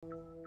Go.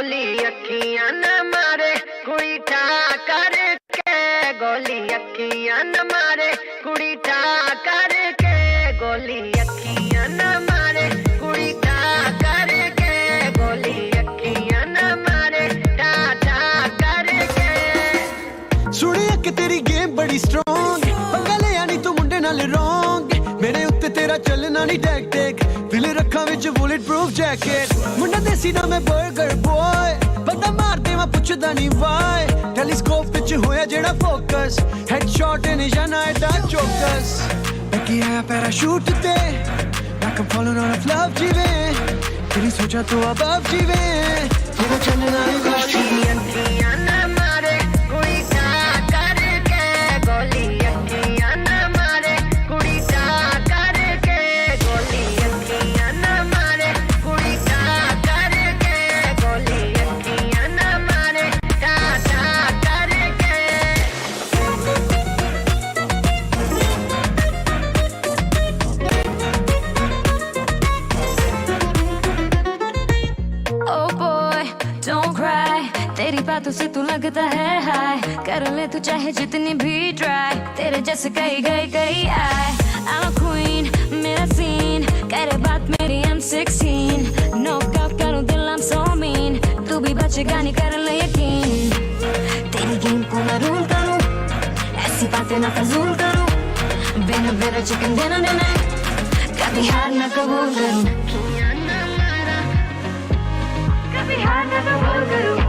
गोली अखियां न मारे कुड़ी ठा करके गोली अखियां न मारे कुड़ी ठा करके गोली अखियां न मारे कुड़ी ठा करके गोली अखियां न मारे ठा ठा करके सुनिया कि तेरी गेम बड़ी स्ट्रॉन्ग पंगा ले यानी तू मुंडे नाल रॉन्ग मेरे उत्ते तेरा चलना नहीं टैक टैक दिल रखा विच बुलेट प्रूफ जैकेट मुंडा देसी ना मैं बर्गर बॉय बंदा मारदे मैं पुछदा नहीं वाई टेलीस्कोप विच होया जेड़ा फोकस हेडशॉट निशाना एडा चौकस बाकी आया पैराशूट ते like I'm falling out of love जीवे तेरी सोचा तो अब जीवे तेरा चलना नहीं गोली अखियां न मारे कुड़ी ठा करके गोली अखियां न मारे कुड़ी ठा करके गोली अखियां न मारे कुड़ी ठा करके गोली अखियां न मारे ठा ठा करके Oh boy, don't cry. तेरी बातों से तू लगता है हाय कर ले तू चाहे जितनी भी ट्राई तेरे जैसे कई आए I'm a queen, मेरा सीन करे बात मेरी M16 Knock out करूँ दिल I'm so mean तू भी बचेगा नहीं कर ले यकीन तेरी गेम को मैं रूल करूँ ऐसी बातें ना फजूल करूँ बिना चिकन देना कभी हार ना कबूल करूँ कभी हार ना कबूल करूँ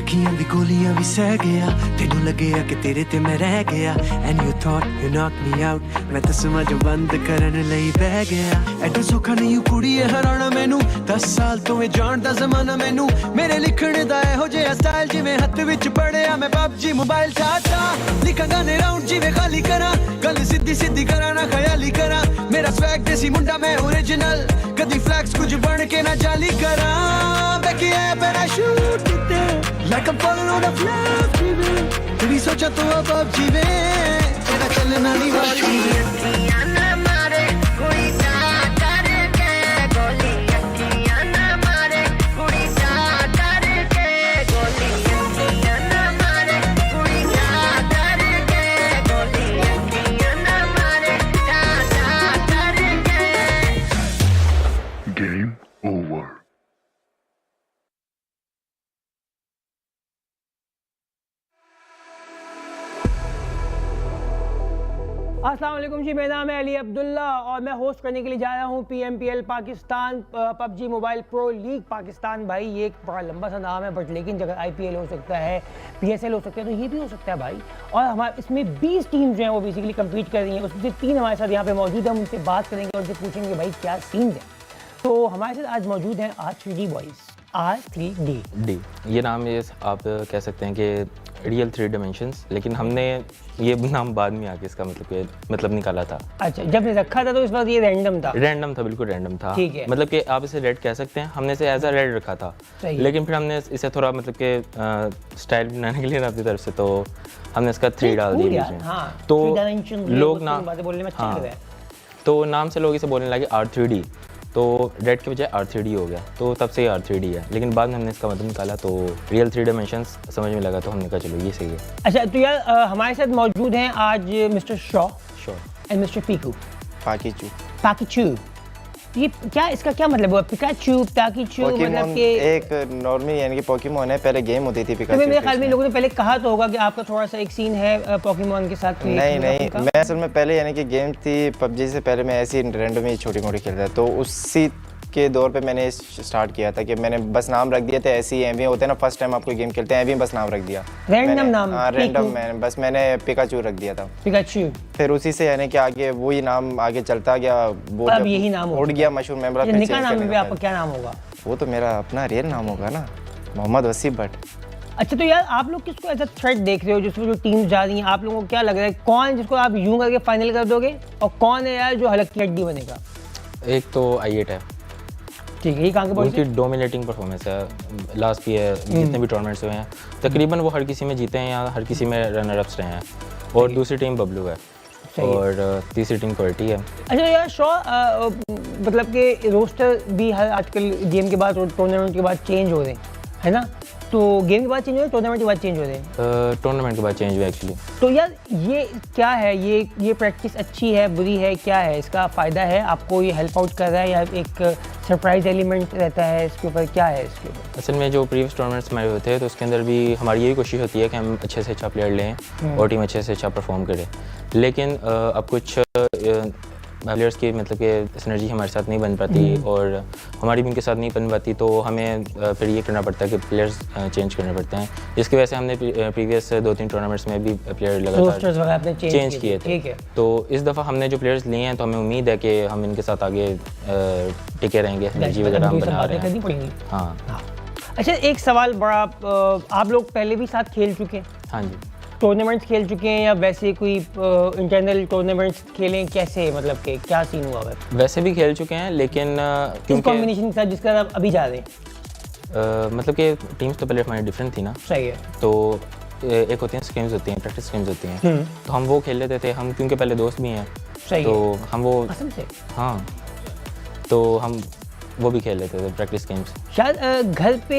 अखियां दी गोलियां भी सह गया तेनू लगेया कि तेरे ते मैं रह गया and you thought you knocked me out मैं तो समझ बंद करन लई बह गया एडो सौखा नहीं कुड़ी हराना मैनू 10 साल तो मैं जानदा जमाना मैनू मेरे लिखण दा एहो जिहा स्टाइल जिवें हत्थ विच पड़िया मैं PUBG मोबाइल चाचा लिखां गाने राउंड जिवें खाली करा गल सीधी करा ना ख्याली करा मेरा स्वैग देसी मुंडा मैं ओरिजिनल कदी फ्लैक्स कुछ बन के ना जाली करा बैकी है पैराशूट ते like I'm falling out of love जीवे तेरी सोचा तो अब जीवे तेरा चलना नहीं गोली अखियां न मारे कुड़ी ठा करके गोली अखियां न मारे कुड़ी ठा करके गोली अखियां न मारे कुड़ी ठा करके गोली अखियां न मारे ठा ठा करके Game over. अस्सलाम वालेकुम जी, मेरा नाम है अली अब्दुल्ला और मैं होस्ट करने के लिए जा रहा हूँ PMPL Pakistan PUBG mobile pro league Pakistan. भाई ये एक बड़ा लंबा सा नाम है बट लेकिन अगर IPL हो सकता है, PSL हो सकता है, तो ये भी हो सकता है भाई। और हमारे इसमें 20 टीम्स जो हैं वो बेसिकली कम्पीट कर रही हैं, उसमें से 3 हमारे साथ यहाँ पे मौजूद हैं। हम उनसे बात करेंगे और उनसे पूछेंगे भाई क्या सीन्स हैं। तो हमारे साथ आज मौजूद हैं R3D बॉयज़। R3D ये नाम ये आप कह सकते हैं कि रियल 3 डायमेंशंस, लेकिन हमने ये नाम बाद में आके इसका मतलब निकाला था। अच्छा, जब रखा था तो इस बार ये रैंडम था? रैंडम था, बिल्कुल रैंडम था। ठीक है। मतलब कि आप इसे रेड कह सकते हैं, हमने इसे एज अ रेड रखा था, लेकिन फिर हमने इसे थोड़ा मतलब कि स्टाइल बनाने के लिए अपनी तरफ से तो हमने इसका 3 डाल दिया। हाँ, तो लोग नाम बोलने में अच्छा लग रहा है, तो नाम से लोग इसे बोलने लगे R3D, तो रेड के बजाय R3D हो गया, तो तब से ये R3D है। लेकिन बाद में हमने इसका मतलब निकाला तो रियल 3 डायमेंशंस समझ में लगा, तो हमने कहा चलो ये सही है। अच्छा, तो यार हमारे साथ मौजूद हैं आज मिस्टर शॉ एंड मिस्टर पाकीचू। ये क्या, इसका क्या मतलब हुआ? पिकाचू, ताकीचू मतलब कि एक नॉर्मल यानी कि पोकेमॉन है, पहले गेम होती थी पिकाचू। तो मेरे ख्याल में लोगों ने पहले कहा तो होगा कि आपका थोड़ा सा एक सीन है पोकेमॉन के साथ। नहीं, मैं असल में पहले यानी कि गेम थी PUBG से पहले मैं ऐसी रैंडम ही छोटी मोटी खेलता था, तो उसी के दौर पे मैंने स्टार्ट किया था कि मैंने बस नाम रख दिया था, ऐसे ही एवी होते हैं ना, फर्स्ट टाइम आपको गेम खेलते हैं एवी बस नाम रख दिया, रैंडम नाम। हाँ रैंडम, मैंने पिकाचू रख दिया था, पिकाचू। फिर उसी से यानी कि आगे वही नाम आगे चलता गया, वो अब यही नाम उड़ गया मशहूर मेंबर। निका नाम में आपका क्या नाम होगा? वो तो मेरा अपना रियल नाम होगा ना, मोहम्मद वसीफ भट्ट। अच्छा, तो यार आप लोग किसको ऐसा थ्रेट देख रहे हो जिसमें जो टीम्स जा रही हैं, आप लोगों को क्या लग रहा है कौन जिसको आप यूं करके फाइनल कर दोगे और कौन है यार जो हलक की हड्डी बनेगा? एक तो I8 है, ठीक है, ये कहाँ के बॉयज उनकी डोमिनेटिंग परफॉर्मेंस है लास्ट ईयर जितने भी टूर्नामेंट्स हुए हैं तकरीबन वो हर किसी में जीते हैं या हर किसी में रनर अप्स रहे हैं। और दूसरी टीम बबलू है और तीसरी टीम क्वेर्टी है। अच्छा यार शो मतलब कि रोस्टर भी हर आजकल गेम के बाद टूर्नामेंट के बाद चेंज हो रहे हैं, है ना? तो गेम के बाद चेंज हो रहे हैं, टूर्नामेंट के बाद चेंज हो रहे हैं? टूर्नामेंट के बाद चेंज हुआ एक्चुअली। तो यार ये क्या है, ये प्रैक्टिस अच्छी है बुरी है, क्या है इसका फ़ायदा है आपको, ये हेल्प आउट कर रहा है या एक सरप्राइज एलिमेंट रहता है इसके ऊपर, क्या है इसके ऊपर? असल में जो प्रीवियस टूर्नामेंट्स हमारे होते हैं तो उसके अंदर भी हमारी यही कोशिश होती है कि हम अच्छे से अच्छा प्लेयर लें और टीम अच्छे से अच्छा परफॉर्म करे। लेकिन अब कुछ प्लेयर्स की मतलब कि सिनर्जी हमारे साथ नहीं बन पाती और हमारी भी उनके साथ नहीं बन पाती, तो हमें फिर ये करना पड़ता है कि प्लेयर्स चेंज करने पड़ते हैं। जिसकी वजह से हमने प्रीवियस 2-3 टूर्नामेंट्स में भी प्लेयर लगातार चेंज किए थे। ठीक है, तो इस दफ़ा हमने जो प्लेयर्स लिए हैं तो हमें उम्मीद है कि हम इनके साथ आगे टिके रहेंगे, सिनर्जी वगैरह हम बना रहे हैं। हाँ। अच्छा एक सवाल बड़ा, आप लोग पहले भी साथ खेल चुके हैं? हाँ जी। टूर्नामेंट्स खेल चुके हैं या वैसे कोई इंटरनल टूर्नामेंट्स खेलें, कैसे मतलब कि क्या सीन हुआ है? वैसे भी खेल चुके हैं लेकिन किस कॉम्बिनेशन के साथ जिसका आप अभी जा रहे हैं? मतलब कि टीम्स तो पहले हमारी डिफरेंट थी ना। सही है। तो एक होती हैं स्कीम्स होती हैं, प्रैक्टिस स्कीम्स होती हैं, तो हम वो खेल लेते थे हम क्योंकि पहले दोस्त भी हैं। सही तो है। हम वो कसम से? हाँ, तो हम वो भी खेल लेते थे प्रैक्टिस गेम्स। शायद घर पे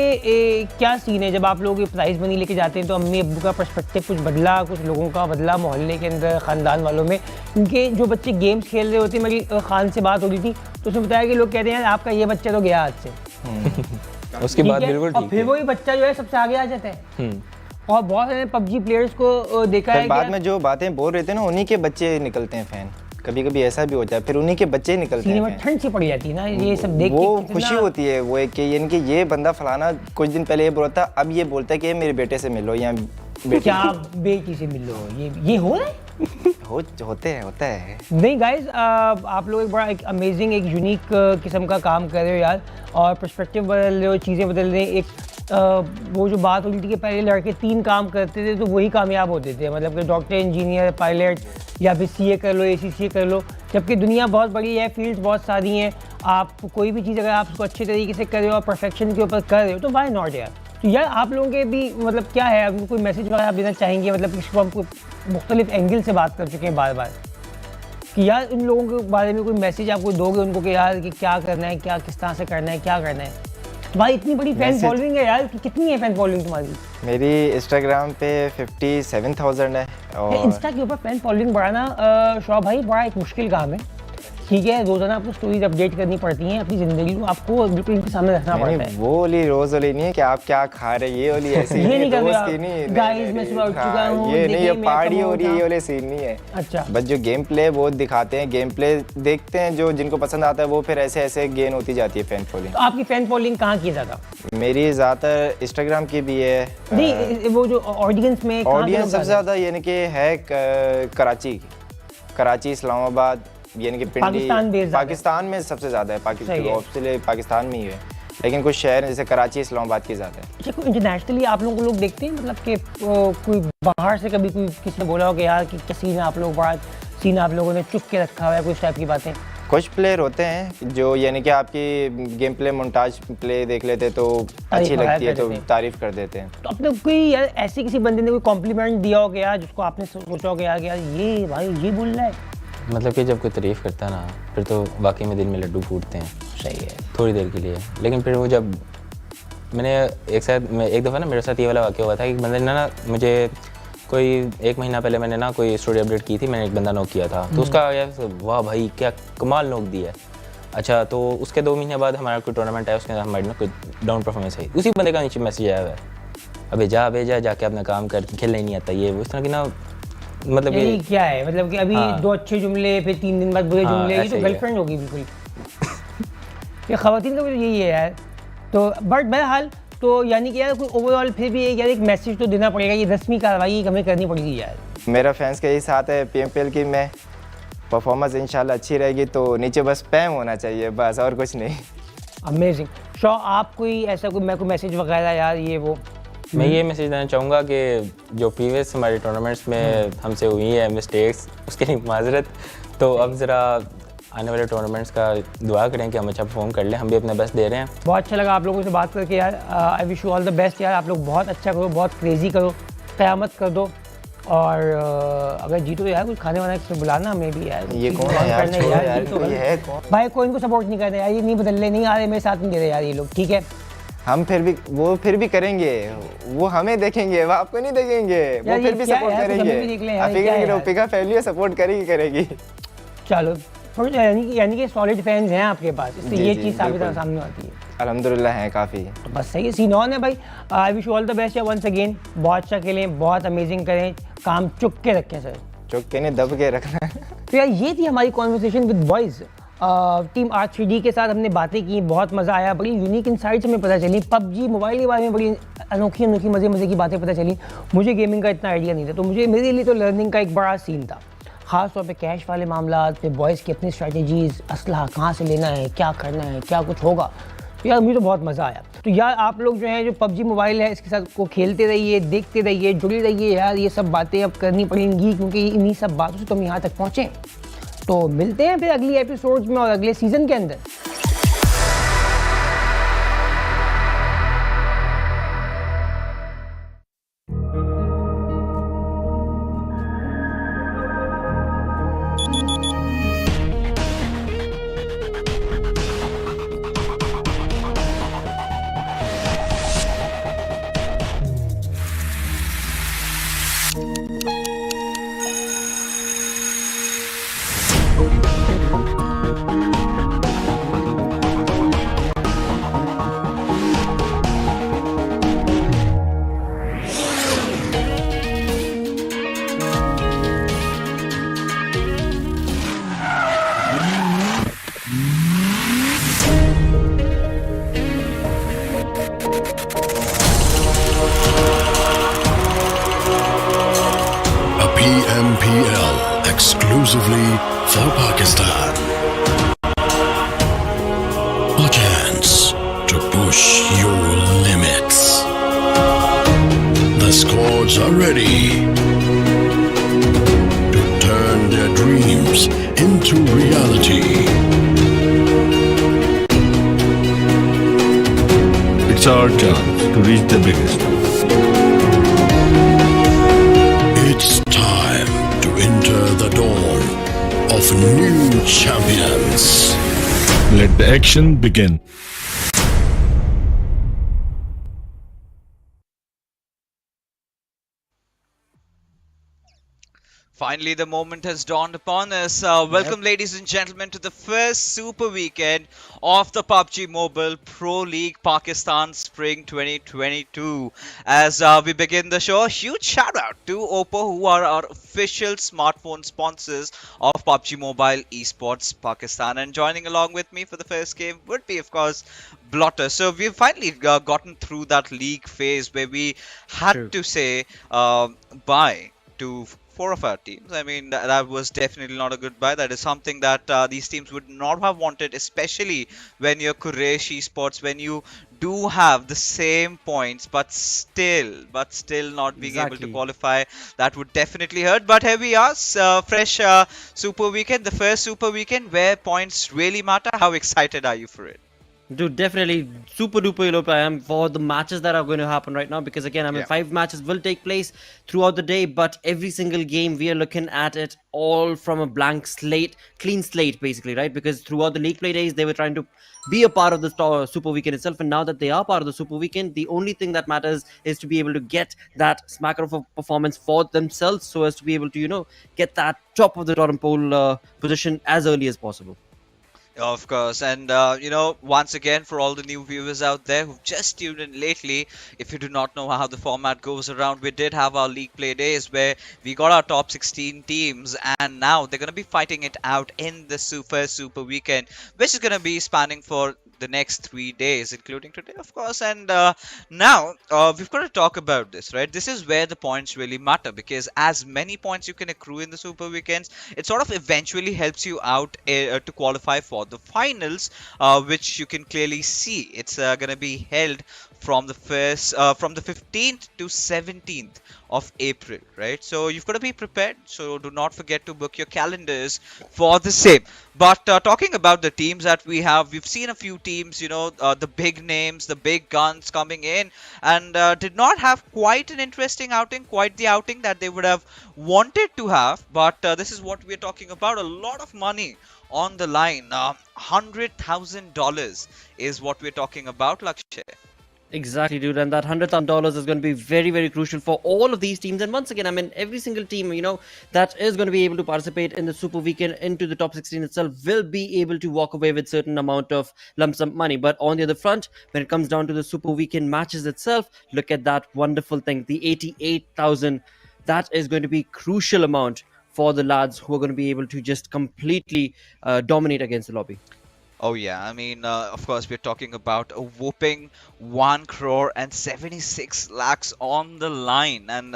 क्या सीन है जब आप लोग ये प्राइज़ मनी लेके जाते हैं तो अम्मी अब्बू का पर्सपेक्टिव कुछ बदला, कुछ लोगों का बदला मोहल्ले के अंदर, ख़ानदान वालों में? क्योंकि जो बच्चे गेम्स खेल रहे होते हैं, मेरी खान से बात हो रही थी तो उसने बताया कि लोग कहते हैं यार आपका ये बच्चा तो गया आज से। उसकी बात बिल्कुल ठीक है, फिर वही बच्चा जो है सबसे आगे आ जाता है। और बहुत सारे पबजी प्लेयर्स को देखा है बाद में जो बातें बोल रहे थे ना उन्हीं के बच्चे निकलते हैं फैन, कभी कभी ऐसा भी होता है, फिर उन्हीं के बच्चे निकलते हैं। ठंड सी पड़ जाती है ना ये सब देख के, वो खुशी होती है वो एक कि यानी कि ये बंदा फलाना कुछ दिन पहले ये बोलता अब ये बोलता है कि मेरे बेटे से मिलो या क्या बेटी से मिलो, ये हो रहा है? होता है। नहीं गाइस, आप लोग एक बड़ा एक अमेजिंग एक यूनिक किस्म का काम कर रहे हो यार, और पर्सपेक्टिव बदल रहे हो, चीज़ें बदल रही हैं। एक वो जो बात हो रही थी कि पहले लड़के 3 काम करते थे तो वही कामयाब होते थे, मतलब कि डॉक्टर, इंजीनियर, पायलट या फिर सीए कर लो, ACCA कर लो। जबकि दुनिया बहुत बड़ी है, फील्ड्स बहुत सारी हैं, आप कोई भी चीज़ अगर आप उसको अच्छे तरीके से कर रहे हो और परफेक्शन के ऊपर कर रहे हो तो वाई नॉट यार। तो यार आप लोगों के भी मतलब क्या है, आपको कोई मैसेज वगैरह आप देना चाहेंगे? मतलब इसको हम मुख्तलिफ एंगल से बात कर चुके हैं बार बार कि यार इन लोगों के बारे में कोई मैसेज आप कोई दोगे उनको कि यार कि क्या करना है, क्या किस तरह से करना है, क्या करना है? भाई इतनी बड़ी फैन फॉलोइंग है यार, कितनी है फैन फॉलोइंग तुम्हारी? मेरी इंस्टाग्राम पे 57,000 है। और इंस्टा के ऊपर फैन फॉलोइंग बढ़ाना शौब भाई बड़ा एक मुश्किल काम है। ठीक है, रोज़ाना आपको स्टोरीज अपडेट करनी पड़ती हैं, अपनी ज़िंदगी को आपको बिल्कुल इनके सामने रखना पड़ता है। वो वाली रोज़ वाली नहीं है कि आप क्या खा रहे, ये वाली ऐसी ये नहीं कर दोस्त की नहीं, गाइस मैं सुबह उठ चुका हूँ, ये नहीं, ये पार्टी हो रही है, ये वाले सीन नहीं है। अच्छा, बस जो गेम प्ले वो दिखाते हैं, गेम प्ले देखते हैं, जो जिनको पसंद आता है वो फिर ऐसे ऐसे गेन होती जाती है फैन फॉलोइंग। तो आपकी फैन फॉलोइंग कहाँ की ज़्यादा? मेरी ज़्यादातर इंस्टाग्राम की भी है। नहीं वो जो ऑडियंस में ऑडियंस सबसे ज़्यादा यानी कि है कराची, इस्लामाबाद, यानी कि पिंडी, पाकिस्तान में सबसे ज़्यादा है। पाकिस्तान में ही है, लेकिन कुछ शहर जैसे कराची, इस्लामाबाद की ज़्यादा है। अच्छा, कोई इंटरनेशनली आप लोगों को लोग देखते हैं, मतलब कि कोई बाहर से कभी कोई किसी ने बोला हो कि यार कि सीन आप लोग बड़ा सीन आप लोगों ने चुप के रखा हुआ है, कुछ टाइप की बातें? कुछ प्लेयर होते हैं जो यानी कि आपकी गेम प्ले मोन्टाज प्ले देख लेते तो अच्छी लगती है तो तारीफ कर देते हैं। तो आपने कोई यार ऐसे किसी बंदे ने कोई कॉम्प्लीमेंट दिया हो कि यार जिसको आपने सोचा हो कि यार ये भाई ये बोल रहा है? मतलब कि जब कोई तारीफ़ करता है ना फिर तो वाकई में दिल में लड्डू फूटते हैं। सही है, थोड़ी देर के लिए, लेकिन फिर वो जब मैंने एक दफ़ा ना मेरे साथ ये वाला वाक़या हुआ था कि बंदे ने ना मुझे कोई 1 महीना पहले मैंने ना कोई स्टोरी अपडेट की थी, मैंने एक बंदा नॉक किया था तो उसका यार वाह भाई क्या कमाल नॉक दिया है। अच्छा, तो उसके 2 महीने बाद हमारा कोई टूर्नामेंट आया, उसके अंदर हमारी ना कोई डाउन परफॉर्मेंस है, उसी बंदे का नीचे मैसेज आया हुआ है, अबे जा जाके अपना काम कर, खेलना ही नहीं आता ये वो। इस तरह की ना मतलब ये क्या है, मतलब कि अभी 2 अच्छे जुमले फिर 3 दिन बाद बुरे जुमले, ये तो गर्लफ्रेंड होगी बिल्कुल। ये ख़वातीन का भी तो यही है यार। तो बट बहरहाल तो यानी कि यार कोई ओवरऑल फिर भी एक मैसेज तो देना पड़ेगा, ये रस्मी कार्रवाई हमें करनी पड़ेगी यार। मेरा फैंस का यही साथ है PMPL की, मैं परफॉर्मेंस इंशाल्लाह अच्छी रहेगी तो नीचे बस स्पैम होना चाहिए बस, और कुछ नहीं। अमेजिंग। शो आप कोई ऐसा कोई मैसेज वगैरह यार ये वो? मैं ये मैसेज देना चाहूँगा कि जो प्रीवियस हमारे टूर्नामेंट्स में हमसे हुई है मिस्टेक्स, उसके लिए माजरत। तो अब ज़रा आने वाले टूर्नामेंट्स का दुआ करें कि हम अच्छा परफॉर्म कर लें, हम भी अपना बेस्ट दे रहे हैं। बहुत अच्छा लगा आप लोगों से बात करके यार। I wish you all the best यार। आप लोग बहुत अच्छा करो, बहुत क्रेजी करो, क़यामत कर दो। और अगर जीतो तो यार कुछ खाने वाने से बुलाना हमें भी यार। ये कौन है यार? छोड़ो यार, ये है कौन? भाई कोई इनको सपोर्ट नहीं कर रहे यार, ये नहीं बदल रहे, नहीं आ रहे मेरे साथ, नहीं दे रहे यार ये लोग, ठीक है। हम फिर भी करेंगे, वो हमें देखेंगे, वो आपको नहीं देखेंगे, वो फिर भी सपोर्ट करेंगे। आप फिक्र नहीं करो, पिका फैमिली सपोर्ट करेगी। चलो यानी कि सॉलिड फैंस हैं आपके पास, इससे ये चीज़ सामने आती है। अल्हम्दुलिल्लाह हैं काफ़ी। बस सही है, सीन ऑन है भाई। I wish all the best या वंस अगेन। बहुत अच्छा खेलें, बहुत अमेजिंग करें, काम चुप के रखें सर, चुप के नहीं दब के रखना। तो यार ये थी हमारी conversation with boys. Team R3D के साथ हमने बातें की, बहुत मज़ा आया, बड़ी यूनिक इंसाइट्स हमें पता चली, PUBG मोबाइल के बारे में बड़ी अनोखी मज़े की बातें पता चली। मुझे गेमिंग का इतना आइडिया नहीं था, तो मेरे लिए तो लर्निंग का एक बड़ा सीन था, ख़ास तौर पे कैश वाले मामला पे, बॉयज़ की अपनी स्ट्रैटेजीज़, असलहा कहाँ से लेना है, क्या करना है, क्या कुछ होगा। तो यार मुझे तो बहुत मज़ा आया। तो यार आप लोग जो है जो PUBG मोबाइल है इसके साथ को खेलते रहिए, देखते रहिए, जुड़े रहिए यार। ये सब बातें अब करनी पड़ेंगी क्योंकि इन्हीं सब बातों से तुम यहाँ तक पहुँचें। तो मिलते हैं फिर अगली एपिसोड्स में और अगले सीज़न के अंदर। PMPL exclusively for Pakistan. A chance to push your limits. The squads are ready to turn their dreams into reality. It's our chance to reach the biggest. It's time to enter the dawn of new champions. Let the action begin. Finally, the moment has dawned upon us. Welcome, ladies and gentlemen, to the first Super Weekend of the PUBG Mobile Pro League Pakistan Spring 2022. As we begin the show, a huge shout out to Oppo, who are our official smartphone sponsors of PUBG Mobile Esports Pakistan. And joining along with me for the first game would be, of course, Blotter. So we've finally gotten through that league phase where we had to say bye to 4 of our teams. I mean, that was definitely not a goodbye. That is something that these teams would not have wanted, especially when you're Quraysh Esports, when you do have the same points, but still not being able to qualify. That would definitely hurt. But here we are, fresh Super Weekend, the first Super Weekend where points really matter. How excited are you for it? Dude, definitely super duper elope I am for the matches that are going to happen right now, because again, I mean, 5 matches will take place throughout the day, but every single game we are looking at it all from a blank slate, clean slate basically, right? Because throughout the league play days, they were trying to be a part of the Super Weekend itself, and now that they are part of the Super Weekend, the only thing that matters is to be able to get that smacker of a performance for themselves, so as to be able to, you know, get that top of the totem pole position as early as possible. Of course, and you know, once again, for all the new viewers out there who've just tuned in lately, if you do not know how the format goes around, we did have our league play days where we got our top 16 teams, and now they're going to be fighting it out in the Super Weekend, which is going to be spanning for the next 3 days, including today, of course. And now we've got to talk about this, right? This is where the points really matter, because as many points you can accrue in the Super Weekends, it sort of eventually helps you out to qualify for the finals, which you can clearly see. It's going to be held from the 15th to 17th of April, right? So you've got to be prepared. So do not forget to book your calendars for the same. But talking about the teams that we have, we've seen a few teams, the big names, the big guns coming in, and did not have quite an interesting outing, quite the outing that they would have wanted to have. But this is what we're talking about. A lot of money on the line. $100,000 is what we're talking about, Lakshay. Exactly, dude, and that $100,000 is going to be very, very crucial for all of these teams. And once again, I mean, every single team, that is going to be able to participate in the Super Weekend into the top 16 itself will be able to walk away with certain amount of lump sum money. But on the other front, when it comes down to the Super Weekend matches itself, look at that wonderful thing, the 88,000. That is going to be crucial amount for the lads who are going to be able to just completely dominate against the lobby. Oh yeah, I mean, of course, we're talking about a whopping 1 crore and 76 lakhs on the line, and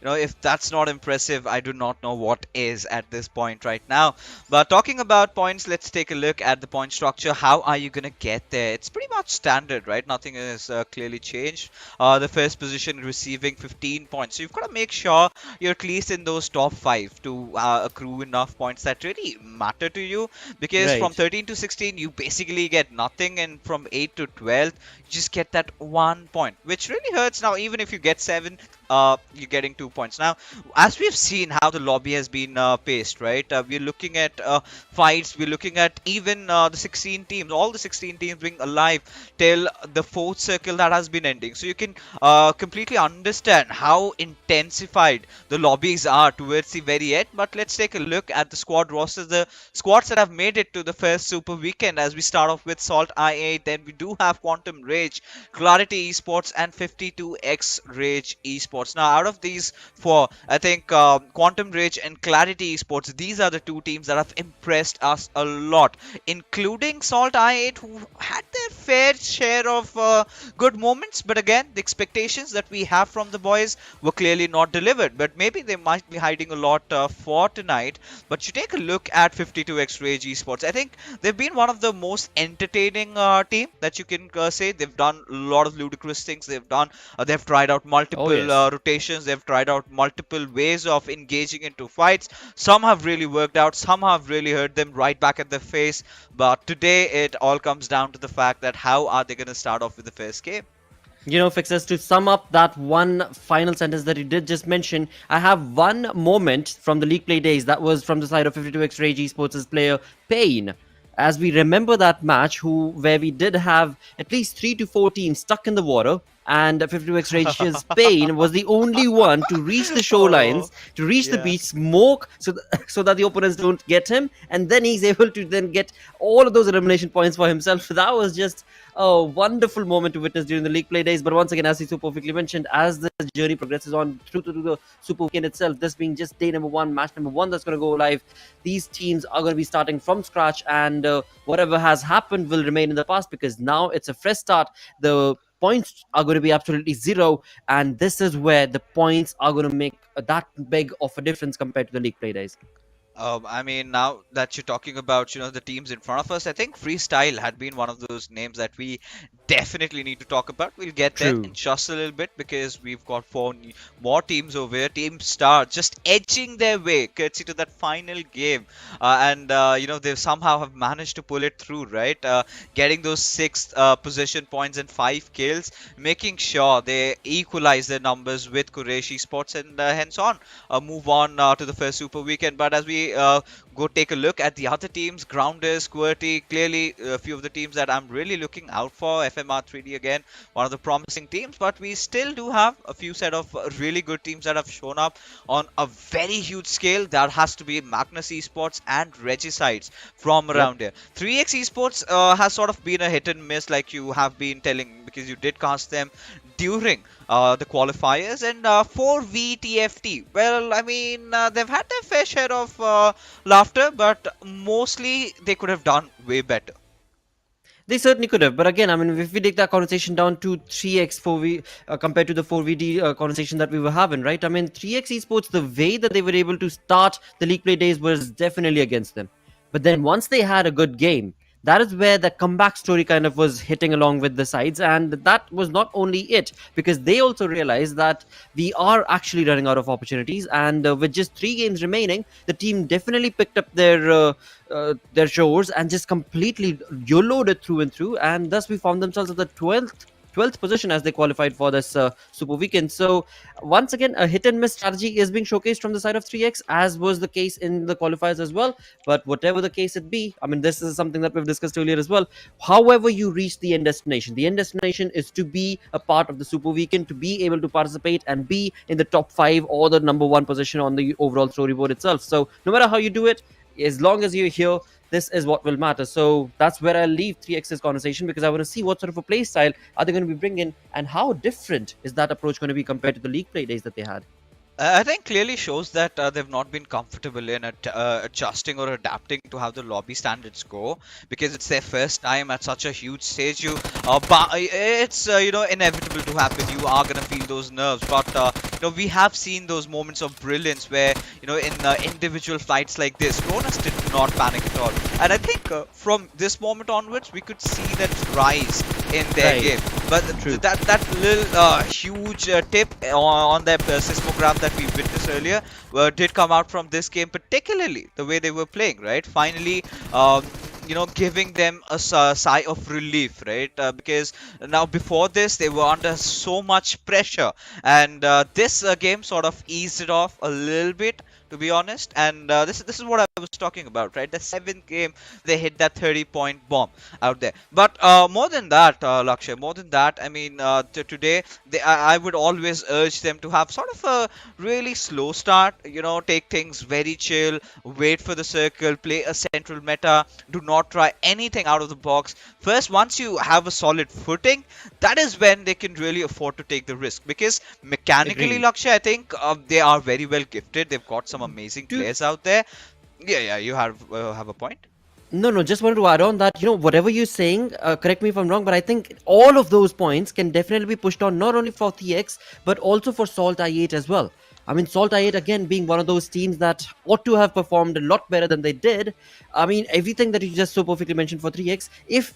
if that's not impressive, I do not know what is at this point right now. But talking about points, let's take a look at the point structure. How are you gonna get there? It's pretty much standard, right? Nothing is clearly changed. The first position receiving 15 points, so you've got to make sure you're at least in those top 5 to accrue enough points that really matter to you, because Right. from 13 to 16 you basically get nothing, and from 8 to 12 you just get that 1 point, which really hurts. Now even if you get 7, you're getting 2 points. Now, as we've seen how the lobby has been paced, right, we're looking at fights, we're looking at even the 16 teams, all the 16 teams being alive till the 4th circle that has been ending, so you can completely understand how intensified the lobbies are towards the very end. But let's take a look at the squad rosters, the squads that have made it to the first Super Weekend. As we start off with SALTxi8, then we do have Quantum Rage, QWERTY Esports, and 52x Rage Esports. Now, out of these 4, I think Quantum Rage and QWERTY Esports, these are the 2 teams that have impressed us a lot, including SALTxi8, who had their fair share of good moments. But again, the expectations that we have from the boys were clearly not delivered. But maybe they might be hiding a lot for tonight. But you take a look at 52x Rage Esports, I think they've been one of the most entertaining team that you can say. They've done a lot of ludicrous things. They've tried out multiple rotations. They've tried out multiple ways of engaging into fights. Some have really worked out. Some have really hurt them right back at the face. But today it all comes down to the fact that how are they going to start off with the first game? Fixers, to sum up that one final sentence that you did just mention, I have one moment from the League Play days that was from the side of 52x Rage Esports' player Payne. As we remember that match, where we did have at least 3 to 4 teams stuck in the water, and 52x Rage's Payne was the only one to reach the shorelines, to reach the beach, smoke so that the opponents don't get him, and then he's able to then get all of those elimination points for himself. So that was just a wonderful moment to witness during the League Play days. But once again, as he so perfectly mentioned, as the journey progresses on through to the Super Weekend itself, this being just day number 1, match number 1 that's going to go live, these teams are going to be starting from scratch, and whatever has happened will remain in the past, because now it's a fresh start. The points are going to be absolutely 0, and this is where the points are going to make that big of a difference compared to the League Play days. I mean, now that you're talking about, the teams in front of us, I think Freestyle had been one of those names that we definitely need to talk about. We'll get there in just a little bit, because we've got 4 more teams over here. Team Star just edging their way courtesy to that final game, and they somehow have managed to pull it through, right? Getting those 6 position points and 5 kills, making sure they equalize their numbers with Quraysh Esports, and hence on move on to the first Super Weekend. But as we go take a look at the other teams, Grounders, QWERTY, clearly a few of the teams that I'm really looking out for. FMxR3D, again, one of the promising teams, but we still do have a few set of really good teams that have shown up on a very huge scale. That has to be Magnus Esports and Regicides from around here. 3x Esports has sort of been a hit and miss, like you have been telling, because you did cast them during the qualifiers. And 4VTFT, well, I mean, they've had their fair share of laughter, but mostly they could have done way better. They certainly could have, but again, I mean, if we take that conversation down to 3x 4v compared to the 4VD conversation that we were having, right? I mean, 3x Esports, the way that they were able to start the League Play days was definitely against them. But then once they had a good game, that is where the comeback story kind of was hitting along with the sides. And that was not only it, because they also realized that we are actually running out of opportunities. And with just 3 games remaining, the team definitely picked up their shoulders and just completely YOLO'd it through and through. And thus we found themselves at the 12th position as they qualified for this Super Weekend. So once again, a hit and miss strategy is being showcased from the side of 3x, as was the case in the qualifiers as well. But whatever the case it be, I mean, this is something that we've discussed earlier as well. However you reach the end destination, the end destination is to be a part of the Super Weekend, to be able to participate and be in the top 5 or the number 1 position on the overall storyboard itself. So no matter how you do it, as long as you're here, this is what will matter. So that's where I'll leave 3x's conversation, because I want to see what sort of a play style are they going to be bringing, and how different is that approach going to be compared to the league play days that they had. I think clearly shows that they've not been comfortable in adjusting or adapting to how the lobby standards go, because it's their first time at such a huge stage. But it's inevitable to happen. You are gonna feel those nerves, but we have seen those moments of brilliance where in individual fights like this, Cronus did not panic at all. And I think from this moment onwards, we could see that rise in their game. But that little huge tip on their seismograph that we witnessed earlier did come out from this game, particularly the way they were playing, right? Finally, giving them a sigh of relief, right? Because now before this, they were under so much pressure, and this game sort of eased it off a little bit, to be honest. And this is what I was talking about, right? The 7th game, they hit that 30-point bomb out there. But more than that, Lakshay, more than that, I mean, today, I would always urge them to have sort of a really slow start, take things very chill, wait for the circle, play a central meta, do not try anything out of the box. First, once you have a solid footing, that is when they can really afford to take the risk, because mechanically, Lakshay, I think they are very well gifted. They've got some amazing players out there. Yeah, you have a point. No, just wanted to add on that, whatever you're saying, correct me if I'm wrong, but I think all of those points can definitely be pushed on, not only for TX, but also for SALTxi8 as well. I mean, SALTxi8 again being one of those teams that ought to have performed a lot better than they did. I mean, everything that you just so perfectly mentioned for 3x, if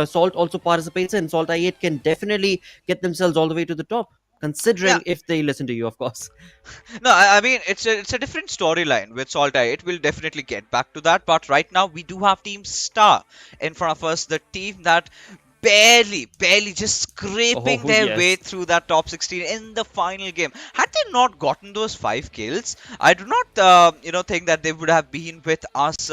Salt also participates in, SALTxi8 can definitely get themselves all the way to the top. Considering if they listen to you, of course. No, I mean, it's a different storyline with SALTxi8. We'll definitely get back to that. But right now, we do have Team Star in front of us. The team that barely just scraping their way through that top 16 in the final game. Had they not gotten those 5 kills, I do not think that they would have been with us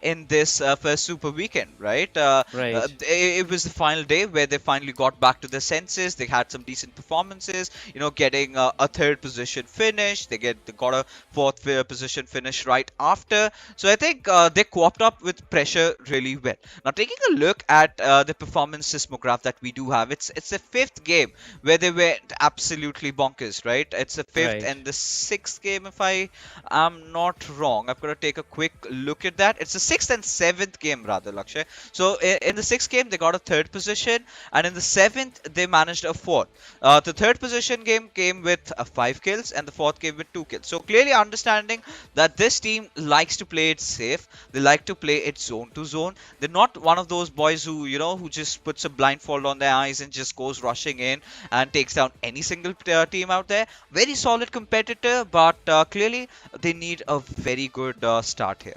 in this first Super Weekend, right? It was the final day where they finally got back to their senses. They had some decent performances, getting a 3rd position finish. They got a 4th position finish right after. So I think they coped up with pressure really well. Now, taking a look at the performance seismograph that we do have, it's the 5th game where they went absolutely bonkers, right? It's the 5th and the 6th game, if I am not wrong. I've got to take a quick look at that. It's the 6th and 7th game, rather, Lakshay. So in the 6th game, they got a 3rd position, and in the 7th, they managed a 4th. The 3rd position game came with 5 kills, and the 4th game with 2 kills. So clearly understanding that this team likes to play it safe. They like to play it zone to zone. They're not one of those boys who just puts a blindfold on their eyes and just goes rushing in and takes down any single team out there. Very solid competitor, but clearly they need a very good start here.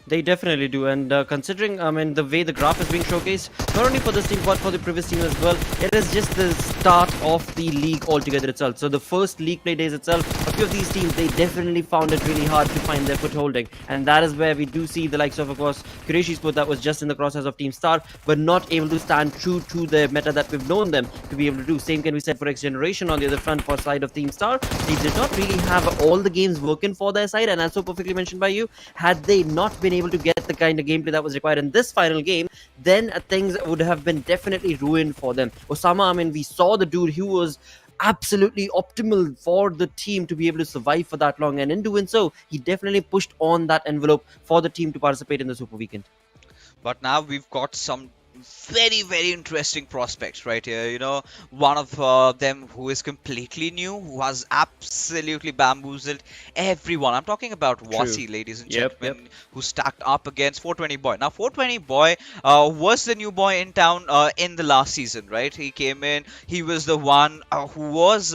They definitely do, and considering, I mean, the way the graph is being showcased, not only for this team but for the previous team as well, it is just the start of the league altogether itself. So the first league play days itself, a few of these teams, they definitely found it really hard to find their footholding, and that is where we do see the likes of course, Quraysh Esports, that was just in the crosshairs of Team Star, but not able to stand true to the meta that we've known them to be able to do. Same can be said for XGeneration on the other front for side of Team Star. They did not really have all the games working for their side, and as so perfectly mentioned by you, had they not been able to get the kind of gameplay that was required in this final game, then things would have been definitely ruined for them. Osama, I mean, we saw the dude who was absolutely optimal for the team to be able to survive for that long, and in doing so, he definitely pushed on that envelope for the team to participate in the Super Weekend. But now we've got some very, very interesting prospects right here. You know, one of them who is completely new, who has absolutely bamboozled everyone. I'm talking about Wasi, ladies and gentlemen, who stacked up against 420 Boy. Now, 420 Boy was the new boy in town in the last season, right? He came in, he was the one who was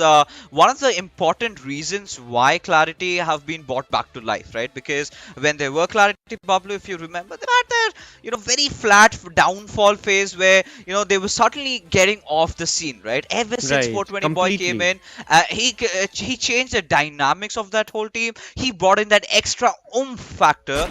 one of the important reasons why Clarity have been brought back to life, right? Because when they were Clarity Pablo, if you remember, they had their, you know, very flat downfall phase where, you know, they were suddenly getting off the scene, right? Ever since 420 Boy came in, he changed the dynamics of that whole team. He brought in that extra oomph factor,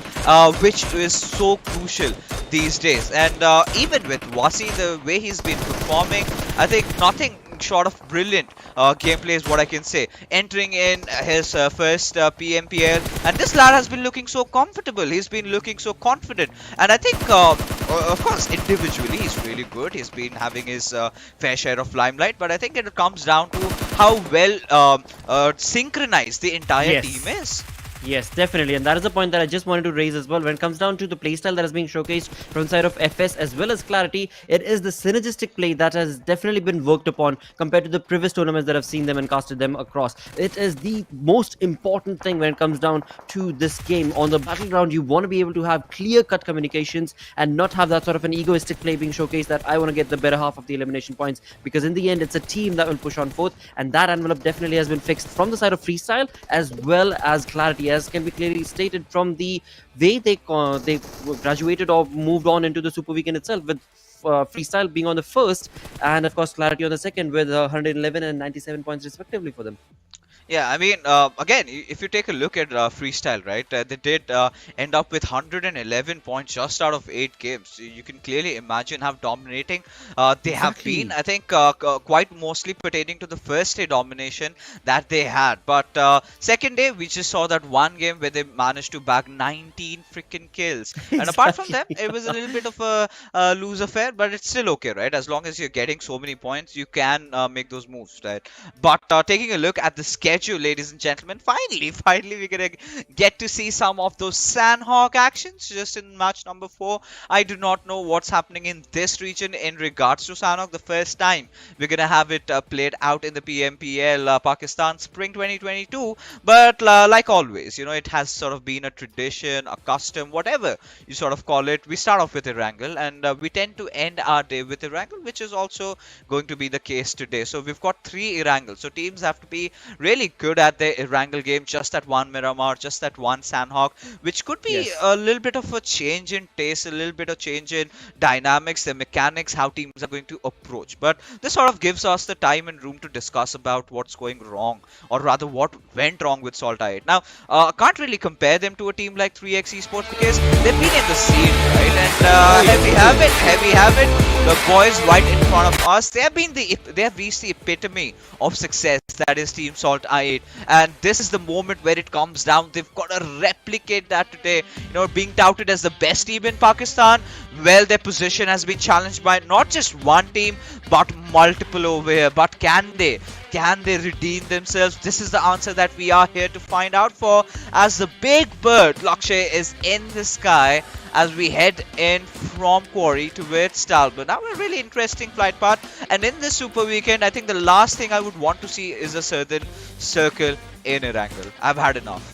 which is so crucial these days. And even with Wasi, the way he's been performing, I think nothing short of brilliant gameplay is what I can say. Entering in his first PMPL, and this lad has been looking so comfortable. He's been looking so confident, and I think, of course, individually he's really good. He's been having his fair share of limelight, but I think it comes down to how well synchronized the entire team is. Yes, definitely, and that is the point that I just wanted to raise as well. When it comes down to the playstyle that is being showcased from the side of FS as well as Clarity, it is the synergistic play that has definitely been worked upon compared to the previous tournaments that have seen them and casted them across. It is the most important thing when it comes down to this game. On the battleground, you want to be able to have clear-cut communications and not have that sort of an egoistic play being showcased that I want to get the better half of the elimination points, because in the end, it's a team that will push on forth, and that envelope definitely has been fixed from the side of Freestyle as well as Clarity, as can be clearly stated from the way they graduated or moved on into the Super Weekend itself, with Freestyle being on the first and of course Clarity on the second with 111 and 97 points respectively for them. Yeah, I mean, again, if you take a look at Freestyle, right, they did end up with 111 points just out of 8 games. You can clearly imagine how dominating they have been. I think quite mostly pertaining to the first day domination that they had. But second day, we just saw that one game where they managed to bag 19 freaking kills. And apart from them, it was a little bit of a loose affair, but it's still okay, right? As long as you're getting so many points, you can make those moves, right? But taking a look at the schedule, ladies and gentlemen, finally we're gonna get to see some of those Sanhok actions just in match number 4. I do not know what's happening in this region in regards to Sanhok. The first time we're gonna have it played out in the PMPL Pakistan Spring 2022, but like always, you know, it has sort of been a tradition, a custom, whatever you sort of call it. We start off with Erangel, and we tend to end our day with Erangel, which is also going to be the case today. So we've got 3 Erangel, so teams have to be really good at the Erangel game, just that one Miramar, just that one Sanhok, which could be a little bit of a change in taste, a little bit of change in dynamics, the mechanics, how teams are going to approach. But this sort of gives us the time and room to discuss about what's going wrong, or rather what went wrong with SALTxi8. Now, I can't really compare them to a team like 3x Esports because they've been in the scene, right? And heavy have it. The boys right in front of us, they have reached the epitome of success, that is Team SALTxi8, and this is the moment where it comes down. They've got to replicate that today. You know, being touted as the best team in Pakistan, well, their position has been challenged by not just one team but multiple over here. But can they redeem themselves? This is the answer that we are here to find out for, as the big bird Lakshay is in the sky as we head in from Quarry towards Stalbert. Now a really interesting flight path, and in this Super Weekend, I think the last thing I would want to see is a certain circle in Erangel. I've had enough.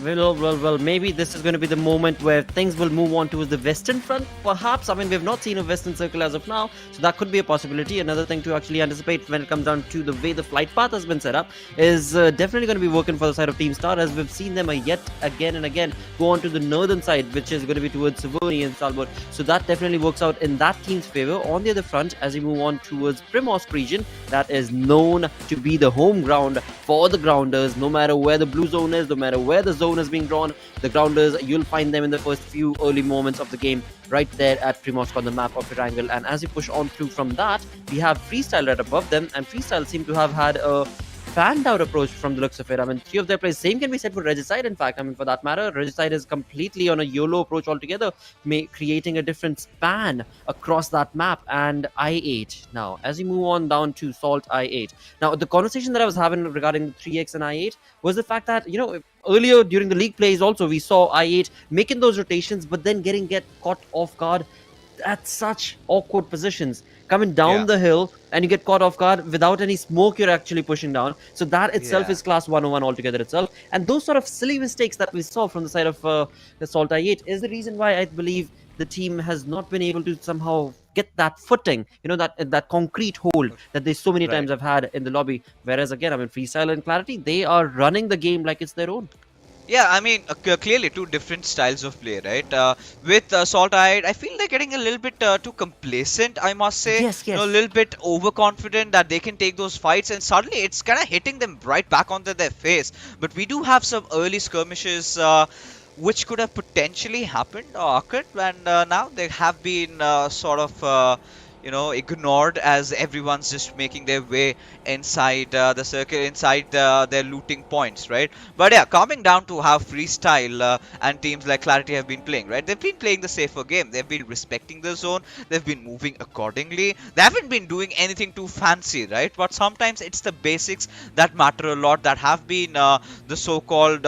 Well, maybe this is going to be the moment where things will move on towards the western front, perhaps. I mean, we've not seen a western circle as of now, so that could be a possibility. Another thing to actually anticipate when it comes down to the way the flight path has been set up is definitely going to be working for the side of Team Star, as we've seen them yet again and again go on to the northern side, which is going to be towards Savoni and Salbert. So that definitely works out in that team's favor. On the other front, as we move on towards Primorsk region, that is known to be the home ground for the grounders. No matter where the blue zone is, no matter where the zone is being drawn, the grounders, you'll find them in the first few early moments of the game right there at Primorsk on the map of Erangel. And as you push on through from that, we have Freestyle right above them, and Freestyle seem to have had a fanned out approach from the looks of it. I mean, 3 of their plays, same can be said for Regicide, in fact. I mean, for that matter, Regicide is completely on a YOLO approach altogether, creating a different span across that map. And I8 now, as you move on down to SALTxi8. Now, the conversation that I was having regarding the 3x and I8 was the fact that, you know, earlier during the league plays also, we saw I8 making those rotations, but then get caught off guard at such awkward positions, coming down Yeah. the hill, and you get caught off guard without any smoke. You're actually pushing down, so that itself Yeah. is class 101 altogether itself. And those sort of silly mistakes that we saw from the side of the SALTxi8 is the reason why I believe the team has not been able to somehow get that footing, that concrete hold that they so many times have had in the lobby. Whereas again, I mean, Freestyle and Clarity, they are running the game like it's their own. Yeah, I mean, clearly two different styles of play, right? With SALTxi8, I feel they're getting a little bit too complacent, I must say. Yes, You know, yes. a little bit overconfident that they can take those fights, and suddenly it's kind of hitting them right back onto their face. But we do have some early skirmishes which could have potentially happened or occurred, and now they have been sort of. Ignored as everyone's just making their way inside the circle, inside their looting points, right? But yeah, coming down to how Freestyle and teams like Clarity have been playing, right? They've been playing the safer game. They've been respecting the zone. They've been moving accordingly. They haven't been doing anything too fancy, right? But sometimes it's the basics that matter a lot, that have been the so-called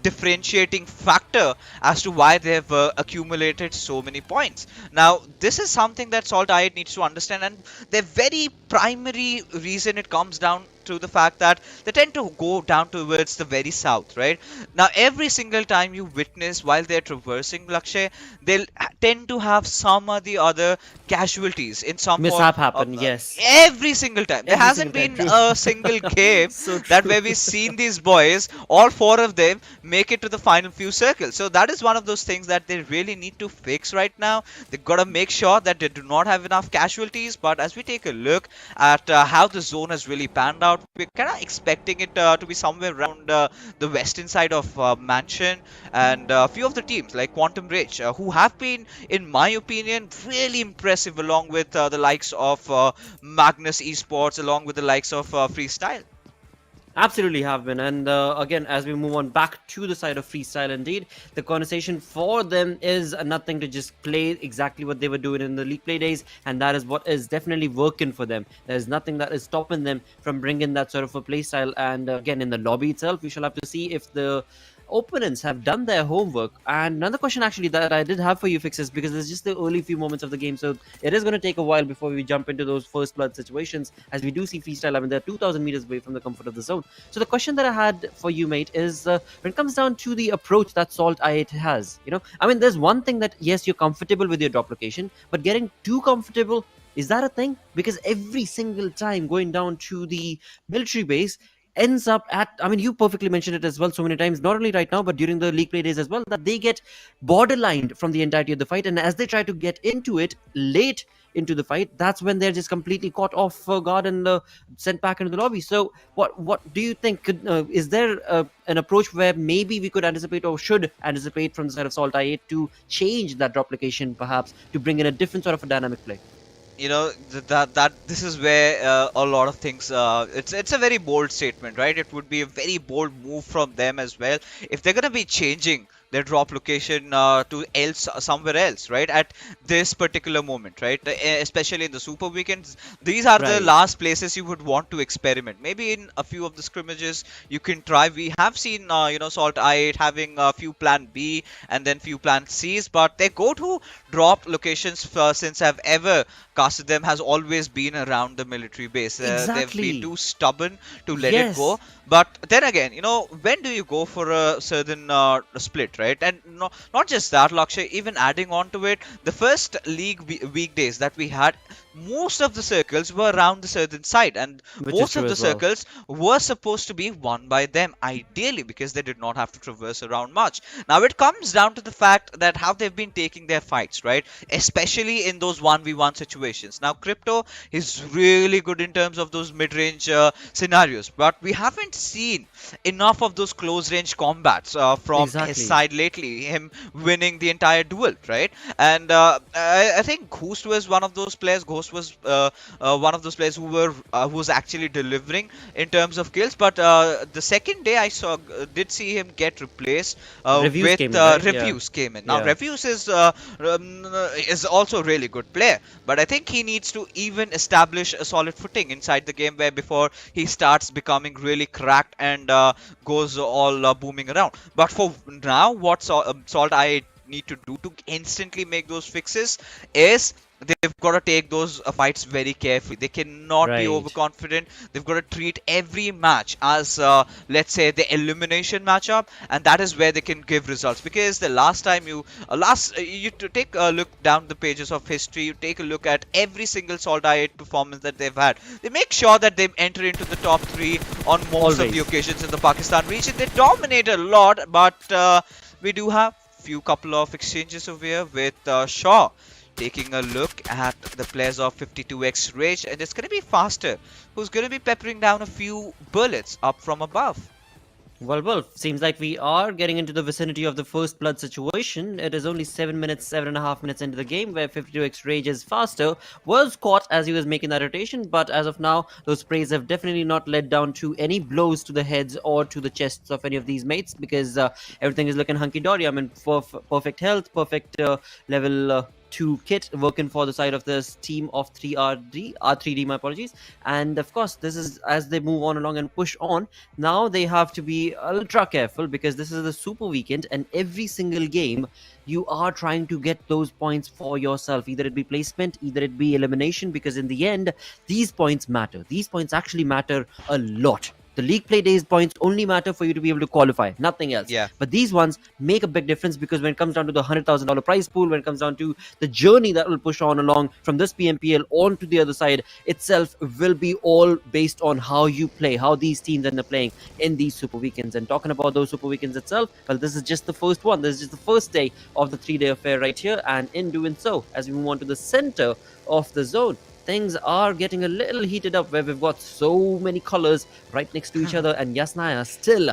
differentiating factor as to why they have accumulated so many points. Now, this is something that SALTxi8 needs to understand, and their very primary reason it comes down to the fact that they tend to go down towards the very south, right? Now, every single time you witness while they're traversing Lakshay, they'll tend to have some or the other casualties in some Mishap form happen, of, yes. every single time. There Every hasn't single been time, a single game So that true. where we've seen these boys, all four of them, make it to the final few circles. So that is one of those things that they really need to fix right now. They've got to make sure that they do not have enough casualties. But as we take a look at how the zone has really panned out, we're kind of expecting it to be somewhere around the western side of Mansion, and a few of the teams like Quantum Rage, who have been, in my opinion, really impressive, along with the likes of Magnus Esports, along with the likes of Freestyle. Absolutely have been. And again, as we move on back to the side of Freestyle, indeed, the conversation for them is nothing to just play exactly what they were doing in the league play days, and that is what is definitely working for them. There's nothing that is stopping them from bringing that sort of a play style. And again, in the lobby itself, we shall have to see if the opponents have done their homework. And another question actually that I did have for you, Fixes, because it's just the early few moments of the game, so it is going to take a while before we jump into those first blood situations, as we do see Freestyle, I mean, they're 2,000 meters away from the comfort of the zone. So the question that I had for you, mate, is when it comes down to the approach that SALTxi8 has, I mean, there's one thing that, yes, you're comfortable with your drop location, but getting too comfortable, is that a thing? Because every single time going down to the military base ends up at, I mean, you perfectly mentioned it as well so many times, not only right now, but during the league play days as well, that they get borderlined from the entirety of the fight. And as they try to get into it late into the fight, that's when they're just completely caught off guard and sent back into the lobby. So what do you think? Is there an approach where maybe we could anticipate or should anticipate from the side of SALTxi8 to change that drop location, perhaps, to bring in a different sort of a dynamic play? That this is where a lot of things it's a very bold statement, right? It would be a very bold move from them as well if they're going to be changing their drop location to somewhere else, right, at this particular moment, right? Especially in the super weekends, these are the Right. last places you would want to experiment. Maybe in a few of the scrimmages you can try. We have seen SALTxi8 having a few plan B and then few plan C's, but their go-to drop locations since I've ever casted them has always been around the military base. They've Exactly. been too stubborn to let Yes. it go. But then again, when do you go for a certain split, right? And not just that, Lakshay, even adding on to it, the first league weekdays that we had, most of the circles were around the certain side, and Which is most true of the as well. circles were supposed to be won by them, ideally, because they did not have to traverse around much. Now it comes down to the fact that how they've been taking their fights, right? Especially in those 1v1 situations. Now Crypto is really good in terms of those mid-range scenarios, but we haven't seen enough of those close-range combats from Exactly. his side lately, him winning the entire duel, right? And I think Ghost was one of those players. Ghost was one of those players who was actually delivering in terms of kills. But the second day I did see him get replaced Reviews with came in, right? Yeah. Reviews came in. Now Yeah. Reviews is also a really good player, but I think he needs to even establish a solid footing inside the game, where before he starts becoming really cracked and goes all booming around. But for now, what SALTxi8 need to do to instantly make those fixes is they've got to take those fights very carefully. They cannot be Right. overconfident. They've got to treat every match as, let's say, the elimination matchup, and that is where they can give results. Because the last time you to take a look down the pages of history, you take a look at every single SALTxi8 performance that they've had. They make sure that they enter into the top 3 on most of the Always. occasions in the Pakistan region. They dominate a lot, but we do have few couple of exchanges over here with Shaw taking a look at the players of 52x Rage, and it's going to be Faster who's going to be peppering down a few bullets up from above. Well, seems like we are getting into the vicinity of the first blood situation. It is only 7.5 minutes into the game where 52x Rage's Faster was caught as he was making that rotation, but as of now, those sprays have definitely not led down to any blows to the heads or to the chests of any of these mates, because everything is looking hunky-dory. I mean, perfect health, perfect level 2 kit working for the side of this team of R3D, my apologies. And of course, this is as they move on along and push on. Now they have to be ultra careful, because this is the Super Weekend, and every single game you are trying to get those points for yourself. Either it be placement, either it be elimination, because in the end, these points matter. These points actually matter a lot. The league play days points only matter for you to be able to qualify, nothing else. Yeah. But these ones make a big difference, because when it comes down to the $100,000 prize pool, when it comes down to the journey that will push on along from this PMPL on to the other side itself, will be all based on how you play, how these teams end up playing in these Super Weekends. And talking about those Super Weekends itself, well, this is just the first one. This is just the first day of the 3-day affair right here. And in doing so, as we move on to the center of the zone, things are getting a little heated up, where we've got so many colors right next to each other, and Yasnaya still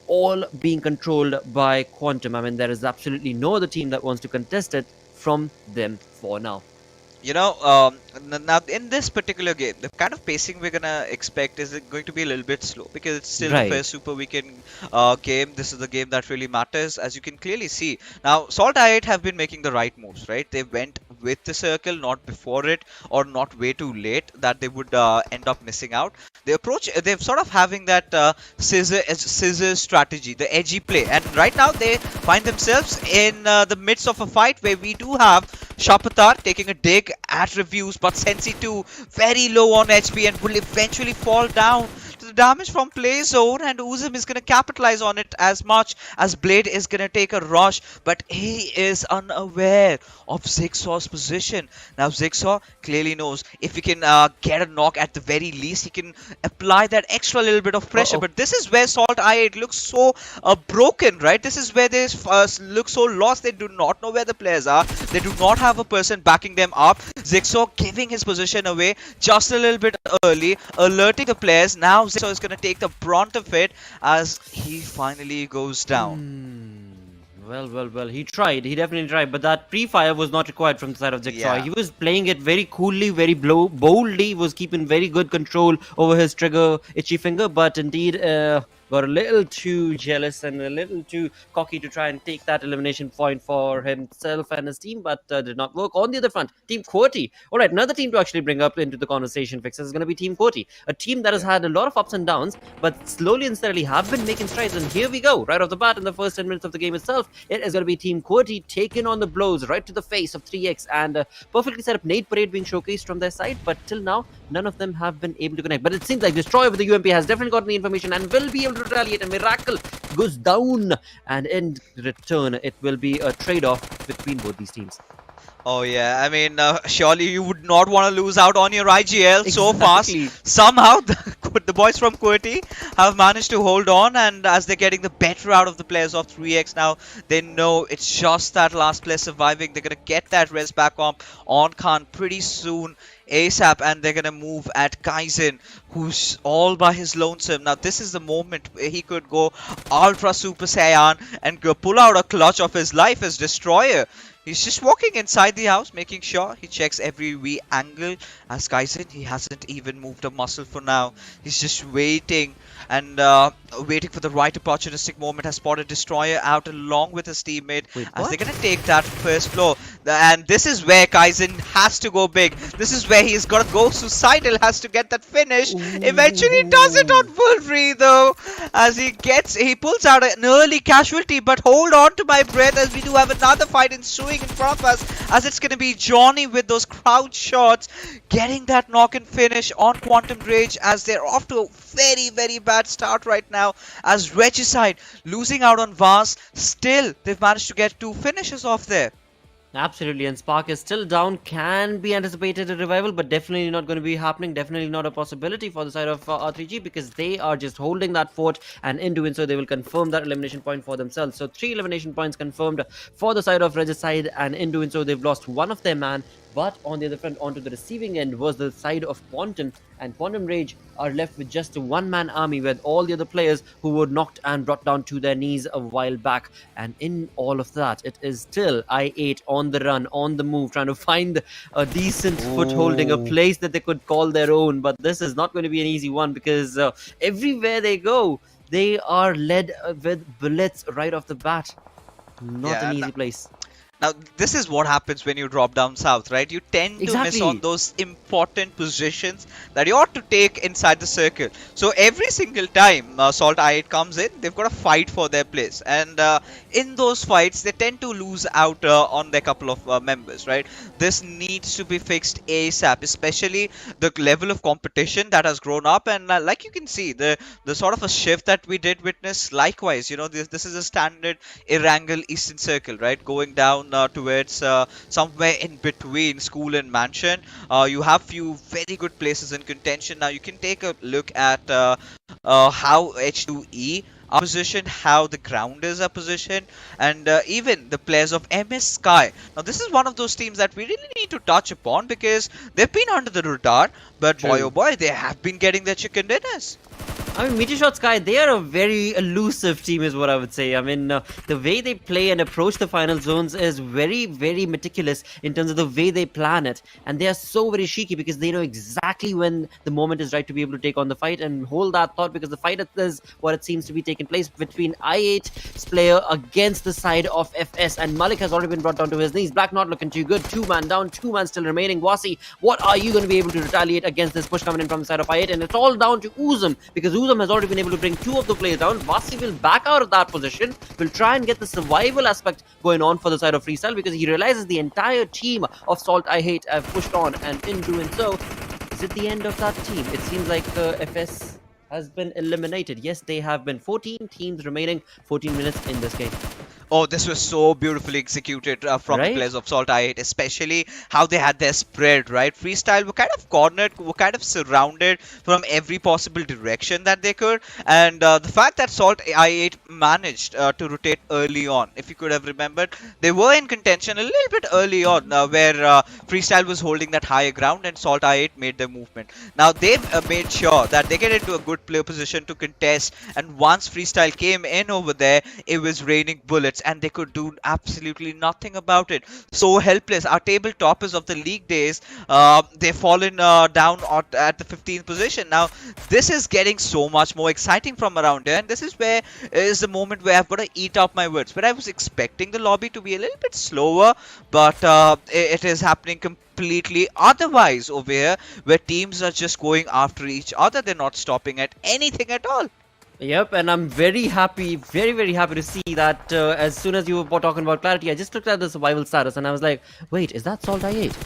all being controlled by Quantum. I mean, there is absolutely no other team that wants to contest it from them for now. You know, now in this particular game, the kind of pacing we're gonna expect is going to be a little bit slow, because it's still Right. the first Super Weekend game. This is the game that really matters, as you can clearly see. Now, SALTxi8 have been making the right moves, right? They went with the circle, not before it, or not way too late that they would end up missing out. They're sort of having that scissor strategy, the edgy play, and right now they find themselves in the midst of a fight where we do have Shapatar taking a dig at reviews, but Sensi 2 very low on HP and will eventually fall down to the damage from play zone, and Uzum is going to capitalize on it as much as Blade is going to take a rush, but he is unaware of Zigsaw's position. Now Zigsaw clearly knows if he can get a knock at the very least, he can apply that extra little bit of pressure. But this is where SALTxi8 looks so broken, right? This is where they look so lost. They do not know where the players are. They do not have a person backing them up. Zigsaw giving his position away just a little bit early, alerting the players. Now Zigsaw is going to take the brunt of it as he finally goes down. Well, he tried. He definitely tried, but that pre-fire was not required from the side of Jigsaw. Yeah. He was playing it very coolly, very boldly, was keeping very good control over his trigger, itchy finger, but indeed got a little too jealous and a little too cocky to try and take that elimination point for himself and his team, but did not work. On the other front, Team QWERTY. All right, another team to actually bring up into the conversation, Fixers, is going to be Team QWERTY, a team that has had a lot of ups and downs, but slowly and steadily have been making strides. And here we go, right off the bat in the first 10 minutes of the game itself. It is going to be Team QWERTY taking on the blows right to the face of 3x, and perfectly set up nade parade being showcased from their side, but till now, none of them have been able to connect. But it seems like Destroyer with the UMP has definitely gotten the information and will be able to retaliate. A miracle goes down, and in return, it will be a trade-off between both these teams. Oh yeah, I mean, surely you would not want to lose out on your IGL so fast. Exactly. Somehow, the boys from QWERTY have managed to hold on, and as they're getting the better out of the players of 3x now, they know it's just that last player surviving. They're going to get that res back on Khan pretty soon, ASAP, and they're going to move at Kaizen, who's all by his lonesome. Now, this is the moment where he could go Ultra Super Saiyan and go pull out a clutch of his life as Destroyer. He's just walking inside the house, making sure he checks every wee angle. As Kaizen, he hasn't even moved a muscle for now. He's just waiting and waiting for the right opportunistic moment. Has spotted Destroyer out along with his teammate. Wait, as what? they're going to take that first floor. And this is where Kaizen has to go big. This is where he's got to go suicidal, has to get that finish. Eventually does it on Wolverine though, as he pulls out an early casualty. But hold on to my breath, as we do have another fight ensuing in front of us, as it's going to be Johnny with those crouch shots, getting that knock and finish on Quantum Rage, as they're off to a very, very bad start right now, as Regicide losing out on Vaz. Still, they've managed to get 2 finishes off there. Absolutely, and Spark is still down. Can be anticipated a revival, but definitely not going to be happening. Definitely not a possibility for the side of R3G, because they are just holding that fort, and in doing so, they will confirm that elimination point for themselves. So 3 elimination points confirmed for the side of Regicide, and in doing so, they've lost one of their man. But on the other front, onto the receiving end was the side of Quantum, and Quantum Rage are left with just a one-man army with all the other players who were knocked and brought down to their knees a while back. And in all of that, it is still I8 on the run, on the move, trying to find a decent footholding, a place that they could call their own. But this is not going to be an easy one, because everywhere they go, they are led with bullets right off the bat. Not an easy place. Now, this is what happens when you drop down south, right? You tend to miss on those important positions that you ought to take inside the circle. So every single time SALTxi8 comes in, they've got to fight for their place. And in those fights, they tend to lose out on their couple of members, right? This needs to be fixed ASAP, especially the level of competition that has grown up. And like you can see, the sort of a shift that we did witness, likewise, you know, this is a standard Erangel Eastern Circle, right? Going down towards somewhere in between school and mansion. You have few very good places in contention. Now you can take a look at how H2E are positioned, how the grounders are positioned, and even the players of MSKY. Now this is one of those teams that we really need to touch upon, because they've been under the radar, but boy oh boy, they have been getting their chicken dinners. I mean, MetershotxSKY, they are a very elusive team is what I would say. I mean, the way they play and approach the final zones is very, very meticulous in terms of the way they plan it. And they are so very cheeky, because they know exactly when the moment is right to be able to take on the fight and hold that thought, because the fight is what it seems to be taking place between I8's player against the side of FS. And Malik has already been brought down to his knees. Black not looking too good. 2-man down, 2-man still remaining. Wasi, what are you going to be able to retaliate against this push coming in from the side of I8? And it's all down to Uzum, because Uzum has already been able to bring 2 of the players down. Vasi will back out of that position, will try and get the survival aspect going on for the side of Freestyle, because he realizes the entire team of SALTxi8 have pushed on, and in doing so, is it the end of that team? It seems like FS has been eliminated. Yes, they have been. 14 teams remaining, 14 minutes in this game. Oh, this was so beautifully executed from the players of SALTxi8, especially how they had their spread, right? Freestyle were kind of cornered, were kind of surrounded from every possible direction that they could. And the fact that SALTxi8 managed to rotate early on, if you could have remembered, they were in contention a little bit early on, where Freestyle was holding that higher ground and SALTxi8 made their movement. Now, they've made sure that they get into a good player position to contest. And once Freestyle came in over there, it was raining bullets, and they could do absolutely nothing about it. So helpless. Our table toppers of the league days, they've fallen down at the 15th position. Now this is getting so much more exciting from around here, and this is where is the moment where I've got to eat up my words. But I was expecting the lobby to be a little bit slower, but it is happening completely otherwise over here, where teams are just going after each other. They're not stopping at anything at all. Yep, and I'm very happy, very happy to see that as soon as you were talking about clarity, I just looked at the survival status and I was like, wait, is that SALTxi8?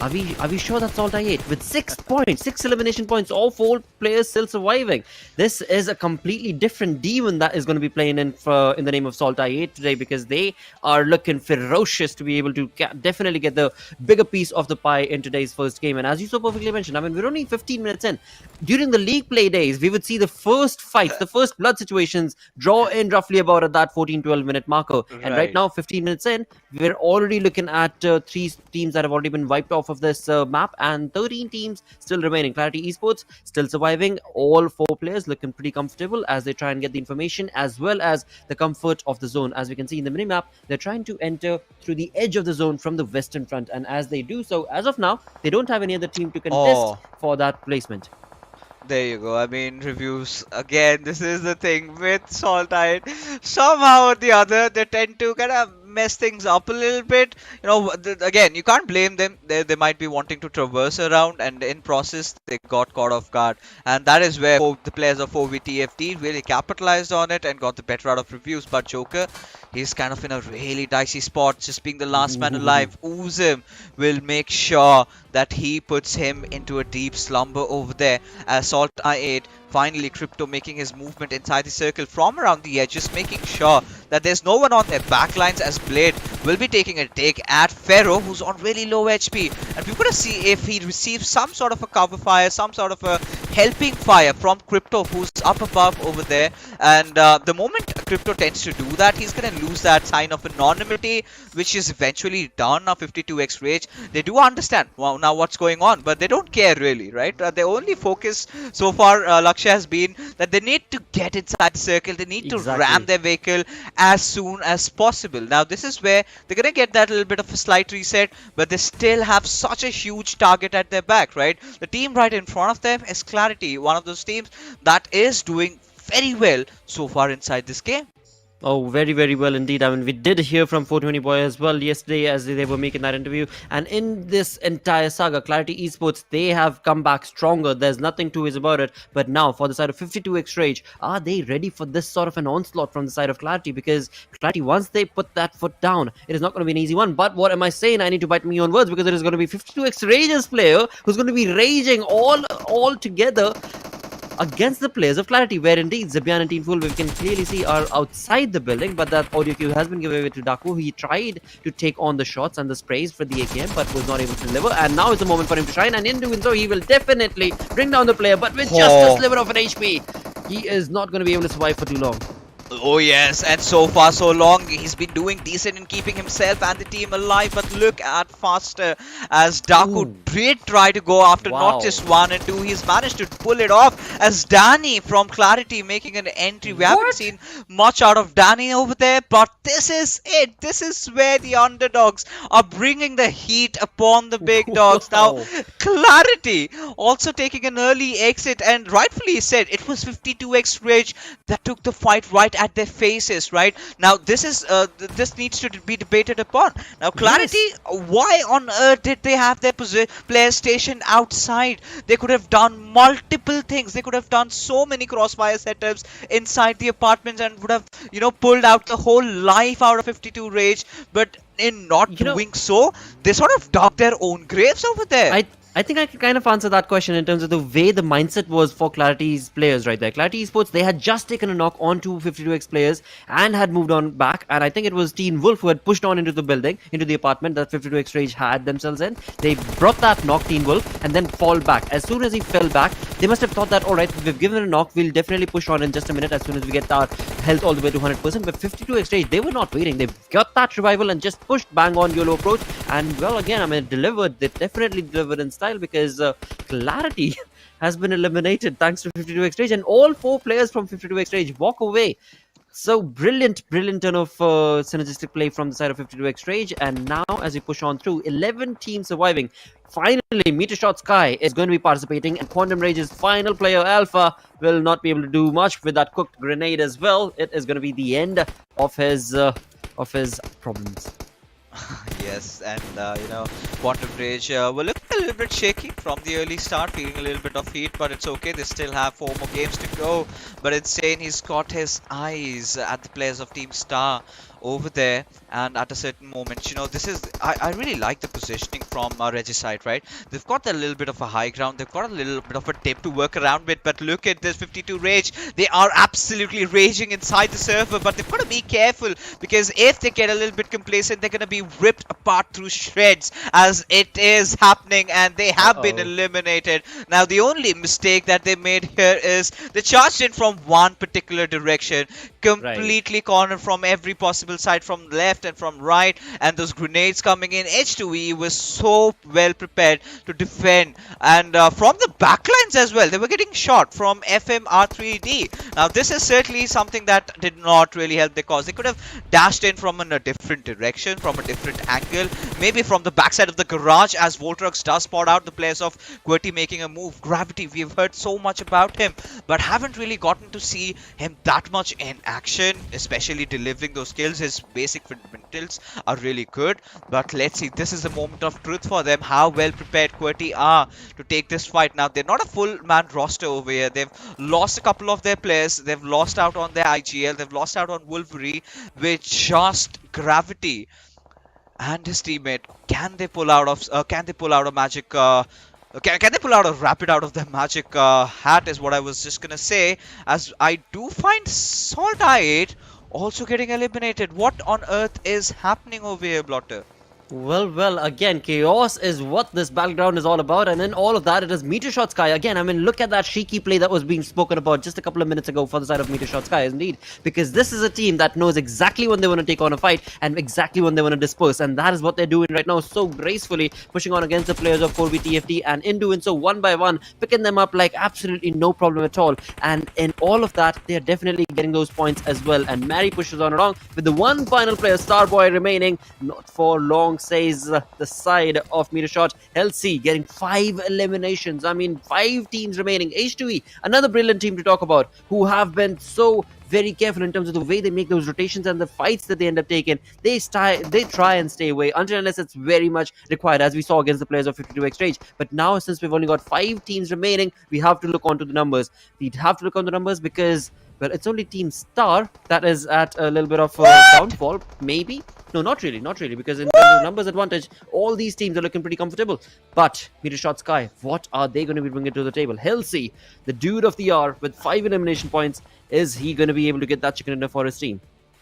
Are we sure that's SALTxi8? With 6 points, 6 elimination points, all 4 players still surviving. This is a completely different demon that is going to be playing in the name of SALTxi8 today, because they are looking ferocious to be able to definitely get the bigger piece of the pie in today's first game. And as you so perfectly mentioned, I mean, we're only 15 minutes in. During the league play days, we would see the first fights, the first blood situations draw in roughly about at that 14-12 minute marker. And right now, 15 minutes in, we're already looking at 3 teams that have already been wiped off of this map, and 13 teams still remaining. QWERTY Esports still surviving. All 4 players looking pretty comfortable as they try and get the information as well as the comfort of the zone. As we can see in the minimap, they're trying to enter through the edge of the zone from the western front, and as they do so, as of now, they don't have any other team to contest for that placement. There you go. I mean, reviews. Again, this is the thing with SALTxi8. Somehow or the other, they tend to kind of mess things up a little bit. You know, again, you can't blame them. They might be wanting to traverse around, and in process they got caught off guard, and that is where the players of 4VTFD really capitalized on it and got the better out of reviews. But Joker, he's kind of in a really dicey spot, just being the last man alive. Uzim will make sure that he puts him into a deep slumber over there, as SALTxi8 finally Crypto making his movement inside the circle from around the edge, just making sure that there's no one on their backlines, as Blade will be taking a dig at Pharaoh, who's on really low HP, and we're gonna see if he receives some sort of a cover fire, some sort of a helping fire from Crypto, who's up above over there. And the moment Crypto tends to do that, he's gonna lose that sign of anonymity, which is eventually done. Now 52x rage, they do understand now what's going on, but they don't care really, right? Their only focus so far, Lakshya, has been that they need to get inside the circle, they need to ram their vehicle as soon as possible. Now this is where they're gonna get that little bit of a slight reset, but they still have such a huge target at their back, right? The team right in front of them is Clarity, one of those teams that is doing very well so far inside this game. Oh, very, very well indeed. I mean, we did hear from 420 Boy as well yesterday as they were making that interview. And in this entire saga, Clarity Esports, they have come back stronger. There's nothing two ways about it. But now, for the side of 52x Rage, are they ready for this sort of an onslaught from the side of Clarity? Because Clarity, once they put that foot down, it is not going to be an easy one. But what am I saying? I need to bite my own words, because it is going to be 52x Rage's player who's going to be raging all together against the players of Clarity, where indeed Zabyan and TmwEsports, we can clearly see, are outside the building, but that audio cue has been given away to Daku. He tried to take on the shots and the sprays for the AKM, but was not able to deliver, and now is the moment for him to shine, and in doing so, he will definitely bring down the player, but with just a sliver of an HP, he is not going to be able to survive for too long. Oh yes, and so far so long, he's been doing decent in keeping himself and the team alive, but look at Faster, as Daku did try to go after not just 1 and 2, he's managed to pull it off, as Danny from Clarity making an entry. We haven't seen much out of Danny over there, but this is it. This is where the underdogs are bringing the heat upon the big dogs. Now, Clarity also taking an early exit, and rightfully said, it was 52x Rage that took the fight right at their faces, right? Now this is this needs to be debated upon. Now Clarity, why on earth did they have their players stationed outside? They could have done multiple things. They could have done so many crossfire setups inside the apartments and would have, you know, pulled out the whole life out of 52 Rage, but in not doing so, they sort of dug their own graves over there. I think I can kind of answer that question in terms of the way the mindset was for Clarity's players right there. Clarity Esports, they had just taken a knock onto 52x players and had moved on back. And I think it was TmwEsports who had pushed on into the building, into the apartment that 52x Rage had themselves in. They brought that knock, TmwEsports, and then fall back. As soon as he fell back, they must have thought that, alright, we've given a knock, we'll definitely push on in just a minute as soon as we get our health all the way to 100%. But 52x Rage, they were not waiting. They got that revival and just pushed bang on YOLO approach. And well, again, I mean, delivered. They definitely delivered in style, because Clarity has been eliminated thanks to 52x Rage, and all 4 players from 52x Rage walk away. So brilliant turn of synergistic play from the side of 52x Rage. And now as we push on through, 11 teams surviving. Finally, MetershotxSKY is going to be participating, and Quantum Rage's final player Alpha will not be able to do much with that cooked grenade as well. It is going to be the end of his problems. Yes, and you know, Quantum Rage were looking a little bit shaky from the early start, feeling a little bit of heat, but it's okay. They still have 4 more games to go. But Insane, he's got his eyes at the players of Team Star over there, and at a certain moment, you know, this is, I really like the positioning from Regicide, right? They've got a little bit of a high ground, they've got a little bit of a dip to work around with, but look at this 52 Rage. They are absolutely raging inside the server, but they've got to be careful, because if they get a little bit complacent, they're going to be ripped apart through shreds, as it is happening, and they have been eliminated. Now the only mistake that they made here is they charged in from one particular direction, completely cornered from every possible side, from left and from right, and those grenades coming in. H2E was so so well prepared to defend, and from the backlines as well, they were getting shot from FMR3D. Now this is certainly something that did not really help their cause. They could have dashed in from a different direction, from a different angle, maybe from the backside of the garage, as Voltrux does spot out the players of QWERTY making a move. Gravity, we've heard so much about him, but haven't really gotten to see him that much in action, especially delivering those kills. His basic fundamentals are really good, but let's see, this is the moment of truth for them, how well prepared QWERTY are to take this fight. Now they're not a full man roster over here. They've lost a couple of their players. They've lost out on their IGL, they've lost out on Wolverine. With just Gravity and his teammate, can they pull out a magic can they pull out a rapid out of their magic hat, is what I was just gonna say, as I do find SALTxi8 also getting eliminated. What on earth is happening over here, Blotter? Well, again, chaos is what this battleground is all about, and in all of that, it is MetershotxSKY. Again, I mean, look at that cheeky play that was being spoken about just a couple of minutes ago for the side of MetershotxSKY, indeed, because this is a team that knows exactly when they want to take on a fight and exactly when they want to disperse, and that is what they're doing right now, so gracefully pushing on against the players of 4BTFD, and in doing so, one by one, picking them up like absolutely no problem at all, and in all of that, they're definitely getting those points as well, and Mary pushes on along with the one final player, Starboy, remaining, not for long, says the side of MetershotxSKY, getting 5 eliminations. I mean, 5 teams remaining. H2E, another brilliant team to talk about, who have been so very careful in terms of the way they make those rotations and the fights that they end up taking. They try and stay away until unless it's very much required, as we saw against the players of 52XGeneration. But now, since we've only got 5 teams remaining, we have to look onto the numbers. We'd have to look on the numbers because, well, it's only Team Star that is at a little bit of downfall, maybe. No, not really, because in terms of numbers advantage, all these teams are looking pretty comfortable. But MetershotxSKY, what are they going to be bringing to the table? Hellsey, the dude of the hour with 5 elimination points, is he going to be able to get that chicken dinner for his team?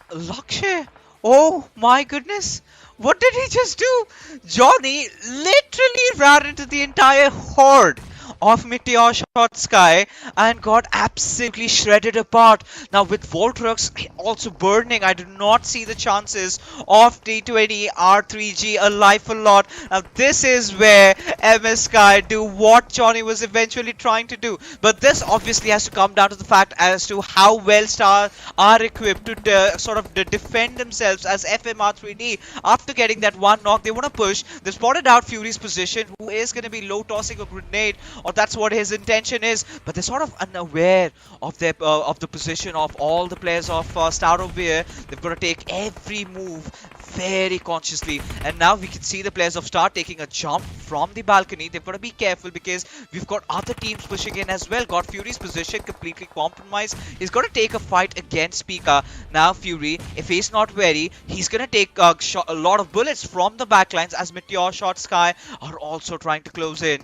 Lakshay, oh my goodness, what did he just do? Johnny literally ran into the entire horde of MetershotxSKY and got absolutely shredded apart. Now with Voltrux also burning, I do not see the chances of TmwEsports alive a lot. Now this is where MSKY do what Johnny was eventually trying to do, but this obviously has to come down to the fact as to how well Star are equipped to sort of defend themselves, as FMR3D, after getting that one knock, they want to push. They spotted out Fury's position, who is going to be low tossing a grenade, or that's what his intention is, but they're sort of unaware of their of the position of all the players of Star over here. They've got to take every move very consciously, and now we can see the players of Star taking a jump from the balcony. They've got to be careful because we've got other teams pushing in as well. Got Fury's position completely compromised. He's got to take a fight against Pika. Now Fury, if he's not wary, he's going to take a lot of bullets from the backlines, as MetershotxSKY are also trying to close in.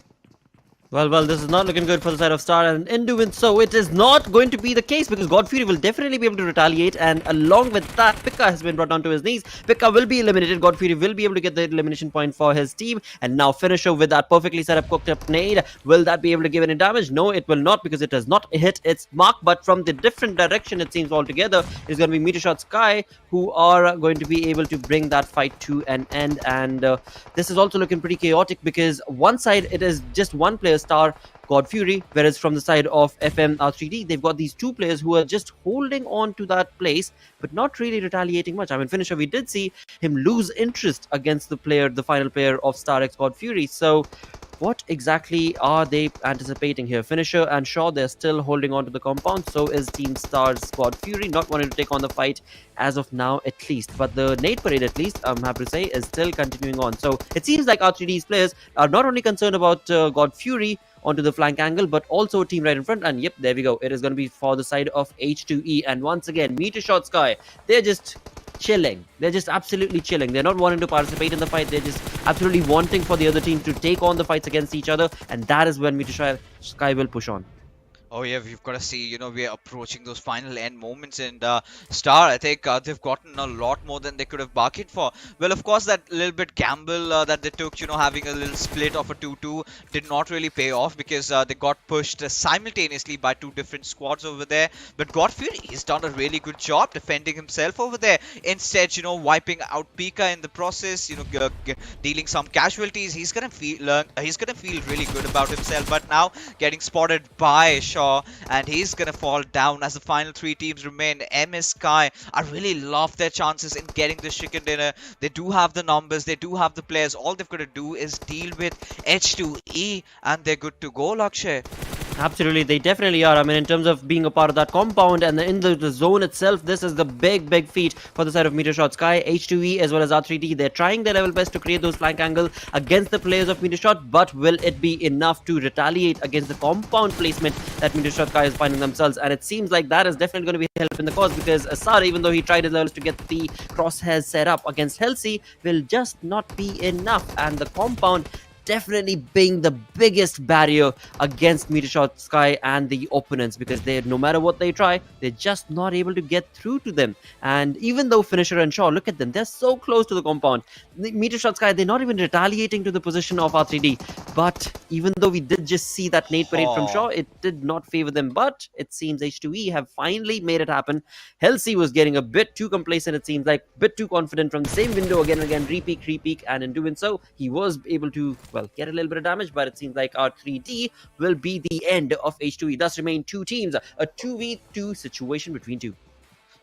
Well, this is not looking good for the side of Star, and in doing so, it is not going to be the case because Godfury will definitely be able to retaliate, and along with that, Pika has been brought down to his knees. Pika will be eliminated. Godfury will be able to get the elimination point for his team, and now Finisher with that perfectly set up cooked up nade. Will that be able to give any damage? No, it will not, because it has not hit its mark, but from the different direction, it seems altogether, it's going to be MetershotxSKY who are going to be able to bring that fight to an end, and this is also looking pretty chaotic because one side, it is just one player, Star, Godfury, whereas from the side of FMxR3D, they've got these 2 players who are just holding on to that place, but not really retaliating much. I mean, Finisher, we did see him lose interest against the final player of Star X Godfury. So what exactly are they anticipating here? Finisher and Shaw, they're still holding on to the compound. So is Team Star's Godfury, not wanting to take on the fight as of now, at least. But the nade parade, at least, I'm happy to say, is still continuing on. So it seems like R3D's players are not only concerned about Godfury onto the flank angle, but also a team right in front. And yep, there we go. It is going to be for the side of H2E. And once again, MetershotxSKY, they're just chilling. They're just absolutely chilling. They're not wanting to participate in the fight. They're just absolutely wanting for the other team to take on the fights against each other. And that is when MetershotxSKY will push on. Oh yeah, we've got to see, we are approaching those final end moments, and Star, I think they've gotten a lot more than they could have bargained for. Well, of course, that little bit gamble that they took, having a little split of a 2-2 did not really pay off, because they got pushed simultaneously by two different squads over there. But Godfury, he's done a really good job defending himself over there. Instead, wiping out Pika in the process, dealing some casualties. He's gonna feel really good about himself. But now getting spotted by Shaw, and he's gonna fall down as the final three teams remain. MSKY, I really love their chances in getting this chicken dinner. They do have the numbers, they do have the players. All they've got to do is deal with H2E, and they're good to go, Lakshay. Absolutely, they definitely are. I mean, in terms of being a part of that compound and in the zone itself, this is the big feat for the side of MetershotxSKY, H2E as well as R3D. They're trying their level best to create those flank angles against the players of Metershot, but will it be enough to retaliate against the compound placement that MetershotxSKY is finding themselves? And it seems like that is definitely going to be helping the cause, because Asar, even though he tried his levels to get the crosshairs set up against SALTxi8, will just not be enough, and the compound definitely being the biggest barrier against MetershotxSKY and the opponents, because they, no matter what they try, they're just not able to get through to them. And even though Finisher and Shaw, look at them, they're so close to the compound. MetershotxSKY, they're not even retaliating to the position of R3D. But even though we did just see that nade parade from Shaw, it did not favor them. But it seems H2E have finally made it happen. SALTxi8 was getting a bit too complacent, it seems like, a bit too confident from the same window again and again, repeak, and in doing so, he was able to, well, get a little bit of damage, but it seems like R3D will be the end of H2E. Thus remain two teams, a 2v2 situation between two.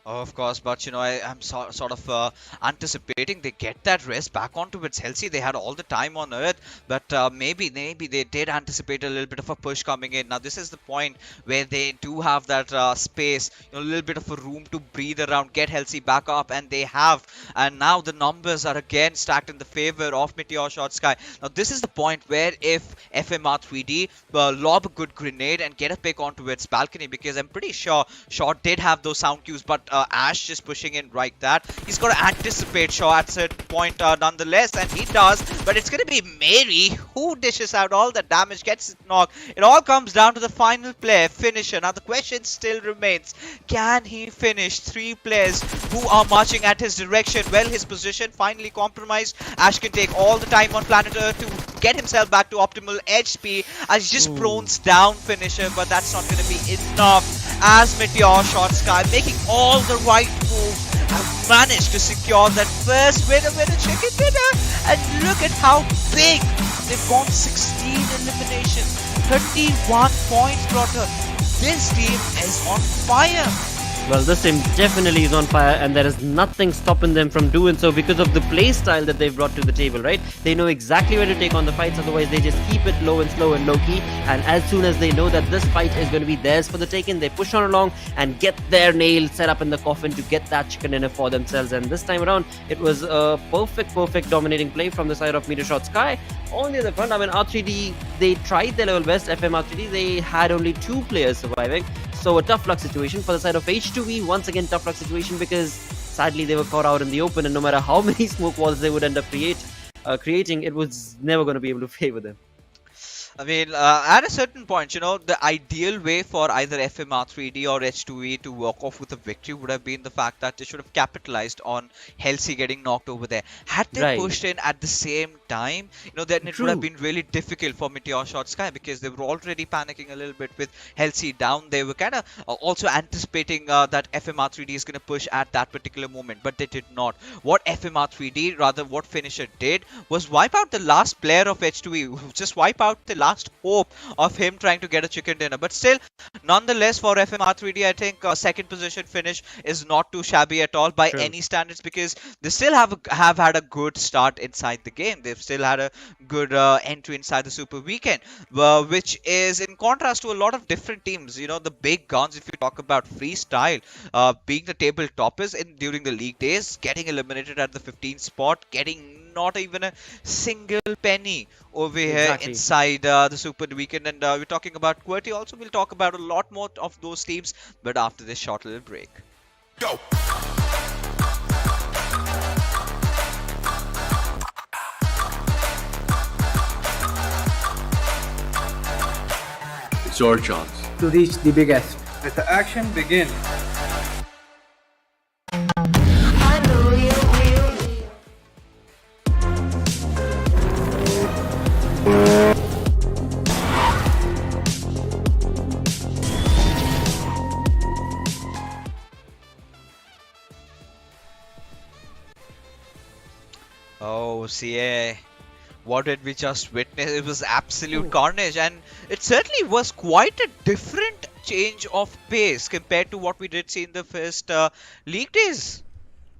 Of course, but I'm sort of anticipating they get that rest back onto its SALTxi8. They had all the time on earth, but maybe they did anticipate a little bit of a push coming in. Now this is the point where they do have that space, a little bit of a room to breathe around, get SALTxi8 back up, and they have. And now the numbers are again stacked in the favor of MetershotxSKY. Now this is the point where if FMxR3D lob a good grenade and get a pick onto its balcony, because I'm pretty sure Shaw did have those sound cues, but Ash just pushing in right that. He's got to anticipate Shaw at a certain point nonetheless, and he does. But it's going to be Mary who dishes out all the damage, gets it knocked. It all comes down to the final player, Finisher. Now the question still remains, can he finish three players who are marching at his direction? Well, his position finally compromised. Ash can take all the time on planet Earth to get himself back to optimal HP as he just prones down Finisher, but that's not going to be enough, as MetershotxSKY, making all the right moves, have managed to secure that first winner chicken dinner. And look at how big they've gone. 16 eliminations, 31 points, brother. This team is on fire. Well, this team definitely is on fire, and there is nothing stopping them from doing so because of the play style that they've brought to the table, right? They know exactly where to take on the fights, otherwise they just keep it low and slow and low-key, and as soon as they know that this fight is going to be theirs for the taking, they push on along and get their nail set up in the coffin to get that chicken dinner for themselves. And this time around, it was a perfect dominating play from the side of MetershotxSKY. On the other front, I mean, R3D, they tried their level best. FMxR3D, they had only 2 players surviving. So a tough luck situation for the side of H2E. Once again, tough luck situation, because sadly they were caught out in the open, and no matter how many smoke walls they would end up creating, it was never going to be able to favor them. I mean, at a certain point, the ideal way for either FMxR3D or H2E to walk off with a victory would have been the fact that they should have capitalized on SALTxi8 getting knocked over there. Had they pushed in at the same time, then it would have been really difficult for MetershotxSKY, because they were already panicking a little bit with SALTxi8 down. They were kind of also anticipating that FMxR3D is going to push at that particular moment, but they did not. What FMxR3D, rather what Finisher did, was wipe out the last player of H2E, just wipe out the last hope of him trying to get a chicken dinner. But still, nonetheless, for FMxR3D, I think second position finish is not too shabby at all by any standards, because they still have had a good start inside the game. They've still had a good entry inside the Super Weekend, which is in contrast to a lot of different teams. The big guns, if you talk about freestyle, being the table toppers during the league days, getting eliminated at the 15th spot, getting not even a single penny over here inside the Super Weekend. And we're talking about QWERTY also. We'll talk about a lot more of those teams, but after this short little break. Go! your chance to reach the biggest. Let the action begin. Oh, CA. What did we just witness? It was absolute carnage, and it certainly was quite a different change of pace compared to what we did see in the first league days.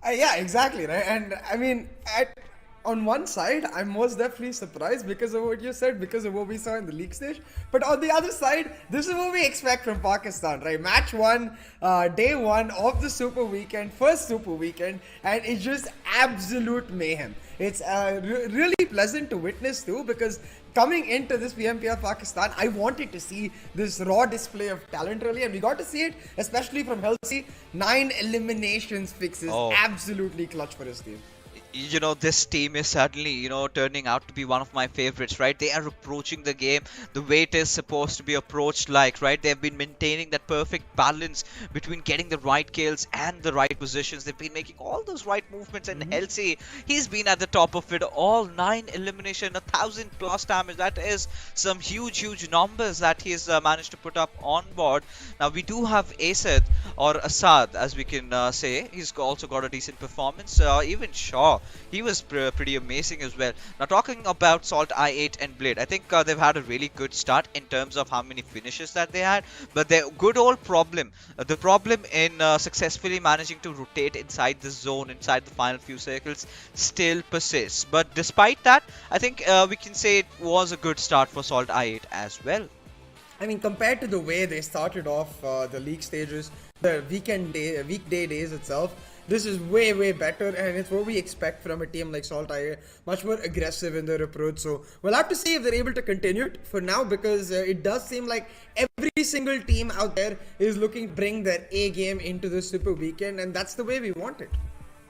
Yeah, exactly, right? And I mean, on one side, I'm most definitely surprised because of what you said, because of what we saw in the league stage. But on the other side, this is what we expect from Pakistan, right? Match 1, day 1 of the Super Weekend, first Super Weekend, and it's just absolute mayhem. It's really pleasant to witness too, because coming into this PMPL Pakistan, I wanted to see this raw display of talent really, and we got to see it, especially from Healthxi. 9 eliminations fixes, absolutely clutch for his team. You know, this team is suddenly, you know, turning out to be one of my favorites, right? They are approaching the game the way it is supposed to be approached like, right? They've been maintaining that perfect balance between getting the right kills and the right positions. They've been making all those right movements, and Healthxi, he's been at the top of it all. 9 elimination, 1,000 plus damage. That is some huge numbers that he's managed to put up on board. Now, we do have Asad, or Asad, as we can say. He's also got a decent performance. Even Shaw, he was pretty amazing as well. Now, talking about SALTxi8 and Blade, I think they've had a really good start in terms of how many finishes that they had. But their good old problem, the problem in successfully managing to rotate inside the zone, inside the final few circles, still persists. But despite that, I think we can say it was a good start for SALTxi8 as well. I mean, compared to the way they started off the league stages, the weekday days itself, this is way better, and it's what we expect from a team like SALTxi8, much more aggressive in their approach. So we'll have to see if they're able to continue it for now, because it does seem like every single team out there is looking to bring their A game into the Super Weekend, and that's the way we want it.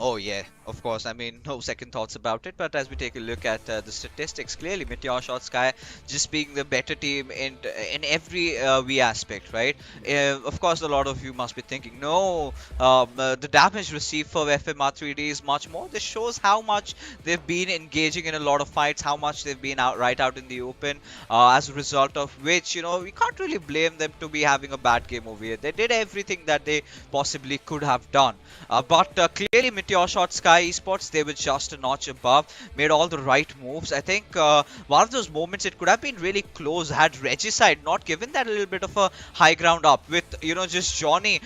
Oh yeah, of course. I mean, no second thoughts about it. But as we take a look at the statistics, clearly MetershotxSKY just being the better team in every V aspect, right? Of course, a lot of you must be thinking, no, the damage received for FMxR3D is much more. This shows how much they've been engaging in a lot of fights, how much they've been right out in the open. As a result of which, you know, we can't really blame them to be having a bad game over here. They did everything that they possibly could have done. But clearly, MetershotxSKY Esports, they were just a notch above, made all the right moves. I think one of those moments, it could have been really close had Regicide not given that a little bit of a high ground up with, you know, just Johnny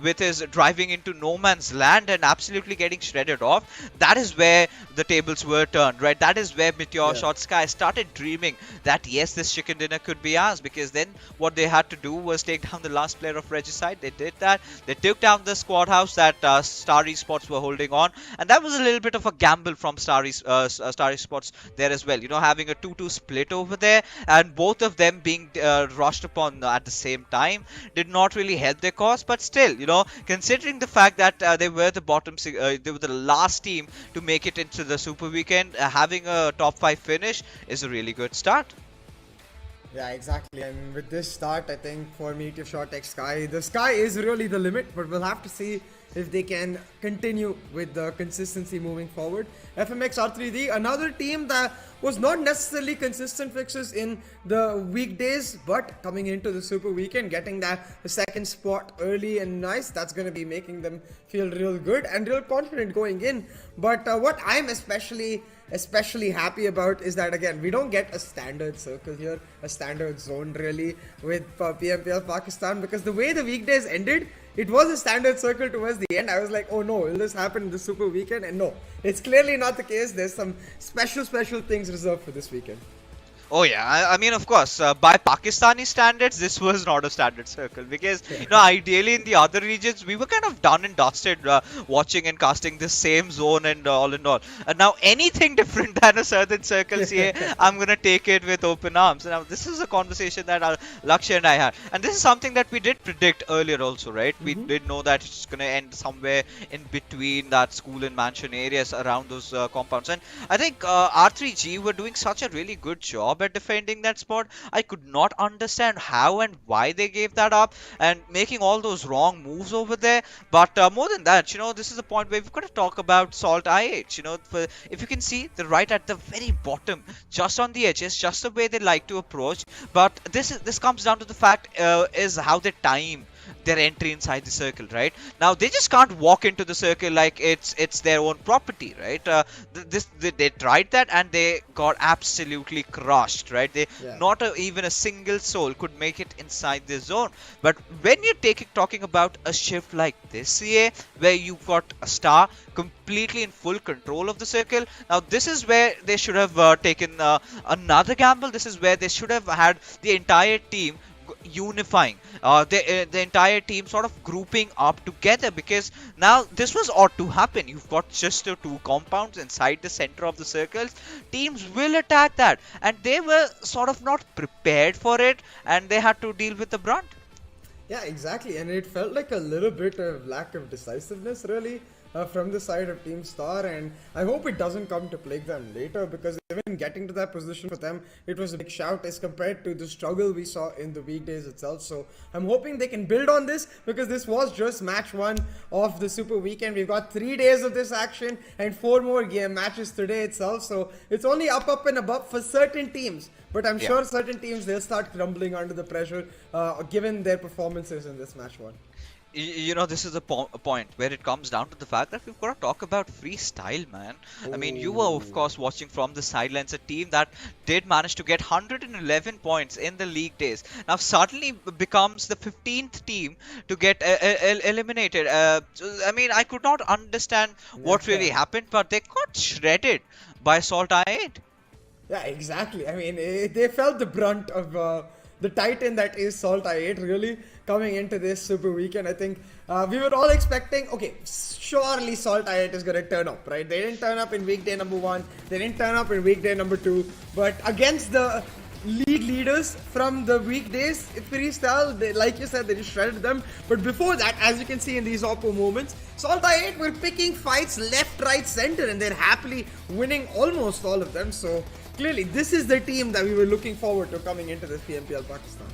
with his driving into no man's land and absolutely getting shredded off. That is where the tables were turned, right? That is where MetershotxSKY started dreaming that yes, this chicken dinner could be ours, because then what they had to do was take down the last player of Regicide. They did that. They took down the squad house that Star Esports were holding on, and that was a little bit of a gamble from Star Esports there as well, you know, having a 2-2 split over there, and both of them being rushed upon at the same time did not really help their cause. But still, you know, considering the fact that they were the they were the last team to make it into the Super Weekend, having a top 5 finish is a really good start. Yeah, exactly. And with this start, I think for MetershotxSKY, the sky is really the limit, but we'll have to see if they can continue with the consistency moving forward. FMxR3D, another team that was not necessarily consistent fixes in the weekdays, but coming into the Super Weekend, getting that second spot early and nice, that's going to be making them feel real good and real confident going in. But what I'm especially happy about is that, again, we don't get a standard circle here, a standard zone really with PMPL Pakistan, because the way the weekdays ended, it was a standard circle towards the end. I was like, oh no, will this happen in the Super Weekend? And no, it's clearly not the case. There's some special things reserved for this weekend. Oh yeah, I mean, of course, by Pakistani standards, this was not a standard circle, because, you know, ideally in the other regions, we were kind of done and dusted watching and casting the same zone and all in all. And now anything different than a certain circle, see, I'm going to take it with open arms. Now, this is a conversation that Lakshya and I had. And this is something that we did predict earlier also, right? We did know that it's going to end somewhere in between that school and mansion areas around those compounds. And I think R3G were doing such a really good job job at defending that spot. I could not understand how and why they gave that up and making all those wrong moves over there. But more than that, this is a point where we've got to talk about SALTxi8. If you can see, they're right at the very bottom, just on the edges, just the way they like to approach. But this comes down to the fact is how they time their entry inside the circle, right? Now they just can't walk into the circle like it's their own property, right? They tried that and they got absolutely crushed, right? Not even a single soul could make it inside the zone. But when you're talking about a shift like this, CA, where you've got a star completely in full control of the circle, now this is where they should have taken another gamble. This is where they should have had the entire team unifying, the entire team sort of grouping up together, because now this was ought to happen. You've got just the two compounds inside the center of the circles. Teams will attack that, and they were sort of not prepared for it, and they had to deal with the brunt. Yeah, exactly, and it felt like a little bit of lack of decisiveness, really, from the side of Team Star, and I hope it doesn't come to plague them later, because even getting to that position for them, it was a big shout as compared to the struggle we saw in the weekdays itself. So I'm hoping they can build on this, because this was just match 1 of the Super Weekend. We've got 3 days of this action and 4 more game matches today itself, so it's only up and above for certain teams. But I'm sure certain teams, they'll start crumbling under the pressure given their performances in this match 1. This is a point where it comes down to the fact that we've got to talk about freestyle, man. I mean, you were, of course, watching from the sidelines, a team that did manage to get 111 points in the league days. Now, suddenly becomes the 15th team to get eliminated. I mean, I could not understand what really happened, but they got shredded by SALTxi8. Yeah, exactly. I mean, they felt the brunt of the titan that is SALTxi8, really, coming into this Super Weekend. I think we were all expecting, okay, surely SALTxi8 is going to turn up, right? They didn't turn up in weekday number 1, they didn't turn up in weekday number 2, but against the league leaders from the weekdays, freestyle, like you said, they just shredded them. But before that, as you can see in these Oppo moments, SALTxi8 were picking fights left, right, center, and they're happily winning almost all of them. So clearly, this is the team that we were looking forward to coming into this PMPL Pakistan.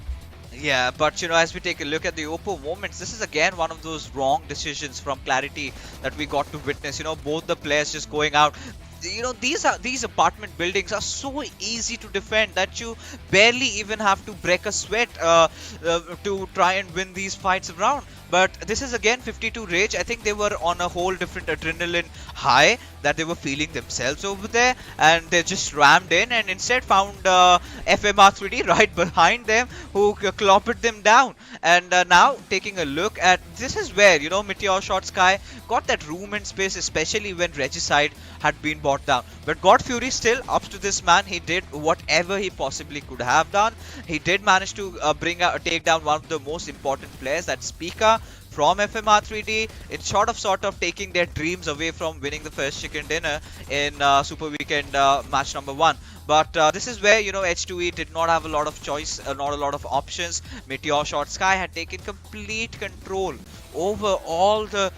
Yeah, but as we take a look at the Oppo moments, this is again one of those wrong decisions from QWERTY that we got to witness. Both the players just going out. These apartment buildings are so easy to defend that you barely even have to break a sweat to try and win these fights around. But this is again 52 Rage. I think they were on a whole different adrenaline high that they were feeling themselves over there, and they just rammed in and instead found FMxR3D right behind them, who clobbered them down. And now taking a look at, this is where MetershotxSKY got that room and space, especially when Regicide had been brought down. But God Fury still up to this man. He did whatever he possibly could have done. He did manage to take down one of the most important players, that's Pika from FMxR3D, in sort of taking their dreams away from winning the first chicken dinner in Super Weekend match number 1. But this is where, H2E did not have a lot of choice, not a lot of options. MetershotxSKY had taken complete control over all the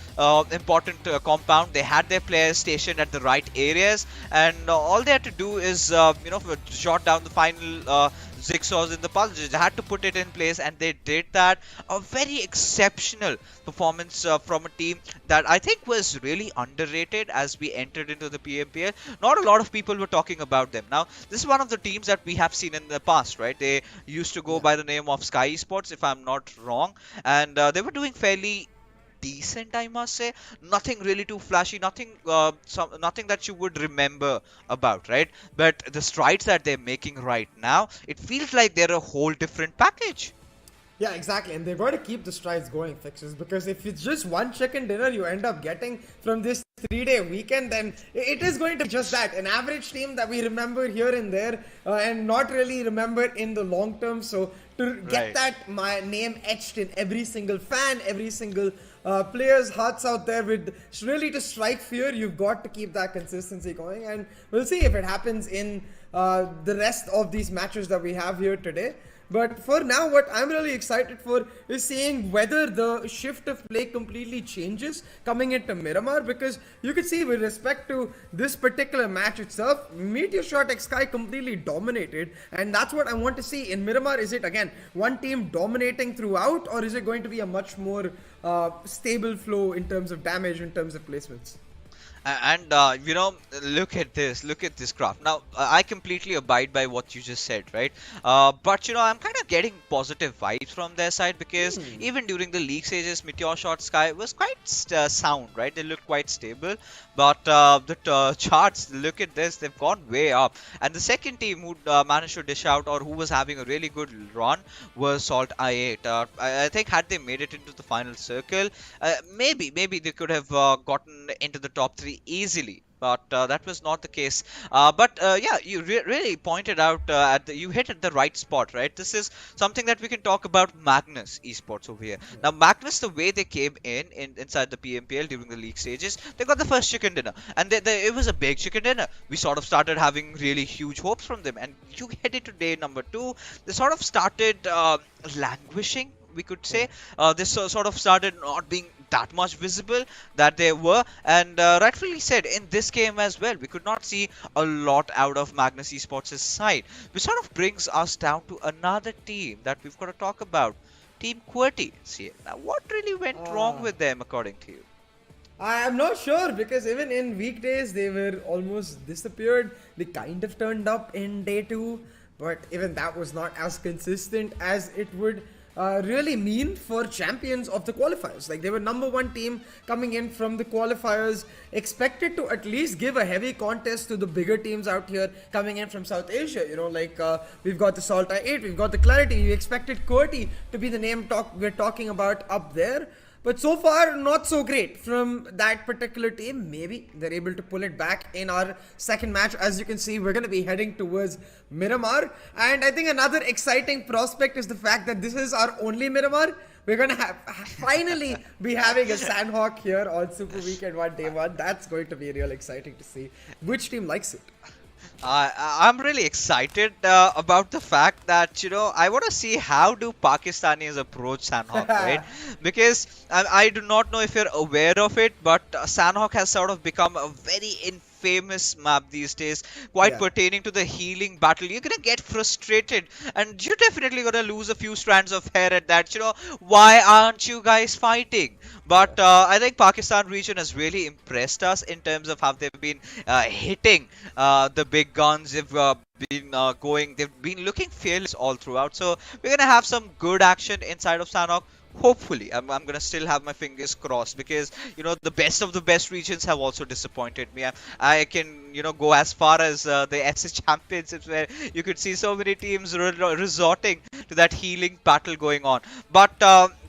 important compound. They had their players stationed at the right areas, and all they had to do is, jot down the final jigsaws in the puzzle. They had to put it in place, and they did that. A very exceptional performance from a team that I think was really underrated as we entered into the PMPL. Not a lot of people were talking about them. Now, this is one of the teams that we have seen in the past, right? They used to go by the name of SKY Esports, if I'm not wrong, and they were doing fairly decent, I must say. Nothing really too flashy, nothing that you would remember about, right? But the strides that they're making right now, it feels like they're a whole different package. Yeah, exactly, and they've got to keep the strides going, Fixes, because if it's just one chicken dinner you end up getting from this 3-day weekend, then it is going to be just that, an average team that we remember here and there and not really remember in the long term. So to get my name etched in every single fan, every single players' hearts out there, with really to strike fear, you've got to keep that consistency going, and we'll see if it happens in the rest of these matches that we have here today. But for now, what I'm really excited for is seeing whether the shift of play completely changes coming into Miramar, because you can see with respect to this particular match itself, MetershotxSKY completely dominated, and that's what I want to see in Miramar. Is it again one team dominating throughout, or is it going to be a much more stable flow in terms of damage, in terms of placements? And you know, look at this graph. Now I completely abide by what you just said, right? But you know, I'm kind of getting positive vibes from their side, because even during the league stages, MetershotxSKY was quite sound, right? They looked quite stable, but the charts, look at this, they've gone way up. And the second team who managed to dish out, or who was having a really good run, was SALTxi8. I think had they made it into the final circle, maybe they could have gotten into the top 3 easily, but that was not the case. Yeah, you really pointed out you hit at the right spot, right? This is something that we can talk about Magnus Esports over here. Now Magnus, the way they came inside the PMPL during the league stages, they got the first chicken dinner, and it was a big chicken dinner. We sort of started having really huge hopes from them, and you head into day number 2, they sort of started languishing, we could say. This sort of started not being that much visible that they were, and rightfully said, in this game as well, we could not see a lot out of Magnus Esports' side, which sort of brings us down to another team that we've got to talk about, Team QWERTY. See, now what really went wrong with them according to you? I am not sure, because even in weekdays they were almost disappeared. They kind of turned up in day 2, but even that was not as consistent as it would really mean for champions of the qualifiers. Like, they were number 1 team coming in from the qualifiers, expected to at least give a heavy contest to the bigger teams out here coming in from South Asia. You know, like we've got the SALTxi8, we've got the QWERTY. We expected QWERTY to be the name we're talking about up there. But so far, not so great from that particular team. Maybe they're able to pull it back in our second match. As you can see, we're going to be heading towards Miramar. And I think another exciting prospect is the fact that this is our only Miramar. We're going to finally be having a Sanhok here on Super Weekend day 1. That's going to be real exciting to see which team likes it. I'm really excited about the fact that, you know, I want to see how do Pakistanis approach Sanhok, right? Because I do not know if you're aware of it, but Sanhok has sort of become a very famous map these days, quite pertaining to the healing battle. You're gonna get frustrated, and you're definitely gonna lose a few strands of hair at that. You know, why aren't you guys fighting? But I think Pakistan region has really impressed us in terms of how they've been hitting the big guns. They've they've been looking fearless all throughout. So we're gonna have some good action inside of Sanhok. Hopefully, I'm gonna still have my fingers crossed, because you know, the best of the best regions have also disappointed me. I can, you know, go as far as the SS Championships, where you could see so many teams resorting to that healing battle going on. But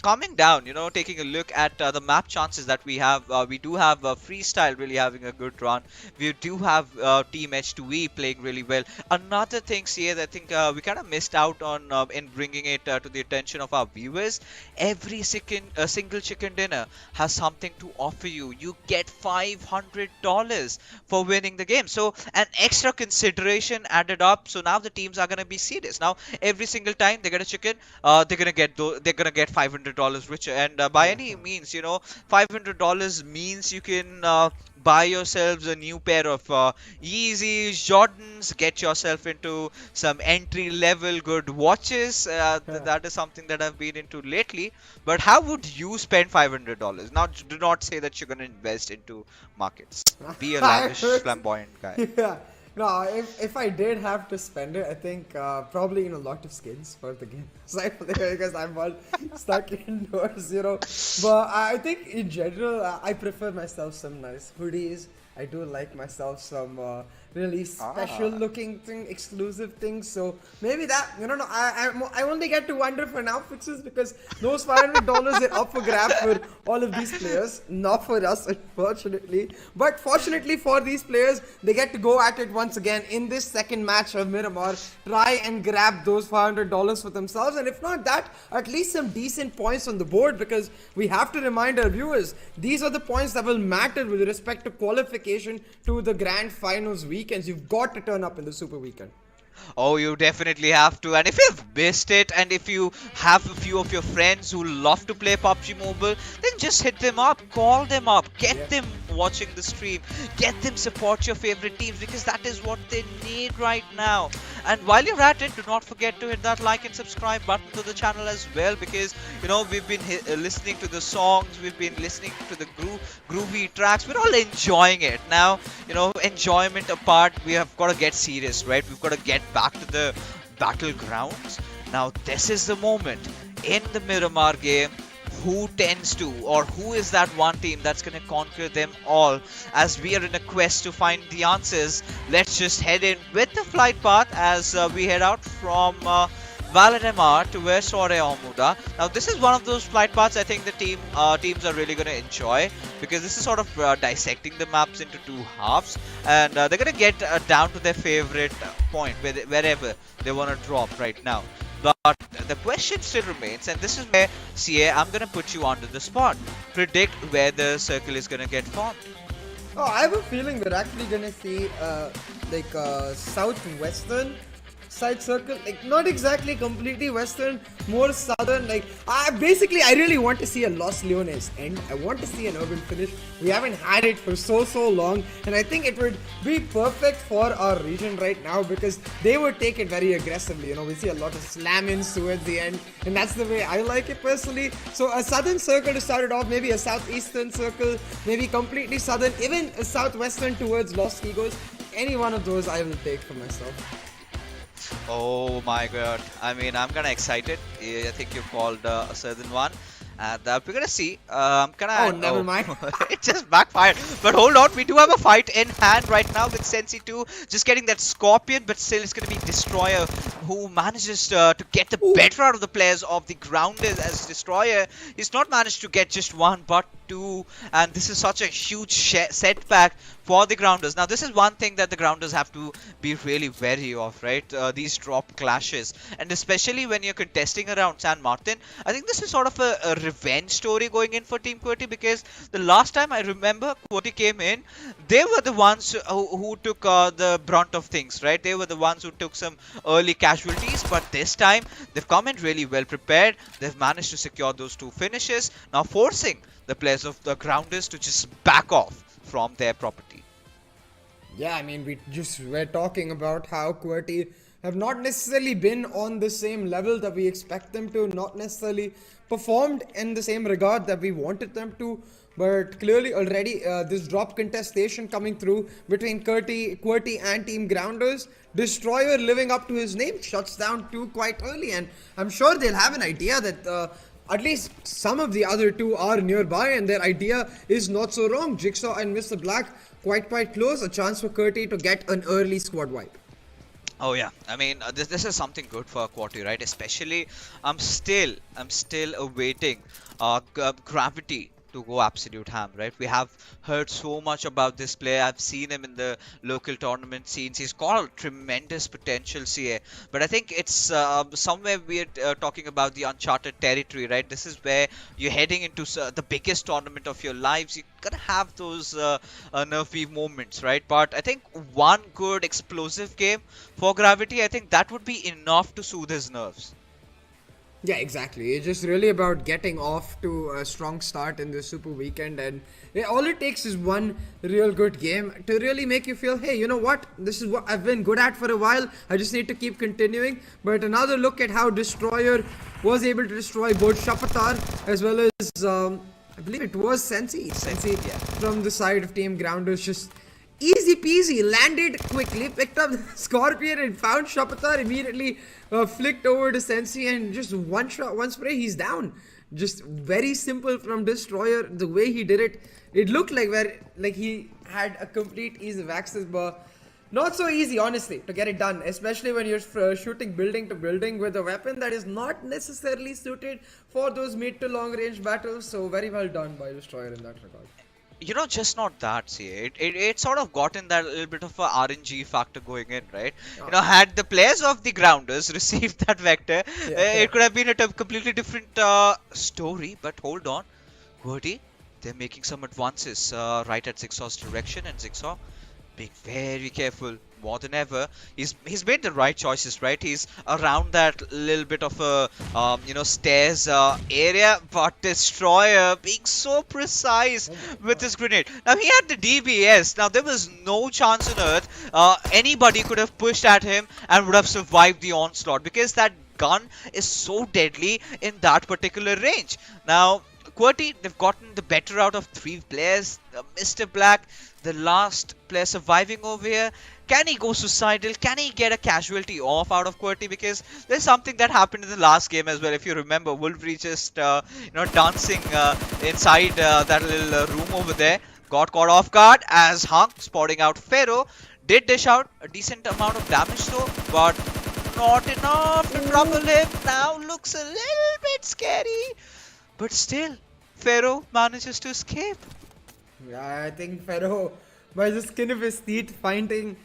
coming down, you know, taking a look at the map chances that we have, we do have Freestyle really having a good run. We do have Team H2E playing really well. Another thing, CA, I think we kind of missed out on in bringing it to the attention of our viewers. Every single chicken dinner has something to offer you. You get $500 for winning the game. So an extra consideration added up. So now the teams are going to be serious. Now every single time they get a chicken, they're going to get $500 richer. And by any means, you know, $500 means you can buy yourselves a new pair of Yeezys, Jordans, get yourself into some entry-level good watches. That is something that I've been into lately. But how would you spend $500? Now, do not say that you're going to invest into markets. Be a lavish, flamboyant guy. Yeah. No, if I did have to spend it, I think probably in a lot of skins for the game side, because I'm all stuck indoors, you know. But I think in general, I prefer myself some nice hoodies. I do like myself some really special looking exclusive things. So maybe that, you know, I only get to wonder for now fixes, because those $500 are up for grab for all of these players, not for us, unfortunately. But fortunately for these players, they get to go at it once again in this second match of Miramar, try and grab those $500 for themselves, and if not that, at least some decent points on the board, because we have to remind our viewers, these are the points that will matter with respect to qualification to the grand finals weekends. You've got to turn up in the Super Weekend. Oh, you definitely have to. And if you've missed it, and if you have a few of your friends who love to play PUBG Mobile, then just hit them up, call them up, get them watching the stream, get them support your favorite teams, because that is what they need right now. And while you're at it, do not forget to hit that like and subscribe button to the channel as well, because you know we've been listening to the songs, we've been listening to the groovy tracks, we're all enjoying it. Now, you know, enjoyment apart, we have got to get serious, right? We've got to get back to the battlegrounds. Now this is the moment in the Miramar game. Who tends to, or who is that one team that's going to conquer them all? As we are in a quest to find the answers, let's just head in with the flight path as we head out from Valademar to where Sore Omuda. Now this is one of those flight paths I think the teams are really going to enjoy, because this is sort of dissecting the maps into two halves, and they're going to get down to their favorite point wherever they want to drop right now. But the question still remains, and this is where, CA, I'm going to put you onto the spot. Predict where the circle is going to get formed. Oh, I have a feeling we're actually gonna see like southwestern side circle, like not exactly completely western, more southern. Like I really want to see a Los Leones end. I want to see an urban finish. We haven't had it for so long, and I think it would be perfect for our region right now, because they would take it very aggressively. You know, we see a lot of slam-ins towards the end, and that's the way I like it personally. So a southern circle to start it off, maybe a southeastern circle, maybe completely southern, even a southwestern towards Los Higos. Any one of those I will take for myself. Oh my god, I mean, I'm kind of excited. I think you called a certain one. And we're gonna see. Never mind. It just backfired. But hold on, we do have a fight in hand right now with Sensi 2 just getting that Scorpion, but still it's gonna be Destroyer who manages to get the better out of the players of the Grounders. As Destroyer, he's not managed to get just one but two, and this is such a huge setback for the Grounders. Now this is one thing that the Grounders have to be really wary of, right? These drop clashes, and especially when you're contesting around San Martin. I think this is sort of a revenge story going in for Team QWERTY, because the last time I remember QWERTY came in, they were the ones who took the brunt of things, right? They were the ones who took some early casualties, but this time they've come in really well prepared. They've managed to secure those two finishes, now forcing the players of the Grounders to just back off from their property. Yeah, I mean, we're talking about how QWERTY have not necessarily been on the same level that we expect them to, not necessarily performed in the same regard that we wanted them to, but clearly already this drop contestation coming through between QWERTY and Team Grounders. Destroyer living up to his name, shuts down two quite early, and I'm sure they'll have an idea that at least some of the other two are nearby, and their idea is not so wrong. Jigsaw and Mr. Black quite close, a chance for QWERTY to get an early squad wipe. Oh yeah, I mean this is something good for QWERTY, right? Especially I'm still awaiting Gravity to go absolute ham, right? We have heard so much about this player. I've seen him in the local tournament scenes. He's got tremendous potential, CA, but I think it's somewhere we're talking about the uncharted territory, right? This is where you're heading into the biggest tournament of your lives. You gotta have those nervy moments, right? But I think one good explosive game for Gravity, I think that would be enough to soothe his nerves. Yeah, exactly. It's just really about getting off to a strong start in the Super Weekend, and all it takes is one real good game to really make you feel, hey, you know what? This is what I've been good at for a while. I just need to keep continuing. But another look at how Destroyer was able to destroy both Shapatar as well as, I believe it was Sensi from the side of Team Grounders. Just easy peasy, landed quickly, picked up Scorpion and found Shapatar, immediately flicked over to Sensi, and just one shot, one spray, he's down. Just very simple from Destroyer. The way he did it, it looked like he had a complete ease of access, but not so easy, honestly, to get it done, especially when you're shooting building to building with a weapon that is not necessarily suited for those mid to long range battles. So very well done by Destroyer in that regard. You know, just not that, see, it sort of got in that little bit of a RNG factor going in, right? You know, had the players of the Grounders received that vector, it could have been a completely different story. But hold on, QWERTY, they're making some advances right at Zigsaw's direction, and Zigsaw being very careful, more than ever. He's made the right choices, right? He's around that little bit of a stairs area, but Destroyer being so precise with his grenade. Now he had the DBS. Now there was no chance on earth anybody could have pushed at him and would have survived the onslaught, because that gun is so deadly in that particular range. Now QWERTY, they've gotten the better out of 3 players. Mr. Black, the last player surviving over here. Can he go suicidal? Can he get a casualty off out of QWERTY? Because there's something that happened in the last game as well. If you remember, Wolverine just dancing inside that little room over there. Got caught off guard as Hunk, spotting out Pharaoh, did dish out a decent amount of damage though, but not enough to trouble him. Now looks a little bit scary. But still, Pharaoh manages to escape. Yeah, I think Pharaoh, by the skin of his teeth, finding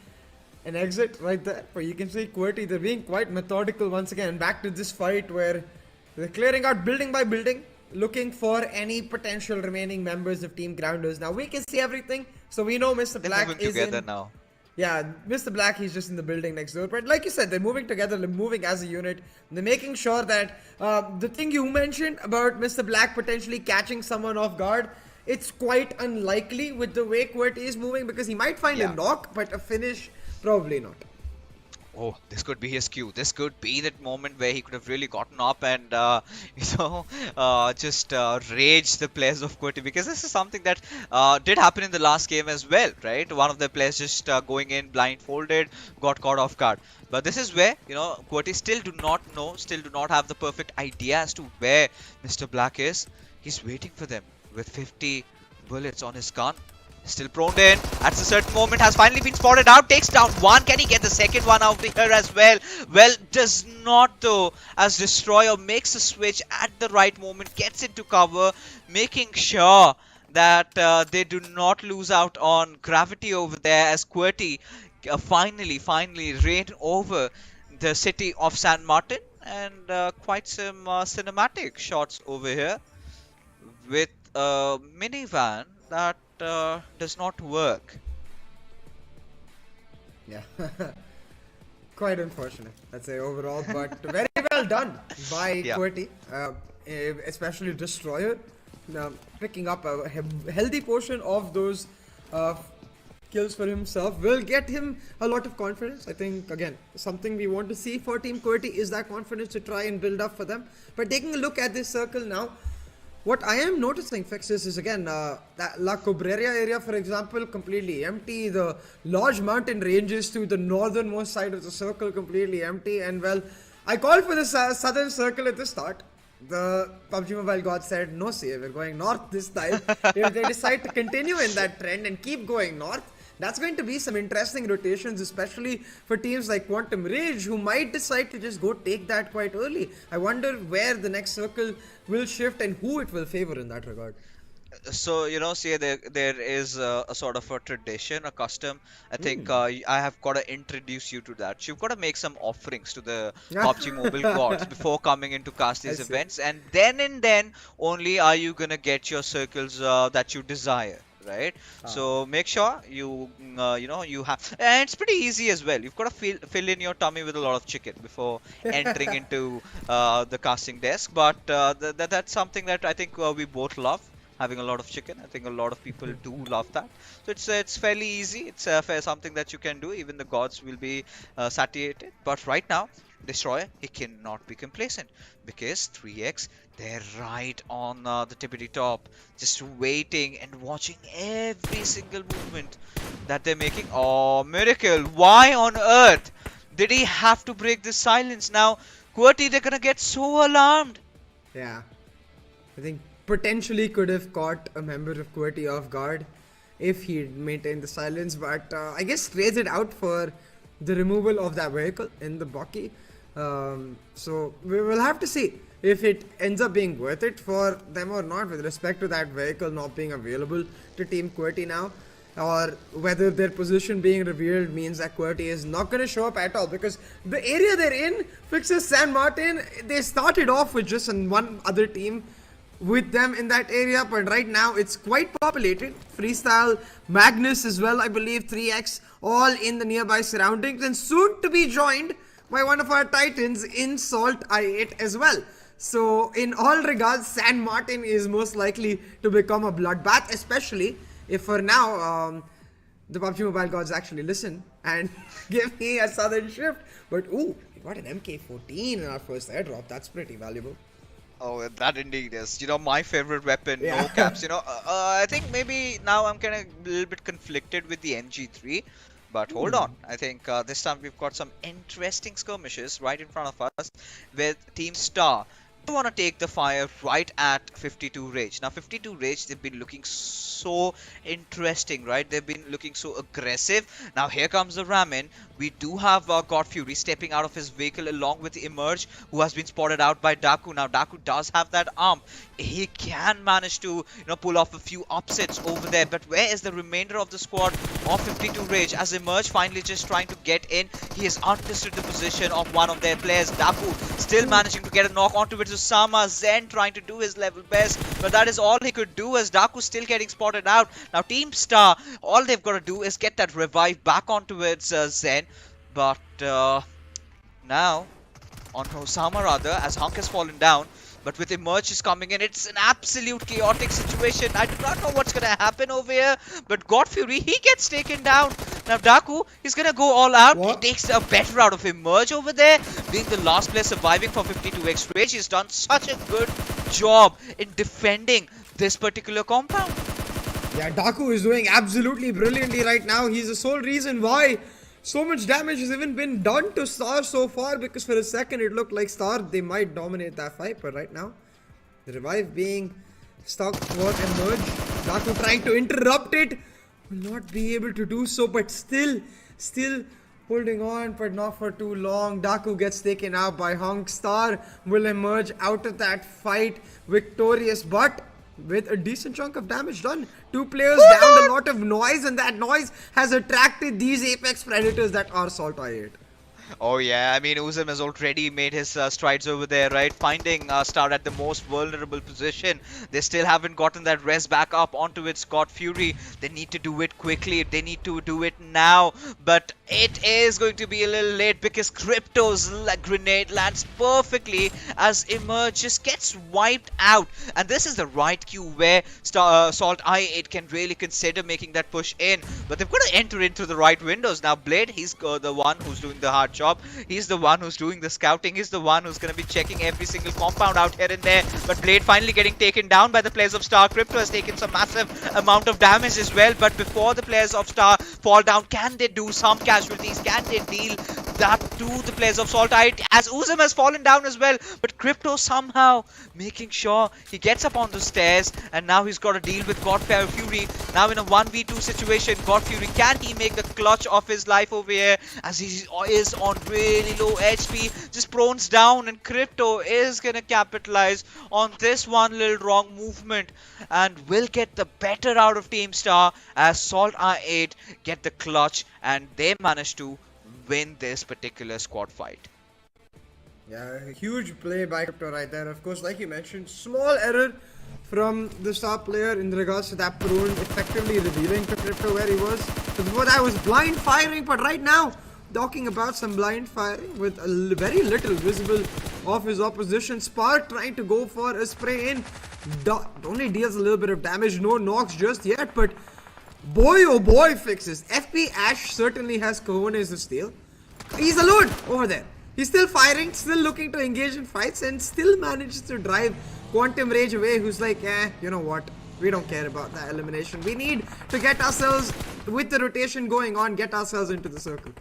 an exit right there. But you can see QWERTY, they're being quite methodical once again. Back to this fight where they're clearing out building by building, looking for any potential remaining members of Team Grounders. Now we can see everything, so we know Mr. They're Black moving is together in. now. Yeah, Mr. Black, he's just in the building next door. But like you said, they're moving together, they're moving as a unit. They're making sure that the thing you mentioned about Mr. Black potentially catching someone off guard, it's quite unlikely with the way QWERTY is moving, because he might find a knock, but a finish, probably not. Oh, this could be his cue. This could be that moment where he could have really gotten up and, just rage the players of QWERTY, because this is something that did happen in the last game as well, right? One of the players just going in blindfolded, got caught off guard. But this is where, QWERTY still do not know, still do not have the perfect idea as to where Mr. Black is. He's waiting for them with 50 bullets on his gun. Still prone in at a certain moment, has finally been spotted out, takes down one. Can he get the second one out here as well? Well, does not though, as Destroyer makes a switch at the right moment, gets into cover, making sure that they do not lose out on gravity over there, as QWERTY finally reign over the city of San Martin, and quite some cinematic shots over here with a minivan that does not work. Yeah, quite unfortunate, I'd say overall, but very well done by QWERTY, especially Destroyer, picking up a healthy portion of those kills for himself will get him a lot of confidence. I think, again, something we want to see for Team QWERTY is that confidence to try and build up for them. But taking a look at this circle now, what I am noticing, Fixes, is again, that La Cabrera area, for example, completely empty. The large mountain ranges to the northernmost side of the circle completely empty. And well, I called for the southern circle at the start. The PUBG Mobile God said, no, see, we're going north this time. If they decide to continue in that trend and keep going north, that's going to be some interesting rotations, especially for teams like Quantum Rage, who might decide to just go take that quite early. I wonder where the next circle will shift and who it will favor in that regard. So, see, there is a sort of a tradition, a custom. I think I have got to introduce you to that. You've got to make some offerings to the PUBG Mobile gods before coming in to cast these events. And then only are you going to get your circles that you desire. Right, so make sure you you have, and it's pretty easy as well. You've got to fill in your tummy with a lot of chicken before entering into the casting desk. But that's something that I think we both love, having a lot of chicken. I think a lot of people do love that. So it's fairly easy. It's something that you can do. Even the gods will be satiated. But right now, Destroyer, he cannot be complacent, because 3x, they're right on the tippity top, just waiting and watching every single movement that they're making. Oh, miracle! Why on earth did he have to break this silence? Now, QWERTY, they're gonna get so alarmed. Yeah, I think potentially could have caught a member of QWERTY off guard if he maintained the silence, but I guess trades it out for the removal of that vehicle in the Bucky. So we will have to see if it ends up being worth it for them or not, with respect to that vehicle not being available to Team QWERTY now, or whether their position being revealed means that QWERTY is not going to show up at all, because the area they're in, Fixes San Martin, they started off with just one other team with them in that area, but right now it's quite populated. Freestyle, Magnus as well, I believe, 3x, all in the nearby surroundings, and soon to be joined by one of our titans in SALTxi8 as well. So in all regards, San Martin is most likely to become a bloodbath, especially if for now the PUBG Mobile gods actually listen and give me a southern shift. But ooh, we got an MK14 in our first airdrop. That's pretty valuable. Oh, that indeed is. You know, my favorite weapon, Yeah. no caps. You know, I think maybe now I'm kind of a little bit conflicted with the NG3. But hold on, I think this time we've got some interesting skirmishes right in front of us with Team Star. They want to take the fire right at 52 Rage. Now 52 Rage, they've been looking so interesting, right? They've been looking so aggressive. Now here comes the Ramen. We do have God Fury stepping out of his vehicle along with Emerge, who has been spotted out by Daku. Now Daku does have that arm. He can manage to, pull off a few upsets over there. But where is the remainder of the squad of 52 Rage? As Emerge finally just trying to get in, he has understood the position of one of their players. Daku still managing to get a knock onto it. Sama Zen trying to do his level best, but that is all he could do as Daku still getting spotted out. Now Team Star, all they've got to do is get that revive back onto its Zen, but now on Osama rather, as Hunk has fallen down. But with Emerge is coming in, it's an absolute chaotic situation. I do not know what's going to happen over here. But God Fury, he gets taken down. Now Daku, he's going to go all out. What? He takes a better out of Emerge over there. Being the last player surviving for 52x Rage, he's done such a good job in defending this particular compound. Yeah, Daku is doing absolutely brilliantly right now. He's the sole reason why so much damage has even been done to Star so far, because for a second it looked like Star, they might dominate that fight, but right now the revive being stuck for Emerge. Daku trying to interrupt it, will not be able to do so, but still holding on, but not for too long. Daku gets taken out by Hunk. Star will emerge out of that fight victorious, but with a decent chunk of damage done. Two players down, a lot of noise, and that noise has attracted these apex predators that are SALTxi8. Oh yeah, I mean Uzum has already made his strides over there, right? Finding Star at the most vulnerable position. They still haven't gotten that res back up onto its God Fury. They need to do it quickly. They need to do it now. But it is going to be a little late because Crypto's grenade lands perfectly as Emerge just gets wiped out. And this is the right cue where SALTxi8 can really consider making that push in. But they've got to enter into the right windows. Now Blade, he's the one who's doing the hard job. He's the one who's doing the scouting. He's the one who's going to be checking every single compound out here and there. But Blade finally getting taken down by the players of Star. Crypto has taken some massive amount of damage as well. But before the players of Star fall down, can they do some casualties? Can they deal that to the players of SALTxi8? As Uzum has fallen down as well. But Crypto somehow making sure he gets up on the stairs. And now he's got to deal with God Fury. Now in a 1v2 situation, God Fury, can he make the clutch of his life over here? As he is on really low HP, just prones down, and Crypto is gonna capitalize on this one little wrong movement and will get the better out of Team Star as SALTxi8 get the clutch and they manage to win this particular squad fight. Yeah, a huge play by Crypto right there. Of course, like you mentioned, small error from the Star player in regards to that prone effectively revealing to Crypto where he was. So before that was blind firing, but right now talking about some blind firing with very little visible of his opposition. Spark trying to go for a spray in. Only deals a little bit of damage, no knocks just yet, but boy oh boy fixes. FP Ash certainly has cojones to steal. He's alone over there. He's still firing, still looking to engage in fights, and still manages to drive Quantum Rage away, who's like, you know what? We don't care about that elimination. We need to get ourselves, with the rotation going on, get ourselves into the circle.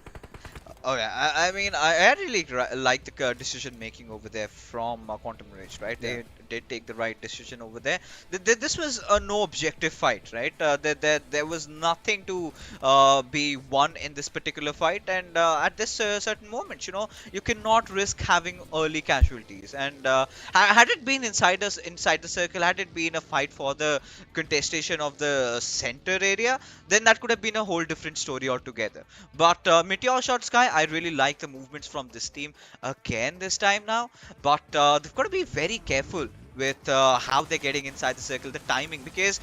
Oh yeah, I mean, I really like the decision making over there from Quantum Rage, right? Yeah. They did take the right decision over there. This was a no objective fight, right? There was nothing to be won in this particular fight, and at this certain moment, you cannot risk having early casualties. And had it been inside the circle, had it been a fight for the contestation of the center area, then that could have been a whole different story altogether. But MetershotxSKY, I really like the movements from this team again this time now, but they've got to be very careful with how they're getting inside the circle, the timing. Because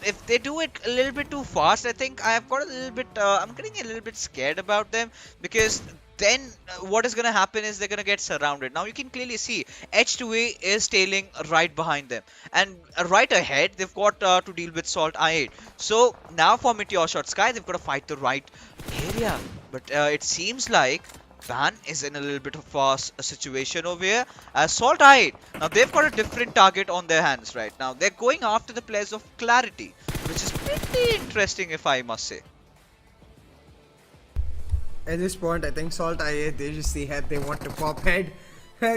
if they do it a little bit too fast, I think I've got a little bit. I'm getting a little bit scared about them, because then what is going to happen is they're going to get surrounded. Now you can clearly see H2A is tailing right behind them, and right ahead they've got to deal with SALTxi8. So now for MetershotxSKY, they've got to fight the right area, but it seems like Van is in a little bit of a situation over here as SALTxi8. Now they've got a different target on their hands right now. They're going after the players of QWERTY, which is pretty interesting, if I must say. At this point, I think SALTxi8, they just see head, they want to pop head.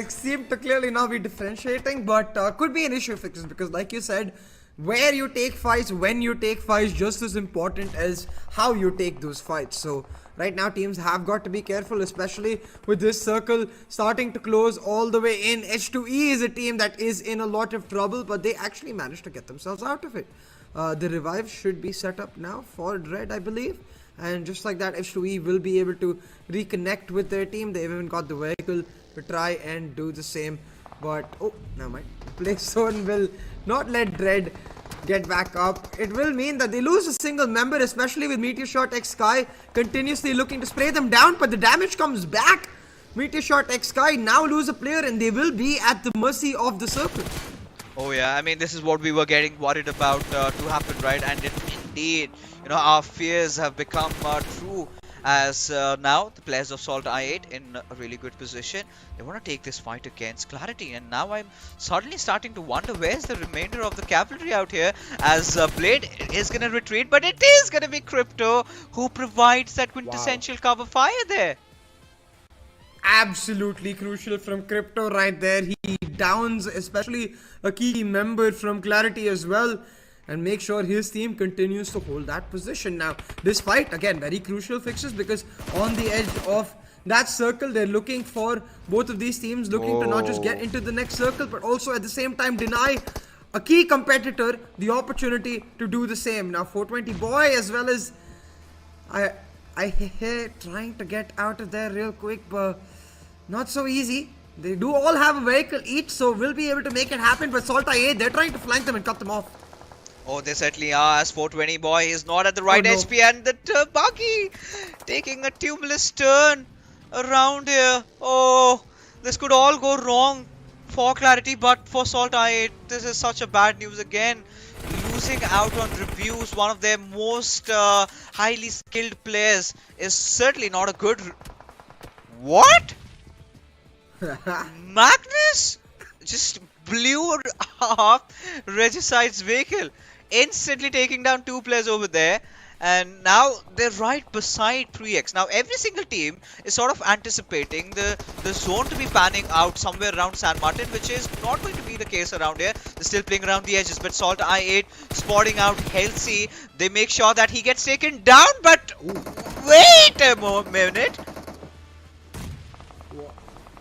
Seem to clearly not be differentiating, but could be an issue fixes, because like you said, where you take fights, when you take fights, just as important as how you take those fights. So right now teams have got to be careful, especially with this circle starting to close all the way in. H2E is a team that is in a lot of trouble, but they actually managed to get themselves out of it. The revive should be set up now for Dread, I believe. And just like that, H2E will be able to reconnect with their team. They've even got the vehicle to try and do the same. But, oh, never mind. Play zone will not let Dread get back up. It will mean that they lose a single member, especially with MetershotxSKY continuously looking to spray them down. But the damage comes back. MetershotxSKY now lose a player, and they will be at the mercy of the circle. Oh yeah, I mean, this is what we were getting worried about to happen, right? And indeed, you know, our fears have become true, as now the players of SALTxi8 in a really good position. They want to take this fight against QWERTY, and now I'm suddenly starting to wonder where's the remainder of the cavalry out here, as Blade is going to retreat, but it is going to be Crypto who provides that quintessential cover fire there. Absolutely crucial from Crypto right there. He downs especially a key member from QWERTY as well, and make sure his team continues to hold that position. Now this fight again very crucial fixes, because on the edge of that circle they're looking for both of these teams looking to not just get into the next circle, but also at the same time deny a key competitor the opportunity to do the same. Now 420 boy as well as I trying to get out of there real quick, but not so easy. They do all have a vehicle each, so we'll be able to make it happen. But SALTxi8, they're trying to flank them and cut them off. Oh, they certainly are, as 420 boy is not at the right HP, and the buggy taking a tumultuous turn around here. Oh, this could all go wrong for QWERTY, but for SALTxi8, this is such a bad news again. Losing out on reviews, one of their most highly skilled players, is certainly not a good... What? Magnus just blew up Regicide's vehicle, instantly taking down two players over there, and now they're right beside 3x. Now every single team is sort of anticipating the zone to be panning out somewhere around San Martin, which is not going to be the case around here. They're still playing around the edges, but SALTxi8 spotting out Halsey. They make sure that he gets taken down, but wait a minute.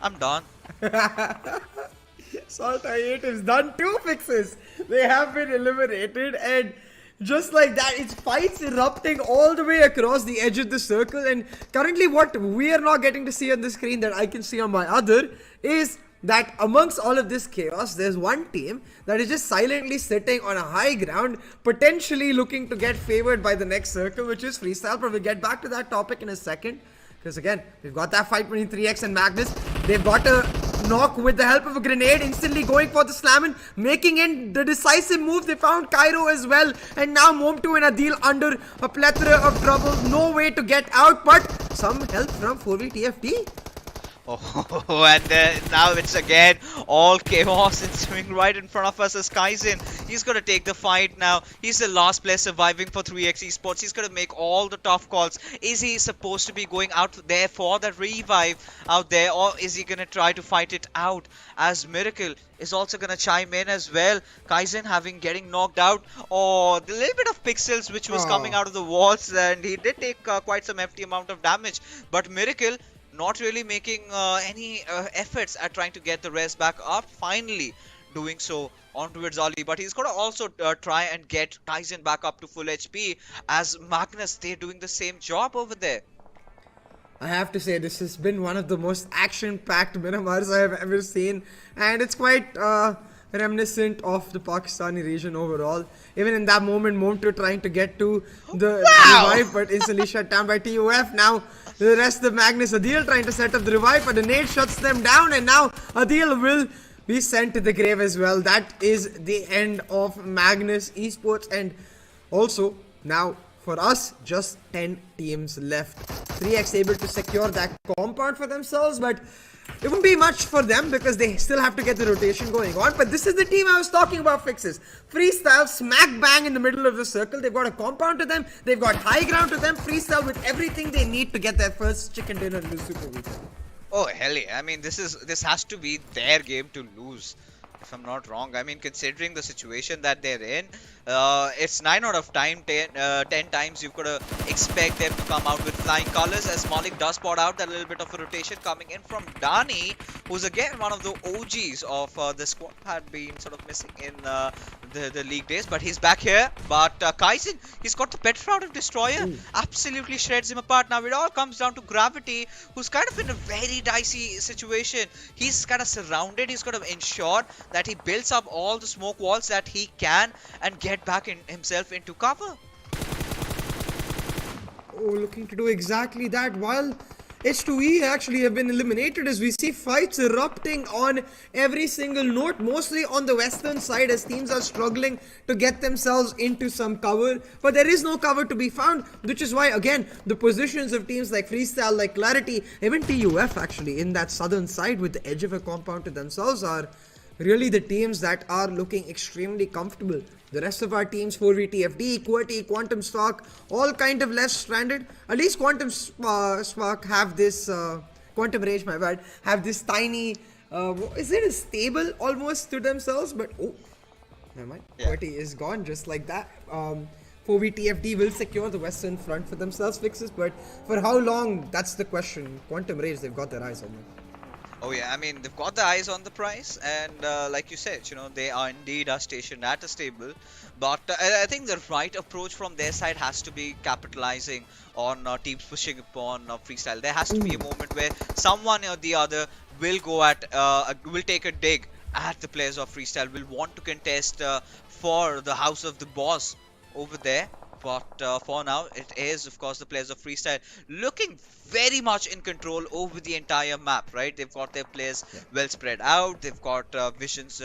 I'm done. SALTxi8 is done. 2 fixes. They have been eliminated, and just like that, it's fights erupting all the way across the edge of the circle. And currently what we are not getting to see on the screen that I can see on my other is that amongst all of this chaos, there's one team that is just silently sitting on a high ground, potentially looking to get favored by the next circle, which is Freestyle. But we'll get back to that topic in a second, because again, we've got that fight between 3x and Magnus. They've got a knock with the help of a grenade, instantly going for the slam, making in the decisive move. They found Cairo as well, and now Momtu and Adil under a plethora of trouble. No way to get out, but some help from 4v TFT. Oh, and now it's again all chaos ensuing right in front of us as Kaizen. He's going to take the fight now. He's the last player surviving for 3x Esports. He's going to make all the tough calls. Is he supposed to be going out there for the revive out there, or is he going to try to fight it out, as Miracle is also going to chime in as well. Kaizen getting knocked out. Oh, the little bit of pixels which was coming out of the walls, and he did take quite some hefty amount of damage. But Miracle not really making any efforts at trying to get the rest back up, finally doing so onto Ali. But he's got to also try and get Kaizen back up to full HP, as Magnus, they're doing the same job over there. I have to say, this has been one of the most action-packed Miramars I have ever seen, and it's quite reminiscent of the Pakistani region overall. Even in that moment, Monto trying to get to the revive, but instantly shut down by TUF. Now the rest of Magnus Adil trying to set up the revive, but the nade shuts them down, and now Adil will be sent to the grave as well. That is the end of Magnus Esports, and also now for us, just 10 teams left. 3x able to secure that compound for themselves, but it won't be much for them because they still have to get the rotation going on. But this is the team I was talking about, Fixes. Freestyle, smack bang in the middle of the circle. They've got a compound to them. They've got high ground to them. Freestyle with everything they need to get their first chicken dinner in the Super Weekend. Oh hell yeah! I mean, this has to be their game to lose, if I'm not wrong. I mean, considering the situation that they're in, it's 9 out of 10 times you've got to expect them to come out with flying colors, as Malik does spot out that little bit of a rotation coming in from Dani, who's again one of the OGs of the squad, had been sort of missing in the league days, but he's back here. But Kaisen, he's got the better out of Destroyer, absolutely shreds him apart. Now it all comes down to Gravity, who's kind of in a very dicey situation. He's kind of surrounded, he's got to ensure that he builds up all the smoke walls that he can and get back himself into cover. Oh, looking to do exactly that, while H2E actually have been eliminated, as we see fights erupting on every single note, mostly on the western side, as teams are struggling to get themselves into some cover, but there is no cover to be found, which is why again the positions of teams like Freestyle, like Clarity, even TUF actually in that southern side with the edge of a compound to themselves are really the teams that are looking extremely comfortable. The rest of our teams, 4VTFD, QWERTY, Quantum Spark, all kind of left stranded. At least Quantum Spark have this, Quantum Rage, my bad, have this tiny, is it a stable almost to themselves? But oh, never mind. Yeah. QWERTY is gone just like that. 4VTFD will secure the western front for themselves, Fixes, but for how long, that's the question. Quantum Rage, they've got their eyes on them. Oh yeah, I mean, they've got the eyes on the prize, and like you said, you know, they are indeed stationed at a stable, but I think the right approach from their side has to be capitalizing on teams pushing upon Freestyle. There has to be a moment where someone or the other will go at, will take a dig at the players of Freestyle, will want to contest for the house of the boss over there. But for now, it is, of course, the players of Freestyle looking very much in control over the entire map, right? They've got their players well spread out. They've got visions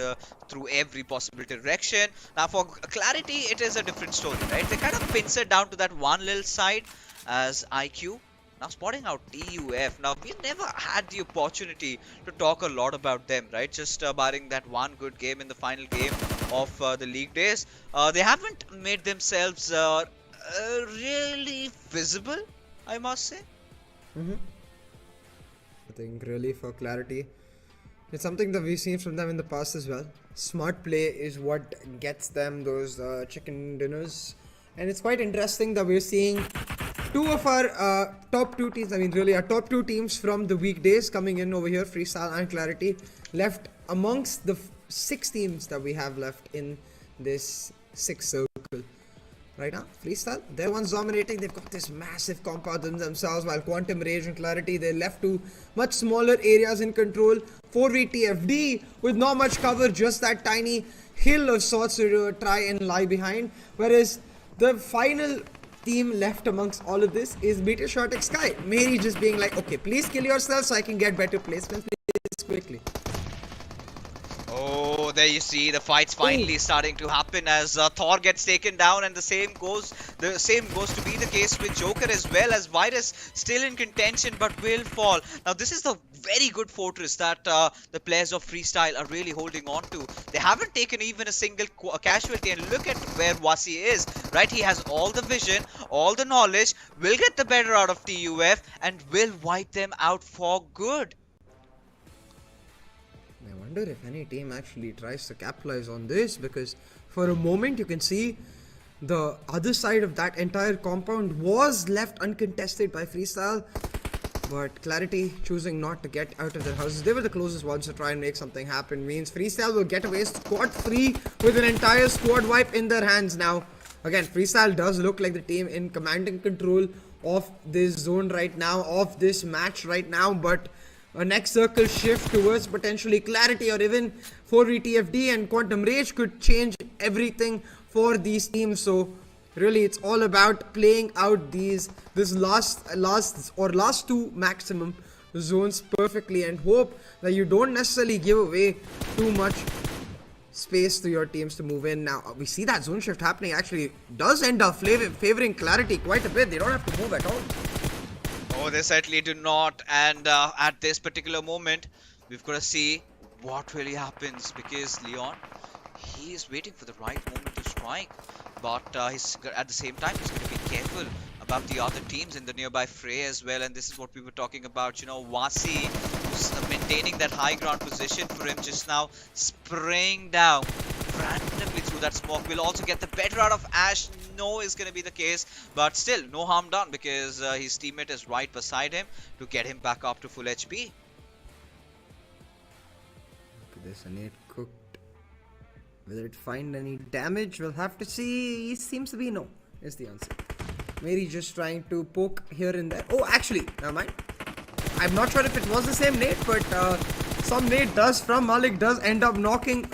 through every possible direction. Now, for Clarity, it is a different story, right? They kind of pincer down to that one little side as IQ. Now spotting out TUF. Now we've never had the opportunity to talk a lot about them, right? Just barring that one good game in the final game of the league days. They haven't made themselves really visible, I must say. I think really for Clarity, it's something that we've seen from them in the past as well. Smart play is what gets them those chicken dinners. And it's quite interesting that we're seeing two of our top two teams, I mean really our top two teams from the weekdays coming in over here, Freestyle and Clarity, left amongst the 6 teams that we have left in this 6th circle. Right now, Freestyle, they're ones dominating. They've got this massive compound themselves, while Quantum Rage and Clarity, they're left to much smaller areas in control. 4VTFD with not much cover, just that tiny hill of sorts to try and lie behind. Whereas the final team left amongst all of this is MetershotxSKY. Mary just being like, okay, please kill yourself so I can get better placements quickly. Oh, there you see the fight's finally starting to happen as Thor gets taken down, and the same goes to be the case with Joker as well, as Virus still in contention but will fall. Now this is the very good fortress that the players of Freestyle are really holding on to. They haven't taken even a single casualty, and look at where Wasi is, right? He has all the vision, all the knowledge, will get the better out of TUF and will wipe them out for good. I wonder if any team actually tries to capitalize on this, because for a moment you can see the other side of that entire compound was left uncontested by Freestyle, but Clarity choosing not to get out of their houses. They were the closest ones to try and make something happen. Means Freestyle will get away squad-free with an entire squad wipe in their hands now. Again, Freestyle does look like the team in command and control of this zone right now, of this match right now, but a next circle shift towards potentially Clarity or even 4VTFD and Quantum Rage could change everything for these teams. So really, it's all about playing out this last two maximum zones perfectly, and hope that you don't necessarily give away too much space to your teams to move in. Now we see that zone shift happening actually does end up favoring Clarity quite a bit. They don't have to move at all. Oh, they certainly do not. And at this particular moment, we've got to see what really happens, because Leon, he is waiting for the right moment to strike, but he's at the same time he's going to be careful about the other teams in the nearby fray as well. And this is what we were talking about, you know, Wasi, who's maintaining that high ground position for him just now, spraying down randomly through that smoke. Will also get the better out of Ash. No is going to be the case, but still no harm done, because his teammate is right beside him to get him back up to full HP. Look at this, a nade cooked. Whether it find any damage, we'll have to see. It seems to be no, is the answer. Mary just trying to poke here and there. Oh, actually, never mind. I'm not sure if it was the same nade, but some nade does from Malik does end up knocking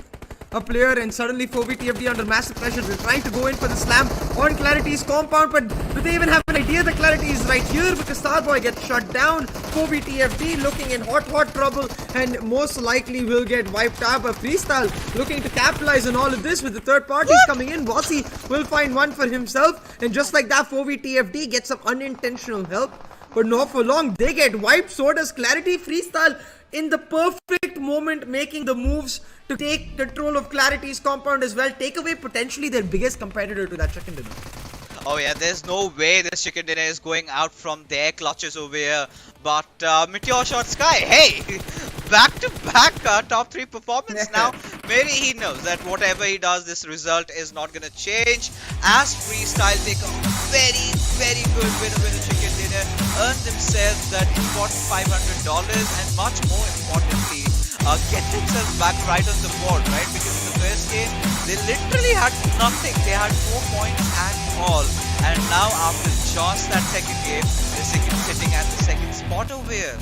a player, and suddenly 4VTFD under massive pressure. They're trying to go in for the slam on Clarity's compound, but do they even have an idea that Clarity is right here? Because Starboy gets shut down. 4VTFD looking in hot trouble, and most likely will get wiped out. But Freestyle looking to capitalize on all of this with the third parties coming in. Wasi will find one for himself, and just like that, 4VTFD gets some unintentional help, but not for long. They get wiped, so does Clarity. Freestyle in the perfect moment making the moves to take control of Clarity's compound as well. Take away potentially their biggest competitor to that chicken dinner. Oh yeah, there's no way this chicken dinner is going out from their clutches over here. But MetershotxSKY, hey, back-to-back top 3 performance now. Maybe he knows that whatever he does, this result is not going to change. As Freestyle take a very good winner chicken dinner, earn themselves that important $500, and much more importantly, get themselves back right on the board, right? Because in the first game, they literally had nothing. They had no points at all. And now after just that second game, they're sitting at the second spot over here.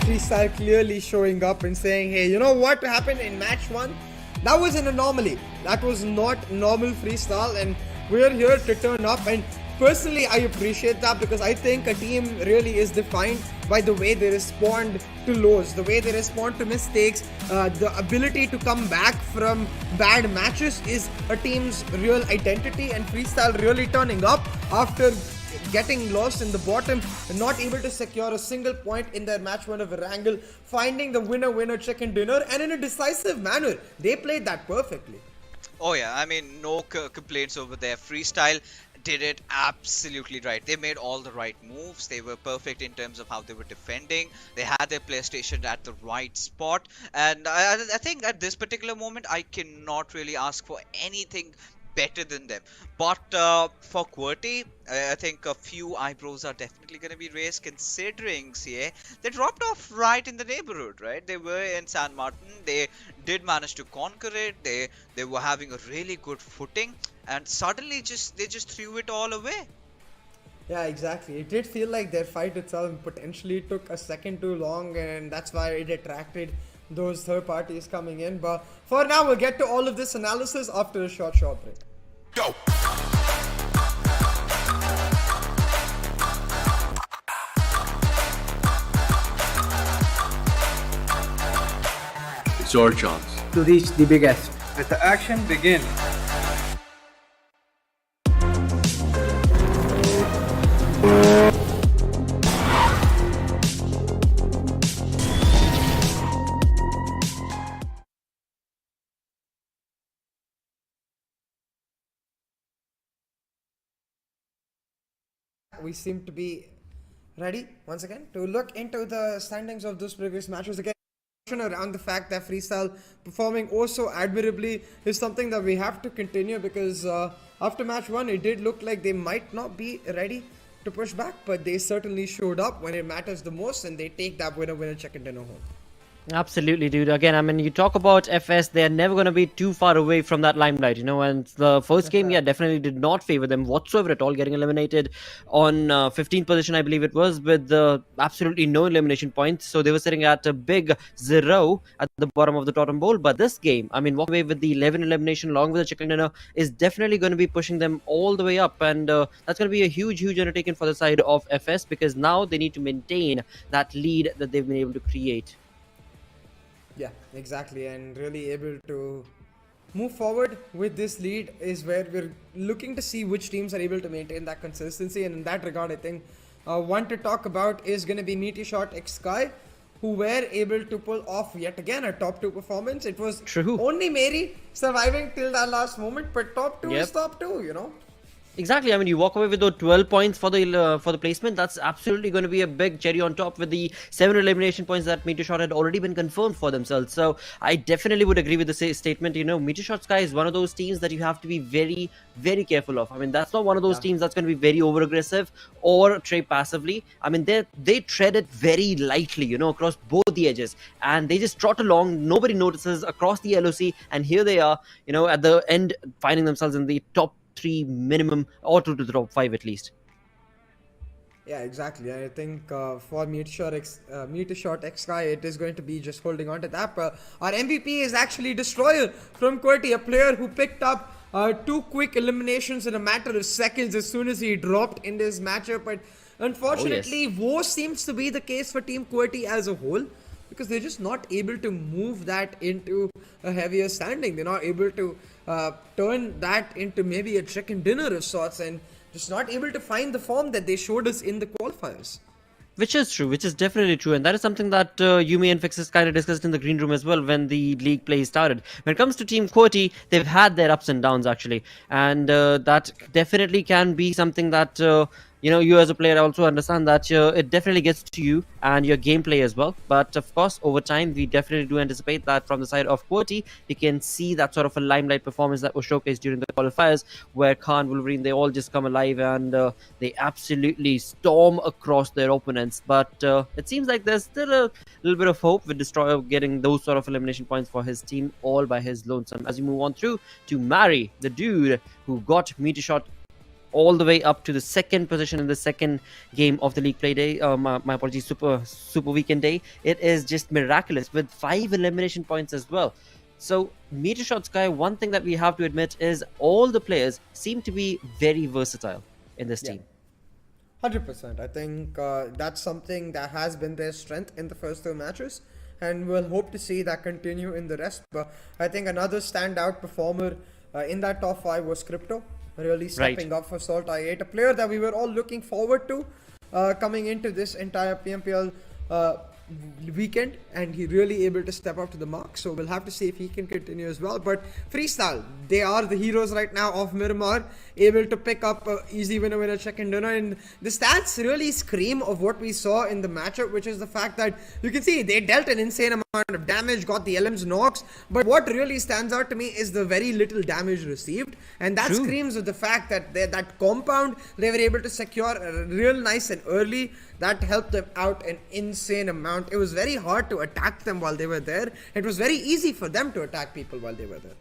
Freestyle clearly showing up and saying, hey, you know what happened in match 1? That was an anomaly. That was not normal Freestyle, and we're here to turn up. And personally, I appreciate that, because I think a team really is defined by the way they respond to lows, the way they respond to mistakes. The ability to come back from bad matches is a team's real identity, and Freestyle really turning up after getting lost in the bottom and not able to secure a single point in their match 1 of Erangel, finding the winner chicken dinner, and in a decisive manner. They played that perfectly. Oh yeah, I mean, no complaints over there. Freestyle did it absolutely right. They made all the right moves. They were perfect in terms of how they were defending. They had their player stationed at the right spot. And I think at this particular moment, I cannot really ask for anything better than them. But for QWERTY, I think a few eyebrows are definitely going to be raised, considering CA, they dropped off right in the neighborhood, right? They were in San Martin. They did manage to conquer it. They were having a really good footing, and suddenly they just threw it all away. Yeah, exactly. It did feel like their fight itself potentially took a second too long, and that's why it attracted those third parties coming in. But for now, we'll get to all of this analysis after a short break. Go! It's your chance to reach the biggest. Let the action begin. We seem to be ready once again to look into the standings of those previous matches again. Around the fact that Freestyle performing also admirably is something that we have to continue, because after match 1 it did look like they might not be ready to push back, but they certainly showed up when it matters the most, and they take that winner chicken dinner home. Absolutely, dude. Again, I mean, you talk about FS, they're never going to be too far away from that limelight, you know. And the first game, yeah, definitely did not favor them whatsoever at all, getting eliminated on 15th position, I believe it was, with absolutely no elimination points. So they were sitting at a big 0 at the bottom of the totem bowl. But this game, I mean, walking away with the 11 elimination along with the chicken dinner is definitely going to be pushing them all the way up. And that's going to be a huge, huge undertaking for the side of FS, because now they need to maintain that lead that they've been able to create. Yeah, exactly, and really able to move forward with this lead is where we're looking to see which teams are able to maintain that consistency. And in that regard, I think one to talk about is going to be MetershotxSKY, who were able to pull off yet again a top 2 performance. It was only Mary surviving till that last moment, but top 2 is top 2, you know. Exactly. I mean, you walk away with those 12 points for the placement. That's absolutely going to be a big cherry on top with the 7 elimination points that MeterShot had already been confirmed for themselves. So I definitely would agree with the statement. You know, MetershotxSKY is one of those teams that you have to be very, very careful of. I mean, that's not one of those teams that's going to be very over aggressive or trade passively. I mean, they tread it very lightly, you know, across both the edges, and they just trot along. Nobody notices across the LOC, and here they are, you know, at the end finding themselves in the top 3 minimum, or to the top 5 at least. Yeah, exactly. I think for MetershotxSKY, it is going to be just holding on to that. Our MVP is actually Destroyer from QWERTY, a player who picked up 2 quick eliminations in a matter of seconds as soon as he dropped in this matchup. But unfortunately, woe seems to be the case for Team QWERTY as a whole, because they're just not able to move that into a heavier standing. They're not able to turn that into maybe a chicken dinner of sorts, and just not able to find the form that they showed us in the qualifiers. Which is true, which is definitely true, and that is something that Yumi and Fixes kind of discussed in the green room as well when the league play started. When it comes to Team QWERTY, they've had their ups and downs actually, and that definitely can be something that you know, you as a player also understand that it definitely gets to you and your gameplay as well. But of course, over time, we definitely do anticipate that from the side of QWERTY, we can see that sort of a limelight performance that was showcased during the qualifiers, where Khan, Wolverine, they all just come alive and they absolutely storm across their opponents. But it seems like there's still a little bit of hope with Destroyer getting those sort of elimination points for his team all by his lonesome. As you move on through to Mary, the dude who got MeterShot all the way up to the 2nd position in the 2nd game of the league play day. My apologies, super weekend day. It is just miraculous with 5 elimination points as well. So MetershotxSKY, one thing that we have to admit is all the players seem to be very versatile in this team. 100%. I think that's something that has been their strength in the first 2 matches, and we'll hope to see that continue in the rest. But I think another standout performer in that top 5 was Crypto, really stepping up for SALTxi8, a player that we were all looking forward to coming into this entire PMPL weekend, and he really able to step up to the mark. So we'll have to see if he can continue as well. But Freestyle, they are the heroes right now of Miramar, able to pick up easy winner chicken dinner, and the stats really scream of what we saw in the matchup, which is the fact that you can see they dealt an insane amount of damage, got the LMs knocks, but what really stands out to me is the very little damage received, and that screams of the fact that that compound they were able to secure real nice and early. That helped them out an insane amount. It was very hard to attack them while they were there. It was very easy for them to attack people while they were there.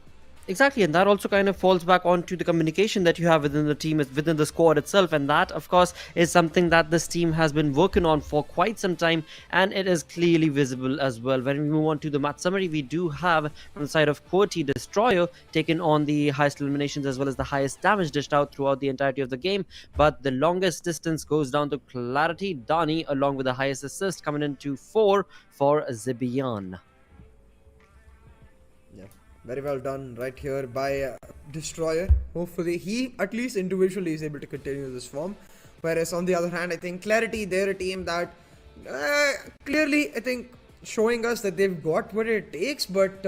Exactly, and that also kind of falls back onto the communication that you have within the team, within the squad itself, and that of course is something that this team has been working on for quite some time, and it is clearly visible as well. When we move on to the match summary, we do have from the side of QWERTY, Destroyer taking on the highest eliminations as well as the highest damage dished out throughout the entirety of the game, but the longest distance goes down to Clarity, Dani, along with the highest assist coming into 4 for Zibian. Very well done right here by Destroyer. Hopefully he at least individually is able to continue this form. Whereas on the other hand, I think Clarity, they're a team that clearly, I think, showing us that they've got what it takes, but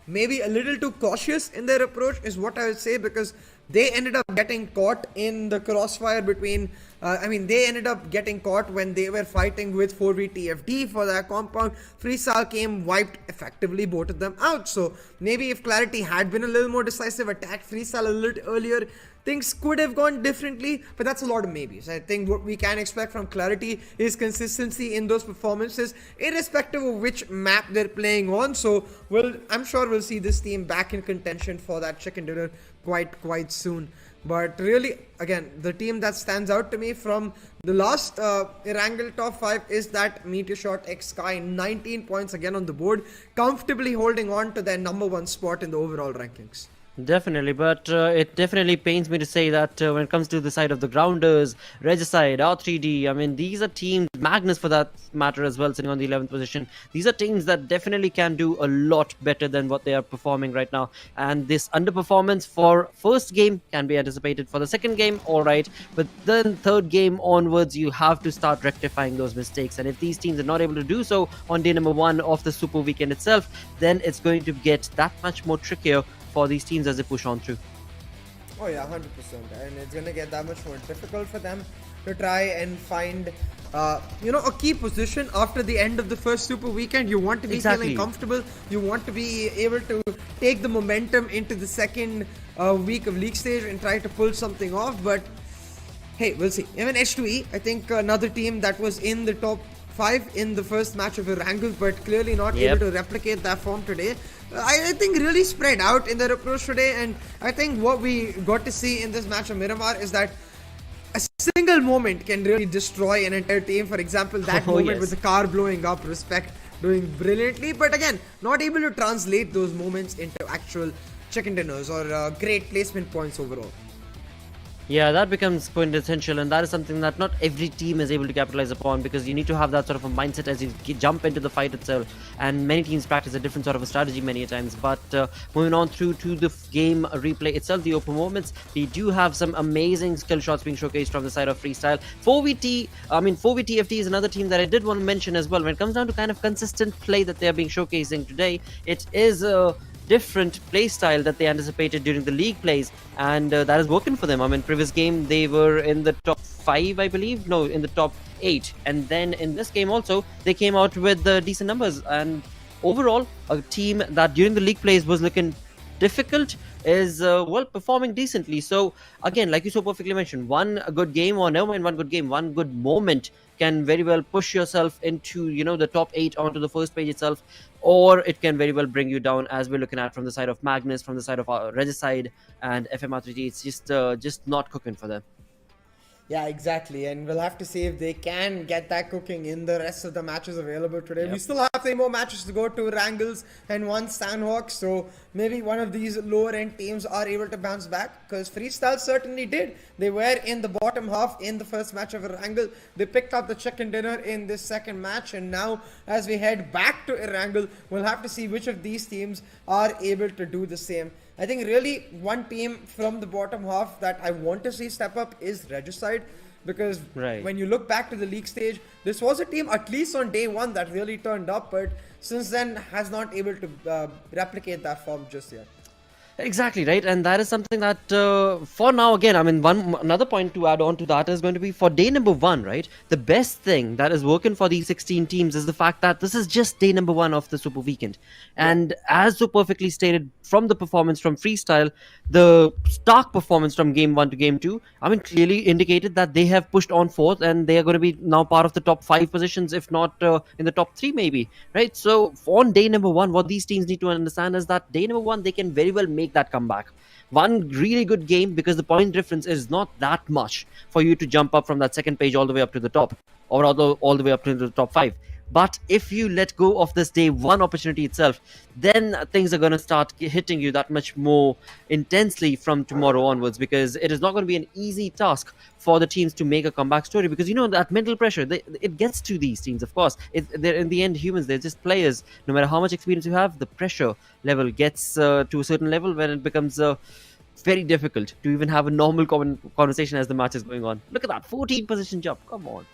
maybe a little too cautious in their approach is what I would say, because they ended up getting caught in the crossfire between they ended up getting caught when they were fighting with 4v-TFD for their compound. Freestyle came, wiped effectively both of them out. So maybe if Clarity had been a little more decisive, attacked Freestyle a little earlier, things could have gone differently, but that's a lot of maybes. I think what we can expect from Clarity is consistency in those performances, irrespective of which map they're playing on. So I'm sure we'll see this team back in contention for that chicken dinner quite soon. But really, again, the team that stands out to me from the last Erangel top 5 is that MetershotxSKY, 19 points again on the board, comfortably holding on to their #1 spot in the overall rankings. Definitely, but it definitely pains me to say that when it comes to the side of the Grounders, Regicide, R3D, I mean, these are teams, Magnus for that matter as well, sitting on the 11th position. These are teams that definitely can do a lot better than what they are performing right now. And this underperformance for first game can be anticipated. For the second game, all right. But then third game onwards, you have to start rectifying those mistakes. And if these teams are not able to do so on day #1 of the Super Weekend itself, then it's going to get that much more trickier for these teams as they push on through. Oh yeah, 100%. And it's going to get that much more difficult for them to try and find a key position after the end of the first Super Weekend. You want to be feeling comfortable. You want to be able to take the momentum into the second week of league stage and try to pull something off. But hey, we'll see. Even H2E, I think another team that was in the top 5 in the first match of Erangel, but clearly not able to replicate that form today. I think really spread out in their approach today, and I think what we got to see in this match of Miramar is that a single moment can really destroy an entire team. For example, that moment with the car blowing up, Respect doing brilliantly, but again, not able to translate those moments into actual chicken dinners or great placement points overall. Yeah, that becomes quintessential, and that is something that not every team is able to capitalize upon, because you need to have that sort of a mindset as you jump into the fight itself, and many teams practice a different sort of a strategy many a times. But moving on through to the game replay itself, the open moments, we do have some amazing skill shots being showcased from the side of Freestyle. 4v-TFD is another team that I did want to mention as well. When it comes down to kind of consistent play that they are being showcasing today, it is different play style that they anticipated during the league plays, and that is working for them. I mean, previous game they were in the top 5, I believe, no, in the top 8, and then in this game also they came out with decent numbers. And overall, a team that during the league plays was looking difficult is performing decently. So again, like you so perfectly mentioned, one good game, or never mind one good game, one good moment can very well push yourself into the top 8 onto the first page itself, or it can very well bring you down, as we're looking at from the side of Magnus, from the side of Regicide and FMxR3D. It's just not cooking for them. Yeah, exactly, and we'll have to see if they can get that cooking in the rest of the matches available today. We still have 3 more matches to go, 2 Erangels and 1 Sanhok, so maybe one of these lower end teams are able to bounce back, because Freestyle certainly did. They were in the bottom half in the first match of Erangel. They picked up the chicken dinner in this second match, and now as we head back to Erangel, we'll have to see which of these teams are able to do the same. I think really one team from the bottom half that I want to see step up is Regicide, because when you look back to the league stage, this was a team at least on day 1 that really turned up, but since then has not able to replicate that form just yet. Exactly, right, and that is something that for now, again, I mean, another point to add on to that is going to be for day #1, right? The best thing that is working for these 16 teams is the fact that this is just day #1 of the Super Weekend, and as so perfectly stated from the performance from Freestyle, the stark performance from game 1 to game 2, I mean, clearly indicated that they have pushed on forth, and they are going to be now part of the top 5 positions, if not in the top 3 maybe, right? So on day #1, what these teams need to understand is that day #1 they can very well make that comeback. One really good game, because the point difference is not that much for you to jump up from that second page all the way up to the top, or all the way up to the top 5. But if you let go of this day 1 opportunity itself, then things are going to start hitting you that much more intensely from tomorrow onwards, because it is not going to be an easy task for the teams to make a comeback story, because that mental pressure, it gets to these teams, of course. They're in the end humans, they're just players. No matter how much experience you have, the pressure level gets to a certain level when it becomes very difficult to even have a normal conversation as the match is going on. Look at that, 14 position jump, come on.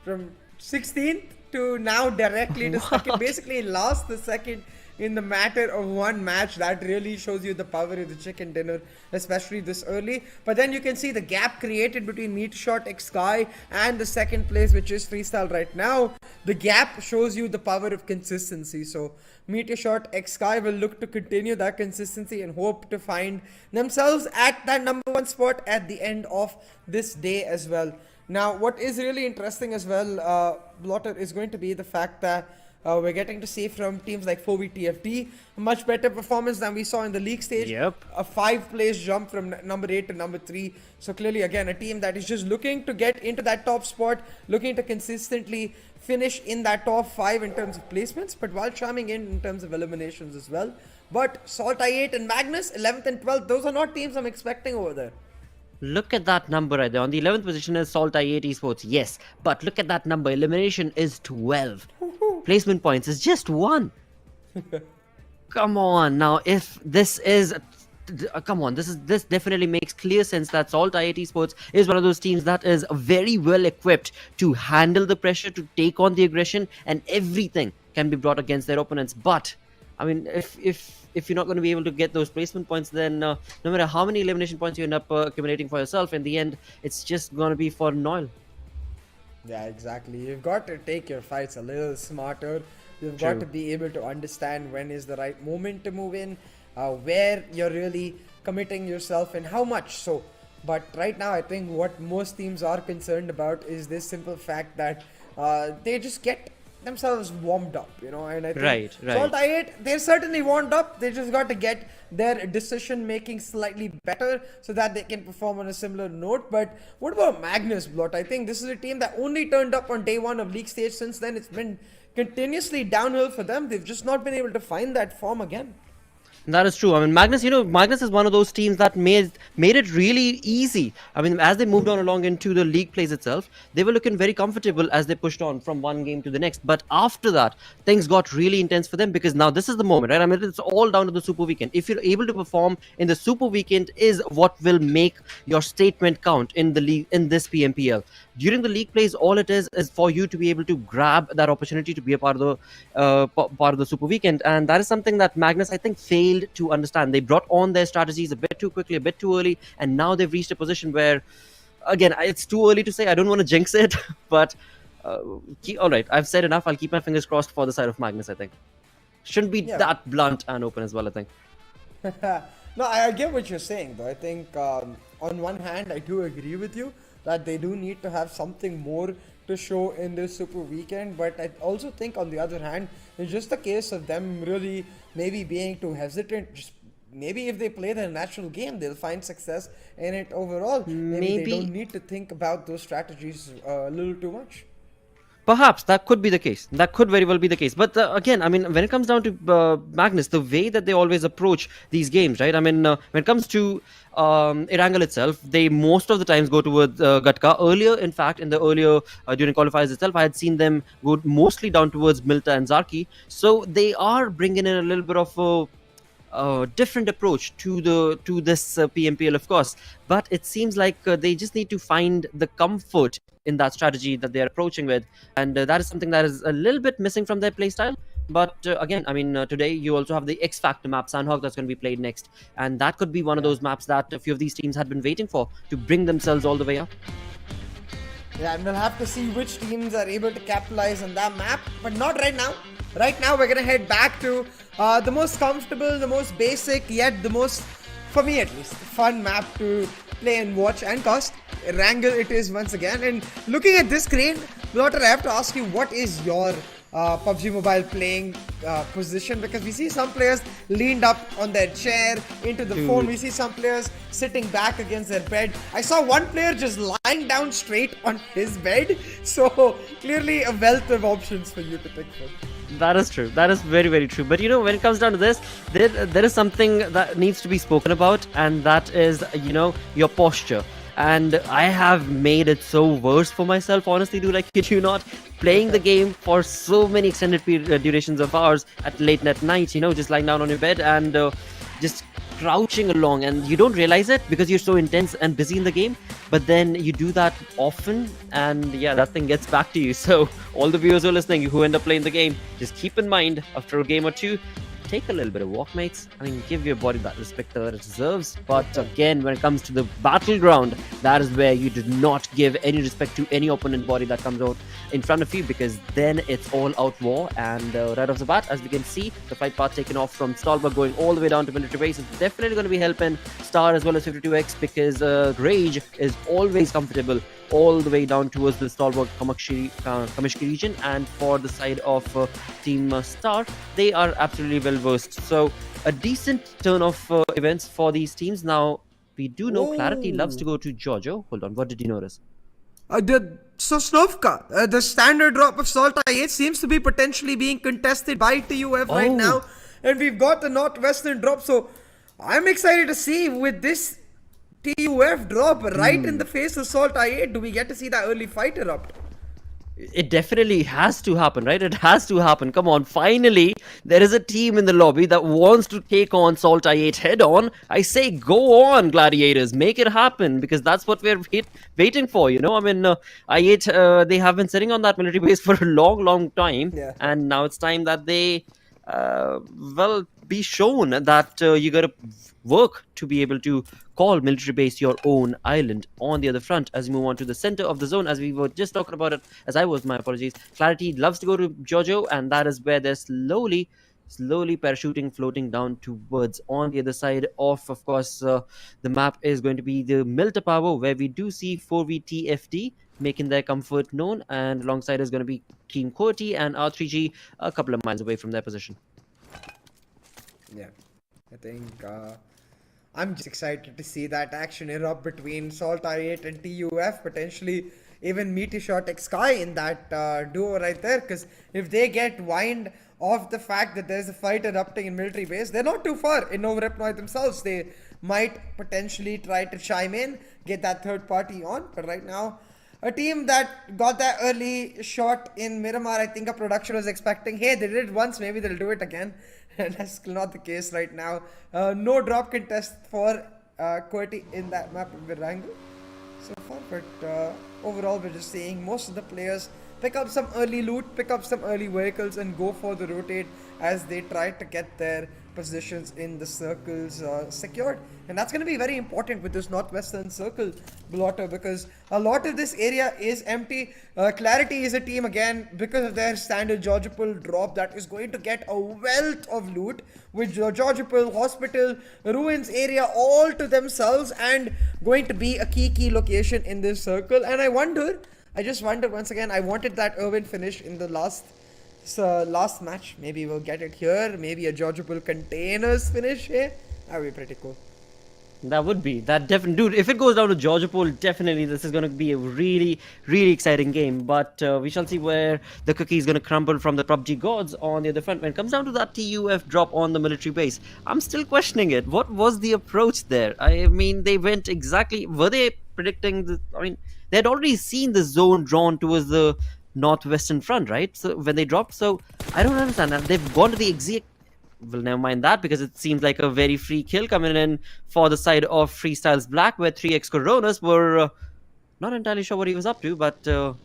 From 16th to now directly to second. Basically lost the second in the matter of one match. That really shows you the power of the chicken dinner, especially this early. But then you can see the gap created between MetershotxSKY and the second place, which is Freestyle right now. The gap shows you the power of consistency. So MetershotxSKY will look to continue that consistency and hope to find themselves at that #1 spot at the end of this day as well. Now, what is really interesting as well, Blotter, is going to be the fact that we're getting to see from teams like 4VTFT a much better performance than we saw in the league stage. Yep. A 5-place jump from number 8 to number 3. So clearly, again, a team that is just looking to get into that top spot, looking to consistently finish in that top 5 in terms of placements, but while charming in terms of eliminations as well. But SALTxi8 and Magnus, 11th and 12th, those are not teams I'm expecting over there. Look at that number right there. On the 11th position is SALTxi8 Esports, yes. But look at that number. Elimination is 12. Placement points is just 1. Come on. Now, if this is... come on, this definitely makes clear sense that SALTxi8 Esports is one of those teams that is very well equipped to handle the pressure, to take on the aggression, and everything can be brought against their opponents. But, I mean, if you're not going to be able to get those placement points, then no matter how many elimination points you end up accumulating for yourself, in the end, it's just going to be for Noel. Yeah, exactly. You've got to take your fights a little smarter. You've got to be able to understand when is the right moment to move in, where you're really committing yourself and how much so. But right now, I think what most teams are concerned about is this simple fact that they just get themselves warmed up, you know, and I think Right. SALTxi8, they're certainly warmed up. They just got to get their decision making slightly better so that they can perform on a similar note. But what about Magnus, Blot? I think this is a team that only turned up on day 1 of league stage. Since then, it's been continuously downhill for them. They've just not been able to find that form again. That is true. I mean, Magnus, Magnus is one of those teams that made it really easy. I mean, as they moved on along into the league plays itself, they were looking very comfortable as they pushed on from one game to the next. But after that, things got really intense for them because now this is the moment, right? I mean, it's all down to the Super Weekend. If you're able to perform in the Super Weekend is what will make your statement count in the league, in this PMPL. During the league plays, all it is for you to be able to grab that opportunity to be a part of the Super Weekend, and that is something that Magnus, I think, failed to understand. They brought on their strategies a bit too quickly, a bit too early, and now they've reached a position where, again, it's too early to say. I don't want to jinx it, but all right, I've said enough. I'll keep my fingers crossed for the side of Magnus. I think shouldn't be that blunt and open as well, I think. No, I get what you're saying, though. I think on one hand, I do agree with you that they do need to have something more to show in this Super Weekend, but I also think on the other hand, it's just a case of them really maybe being too hesitant. Just maybe if they play their natural game, they'll find success in it overall. Maybe they don't need to think about those strategies a little too much. Perhaps that could be the case. That could very well be the case. But again, I mean, when it comes down to Magnus, the way that they always approach these games, right? I mean, when it comes to Erangel itself, they most of the times go towards Gatka. Earlier, in fact, in the earlier during qualifiers itself, I had seen them go mostly down towards Milta and Zarki. So they are bringing in a little bit of a different approach to this PMPL, of course. But it seems like they just need to find the comfort in that strategy that they are approaching with, and that is something that is a little bit missing from their playstyle. But again, I mean, today you also have the X Factor map, Sanhok, that's going to be played next, and that could be one of those maps that a few of these teams had been waiting for to bring themselves all the way up. Yeah, and we'll have to see which teams are able to capitalize on that map, but not right now. Right now, we're going to head back to the most comfortable, the most basic, yet the most, for me at least, fun map to play and watch and cost. Erangel it is once again. And looking at this screen, Blotter, I have to ask you, what is your PUBG Mobile playing position? Because we see some players leaned up on their chair into the phone. We see some players sitting back against their bed. I saw one player just lying down straight on his bed. So clearly a wealth of options for you to pick from. That is true. That is very, very true. But when it comes down to this, there is something that needs to be spoken about, and that is, your posture. And I have made it so worse for myself, honestly, dude. I kid you not. Playing the game for so many extended durations of hours at late at night, just lying down on your bed and just crouching along, and you don't realize it because you're so intense and busy in the game. but then you do that often, and yeah, that thing gets back to you. So all the viewers who are listening, who end up playing the game, just keep in mind after a game or two, take a little bit of walk, mates. I mean, give your body that respect that it deserves. But again, when it comes to the battleground, that is where you do not give any respect to any opponent body that comes out in front of you, because then it's all out war. And right off the bat, as we can see, the flight path taken off from Stalberg going all the way down to military base is definitely going to be helping Star as well as 52X, because Rage is always comfortable all the way down towards the Stalberg Kamishki region. And for the side of Team Star, they are absolutely well versed. So a decent turn of events for these teams. Now, we do know Clarity loves to go to Giorgio. Hold on, what did you notice? Sosnovka, the standard drop of SALTxi8 seems to be potentially being contested by TUF right now. And we've got the Northwestern drop. So I'm excited to see with this TUF drop right in the face of SALTxi8, do we get to see that early fight erupt? It definitely has to happen, right? It has to happen. Come on, finally, there is a team in the lobby that wants to take on SALTxi8 head on. I say, go on, gladiators, make it happen, because that's what we're waiting for, you know? I mean, I8, they have been sitting on that military base for a long time, and now it's time that they, well, be shown that you gotta work to be able to call military base your own island on the other front. As we move on to the center of the zone, as we were just talking about it, as I was, my apologies, Clarity loves to go to Giorgio, and that is where they're slowly parachuting, floating down towards. On the other side of course, the map is going to be the Milta Power, where we do see 4VTFD making their comfort known, and alongside is going to be Team QWERTY and R3G a couple of miles away from their position. Yeah, I think I'm just excited to see that action erupt between SALTxi8 and TUF, potentially even MetershotxSKY in that duo right there, because if they get wind of the fact that there's a fight erupting in military base, they're not too far in Overrepnoy themselves. They might potentially try to chime in, get that third party on, but right now, a team that got that early shot in Miramar, I think a production was expecting, hey, they did it once, maybe they'll do it again. And that's not the case right now. No drop contest for QWERTY in that map of Erangel so far, but overall we're just seeing most of the players pick up some early loot, pick up some early vehicles, and go for the rotate as they try to get their positions in the circles secured. And that's going to be very important with this Northwestern Circle, Blotter, because a lot of this area is empty. Clarity is a team, again, because of their standard Georgopol drop, that is going to get a wealth of loot with Georgopol, Hospital, Ruins area all to themselves, and going to be a key location in this circle. And I just wonder once again, I wanted that Irwin finish in the last match. Maybe we'll get it here. Maybe a Georgopol containers finish here. That would be pretty cool. That would be. That definitely, dude, if it goes down to Georgopol, definitely this is going to be a really exciting game. But we shall see where the cookie is going to crumble from the PUBG gods on the other front. When it comes down to that TUF drop on the military base, I'm still questioning it. What was the approach there? I mean, they went exactly, were they predicting the, I mean, they had already seen the zone drawn towards the northwestern front, right? So when they dropped, so I don't understand. And they've gone to the exact, well, never mind that, because it seems like a very free kill coming in for the side of Freestyles Black, where 3x Coronas were not entirely sure what he was up to, but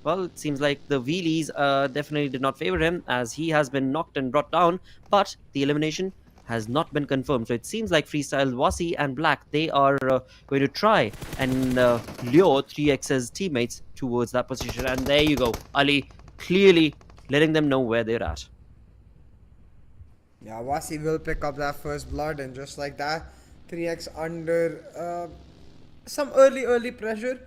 well, it seems like the wheelies definitely did not favor him, as he has been knocked and brought down, but the elimination has not been confirmed. So it seems like Freestyle Wasi and Black, they are going to try and lure 3x's teammates towards that position. And there you go, Ali clearly letting them know where they're at. Yeah, Wasi will pick up that first blood, and just like that, 3x under some early pressure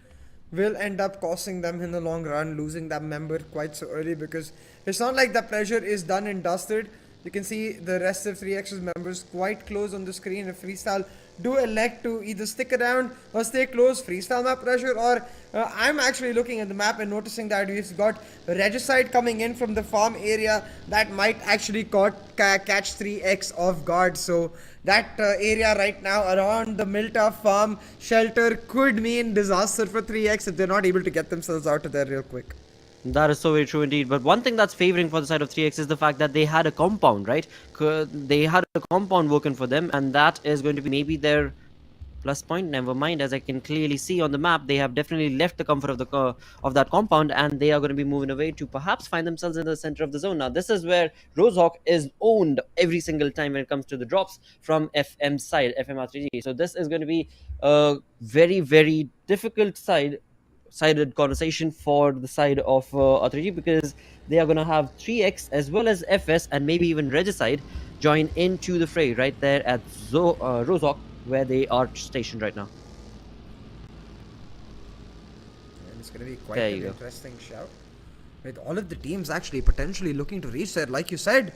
will end up costing them in the long run, losing that member quite so early, because it's not like the pressure is done and dusted. You can see the rest of 3x's members quite close on the screen. If Freestyle do elect to either stick around or stay close, Freestyle map pressure, or I'm actually looking at the map and noticing that we've got Regicide coming in from the farm area that might actually catch 3x off guard. So that area right now around the Milta farm shelter could mean disaster for 3x if they're not able to get themselves out of there real quick. That is so very true indeed. But one thing that's favoring for the side of 3x is the fact that they had a compound, right? They had a compound working for them, and that is going to be maybe their Plus point, never mind. As I can clearly see on the map, they have definitely left the comfort of the of that compound, and they are going to be moving away to perhaps find themselves in the center of the zone. Now, this is where Rozhawk is owned every single time when it comes to the drops from FM side, FMR3D. So this is going to be a very, very difficult sided conversation for the side of R3G, because they are going to have 3x as well as FS and maybe even Regicide join into the fray right there at Rozhawk, where they are stationed right now. And it's going to be quite There an you go. interesting shout. With all of the teams actually potentially looking to reach there, like you said,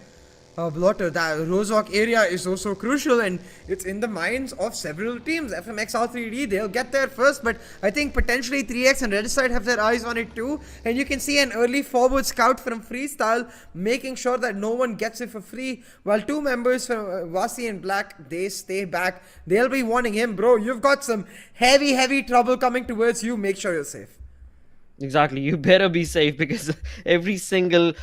Blotter, that Rozhawk area is also crucial, and it's in the minds of several teams. FMxR3D, they'll get there first, but I think potentially 3x and Regicide have their eyes on it too. And you can see an early forward scout from Freestyle making sure that no one gets it for free, while two members from Vasi and Black, they stay back. They'll be warning him, bro, you've got some heavy trouble coming towards you, make sure you're safe. Exactly, you better be safe, because every single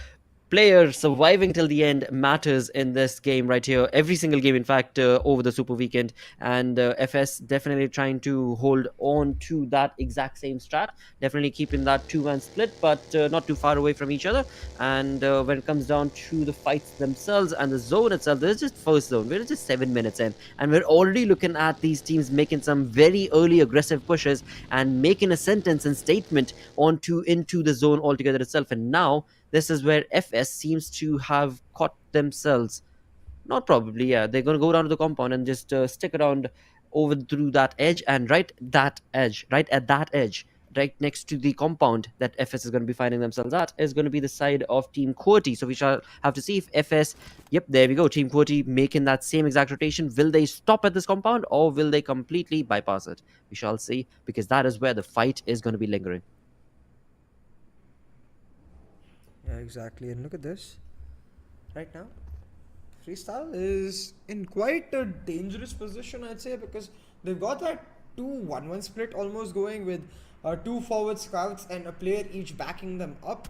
player surviving till the end matters in this game right here. Every single game, in fact, over the Super Weekend. And FS definitely trying to hold on to that exact same strat. Definitely keeping that two-man split, but not too far away from each other. And when it comes down to the fights themselves and the zone itself, this is just first zone. We're just 7 minutes in, and we're already looking at these teams making some very early aggressive pushes and making a sentence and statement into the zone altogether itself. And now this is where FS seems to have caught themselves. Not probably, yeah. They're going to go down to the compound and just stick around over through that edge, and right at that edge, right next to the compound that FS is going to be finding themselves at, is going to be the side of Team QWERTY. So we shall have to see if FS, yep, there we go, Team QWERTY making that same exact rotation. Will they stop at this compound, or will they completely bypass it? We shall see, because that is where the fight is going to be lingering. Yeah, exactly. And look at this. Right now, Freestyle is in quite a dangerous position, I'd say, because they've got that 2-1-1 split almost going, with two forward scouts and a player each backing them up.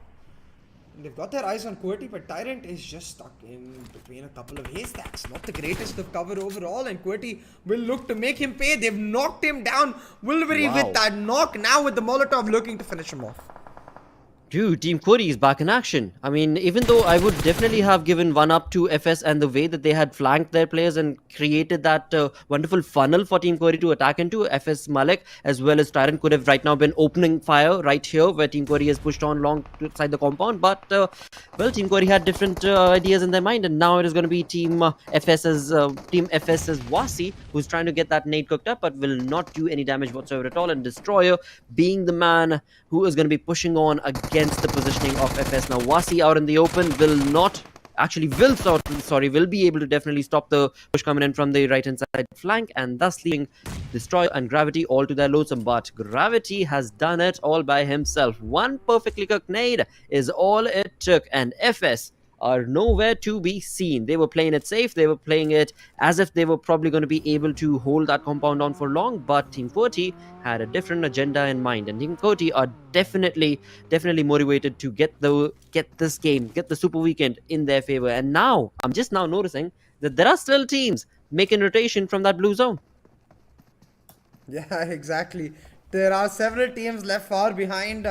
And they've got their eyes on QWERTY, but Tyrant is just stuck in between a couple of haystacks. Not the greatest of cover overall, and QWERTY will look to make him pay. They've knocked him down. Wilbury with that knock, now with the Molotov looking to finish him off. Dude, Team QWERTY is back in action. I mean, even though I would definitely have given one up to FS and the way that they had flanked their players and created that wonderful funnel for Team QWERTY to attack into, FS Malik as well as Tyrant could have right now been opening fire right here where Team QWERTY has pushed on long inside the compound. But, well, Team QWERTY had different ideas in their mind, and now it is going to be Team FS's Wasi, who's trying to get that nade cooked up but will not do any damage whatsoever at all. And Destroyer being the man who is going to be pushing on against the positioning of FS. Now Wasi out in the open will be able to definitely stop the push coming in from the right hand side flank, and thus leaving Destroyer and Gravity all to their lonesome. But Gravity has done it all by himself. One perfectly cooked nade is all it took, and FS are nowhere to be seen. They were playing it safe. They were playing it as if they were probably going to be able to hold that compound on for long, but Team QWERTY had a different agenda in mind, and Team QWERTY are definitely motivated to get the Super Weekend in their favor. And now I'm just now noticing that there are still teams making rotation from that blue zone. Yeah, exactly. There are several teams left far behind.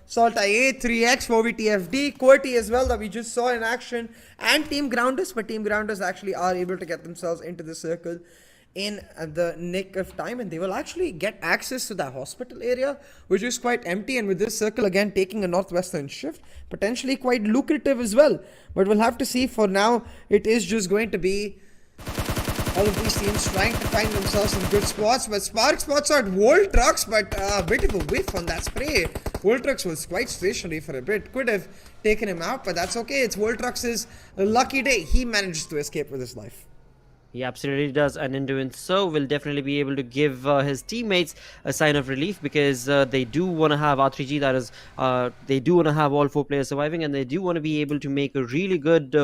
SALTxi8, 3x, 4VTFD, QWERTY as well that we just saw in action, and Team Grounders, but Team Grounders actually are able to get themselves into the circle in the nick of time, and they will actually get access to that hospital area, which is quite empty, and with this circle again taking a northwestern shift, potentially quite lucrative as well. But we'll have to see. For now, it is just going to be all of these teams trying to find themselves some good spots, but Spark spots out Voltrux, but a bit of a whiff on that spray. Voltrux was quite stationary for a bit, could have taken him out, but that's okay. It's Voltrux's lucky day. He manages to escape with his life. He absolutely does, and in doing so will definitely be able to give his teammates a sign of relief, because they do want to have R3G, that is, they do want to have all 4 players surviving, and they do want to be able to make a really good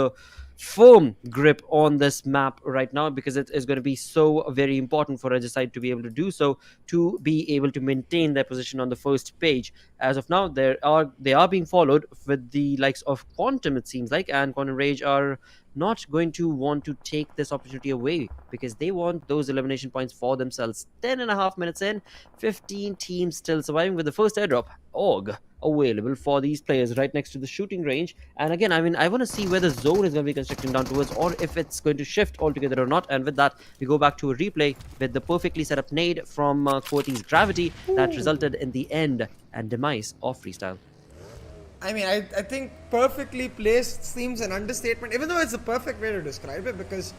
firm grip on this map right now, because it is going to be so very important for Regicide to be able to do so, to be able to maintain their position on the first page. As of now, they are being followed with the likes of Quantum, it seems like, and Quantum Rage are not going to want to take this opportunity away, because they want those elimination points for themselves. 10.5 minutes in, 15 teams still surviving, with the first airdrop AUG available for these players right next to the shooting range. And again, I mean, I want to see where the zone is going to be constructing down towards, or if it's going to shift altogether or not. And with that, we go back to a replay with the perfectly set up nade from QWERTY's Gravity that resulted in the end and demise of Freestyle. I mean, I think perfectly placed seems an understatement, even though it's a perfect way to describe it, because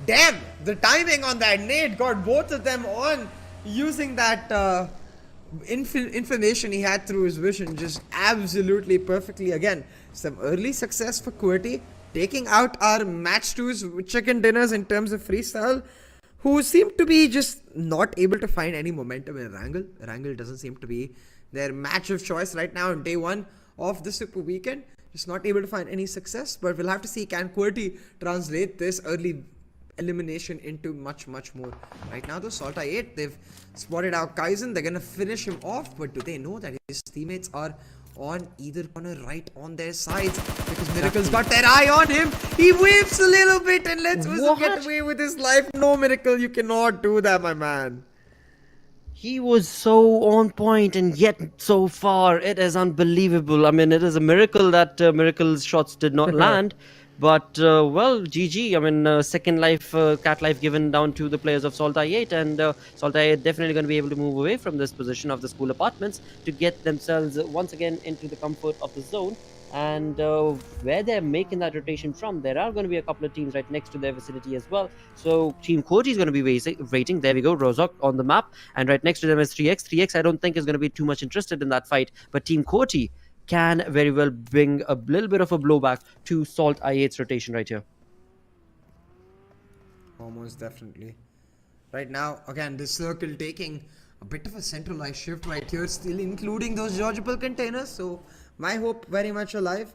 damn, the timing on that nade got both of them on, using that information he had through his vision just absolutely perfectly. Again, some early success for QWERTY, taking out our match 2's chicken dinners in terms of Freestyle, who seem to be just not able to find any momentum in Erangel. Erangel doesn't seem to be their match of choice right now on day 1 of the Super Weekend. Just not able to find any success, but we'll have to see, can QWERTY translate this early elimination into much more. Right now though, SALTxi8, they've spotted out Kaizen, they're gonna finish him off, but do they know that his teammates are on either corner right on their sides? Because Miracle's got their eye on him. He waves a little bit and lets Wizard get away with his life. No, Miracle, you cannot do that, my man. He was so on point, and yet so far, it is unbelievable. I mean, it is a miracle that Miracle's shots did not land. But, well, GG. I mean, second life, cat life given down to the players of SALTxi8, and SALTxi8 definitely going to be able to move away from this position of the school apartments to get themselves once again into the comfort of the zone. And where they're making that rotation from, there are going to be a couple of teams right next to their vicinity as well. So Team QWERTY is going to be waiting. There we go, Rozok on the map, and right next to them is 3x. 3x I don't think is going to be too much interested in that fight, but Team QWERTY can very well bring a little bit of a blowback to SALTxi8's rotation right here. Almost definitely. Right now, again, this circle taking a bit of a centralized shift right here, still including those dodgeable containers. So my hope very much alive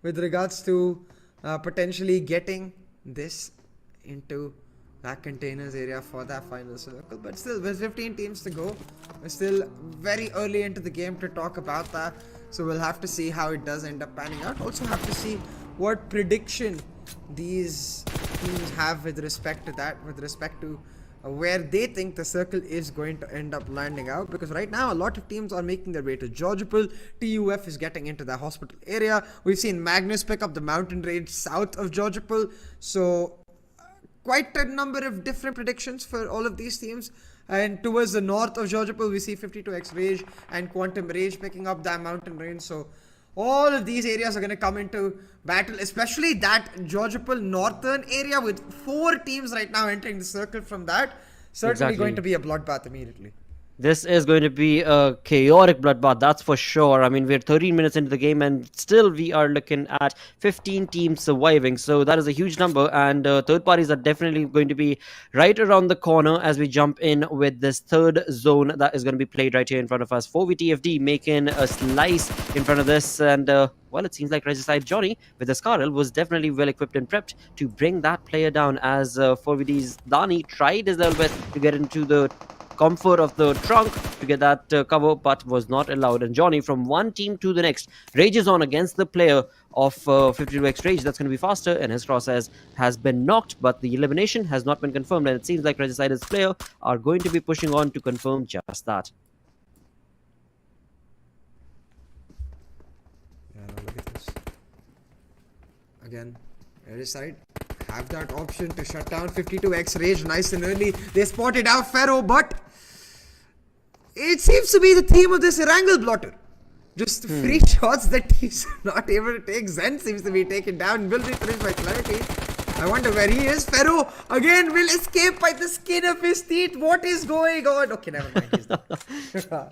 with regards to potentially getting this into that containers area for that final circle. But still, with 15 teams to go, we're still very early into the game to talk about that. So we'll have to see how it does end up panning out. Also have to see what prediction these teams have with respect to that, with respect to where they think the circle is going to end up landing out. Because right now, a lot of teams are making their way to Georgopol. TUF is getting into the hospital area. We've seen Magnus pick up the mountain range south of Georgopol. So quite a number of different predictions for all of these teams. And towards the north of Georgopol, we see 52x Rage and Quantum Rage picking up that mountain range. So all of these areas are going to come into battle, especially that Georgopol northern area with 4 teams right now entering the circle from that. Certainly going to be a bloodbath immediately. This is going to be a chaotic bloodbath, that's for sure. I mean, we're 13 minutes into the game and still we are looking at 15 teams surviving. So that is a huge number, and third parties are definitely going to be right around the corner as we jump in with this third zone that is going to be played right here in front of us. 4vTFD making a slice in front of this, and well, it seems like Regicide Johnny with the Scarl was definitely well equipped and prepped to bring that player down, as 4vD's Dani tried his little bit to get into the comfort of the trunk to get that cover, but was not allowed. And Johnny, from one team to the next, rages on against the player of 52x Rage. That's going to be faster, and his crosshairs has been knocked, but the elimination has not been confirmed, and it seems like Regicide's player are going to be pushing on to confirm just that. Yeah, now look at this. Again, Regicide have that option to shut down 52x Rage nice and early. They spotted out Pharaoh, but it seems to be the theme of this Erangel blotter. Just free shots that he's not able to take. Zen seems to be taken down. Will be finished by Clarity. I wonder where he is. Pharaoh again will escape by the skin of his teeth. What is going on? Okay, never mind. He's done.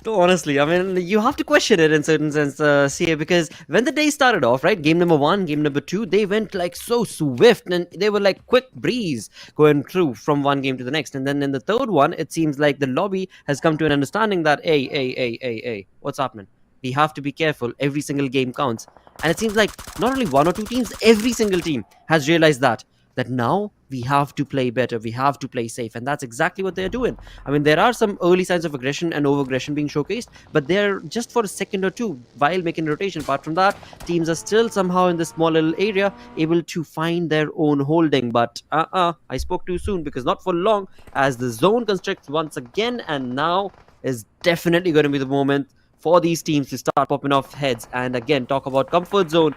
So honestly, I mean, you have to question it in certain sense, CA, because when the day started off, right, game number 1, game number 2, they went like so swift, and they were like quick breeze going through from one game to the next. And then in the third one, it seems like the lobby has come to an understanding that, hey, what's happening? We have to be careful. Every single game counts. And it seems like not only one or two teams, every single team has realized that now we have to play better, we have to play safe, and that's exactly what they're doing. I mean, there are some early signs of aggression and over-aggression being showcased, but they're just for a second or two while making rotation. Apart from that, teams are still somehow in this small little area able to find their own holding. But I spoke too soon, because not for long, as the zone constricts once again, and now is definitely going to be the moment for these teams to start popping off heads. And again, talk about comfort zone.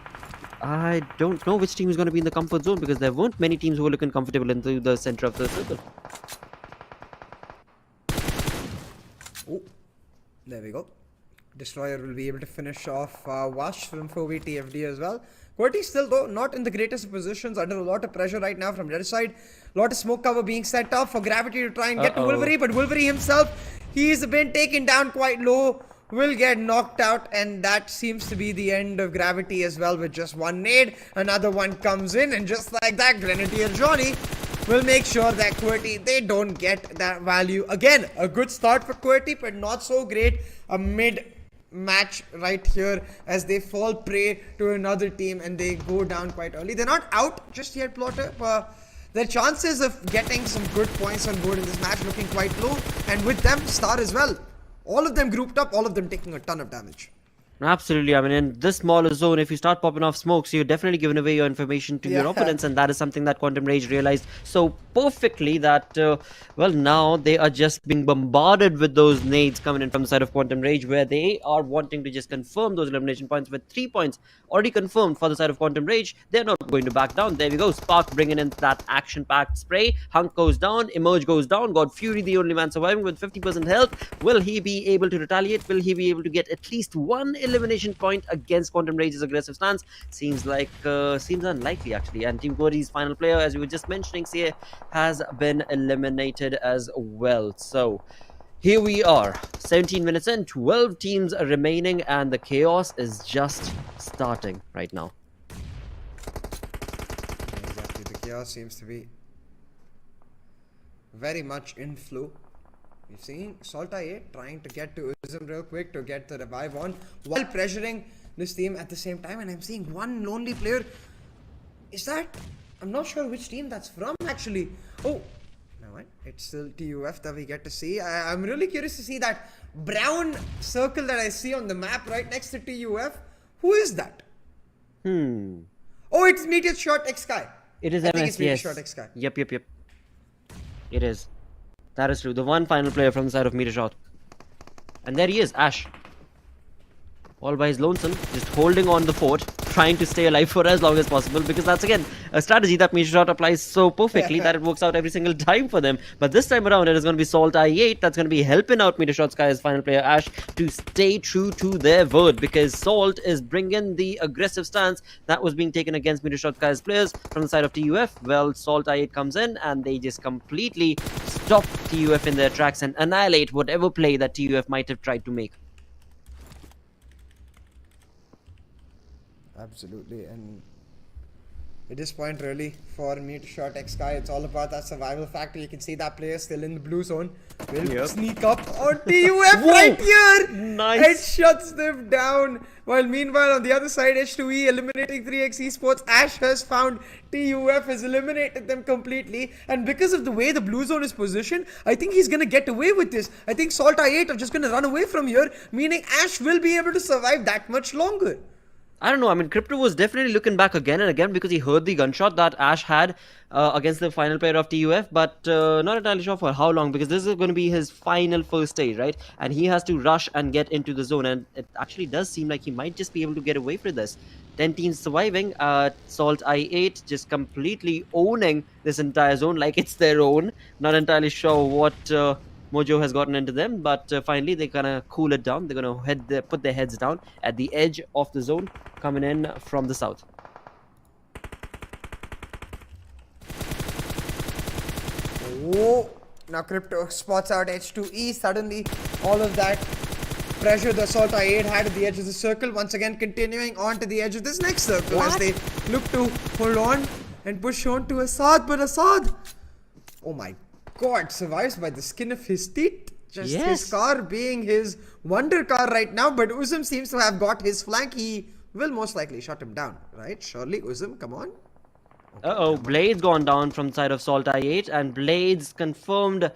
I don't know which team is going to be in the comfort zone, because there weren't many teams who were looking comfortable into the center of the circle. Oh, there we go. Destroyer will be able to finish off Wash from 4v TFD as well. QWERTY still, though, not in the greatest of positions, under a lot of pressure right now from the other side. A lot of smoke cover being set up for Gravity to try and get to Wolverine, but Wolverine himself, he's been taken down quite low, will get knocked out, and that seems to be the end of Gravity as well, with just one nade. Another one comes in, and just like that, Grenadier Johnny will make sure that QWERTY, they don't get that value. Again, a good start for QWERTY, but not so great. A mid-match right here as they fall prey to another team and they go down quite early. They're not out just yet, Plotter, but their chances of getting some good points on board in this match looking quite low, and with them, Star as well. All of them grouped up, all of them taking a ton of damage. Absolutely. I mean, in this smaller zone, if you start popping off smokes, you're definitely giving away your information to your opponents, and that is something that Quantum Rage realized so perfectly that, well, now they are just being bombarded with those nades coming in from the side of Quantum Rage, where they are wanting to just confirm those elimination points with 3 points already confirmed for the side of Quantum Rage. They're not going to back down. There we go. Spark bringing in that action-packed spray. Hunk goes down. Emerge goes down. God Fury, the only man surviving with 50% health. Will he be able to retaliate? Will he be able to get at least one elimination point against Quantum Rage's aggressive stance? Seems unlikely, actually. And Team QWERTY's final player, as we were just mentioning, CA, has been eliminated as well. So here we are, 17 minutes in, 12 teams are remaining, and the chaos is just starting right now. Exactly, the chaos seems to be very much in flow. We've seen SALTxi8 trying to get to Ism real quick to get the revive on, while pressuring this team at the same time, and I'm seeing one lonely player. Is that? I'm not sure which team that's from, actually. Oh, no, it's still TUF that we get to see. I'm really curious to see that brown circle that I see on the map right next to TUF. Who is that? Oh, it's MetershotxSKY. It is I MS, think it's yes. MetershotxSKY. Yep. It is. That is true. The one final player from the side of Metershot. And there he is, Ash. All by his lonesome, just holding on the fort, trying to stay alive for as long as possible, because that's again a strategy that Metershot applies so perfectly that it works out every single time for them. But this time around, it is going to be SALTxi8 that's going to be helping out MetershotxSKY's final player Ash to stay true to their word, because Salt is bringing the aggressive stance that was being taken against MetershotxSKY's players from the side of TUF. Well, SALTxi8 comes in and they just completely stop TUF in their tracks and annihilate whatever play that TUF might have tried to make. Absolutely, and at this point, really, for MetershotxSKY, it's all about that survival factor. You can see that player still in the blue zone. Will sneak up on TUF right here. Nice. It shuts them down. While meanwhile, on the other side, H2E eliminating 3x Esports. Ash has found TUF has eliminated them completely. And because of the way the blue zone is positioned, I think he's going to get away with this. I think SALTxi8 are just going to run away from here, meaning Ash will be able to survive that much longer. I don't know. I mean, Crypto was definitely looking back again and again because he heard the gunshot that Ash had against the final player of TUF, but not entirely sure for how long, because this is going to be his final first stage, right? And he has to rush and get into the zone, and it actually does seem like he might just be able to get away with this. 10 teams surviving, SALTxi8 just completely owning this entire zone like it's their own. Not entirely sure what Mojo has gotten into them, but finally they're gonna cool it down. They're gonna put their heads down at the edge of the zone, coming in from the south. Oh, now Crypto spots out H2E. Suddenly, all of that pressure the SALTxi8 had at the edge of the circle, once again continuing on to the edge of this next circle as they look to hold on and push on to Assad. But Assad, oh my God, survives by the skin of his teeth. just Yes. his car being his wonder car right now. But Uzum seems to have got his flank. He will most likely shut him down, right? Surely, Uzum, come on. Uh-oh, Blade's gone down from the side of SALTxi8, and Blade's confirmed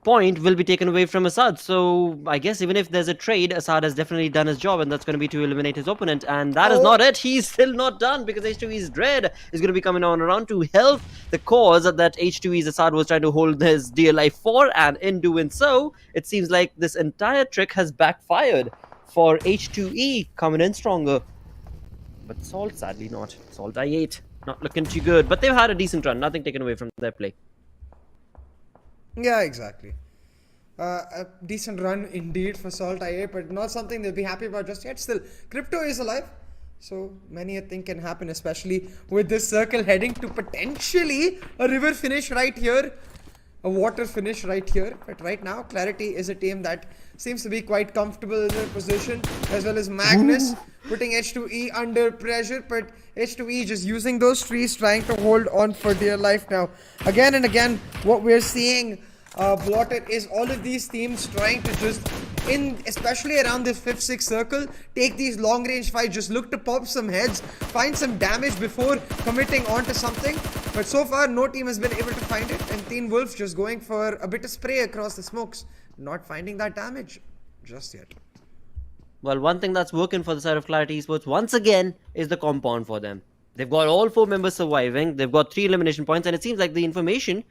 point will be taken away from Assad. So I guess even if there's a trade, Assad has definitely done his job, and that's going to be to eliminate his opponent. And that is not it. He's still not done, because H2E's Dread is going to be coming on around to help the cause that H2E's Assad was trying to hold his dear life for. And in doing so, it seems like this entire trick has backfired for H2E coming in stronger. But Salt, sadly not. SALTxi8 not looking too good, but they've had a decent run. Nothing taken away from their play. Yeah, exactly. A decent run indeed for SALTxi8, but not something they'll be happy about just yet. Still, crypto is alive, so many a thing can happen, especially with this circle heading to potentially a river finish right here, a water finish right here. But right now, QWERTY is a team that seems to be quite comfortable in their position, as well as Magnus putting H2E under pressure, but H2E just using those trees, trying to hold on for dear life now. Again and again, what we're seeing plotted is all of these teams trying to just, especially around this 5th, 6th circle, take these long range fights, just look to pop some heads, find some damage before committing onto something. But so far, no team has been able to find it, and TmwEsports just going for a bit of spray across the smokes, not finding that damage just yet. Well, one thing that's working for the side of QWERTY Esports once again is the compound for them. They've got all 4 members surviving. They've got 3 elimination points, and it seems like the information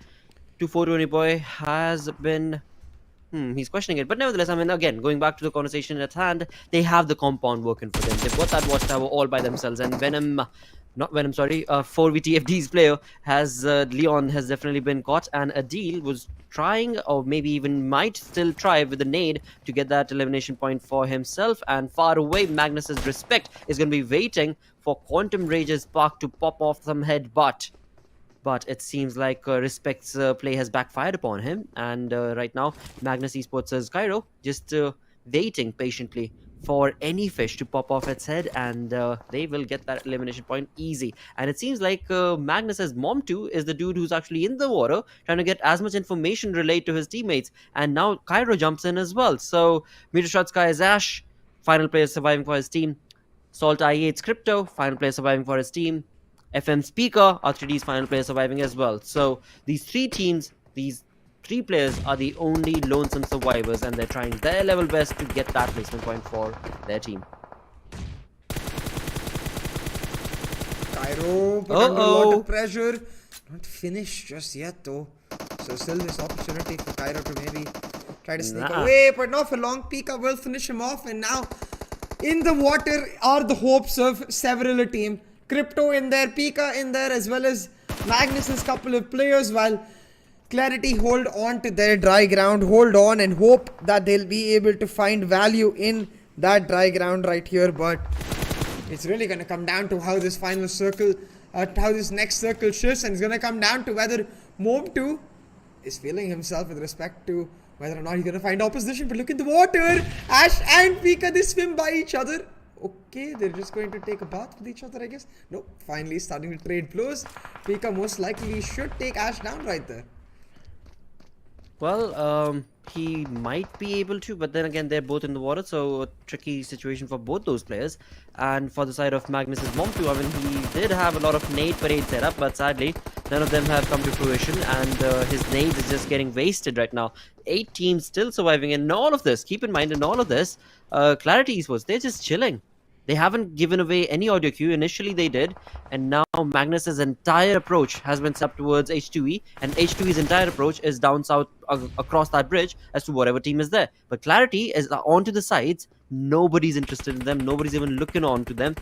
to 420 Boy has been... he's questioning it. But nevertheless, I mean, again, going back to the conversation at hand, they have the compound working for them. They've got that watchtower all by themselves, and 4VTFD's player has, Leon has definitely been caught, and Adil was trying, or maybe even might still try with the nade to get that elimination point for himself. And far away, Magnus's Respect is going to be waiting for Quantum Rage's Spark to pop off some head, but it seems like Respect's play has backfired upon him, and right now Magnus Esports' Cairo just waiting patiently for any fish to pop off its head, and they will get that elimination point easy. And it seems like Magnus's mom too is the dude who's actually in the water trying to get as much information relayed to his teammates, and now Cairo jumps in as well. So MetershotxSKY Ash, final player surviving for his team. SALTxi8's Crypto, final player surviving for his team. FMxR3D's final player surviving as well. So these 3 teams, these 3 players are the only lonesome survivors, and they're trying their level best to get that placement point for their team. Cairo put under a lot of pressure. Not finished just yet though. So still this opportunity for Cairo to maybe try to sneak away, but not for long. Pika will finish him off, and now in the water are the hopes of several a team. Crypto in there, Pika in there, as well as Magnus's couple of players, while QWERTY hold on to their dry ground, hold on and hope that they'll be able to find value in that dry ground right here. But it's really going to come down to how this final circle, how this next circle shifts, and it's going to come down to whether Mom2 is feeling himself with respect to whether or not he's going to find opposition. But look at the water, Ash and Pika, they swim by each other. Okay, they're just going to take a bath with each other, I guess. Nope, finally starting to trade blows. Pika most likely should take Ash down right there. Well, he might be able to, but then again, they're both in the water, so a tricky situation for both those players. And for the side of Magnus's mom too, I mean, he did have a lot of nade parade set up, but sadly, none of them have come to fruition, and his nades is just getting wasted right now. 8 teams still surviving, and in all of this, keep in mind, in all of this, QWERTY Esports, they're just chilling. They haven't given away any audio queue. Initially they did, and now Magnus's entire approach has been set up towards H2E, and H2E's entire approach is down south across that bridge as to whatever team is there. But QWERTY is onto the sides. Nobody's interested in them. Nobody's even looking on to them,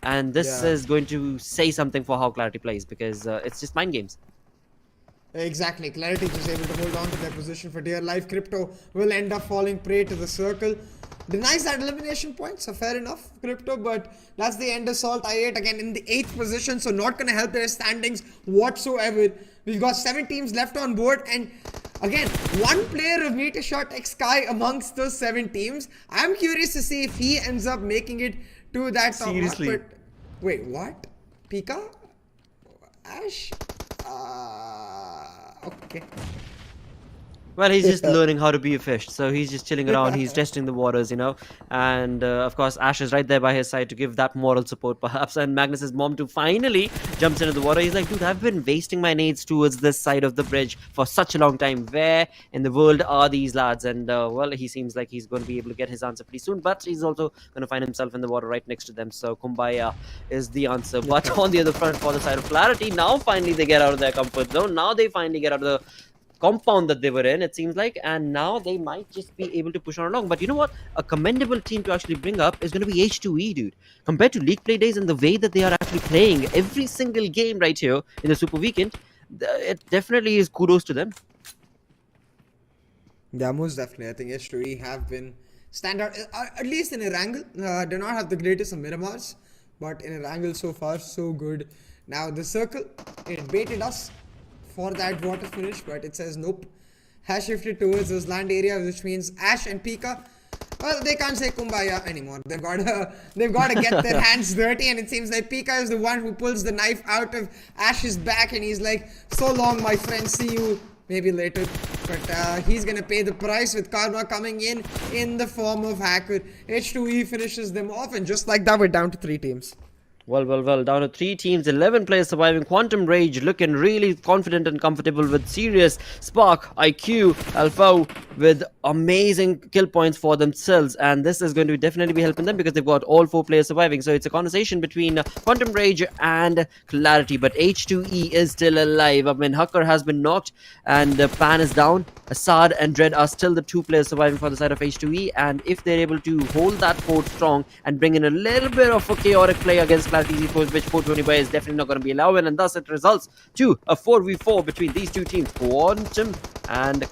and this is going to say something for how QWERTY plays, because it's just mind games. Exactly, QWERTY is able to hold on to their position for dear life. Crypto will end up falling prey to the circle. Denies that elimination point, so fair enough, Crypto, but that's the end of SALTxi8 again in the 8th position, so not going to help their standings whatsoever. We've got 7 teams left on board, and again, 1 player of MetershotxSKY amongst those 7 teams. I'm curious to see if he ends up making it to that top. Seriously? Wait, what? Pika? Ash? Okay. Well, he's just learning how to be a fish. So he's just chilling around. He's testing the waters, you know. And of course, Ash is right there by his side to give that moral support, perhaps. And Magnus's mom too finally jumps into the water. He's like, dude, I've been wasting my nades towards this side of the bridge for such a long time. Where in the world are these lads? And well, he seems like he's going to be able to get his answer pretty soon. But he's also going to find himself in the water right next to them. So Kumbaya is the answer. But on the other front, for the side of Clarity, now finally they get out of their comfort zone. Now they finally get out of the compound that they were in, it seems like, and now they might just be able to push on along. But you know what, a commendable team to actually bring up is going to be H2E, dude. Compared to league play days and the way that they are actually playing every single game right here in the Super Weekend, it definitely is kudos to them. Yeah, most definitely. I think H2E have been standout, at least in Erangel. Do not have the greatest of Miramars, but in Erangel so far, so good. Now the circle, it baited us for that water finish, but it says nope. Has shifted towards those land areas, which means Ash and Pika, well, they can't say Kumbaya anymore. They've got to get their hands dirty, and it seems like Pika is the one who pulls the knife out of Ash's back, and he's like, so long, my friend, see you maybe later. But he's gonna pay the price with karma coming in the form of Hacker. H2E finishes them off, and just like that, we're down to 3 teams. Well, down to 3 teams, 11 players surviving. Quantum Rage looking really confident and comfortable with Sirius, Spark, IQ, Alpha with amazing kill points for themselves. And this is going to definitely be helping them because they've got all 4 players surviving. So it's a conversation between Quantum Rage and Clarity. But H2E is still alive. I mean, Hacker has been knocked and Pan is down. Assad and Dread are still the 2 players surviving for the side of H2E. And if they're able to hold that fort strong and bring in a little bit of a chaotic play against Clarity Esports, which 420 is definitely not going to be allowed, and thus it results to a 4v4 between these 2 teams, Quantum and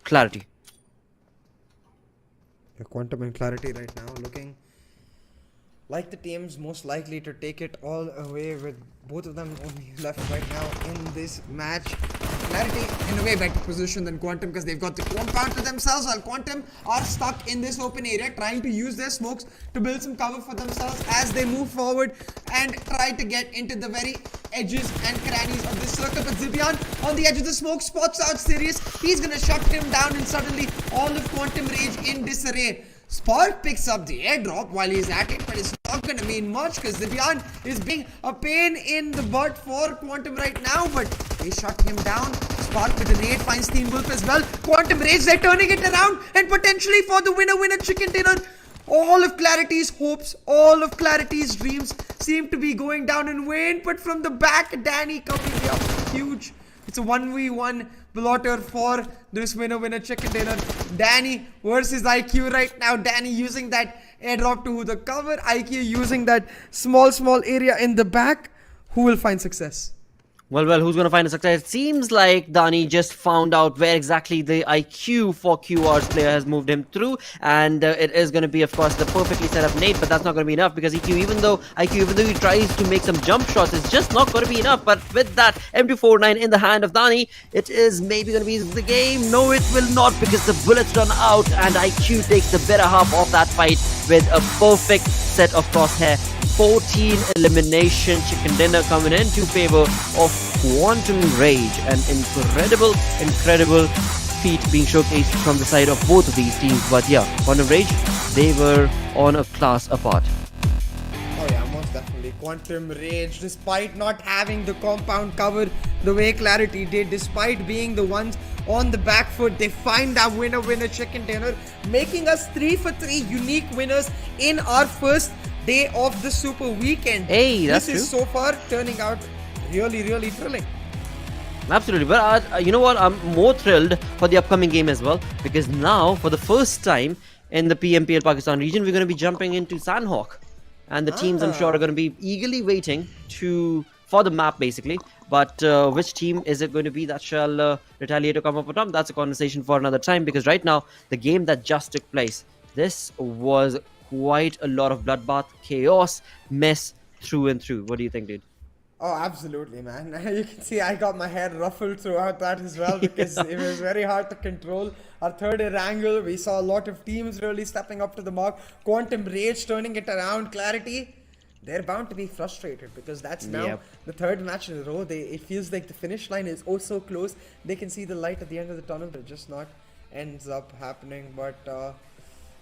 Clarity. Quantum and Clarity right now looking like the teams most likely to take it all away, with both of them only left right now in this match. Clarity in a way better position than Quantum because they've got the compound to themselves, while Quantum are stuck in this open area trying to use their smokes to build some cover for themselves as they move forward and try to get into the very edges and crannies of this circle. But Zibian on the edge of the smoke spots out Sirius. He's gonna shut him down, and suddenly all of Quantum Rage in disarray. Spark picks up the airdrop while he's at it, but it's not going to mean much because Zibian is being a pain in the butt for Quantum right now, but they shut him down. Spark with the nade finds TmwEsports as well. Quantum Rage, they're turning it around, and potentially for the winner chicken dinner. All of Clarity's hopes, all of Clarity's dreams seem to be going down in vain, but from the back, Danny coming up huge. It's a 1v1 blotter for this winner chicken dinner. Danny versus IQ right now. Danny using that airdrop to the cover. IQ using that small area in the back. Who will find success? Well, who's going to find a success? It seems like Dani just found out where exactly the IQ for QR's player has moved him through, and it is going to be, of course, the perfectly set up nade, but that's not going to be enough because IQ, even though he tries to make some jump shots, it's just not going to be enough. But with that M249 in the hand of Dani, it is maybe going to be the game. No, it will not, because the bullets run out, and IQ takes the better half of that fight with a perfect set of crosshair. 14 elimination chicken dinner coming into favor of Quantum Rage. An incredible feat being showcased from the side of both of these teams. But yeah, Quantum Rage, they were on a class apart. Oh yeah, most definitely. Quantum Rage, despite not having the compound cover the way Clarity did, despite being the ones on the back foot, they find that winner chicken dinner, making us 3 for 3 unique winners in our first day of the Super Weekend. Hey, that's this is true. so far turning out really thrilling. Absolutely, but you know what? I'm more thrilled for the upcoming game as well, because now, for the first time in the PMPL Pakistan region, we're going to be jumping into Sanhok, and the teams, I'm sure, are going to be eagerly waiting for the map, basically. But which team is it going to be that shall retaliate or come up on top? That's a conversation for another time, because right now, the game that just took place, this was quite a lot of bloodbath, chaos, mess through and through. What do you think, dude? Oh, absolutely, man. You can see I got my head ruffled throughout that as well, because it was very hard to control. Our third Erangel, we saw a lot of teams really stepping up to the mark. Quantum Rage turning it around. Clarity, they're bound to be frustrated because that's now Yep. the third match in a row. It feels like the finish line is oh so close. They can see the light at the end of the tunnel, but just not ends up happening. But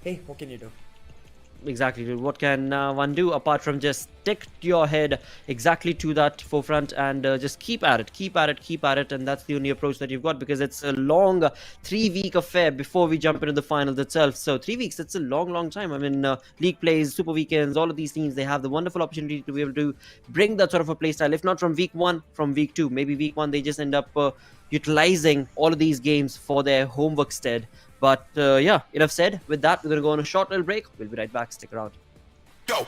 hey, what can you do? Exactly, dude. What can one do apart from just stick your head exactly to that forefront and just keep at it, and that's the only approach that you've got, because it's a long 3-week affair before we jump into the finals itself. So 3 weeks, it's a long time. I mean, league plays, super weekends, all of these teams, they have the wonderful opportunity to be able to bring that sort of a play style, if not from week 1, from week 2. Maybe week 1 they just end up utilizing all of these games for their homework stead. But yeah, enough said. With that, we're going to go on a short little break. We'll be right back. Stick around. Go!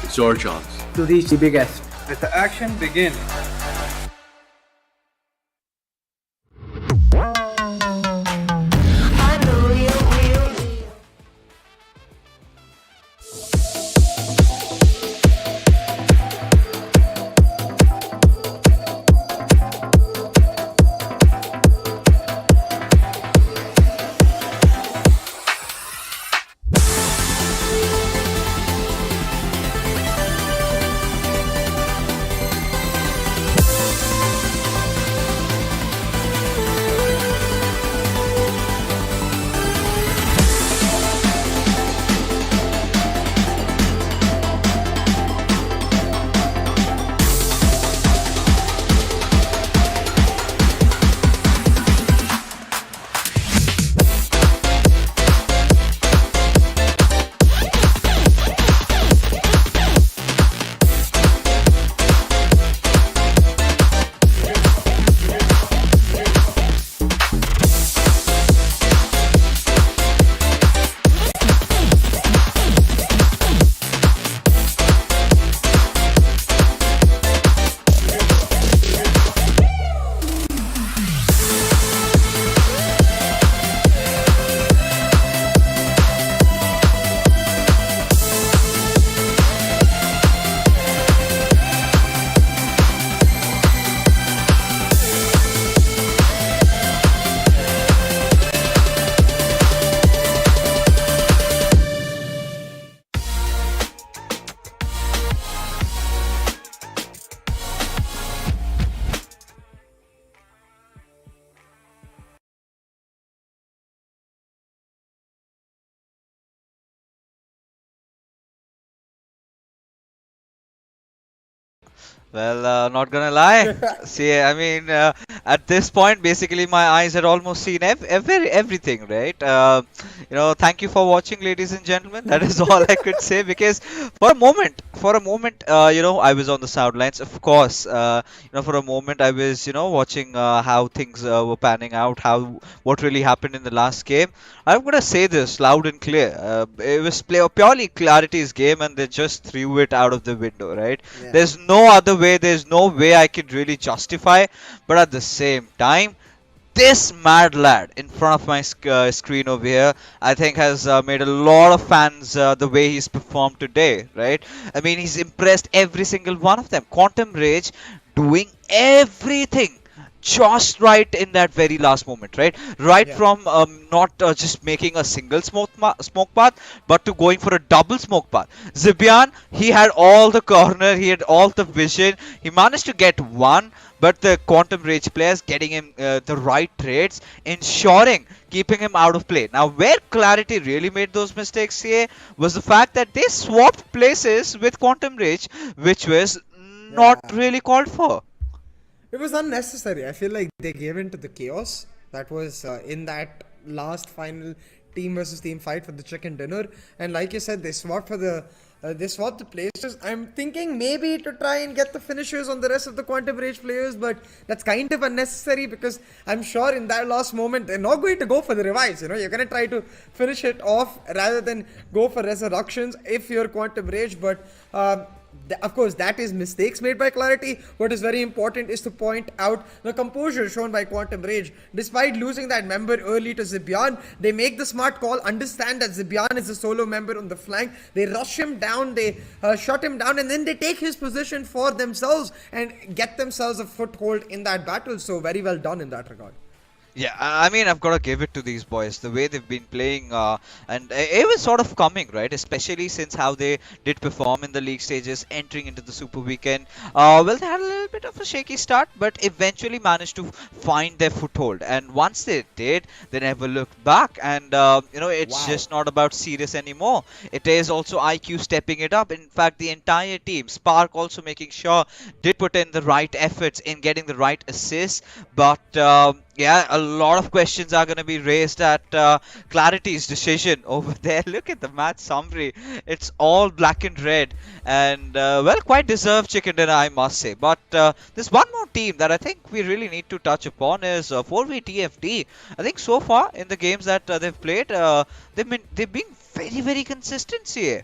It's our chance. To reach the biggest. Let the action begin. Well, not gonna lie. See, I mean, at this point, basically, my eyes had almost seen everything, right? Thank you for watching, ladies and gentlemen. That is all I could say, because for a moment, I was on the sidelines. Of course, for a moment, I was, watching how things were panning out, what really happened in the last game. I'm gonna say this loud and clear. It was purely Clarity's game, and they just threw it out of the window, right? Yeah. There's no other way. There's no way I could really justify. But at the same time, this mad lad in front of my screen over here, I think has made a lot of fans the way he's performed today, right? I mean, he's impressed every single one of them. Quantum Rage doing everything just right in that very last moment, right? Right Yeah. from not just making a single smoke path, but to going for a double smoke path. Zibian, he had all the corner, he had all the vision. He managed to get one, but the Quantum Rage players getting him the right trades, ensuring keeping him out of play. Now, where Clarity really made those mistakes here was the fact that they swapped places with Quantum Rage, which was not Yeah. really called for. It was unnecessary. I feel like they gave in to the chaos that was in that last final team versus team fight for the chicken dinner. And like you said, they swapped the places. I'm thinking maybe to try and get the finishers on the rest of the Quantum Rage players, but that's kind of unnecessary because I'm sure in that last moment they're not going to go for the revives. You're going to try to finish it off rather than go for resurrections if you're Quantum Rage. But Of course, that is mistakes made by Clarity. What is very important is to point out the composure shown by Quantum Rage. Despite losing that member early to Zibian, they make the smart call, understand that Zibian is a solo member on the flank. They rush him down, they shut him down, and then they take his position for themselves and get themselves a foothold in that battle. So very well done in that regard. Yeah, I mean, I've got to give it to these boys, the way they've been playing, and it was sort of coming, right? Especially since how they did perform in the league stages, entering into the Super Weekend. Well, they had a little bit of a shaky start, but eventually managed to find their foothold. And once they did, they never looked back. And, you know, it's just not about serious anymore. It is also IQ stepping it up. In fact, the entire team, Spark also making sure, did put in the right efforts in getting the right assists. But, yeah, a lot of questions are going to be raised at Clarity's decision over there. Look at the match summary. It's all black and red. And, well, quite deserved chicken dinner, I must say. But there's one more team that I think we really need to touch upon is 4v TFD. I think so far in the games that they've played, they've been very, very consistent here.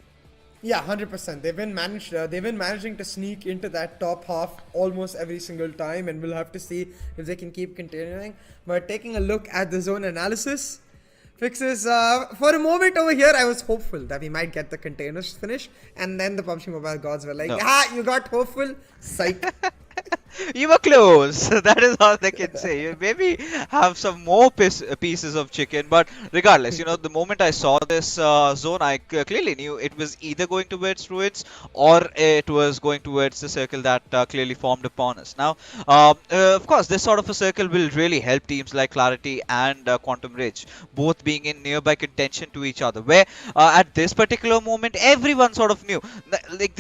Yeah, 100%. They've been managing to sneak into that top half almost every single time, and we'll have to see if they can keep continuing. But taking a look at the zone analysis, Fixes, for a moment over here, I was hopeful that we might get the containers finish, and then the PUBG Mobile gods were like, you got hopeful? Psych. You were close. That is all they can say. You maybe have some more pieces of chicken, but regardless, you know, the moment I saw this zone, I clearly knew it was either going towards ruins or it was going towards the circle that clearly formed upon us. Now, of course, this sort of a circle will really help teams like Clarity and Quantum Rage, both being in nearby contention to each other. Where at this particular moment, everyone sort of knew, like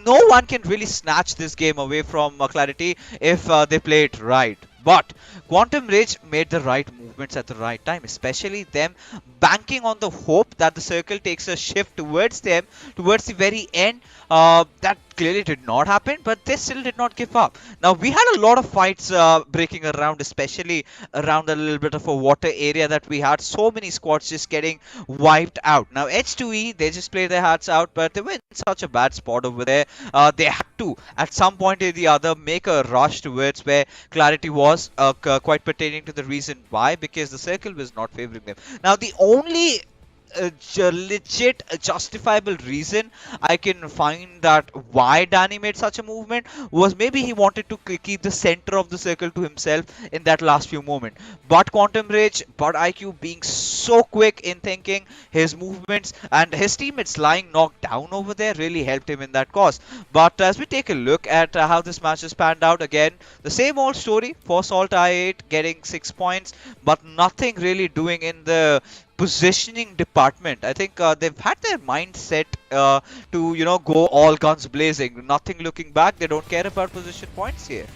no one can really snatch this game away from Clarity if they play it right. But Quantum Rage made the right movements at the right time, especially them banking on the hope that the circle takes a shift towards them, towards the very end. That clearly did not happen, but they still did not give up. Now, we had a lot of fights breaking around, especially around a little bit of a water area that we had. So many squads just getting wiped out. Now, H2E, they just played their hearts out, but they were in such a bad spot over there. They had to, at some point or the other, make a rush towards where Clarity was, quite pertaining to the reason why, because the circle was not favoring them. Now, the only legit justifiable reason I can find that why Danny made such a movement was maybe he wanted to keep the center of the circle to himself in that last few moments. But Quantum Rage, but IQ being so quick in thinking, his movements and his teammates lying knocked down over there really helped him in that cause. But as we take a look at how this match has panned out, again, the same old story for SALTxi8 getting 6 points, but nothing really doing in the positioning department. I think they've had their mindset to, you know, go all guns blazing, nothing looking back. They don't care about position points here.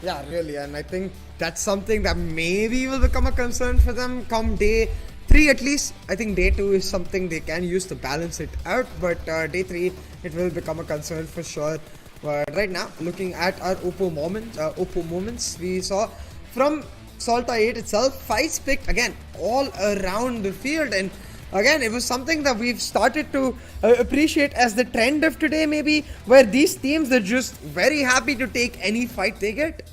Yeah, really, and I think that's something that maybe will become a concern for them come day 3 at least. I think day 2 is something they can use to balance it out, but day 3 it will become a concern for sure. But right now, looking at our Oppo moments, we saw from SALTxi8 itself, fights picked again all around the field, and again it was something that we've started to appreciate as the trend of today, maybe, where these teams are just very happy to take any fight they get.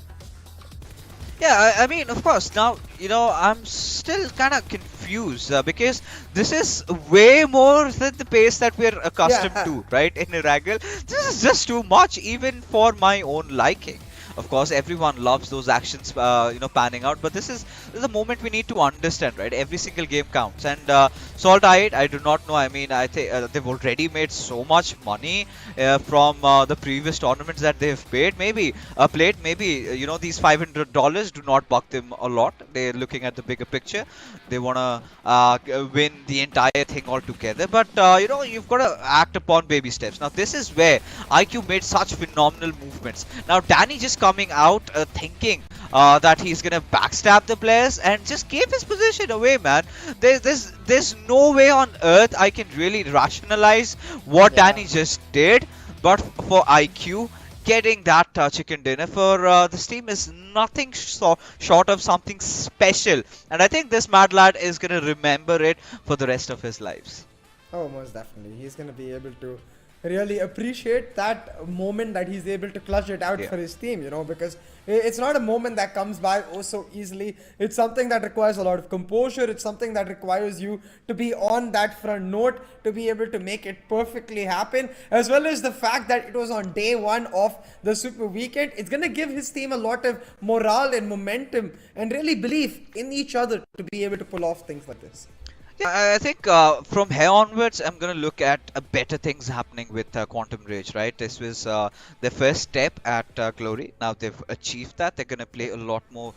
Yeah, I mean, of course, now, you know, I'm still kind of confused because this is way more than the pace that we're accustomed to, right, in Erangel. This is just too much, even for my own liking. Of course, everyone loves those actions, you know, panning out. But this is a moment we need to understand, right? Every single game counts. And SALTxi8, I do not know. I mean, I think they've already made so much money from the previous tournaments that they've played. Maybe you know, these $500 do not buck them a lot. They're looking at the bigger picture. They want to win the entire thing altogether. But you know, you've got to act upon baby steps. Now, this is where IQ made such phenomenal movements. Now, Danny just coming out thinking that he's gonna backstab the players and just gave his position away, man. There's no way on earth I can really rationalize what Danny just did, but for IQ, getting that chicken dinner for this team is nothing short of something special, and I think this mad lad is gonna remember it for the rest of his lives. Oh, most definitely. He's gonna be able to really appreciate that moment that he's able to clutch it out for his team, you know, because it's not a moment that comes by oh so easily. It's something that requires a lot of composure. It's something that requires you to be on that front note, to be able to make it perfectly happen, as well as the fact that it was on day one of the Super Weekend. It's going to give his team a lot of morale and momentum and really belief in each other to be able to pull off things like this. Yeah, I think from here onwards, I'm going to look at better things happening with Quantum Rage, right? This was their first step at Glory. Now they've achieved that. They're going to play a lot more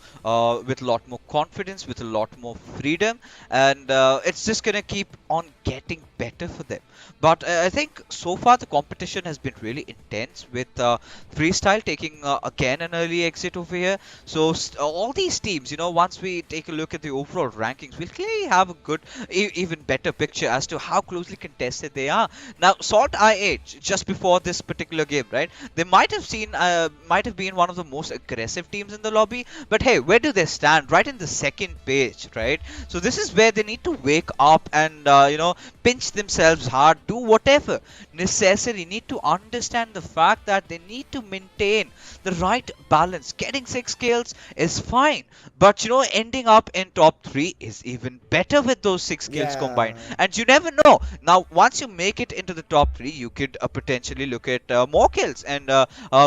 with a lot more confidence, with a lot more freedom, and it's just going to keep on getting better for them. But I think so far the competition has been really intense, with Freestyle taking again an early exit over here. So all these teams, you know, once we take a look at the overall rankings, we'll clearly have a good, even better picture as to how closely contested they are. Now, SALTxi8, just before this particular game, right, they might have been one of the most aggressive teams in the lobby, but hey, where do they stand? Right in the second page, right? So this is where they need to wake up and you know, pinch themselves hard, do whatever necessary. Need to understand the fact that they need to maintain the right balance. Getting 6 kills is fine, but you know, ending up in top 3 is even better with those 6 kills combined. And you never know, now once you make it into the top 3, you could potentially look at more kills and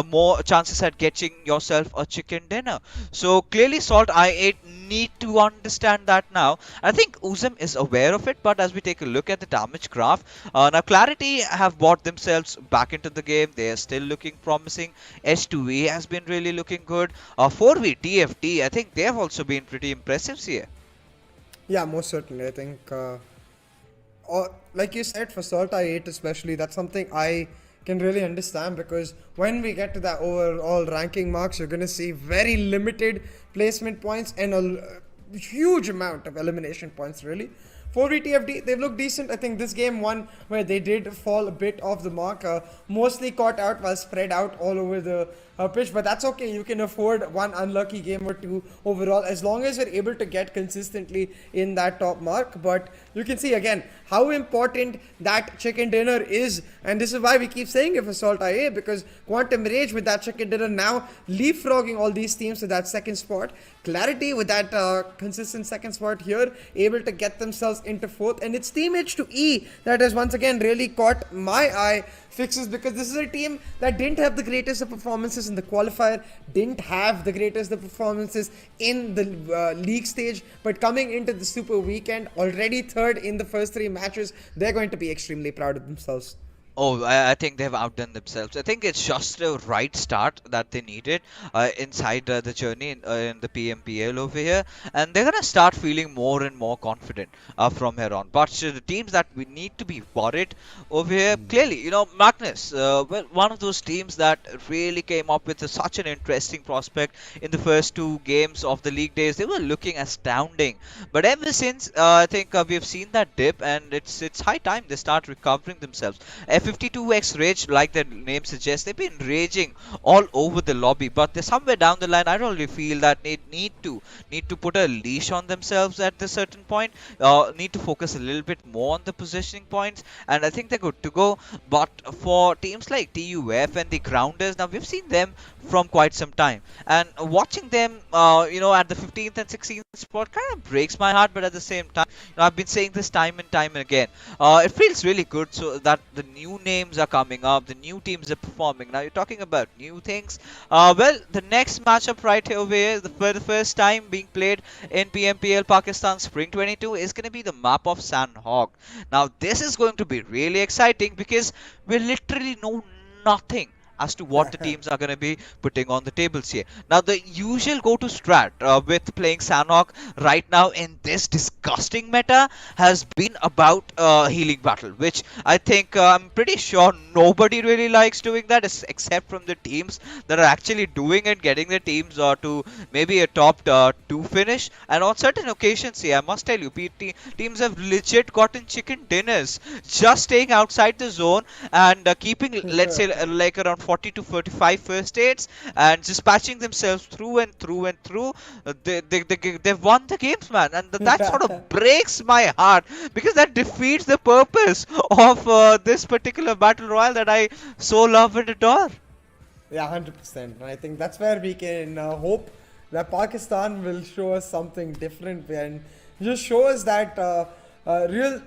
more chances at getting yourself a chicken dinner. So clearly SALTxi8 need to understand that now. I think Uzum is aware of it, but as we take a look at the damage graph, now Clarity have brought themselves back into the game. They are still looking promising. H2E has been really looking good. 4V TFT, I think they have also been pretty impressive here. Yeah, most certainly. I think, like you said, for SALTxi8 especially, that's something I can really understand, because when we get to that overall ranking marks, you're going to see very limited placement points and a huge amount of elimination points, really. 4V TFT, they've looked decent. I think this game one where they did fall a bit off the mark, mostly caught out while spread out all over the pitch, but that's okay. You can afford one unlucky game or two overall, as long as you're able to get consistently in that top mark. But you can see again how important that chicken dinner is, and this is why we keep saying it for SALTxi8, because Quantum Rage with that chicken dinner now leapfrogging all these teams to that second spot. Clarity with that consistent second spot here, able to get themselves into fourth, and it's Team H2E that has once again really caught my eye. Fixes, because this is a team that didn't have the greatest of performances in the qualifier, didn't have the greatest of performances in the league stage, but coming into the Super Weekend, already third in the first 3 matches, they're going to be extremely proud of themselves. Oh, I think they've outdone themselves. I think it's just the right start that they needed inside the journey in the PMPL over here, and they're gonna start feeling more and more confident from here on. But the teams that we need to be worried over here, clearly, you know, Magnus, well, one of those teams that really came up with such an interesting prospect in the first 2 games of the league days. They were looking astounding, but ever since, I think we've seen that dip, and it's high time they start recovering themselves. F52X Rage, like the name suggests, they've been raging all over the lobby, but they're somewhere down the line. I really feel that they need to put a leash on themselves at this certain point, need to focus a little bit more on the positioning points, and I think they're good to go. But for teams like TUF and the Grounders, now we've seen them from quite some time, and watching them you know, at the 15th and 16th spot kind of breaks my heart, but at the same time, you know, I've been saying this time and time again, it feels really good so that the new names are coming up, the new teams are performing. Now you're talking about new things. Well, the next matchup right here over here, for the first time being played in PMPL Pakistan Spring 22, is going to be the map of Sanhok. Now this is going to be really exciting, because we literally know nothing as to what the teams are going to be putting on the tables here. Now the usual go-to strat with playing Sanhok right now in this disgusting meta has been about healing battle, which I think I'm pretty sure nobody really likes doing that, except from the teams that are actually doing it, getting their teams to maybe a top 2 finish. And on certain occasions here, I must tell you, teams have legit gotten chicken dinners just staying outside the zone and keeping, let's say, like around 40 to 45 first aids and just patching themselves through and through and through. They've won the games, man, and that sort of breaks my heart because that defeats the purpose of this particular battle royale that I so love and adore. Yeah, 100%. And I think that's where we can hope that Pakistan will show us something different and just show us that real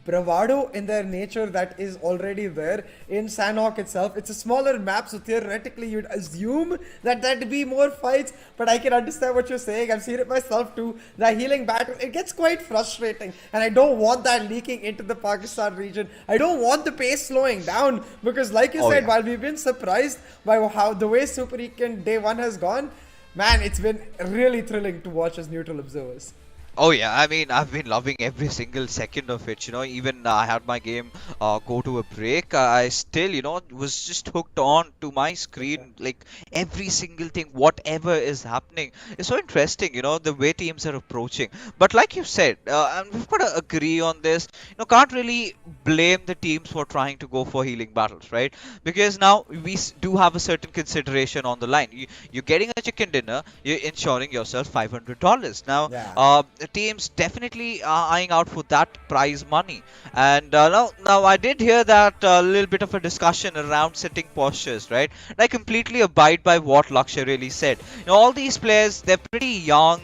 bravado in their nature that is already there in Sanhok itself. It's a smaller map, so theoretically you'd assume that there'd be more fights, but I can understand what you're saying. I've seen it myself too. The healing battle, it gets quite frustrating, and I don't want that leaking into the Pakistan region. I don't want the pace slowing down because like you said, while we've been surprised by how the way Super Weekend Day 1 has gone, man, it's been really thrilling to watch as neutral observers. Oh yeah, I mean, I've been loving every single second of it, you know. Even I had my game go to a break, I still, you know, was just hooked on to my screen, like every single thing, whatever is happening. It's so interesting, you know, the way teams are approaching. But like you said, and we've got to agree on this, you know, can't really blame the teams for trying to go for healing battles, right? Because now we do have a certain consideration on the line. You're getting a chicken dinner, you're ensuring yourself $500. Now, the teams definitely are eyeing out for that prize money. And now I did hear that a little bit of a discussion around setting postures, right? And I completely abide by what Lakshya really said. You know, all these players, they're pretty young,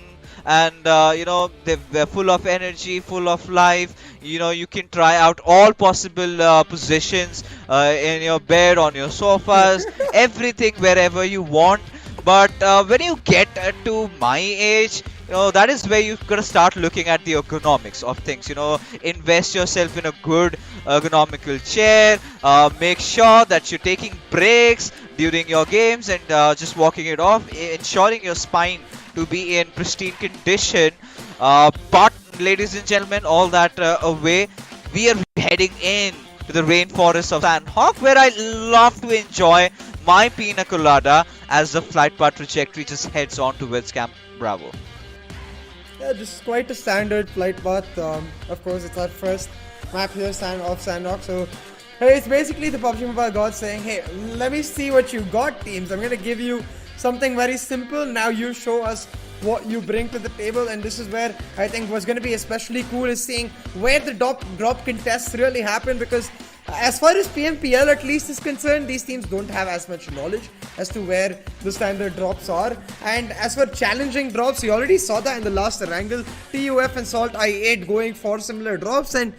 and you know, they're full of energy, full of life. You know, you can try out all possible positions in your bed, on your sofas, everything wherever you want. But when you get to my age, you know, that is where you've got to start looking at the ergonomics of things. You know, invest yourself in a good ergonomical chair. Make sure that you're taking breaks during your games and just walking it off, ensuring your spine to be in pristine condition. But ladies and gentlemen, all that away, we are heading in to the rainforest of Sanhok, where I love to enjoy my pina colada as the flight path trajectory just heads on towards Camp Bravo. Yeah, just quite a standard flight path. Of course, it's our first map here of Sanhok. So, hey, it's basically the PUBG Mobile God saying, hey, let me see what you got, teams. I'm going to give you something very simple. Now you show us what you bring to the table. And this is where I think what's going to be especially cool is seeing where the drop contests really happen, because as far as PMPL at least is concerned, these teams don't have as much knowledge as to where the standard drops are. And as for challenging drops, you already saw that in the last Erangel, TUF and SALTxi8 going for similar drops. And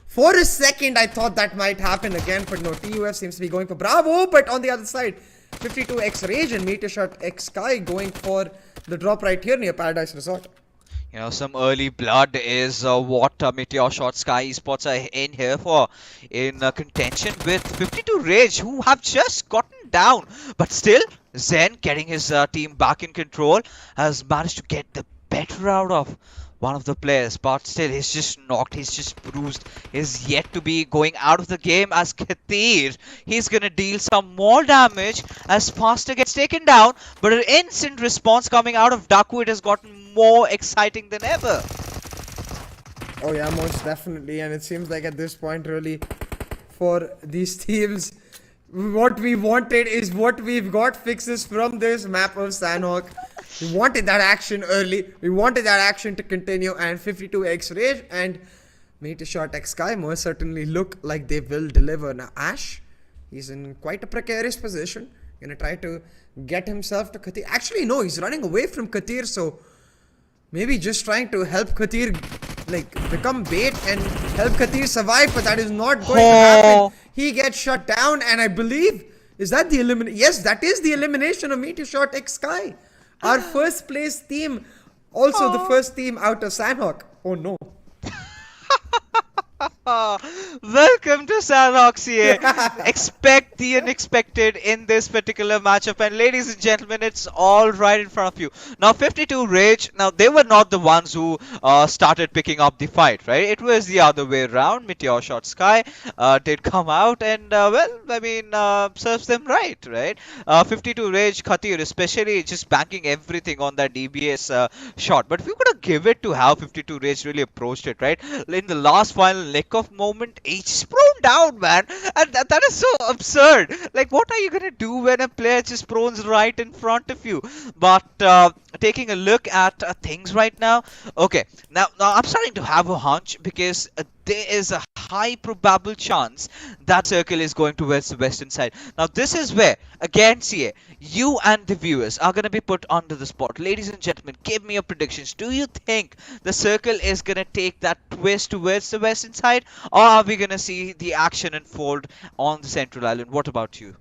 for a second, I thought that might happen again, but no, TUF seems to be going for Bravo. But on the other side, 52x and MetershotxSKY going for the drop right here near Paradise Resort. You know, some early blood is what MetershotxSKY Esports are in here for, in contention with 52 Rage, who have just gotten down. But still, Zen, getting his team back in control, has managed to get the better out of one of the players. But still, he's just knocked, he's just bruised. He's yet to be going out of the game as Kathir. He's gonna deal some more damage as Faster gets taken down. But an instant response coming out of Daku, it has gotten more exciting than ever. Oh yeah, most definitely. And it seems like at this point, really, for these teams, what we wanted is what we've got. Fixes from this map of Sanhok. We wanted that action early. We wanted that action to continue. And 52x Rage and MetershotxSKY most certainly look like they will deliver. Now Ash, he's in quite a precarious position. Gonna try to get himself to Kathir. Actually, no, he's running away from Kathir. So maybe just trying to help Kathir like become bait and help Kathir survive. But that is not going to happen. He gets shut down. And I believe, is that the elimination? Yes, that is the elimination of MetershotxSKY. Our first place team, also the first team out of Sanhok. Oh no. Welcome to Sanhok. Expect the unexpected in this particular matchup, and ladies and gentlemen, it's all right in front of you. Now 52 Rage, now they were not the ones who started picking up the fight, right? It was the other way around. MetershotxSKY did come out and well, I mean, serves them right? 52 Rage, Kathir especially just banking everything on that DBS shot. But we've got to give it to how 52 Rage really approached it, right? In the last final lick of moment, H Pro down, man. And that is so absurd. Like, what are you gonna do when a player just prones right in front of you? But taking a look at things right now, okay. Now I'm starting to have a hunch because there is a high probable chance that circle is going towards the western side. Now this is where, again, CA, you and the viewers are going to be put under the spot. Ladies and gentlemen, give me your predictions. Do you think the circle is going to take that twist towards the western side, or are we going to see the action unfold on the central island? What about you?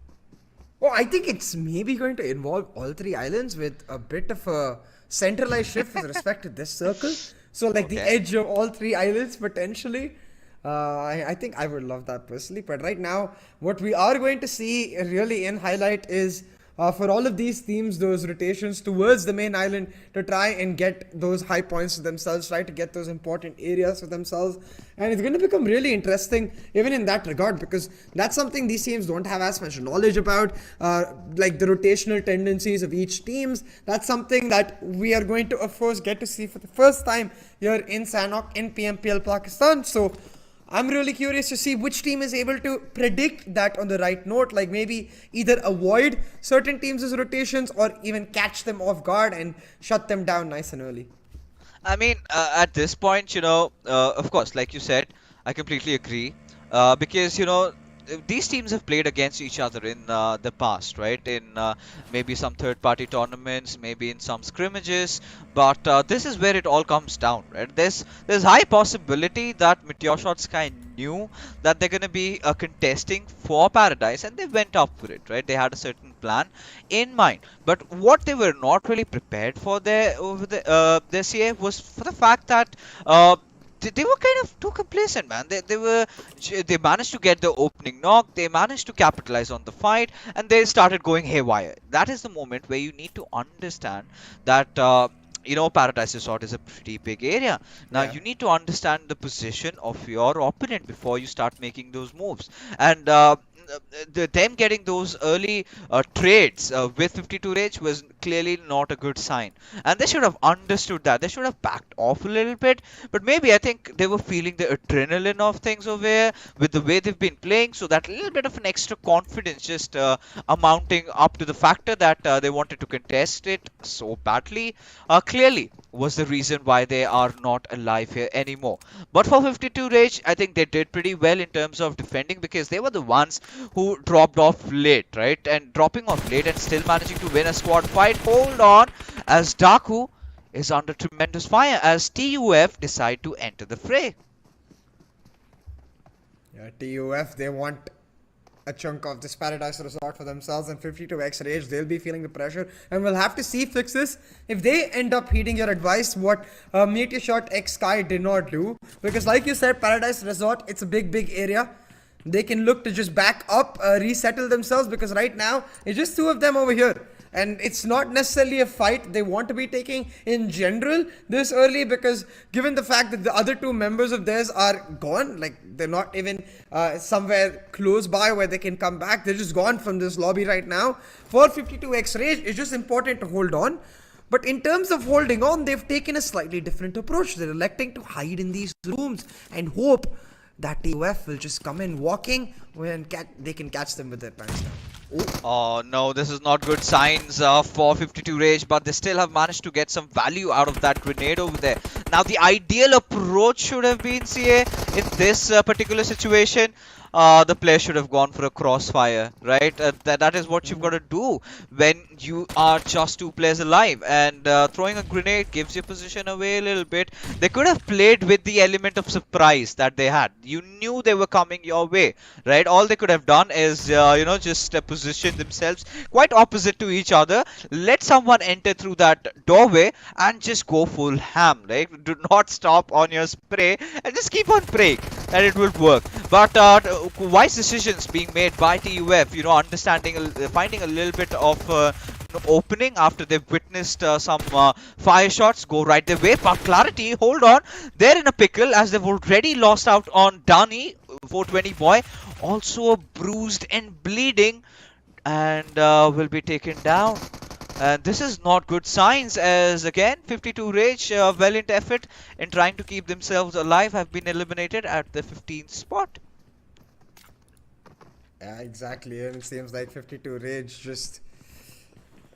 Well, I think it's maybe going to involve all three islands with a bit of a centralized shift with respect to this circle. So like the edge of all three islands potentially. I think I would love that personally. But right now, what we are going to see really in highlight is for all of these teams, those rotations towards the main island to try and get those high points to themselves, try to get those important areas for themselves. And it's going to become really interesting even in that regard, because that's something these teams don't have as much knowledge about, like the rotational tendencies of each teams. That's something that we are going to, of course, get to see for the first time here in Sanhok in PMPL Pakistan. So I'm really curious to see which team is able to predict that on the right note, like maybe either avoid certain teams' rotations or even catch them off guard and shut them down nice and early. I mean, at this point, of course, like you said, I completely agree. Because, these teams have played against each other in the past, right? In maybe some third-party tournaments, maybe in some scrimmages. But this is where it all comes down, right? There's high possibility that MetershotxSKY knew that they're going to be contesting for Paradise, and they went up for it, right? They had a certain plan in mind. But what they were not really prepared for this year was for the fact that they were kind of too complacent, man. They managed to get the opening knock, they managed to capitalize on the fight, and they started going haywire. That is the moment where you need to understand that Paradise Resort is a pretty big area. Now you need to understand the position of your opponent before you start making those moves. And them getting those early trades with 52 Rage was clearly not a good sign, and they should have understood that. They should have backed off a little bit, but maybe I think they were feeling the adrenaline of things over here with the way they've been playing, so that little bit of an extra confidence just amounting up to the factor that they wanted to contest it so badly clearly was the reason why they are not alive here anymore. But for 52 Rage, I think they did pretty well in terms of defending, because they were the ones who dropped off late, right? And dropping off late and still managing to win a squad fight. Hold on, as Daku is under tremendous fire as TUF decide to enter the fray. Yeah, TUF, they want a chunk of this Paradise Resort for themselves, and 52x Rage, they'll be feeling the pressure, and we'll have to see fixes if they end up heeding your advice, what MetershotxSKY did not do. Because like you said, Paradise Resort, it's a big area. They can look to just back up, resettle themselves, because right now it's just two of them over here. And it's not necessarily a fight they want to be taking in general this early, because given the fact that the other two members of theirs are gone, like they're not even somewhere close by where they can come back. They're just gone from this lobby right now. For 52x Rage, it's just important to hold on. But in terms of holding on, they've taken a slightly different approach. They're electing to hide in these rooms and hope that TUF will just come in walking when they can catch them with their pants down. Oh no, this is not good signs for 52 Rage, but they still have managed to get some value out of that grenade over there. Now the ideal approach should have been, CA, in this particular situation. The player should have gone for a crossfire, right? That is what you've got to do when you are just two players alive, and throwing a grenade gives your position away a little bit. They could have played with the element of surprise that they had. You knew they were coming your way, right? All they could have done is just position themselves quite opposite to each other, let someone enter through that doorway and just go full ham, right? Do not stop on your spray and just keep on praying that it will work. But wise decisions being made by TUF, finding a little bit of opening after they've witnessed some fire shots go right their way. But Clarity, hold on, they're in a pickle as they've already lost out on Dani, 420 boy, also bruised and bleeding, and will be taken down. And this is not good signs, as again 52 Rage, valiant effort in trying to keep themselves alive, have been eliminated at the 15th spot. Yeah, exactly. And it seems like 52 Rage just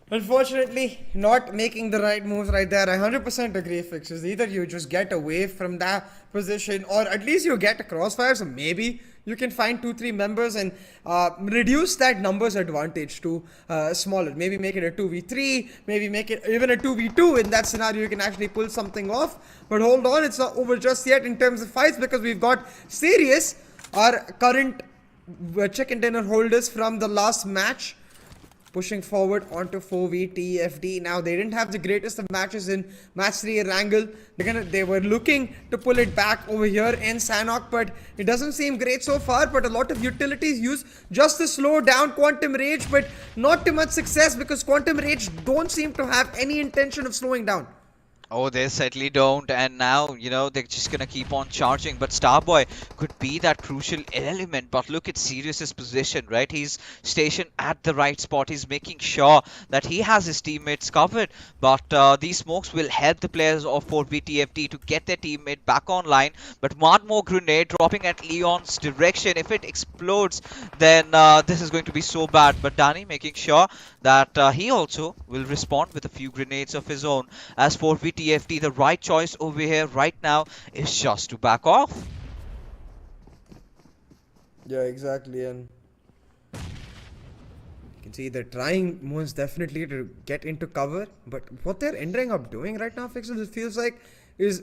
unfortunately not making the right moves right there. I 100% agree, Fixes. Either you just get away from that position or at least you get a crossfire. So maybe you can find 2-3 members and reduce that numbers advantage to smaller. Maybe make it a 2v3, maybe make it even a 2v2. In that scenario, you can actually pull something off. But hold on, it's not over just yet in terms of fights because we've got Sirius, our current chicken dinner holders from the last match, pushing forward onto 4v Now they didn't have the greatest of matches in match 3 Erangel. They were looking to pull it back over here in Sanhok, but it doesn't seem great so far. But a lot of utilities used just to slow down Quantum Rage, but not too much success because Quantum Rage don't seem to have any intention of slowing down. Oh, they certainly don't, and now, you know, they're just gonna keep on charging, but Starboy could be that crucial element. But look at Sirius's position, right? He's stationed at the right spot. He's making sure that he has his teammates covered, but these smokes will help the players of 4BTFT to get their teammate back online. But one more grenade dropping at Leon's direction. If it explodes, then this is going to be so bad. But Danny making sure that he also will respond with a few grenades of his own. As 4BTFT, the right choice over here right now is just to back off. Yeah, exactly. And you can see they're trying most definitely to get into cover, but what they're ending up doing right now, Fixes, it feels like is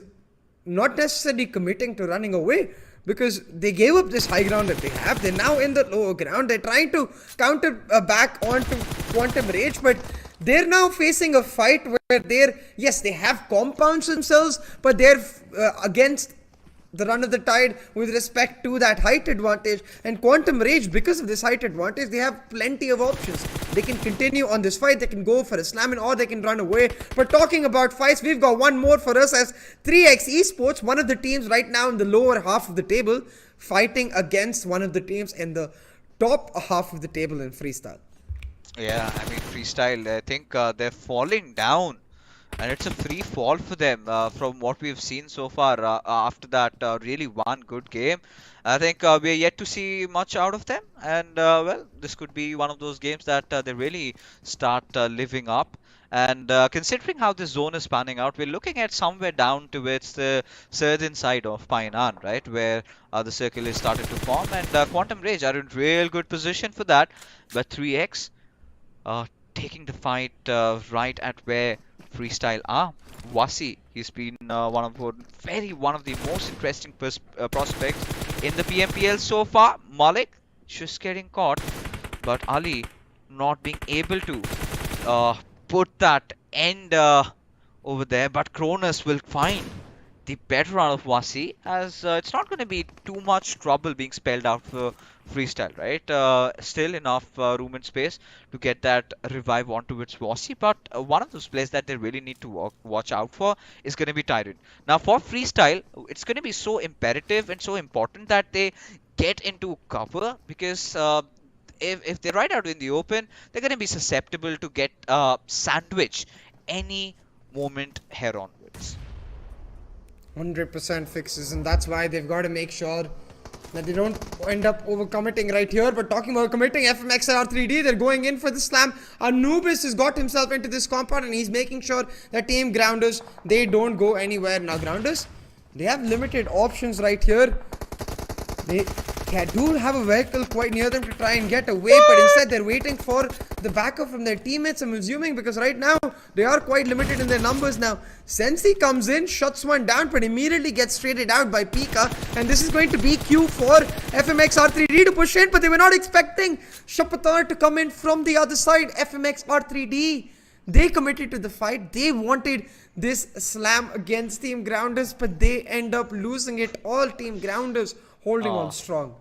not necessarily committing to running away, because they gave up this high ground that they have. They're now in the lower ground. They're trying to counter back onto Quantum Rage, but they're now facing a fight where they have compounds themselves, but they're against the run of the tide with respect to that height advantage. And Quantum Rage, because of this height advantage, they have plenty of options. They can continue on this fight, they can go for a slam in, or they can run away. But talking about fights, we've got one more for us as 3x Esports, one of the teams right now in the lower half of the table, fighting against one of the teams in the top half of the table in freestyle. Yeah, I mean, freestyle, I think they're falling down. And it's a free fall for them from what we've seen so far after that really one good game. I think we are yet to see much out of them. And well, this could be one of those games that they really start living up. And considering how this zone is panning out, we're looking at somewhere down towards the southern side of Painan, right? Where the circle is starting to form. And Quantum Rage are in real good position for that. But 3x taking the fight right at where freestyle are. Wasi, he's been one of the most interesting prospects in the PMPL so far. Malik just getting caught, but Ali not being able to put that end over there. But Cronus will find the better run of Wasi, as it's not going to be too much trouble being spelled out for freestyle, right? Still enough room and space to get that revive onto its Wasi, but one of those plays that they really need to watch out for is going to be Tyrant. Now for freestyle, it's going to be so imperative and so important that they get into cover, because if they're right out in the open, they're going to be susceptible to get sandwiched any moment here onwards. 100% Fixes, and that's why they've got to make sure that they don't end up overcommitting right here. But talking about committing, FMxR3D, they're going in for the slam. Anubis has got himself into this compound and he's making sure that Team Grounders, they don't go anywhere. Now Grounders, they have limited options right here. They do have a vehicle quite near them to try and get away, but instead they're waiting for the backup from their teammates, I'm assuming, because right now they are quite limited in their numbers. Now Sensi comes in, shuts one down, but immediately gets traded out by Pika, and this is going to be Q for FMxR3D to push in, but they were not expecting Shapatar to come in from the other side. FMxR3D, they committed to the fight. They wanted this slam against Team Grounders, but they end up losing it all. Team Grounders holding on strong.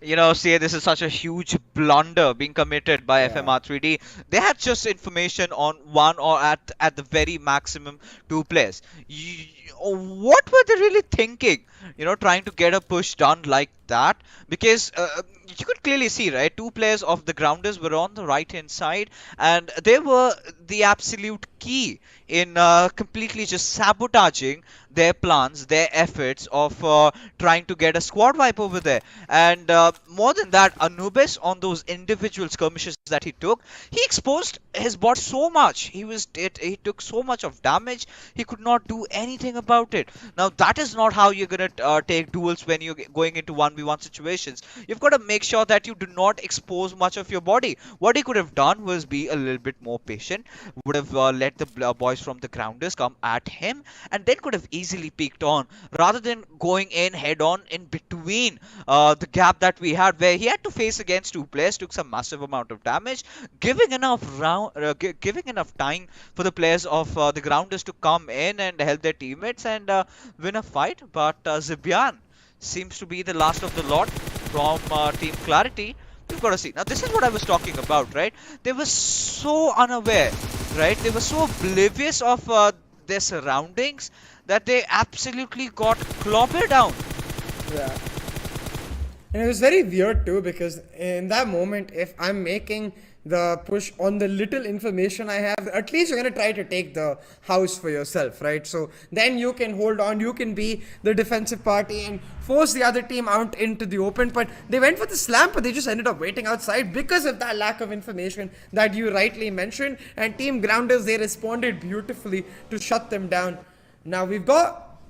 You know, see, this is such a huge blunder being committed by FMR3D. They had just information on one or at the very maximum two players. what were they really thinking? Trying to get a push done like that, because you could clearly see, right? Two players of the grounders were on the right hand side, and they were the absolute key in completely just sabotaging their plans, their efforts of trying to get a squad wipe over there. And more than that, Anubis, on those individual skirmishes that he took, he exposed his bot so much. He took so much of damage, he could not do anything about it. Now that is not how you're gonna take duels when you're going into 1v1 situations. You've got to make sure that you do not expose much of your body. What he could have done was be a little bit more patient, would have let the boys from the grounders come at him, and then could have easily peeked on, rather than going in head on in between the gap that we had, where he had to face against two players, took some massive amount of damage, giving enough giving enough time for the players of the grounders to come in and help their teammates and win a fight. But Zibian seems to be the last of the lot from Team Clarity. We've got to see. Now, this is what I was talking about, right? They were so unaware, right? They were so oblivious of their surroundings that they absolutely got clobbered down. Yeah. And it was very weird too, because in that moment, if I'm making the push on the little information I have, at least you're going to try to take the house for yourself, right? So then you can hold on, you can be the defensive party and force the other team out into the open. But they went for the slam, but they just ended up waiting outside because of that lack of information that you rightly mentioned. And Team Grounders, they responded beautifully to shut them down. Now we've got,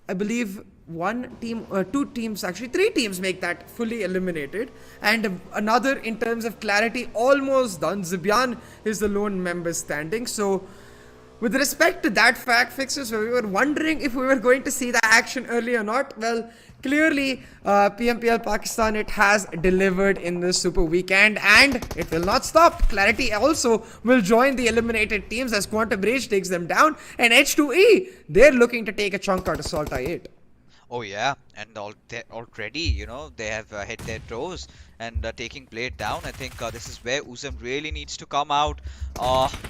I believe, two teams, actually 3 teams make that fully eliminated, and another in terms of Clarity almost done. Zibian is the lone member standing. So with respect to that fact, Fixers, we were wondering if we were going to see the action early or not. Well, clearly PMPL Pakistan, it has delivered in this Super Weekend, and it will not stop. Clarity also will join the eliminated teams as Quantum Rage takes them down, and H2E, they're looking to take a chunk out of SALTxi8. Oh yeah, and already, they have hit their toes and taking Blade down. I think this is where Uzum really needs to come out.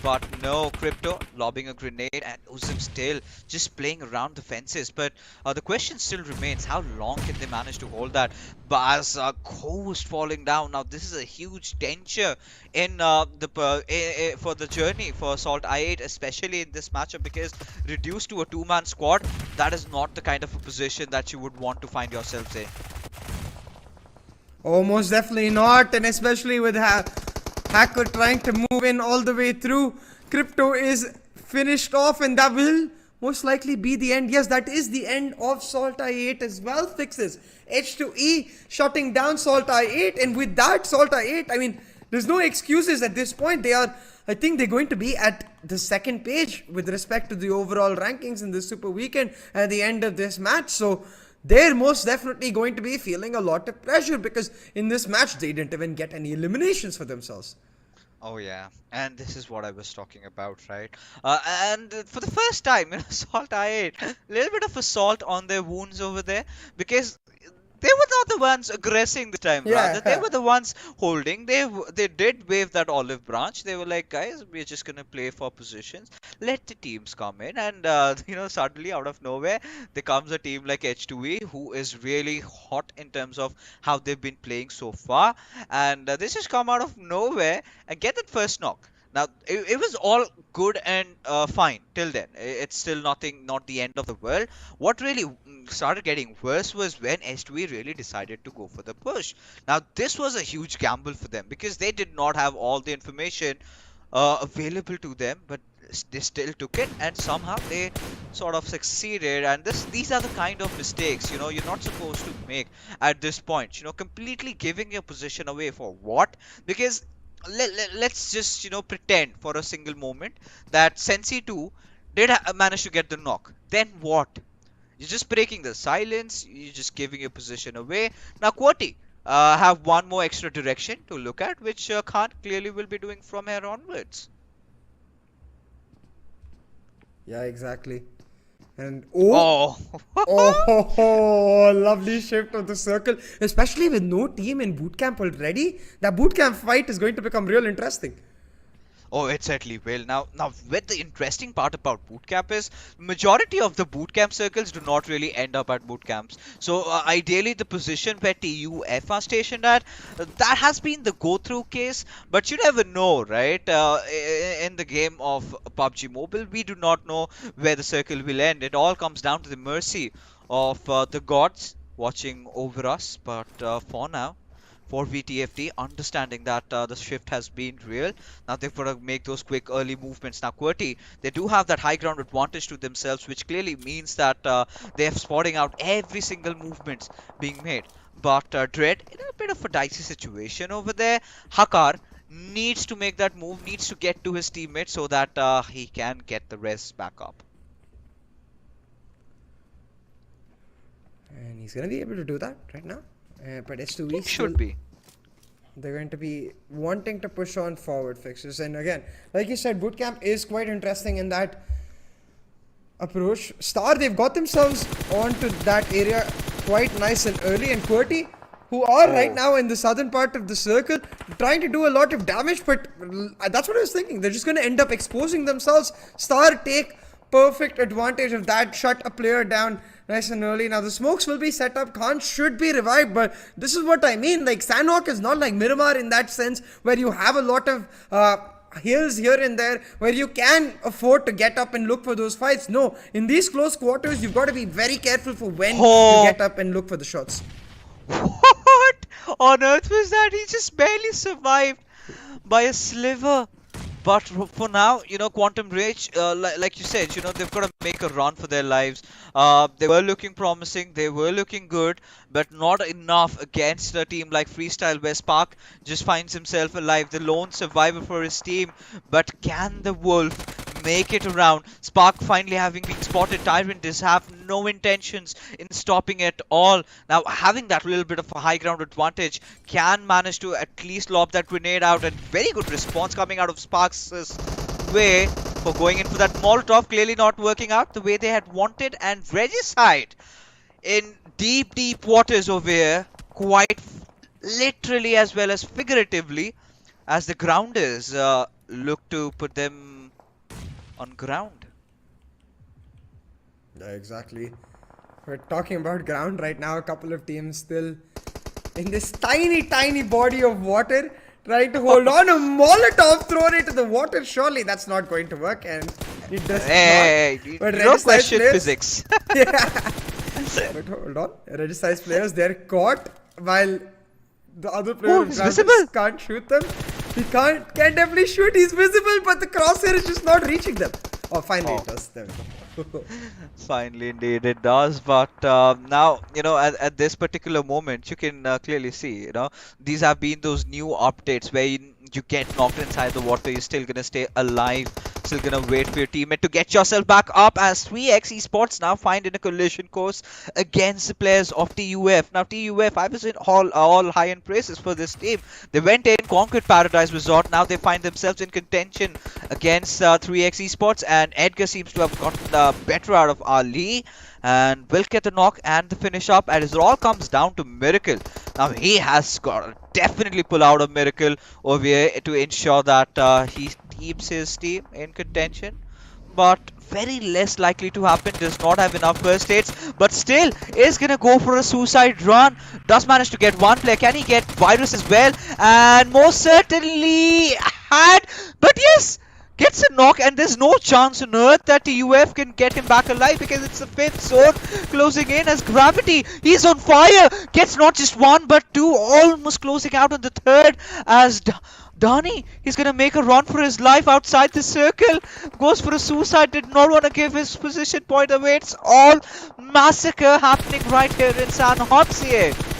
But no, Crypto lobbing a grenade, and Uzum still just playing around the fences. But the question still remains, how long can they manage to hold that? Baz Coast falling down. Now this is a huge danger in for the journey for SALTxi8, especially in this matchup, because reduced to a 2-man squad, that is not the kind of a position that you would want to find yourselves in. Oh, most definitely not, and especially with Hacker trying to move in all the way through. Crypto is finished off, and that will most likely be the end. Yes, that is the end of SALTxi8 as well, Fixes. H2E shutting down SALTxi8, and with that, SALTxi8, I mean, there's no excuses at this point. I think they're going to be at the second page with respect to the overall rankings in this Super Weekend at the end of this match. So they're most definitely going to be feeling a lot of pressure, because in this match, they didn't even get any eliminations for themselves. Oh yeah, and this is what I was talking about, right? And for the first time, SALTxi8, a little bit of a salt on their wounds over there, because they were not the ones aggressing this time, rather. They were the ones holding. They did wave that olive branch. They were like, guys, we're just going to play for positions. Let the teams come in. And, suddenly out of nowhere, there comes a team like H2E, who is really hot in terms of how they've been playing so far. And this has come out of nowhere and get that first knock. Now, it was all good and fine till then. It's still not the end of the world. What really started getting worse was when S2E really decided to go for the push. Now, this was a huge gamble for them, because they did not have all the information available to them, but they still took it, and somehow they sort of succeeded. And these are the kind of mistakes, you're not supposed to make at this point. Completely giving your position away for what? Because let's just pretend for a single moment that Sensi 2 did manage to get the knock. Then what? You're just breaking the silence. You're just giving your position away. Now QWERTY have one more extra direction to look at, which Khan clearly will be doing from here onwards. Yeah, exactly. And oh, lovely shift of the circle, especially with no team in bootcamp already. That bootcamp fight is going to become real interesting. Oh, it certainly will. Now, with the interesting part about bootcamp is majority of the bootcamp circles do not really end up at bootcamps. So ideally, the position where TUF are stationed at, that has been the go-through case. But you never know, right? In the game of PUBG Mobile, we do not know where the circle will end. It all comes down to the mercy of the gods watching over us. But for now, for VTFT, understanding that the shift has been real. Now they've got to make those quick early movements. Now QWERTY, they do have that high ground advantage to themselves, which clearly means that they're spotting out every single movements being made. But Dread, in a bit of a dicey situation over there, Hakar needs to make that move, needs to get to his teammate so that he can get the res back up. And he's going to be able to do that right now. But S2E should be. They're going to be wanting to push on forward fixes. And again, like you said, bootcamp is quite interesting in that approach. Star, they've got themselves onto that area quite nice and early. And QWERTY, who are right now in the southern part of the circle, trying to do a lot of damage. But that's what I was thinking. They're just going to end up exposing themselves. Star take perfect advantage of that, shut a player down nice and early. Now the smokes will be set up, Khan should be revived, but this is what I mean, like Sanhok is not like Miramar in that sense, where you have a lot of hills here and there, where you can afford to get up and look for those fights. No, in these close quarters, you've got to be very careful for when you get up and look for the shots. What on earth was that? He just barely survived by a sliver. But for now, you know, Quantum Rage, like you said, you know, they've got to make a run for their lives. They were looking promising, they were looking good, but not enough against a team like Freestyle, where Spark just finds himself alive, the lone survivor for his team. But can the Wolf make it around? Spark finally having been spotted. Tyrant does have no intentions in stopping at all. Now, having that little bit of a high ground advantage, can manage to at least lob that grenade out, and very good response coming out of Spark's way for going in for that Molotov. Clearly not working out the way they had wanted, and Regicide in deep waters over here, quite literally as well as figuratively, as the grounders look to put them on ground. Yeah, exactly. We're talking about ground right now. A couple of teams still in this tiny body of water, trying to hold on. A Molotov thrown into the water. Surely that's not going to work, and it does not. But no question physics. Yeah. But hold on. Regicide players, they're caught while the other player can't shoot them. He can't definitely shoot. He's visible, but the crosshair is just not reaching them. Oh, finally it does. There we go. Finally, indeed, it does. But now, you know, at this particular moment, you can clearly see, you know, these have been those new updates where you get knocked inside the water, you're still gonna stay alive, still gonna wait for your teammate to get yourself back up, as 3x Esports now find in a collision course against the players of TUF. Now TUF, I was in all high-end praises for this team. They went in, conquered Paradise Resort. Now they find themselves in contention against 3x Esports, and Edgar seems to have gotten better out of Ali and will get the knock and the finish up, and it all comes down to Miracle. Now he has got to definitely pull out a Miracle over here to ensure that he keeps his team in contention, but very less likely to happen. Does not have enough first aids, but still is gonna go for a suicide run. Does manage to get one player. Can he get Virus as well? And most certainly had, but yes, gets a knock, and there's no chance on earth that TUF can get him back alive, because it's the 5th zone closing in as Gravity. He's on fire. Gets not just one but two, almost closing out on the 3rd as Dani, he's gonna make a run for his life outside the circle. Goes for a suicide, did not want to give his position point away. It's all massacre happening right here in Sanhok.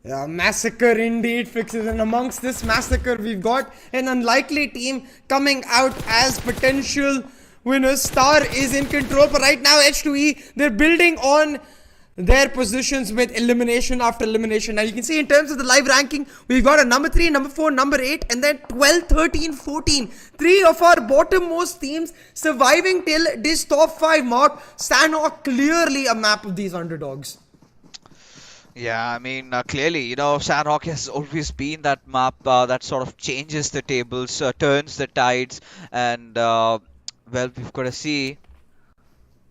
Yeah, massacre indeed, Fixes. And amongst this massacre, we've got an unlikely team coming out as potential winners. Star is in control, but right now H2E, they're building on their positions with elimination after elimination. Now you can see in terms of the live ranking, we've got a number 3, number 4, number 8, and then 12, 13, 14. 3 of our bottommost teams surviving till this top 5 mark. Sanhok clearly a map of these underdogs. Yeah, I mean, clearly, Sanhok has always been that map that sort of changes the tables, turns the tides, and well, we've got to see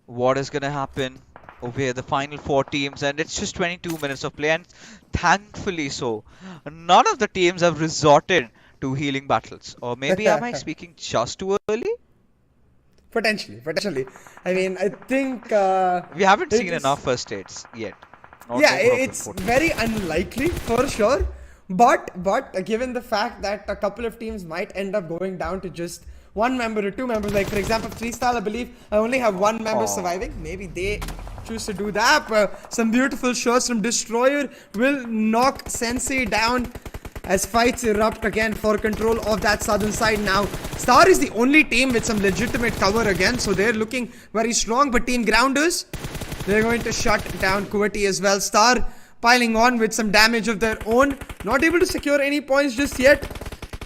what is going to happen over here, the final four teams, and it's just 22 minutes of play, and thankfully so. None of the teams have resorted to healing battles, or maybe am I speaking just too early? Potentially. I mean, I think We haven't it seen is- enough first aids yet. Not Yeah, over it's 14. very unlikely for sure. But given the fact that a couple of teams might end up going down to just one member or two members, like for example, Freestyle, I believe I only have one member surviving. Maybe they choose to do that. Some beautiful shots from Destroyer will knock Sensei down as fights erupt again for control of that southern side now. Star is the only team with some legitimate cover again, so they're looking very strong. But Team Grounders, they're going to shut down QWERTY as well. Star piling on with some damage of their own. Not able to secure any points just yet.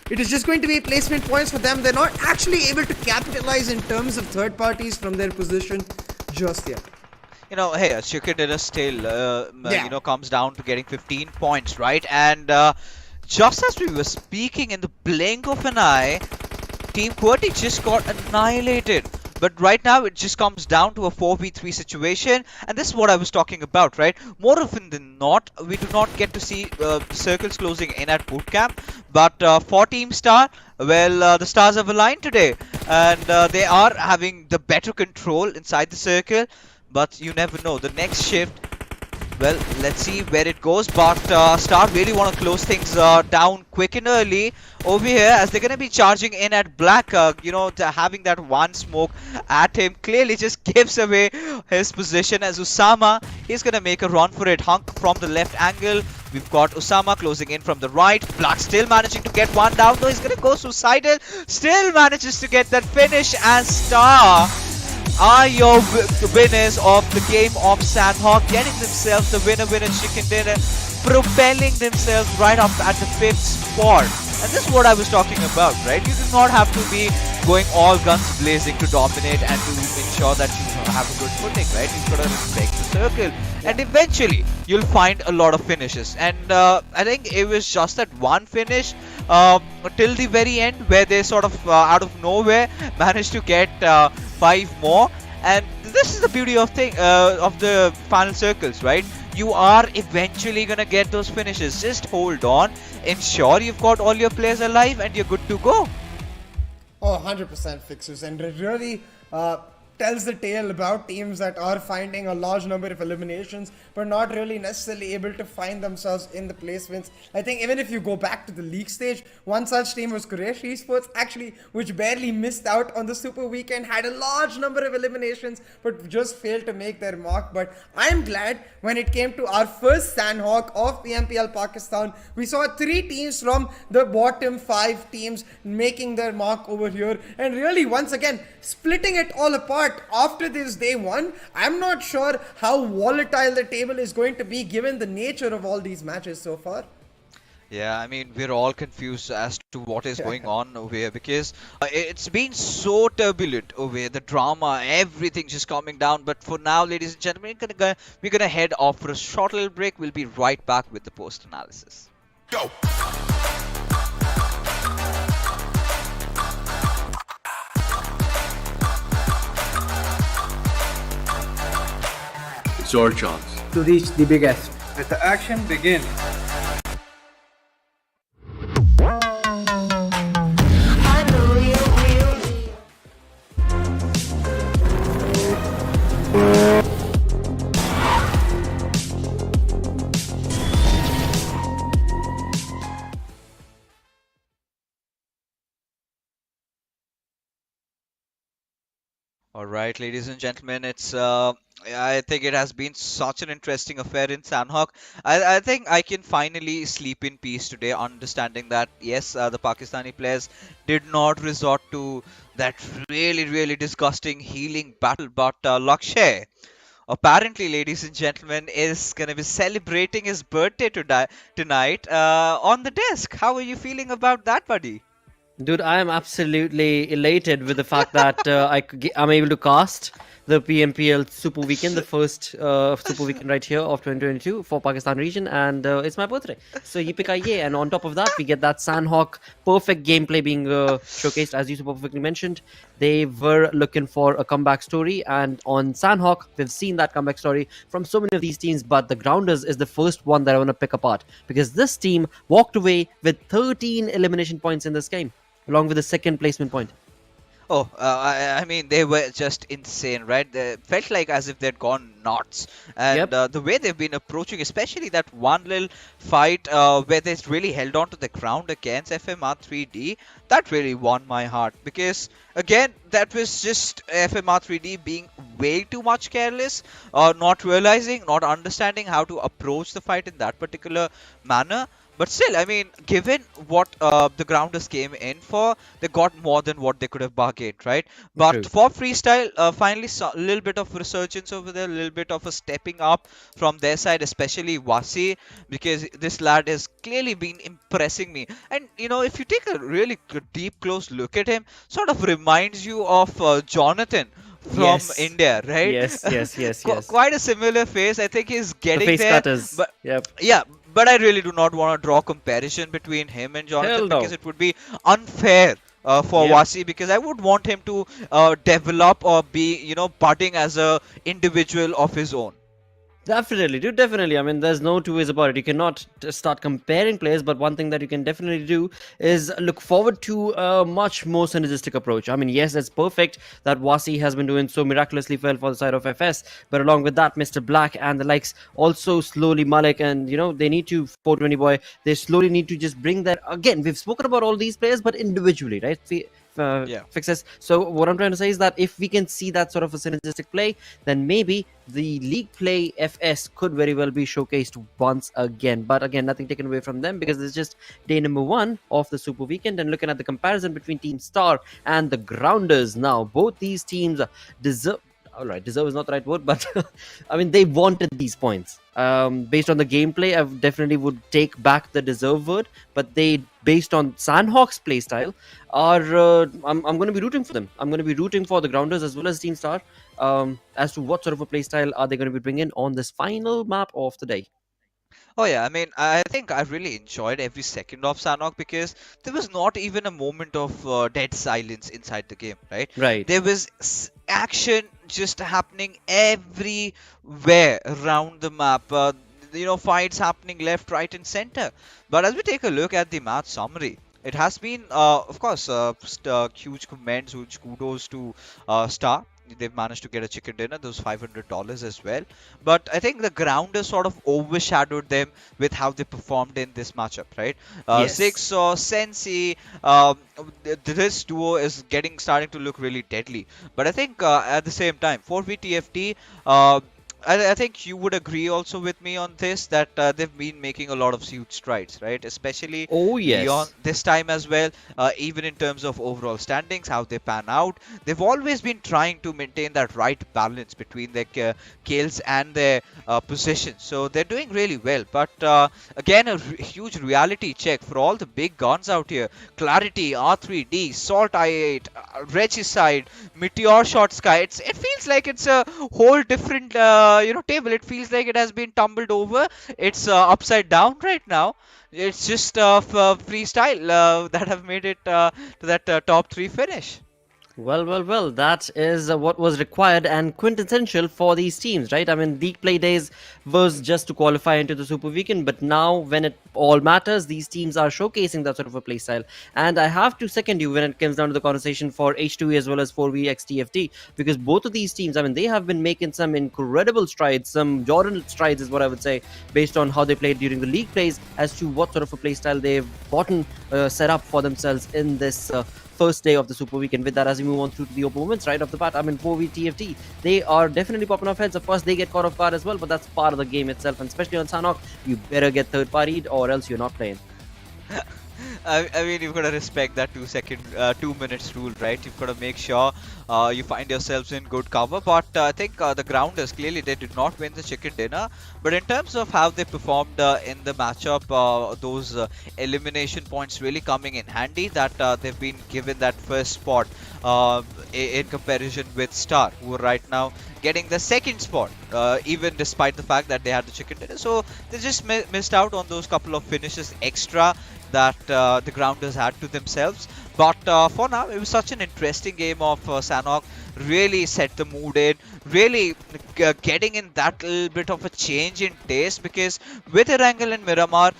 It is just going to be placement points for them. They're not actually able to capitalize in terms of third parties from their position just yet. Hey, a chicken dinner still, Yeah. comes down to getting 15 points, right? And just as we were speaking, in the blink of an eye, Team QWERTY just got annihilated. But right now, it just comes down to a 4v3 situation, and this is what I was talking about, right? More often than not, we do not get to see circles closing in at bootcamp. But for Team Star, well, the stars have aligned today, and they are having the better control inside the circle. But you never know. The next shift, well, let's see where it goes. But Star really want to close things down quick and early over here, as they're going to be charging in at Black. Having that one smoke at him clearly just gives away his position, as Usama, he's going to make a run for it. Hunk from the left angle. We've got Usama closing in from the right. Black still managing to get one down, though he's going to go suicidal. Still manages to get that finish, and Star are your winners of the game of Sanhok, getting themselves the winner chicken dinner, propelling themselves right up at the 5th spot. And this is what I was talking about, right? You do not have to be going all guns blazing to dominate and to ensure that you have a good footing, right? You've got to respect the circle, and eventually you'll find a lot of finishes. And I think it was just that one finish till the very end, where they sort of out of nowhere managed to get 5 more. And this is the beauty of the final circles, right? You are eventually gonna get those finishes. Just hold on, ensure you've got all your players alive, and you're good to go. Oh, 100% fixes, and it really tells the tale about teams that are finding a large number of eliminations but not really necessarily able to find themselves in the placements. I think even if you go back to the league stage, one such team was Quraysh Esports, actually, which barely missed out on the Super Weekend, had a large number of eliminations but just failed to make their mark. But I am glad when it came to our first Sanhok of PMPL Pakistan, we saw 3 teams from the bottom 5 teams making their mark over here, and really once again splitting it all apart after this day 1. I'm not sure how volatile the table is going to be given the nature of all these matches so far. Yeah, I mean, we're all confused as to what is going on over here, because it's been so turbulent over here. The drama, everything just coming down. But for now, ladies and gentlemen, we're gonna head off for a short little break. We'll be right back with the post analysis. Go! It's our chance to reach the biggest. Let the action begin. Alright, ladies and gentlemen, I think it has been such an interesting affair in Sanhok. I think I can finally sleep in peace today, understanding that yes, the Pakistani players did not resort to that really disgusting healing battle, but Lakshay, apparently, ladies and gentlemen, is gonna be celebrating his birthday tonight on the desk. How are you feeling about that, buddy? Dude, I am absolutely elated with the fact that I'm able to cast the PMPL Super Weekend, the first Super Weekend right here of 2022 for Pakistan region, and it's my birthday. So ye pick ye, and on top of that, we get that Sanhok perfect gameplay being showcased, as you so perfectly mentioned. They were looking for a comeback story, and on Sanhok, we've seen that comeback story from so many of these teams, but the Grounders is the first one that I want to pick apart, because this team walked away with 13 elimination points in this game, along with a second placement point. Oh, I mean, they were just insane, right? They felt like as if they'd gone nuts. And the way they've been approaching, especially that one little fight where they really held on to the ground against FMR3D, that really won my heart. Because, again, that was just FMR3D being way too much careless, not realizing, not understanding how to approach the fight in that particular manner. But still, I mean, given what the Grounders came in for, they got more than what they could have bargained, right? But True. for freestyle, finally saw a little bit of resurgence over there, a little bit of a stepping up from their side, especially Wasi, because this lad has clearly been impressing me. And, you know, if you take a really deep, close look at him, sort of reminds you of Jonathan from India, right? Yes. Quite a similar face. I think he's getting The face there. cutters. But Yep. yeah, but I really do not want to draw comparison between him and Jonathan, Hell no. because it would be unfair for Wasi, because I would want him to develop or be, you know, budding as a individual of his own. Definitely, dude, definitely. I mean, there's no two ways about it. You cannot start comparing players, but one thing that you can definitely do is look forward to a much more synergistic approach. I mean, yes, it's perfect that Wasi has been doing so miraculously well for the side of FS, but along with that, Mr. Black and the likes also slowly Malik, and you know, they need to 420 boy. They slowly need to just bring that again. We've spoken about all these players, but individually, right? Fixes. So what I'm trying to say is that if we can see that sort of a synergistic play, then maybe the league play FS could very well be showcased once again. But again, nothing taken away from them, because it's just day number 1 of the Super Weekend, and looking at the comparison between Team Star and the Grounders now, both these teams deserve. Alright, deserve is not the right word, but I mean, they wanted these points. Based on the gameplay, I definitely would take back the deserve word, but they, based on Sanhok's playstyle, are I'm going to be rooting for them. I'm going to be rooting for the Grounders as well as Team Star as to what sort of a playstyle are they going to be bringing on this final map of the day. Oh yeah, I mean, I think I really enjoyed every second of Sanhok, because there was not even a moment of dead silence inside the game, right? Right. There was action just happening everywhere around the map. You know, fights happening left, right, and center. But as we take a look at the match summary, it has been, of course, huge comments, huge kudos to Star. They've managed to get a chicken dinner, those $500 as well. But I think the Grounders sort of overshadowed them with how they performed in this matchup, right? Six or Sensi, this duo is starting to look really deadly. But I think at the same time, 4v TFT, I think you would agree also with me on this, that they've been making a lot of huge strides, right? Especially beyond this time as well, even in terms of overall standings, how they pan out. They've always been trying to maintain that right balance between their kills and their positions. So they're doing really well. But again, a huge reality check for all the big guns out here. QWERTY, R3D, SALTxi8, Regicide, MetershotxSKY. It feels like it's a whole different table. It feels like it has been tumbled over. It's upside down right now. It's just freestyle that have made it to that top 3 finish. Well, that is what was required and quintessential for these teams, right? I mean, league play days was just to qualify into the Super Weekend, but now when it all matters, these teams are showcasing that sort of a play style. And I have to second you when it comes down to the conversation for H2E as well as 4VXTFT, because both of these teams, I mean, they have been making some incredible strides, some Jordan strides is what I would say, based on how they played during the league plays, as to what sort of a play style they've gotten set up for themselves in this first day of the Super Weekend. With that, as we move on through to the opponents right off the bat, I mean, 4v TFT, they are definitely popping off heads. Of course, they get caught off guard as well, but that's part of the game itself, and especially on Sanhok, you better get third partied or else you're not playing. I mean, you've got to respect that 2 minutes rule, right? You've got to make sure you find yourselves in good cover. But I think the grounders clearly they did not win the chicken dinner. But in terms of how they performed in the matchup, those elimination points really coming in handy. That they've been given that first spot in comparison with Star, who are right now getting the second spot, even despite the fact that they had the chicken dinner. So they just missed out on those couple of finishes extra that the grounders had to themselves. But for now, it was such an interesting game of Sanhok. Really set the mood in, really getting in that little bit of a change in taste, because with Erangel and Miramar,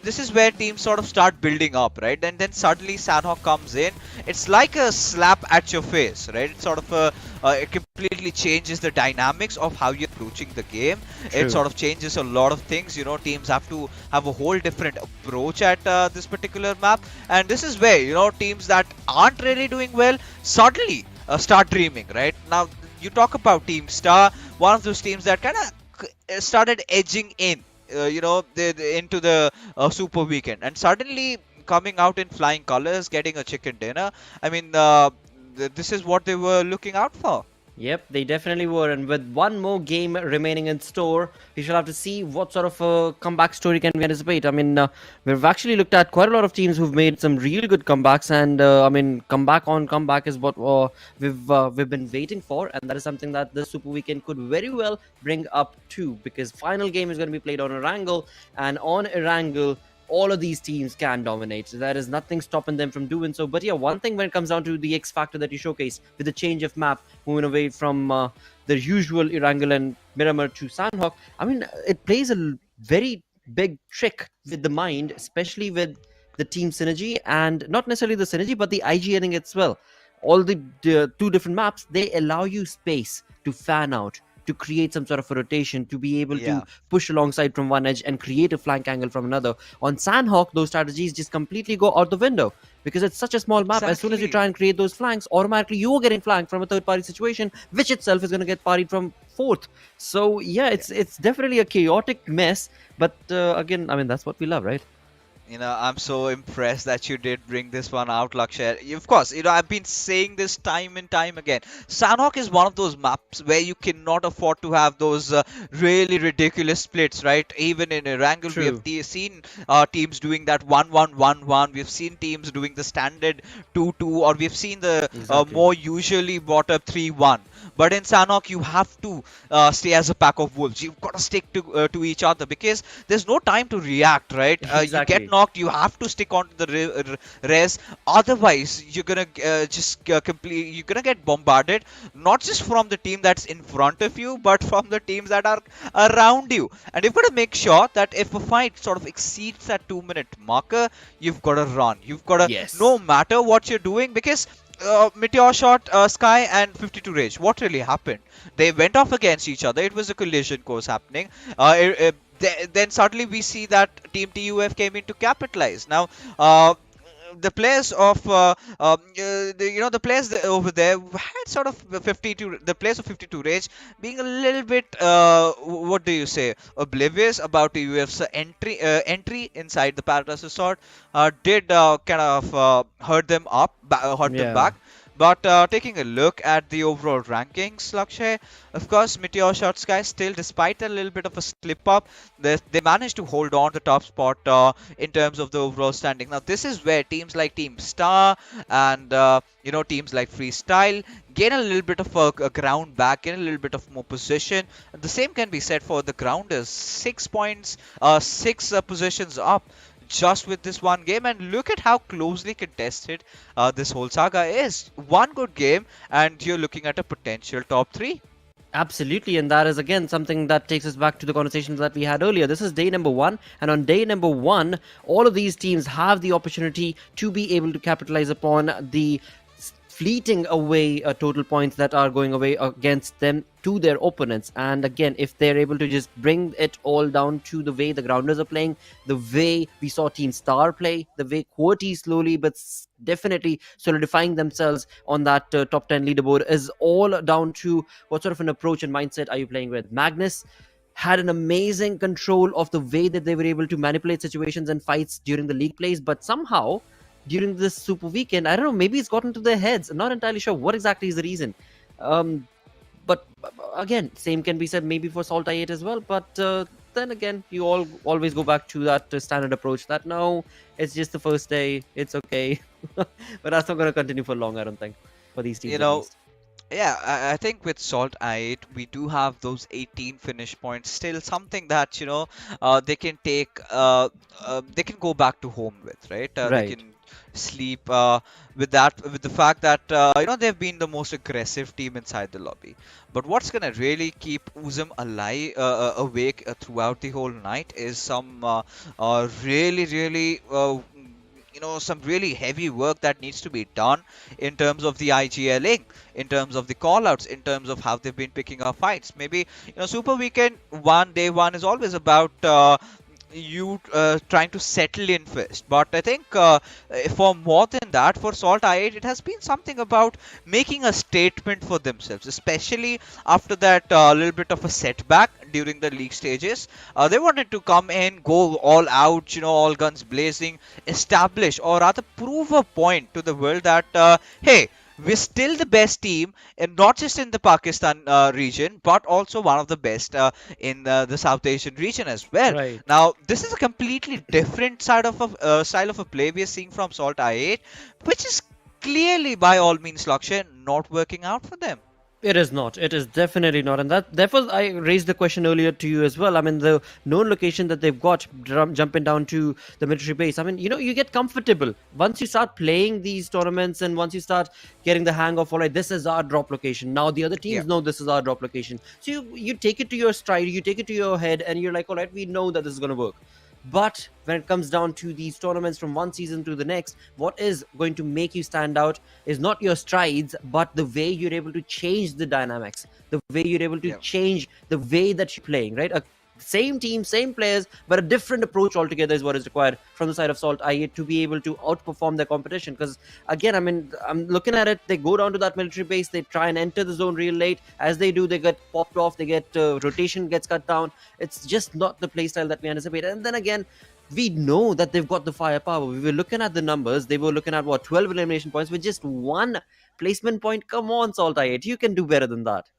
this is where teams sort of start building up, right? And then suddenly Sanhok comes in. It's like a slap at your face, right? It's sort of it completely changes the dynamics of how you're approaching the game. True. It sort of changes a lot of things. Teams have to have a whole different approach at this particular map, and this is where teams that aren't really doing well suddenly start dreaming, right? Now you talk about Team Star, one of those teams that kind of started edging in, into the Super Weekend, and suddenly coming out in flying colors, getting a chicken dinner. I mean, this is what they were looking out for. Yep, they definitely were. And with one more game remaining in store, we shall have to see what sort of a comeback story can we anticipate. I mean, we've actually looked at quite a lot of teams who've made some really good comebacks, and I mean, comeback on comeback is what we've been waiting for, and that is something that the Super Weekend could very well bring up too, because final game is going to be played on Erangel, and on Erangel, all of these teams can dominate. There is nothing stopping them from doing so. But yeah, one thing when it comes down to the X factor that you showcase with the change of map, moving away from the usual Erangel and Miramar to Sanhok, I mean, it plays a very big trick with the mind, especially with the team synergy, and not necessarily the synergy, but the IGNing as well. All the two different maps, they allow you space to fan out, to create some sort of a rotation, to be able to push alongside from one edge and create a flank angle from another. On Sanhok, those strategies just completely go out the window, because it's such a small map. As soon as you try and create those flanks, automatically you're getting flanked from a third party situation, which itself is going to get parried from fourth. So yeah, it's definitely a chaotic mess, but again, I mean, that's what we love, right? I'm so impressed that you did bring this one out, Lakshay. Of course, I've been saying this time and time again. Sanhok is one of those maps where you cannot afford to have those really ridiculous splits, right? Even in Erangel, we have seen teams doing that 1-1-1-1. We've seen teams doing the standard 2-2, or we've seen the more usually brought up 3-1. But in Sanhok, you have to stay as a pack of wolves. You've got to stick to each other, because there's no time to react, right? You get knocked, you have to stick on to the res. Otherwise, you're gonna you're gonna get bombarded, not just from the team that's in front of you, but from the teams that are around you. And you've got to make sure that if a fight sort of exceeds that 2-minute marker, you've got to run. You've got to, no matter what you're doing, because MetershotxSKY and 52 Rage, what really happened? They went off against each other. It was a collision course happening. Then suddenly we see that Team TUF came in to capitalize. Now, the players of the players over there had sort of the players of 52 Rage being a little bit what do you say, oblivious about the UF's entry inside the Paradise Resort, did kind of hurt them back. But taking a look at the overall rankings, Lakshay, of course, MetershotxSKY still, despite a little bit of a slip up, they managed to hold on the top spot in terms of the overall standing. Now, this is where teams like Team Star and teams like Freestyle gain a little bit of a ground back, gain a little bit of more position. And the same can be said for the grounders. 6 points, 6 positions up just with this one game, and look at how closely contested this whole saga is. One good game and you're looking at a potential top 3. Absolutely, and that is again something that takes us back to the conversations that we had earlier. This is day number 1, and on day number 1, all of these teams have the opportunity to be able to capitalize upon the fleeting away total points that are going away against them to their opponents. And again, if they're able to just bring it all down to the way the grounders are playing, the way we saw Team Star play, the way QWERTY slowly but definitely solidifying themselves on that top 10 leaderboard, is all down to what sort of an approach and mindset are you playing with. Magnus had an amazing control of the way that they were able to manipulate situations and fights during the league plays, but somehow during this super weekend, I don't know, maybe it's gotten to their heads. I'm not entirely sure what exactly is the reason. But again, same can be said maybe for SALTxi8 as well. But then again, you all always go back to that standard approach that no, it's just the first day, it's okay. But that's not going to continue for long, I don't think, for these teams. You know, yeah, I think with SALTxi8, we do have those 18 finish points, still something that, they can take, they can go back to home with, right? They Right. can sleep with that, with the fact that, they've been the most aggressive team inside the lobby. But what's going to really keep Uzum alive, awake throughout the whole night is some really, really some really heavy work that needs to be done in terms of the IGLing, in terms of the callouts, in terms of how they've been picking up fights. Maybe Super Weekend day one is always about you trying to settle in first, but I think for more than that, for SALTxi8, it has been something about making a statement for themselves, especially after that little bit of a setback during the league stages. They wanted to come in, go all out, all guns blazing, establish or rather prove a point to the world that hey, we're still the best team, and not just in the Pakistan region, but also one of the best in the South Asian region as well. Right. Now, this is a completely different side of a style of a play we are seeing from SALTxi8, which is clearly, by all means, Lakshay, not working out for them. It is not. It is definitely not. And that therefore I raised the question earlier to you as well. I mean, the known location that they've got jumping down to the military base. I mean, you get comfortable. Once you start playing these tournaments and once you start getting the hang of, all right, this is our drop location. Now the other teams know this is our drop location. So you take it to your stride, you take it to your head, and you're like, all right, we know that this is going to work. But when it comes down to these tournaments from one season to the next, what is going to make you stand out is not your strides, but the way you're able to change the dynamics, the way you're able to change the way that you're playing, right? Same team, same players, but a different approach altogether is what is required from the side of SALTxi8 to be able to outperform their competition. Because again, I mean, I'm looking at it, they go down to that military base, they try and enter the zone real late. As they do, they get popped off, they get rotation gets cut down. It's just not the playstyle that we anticipate. And then again, we know that they've got the firepower. We were looking at the numbers. They were looking at 12 elimination points with just one placement point. Come on, SALTxi8, you can do better than that.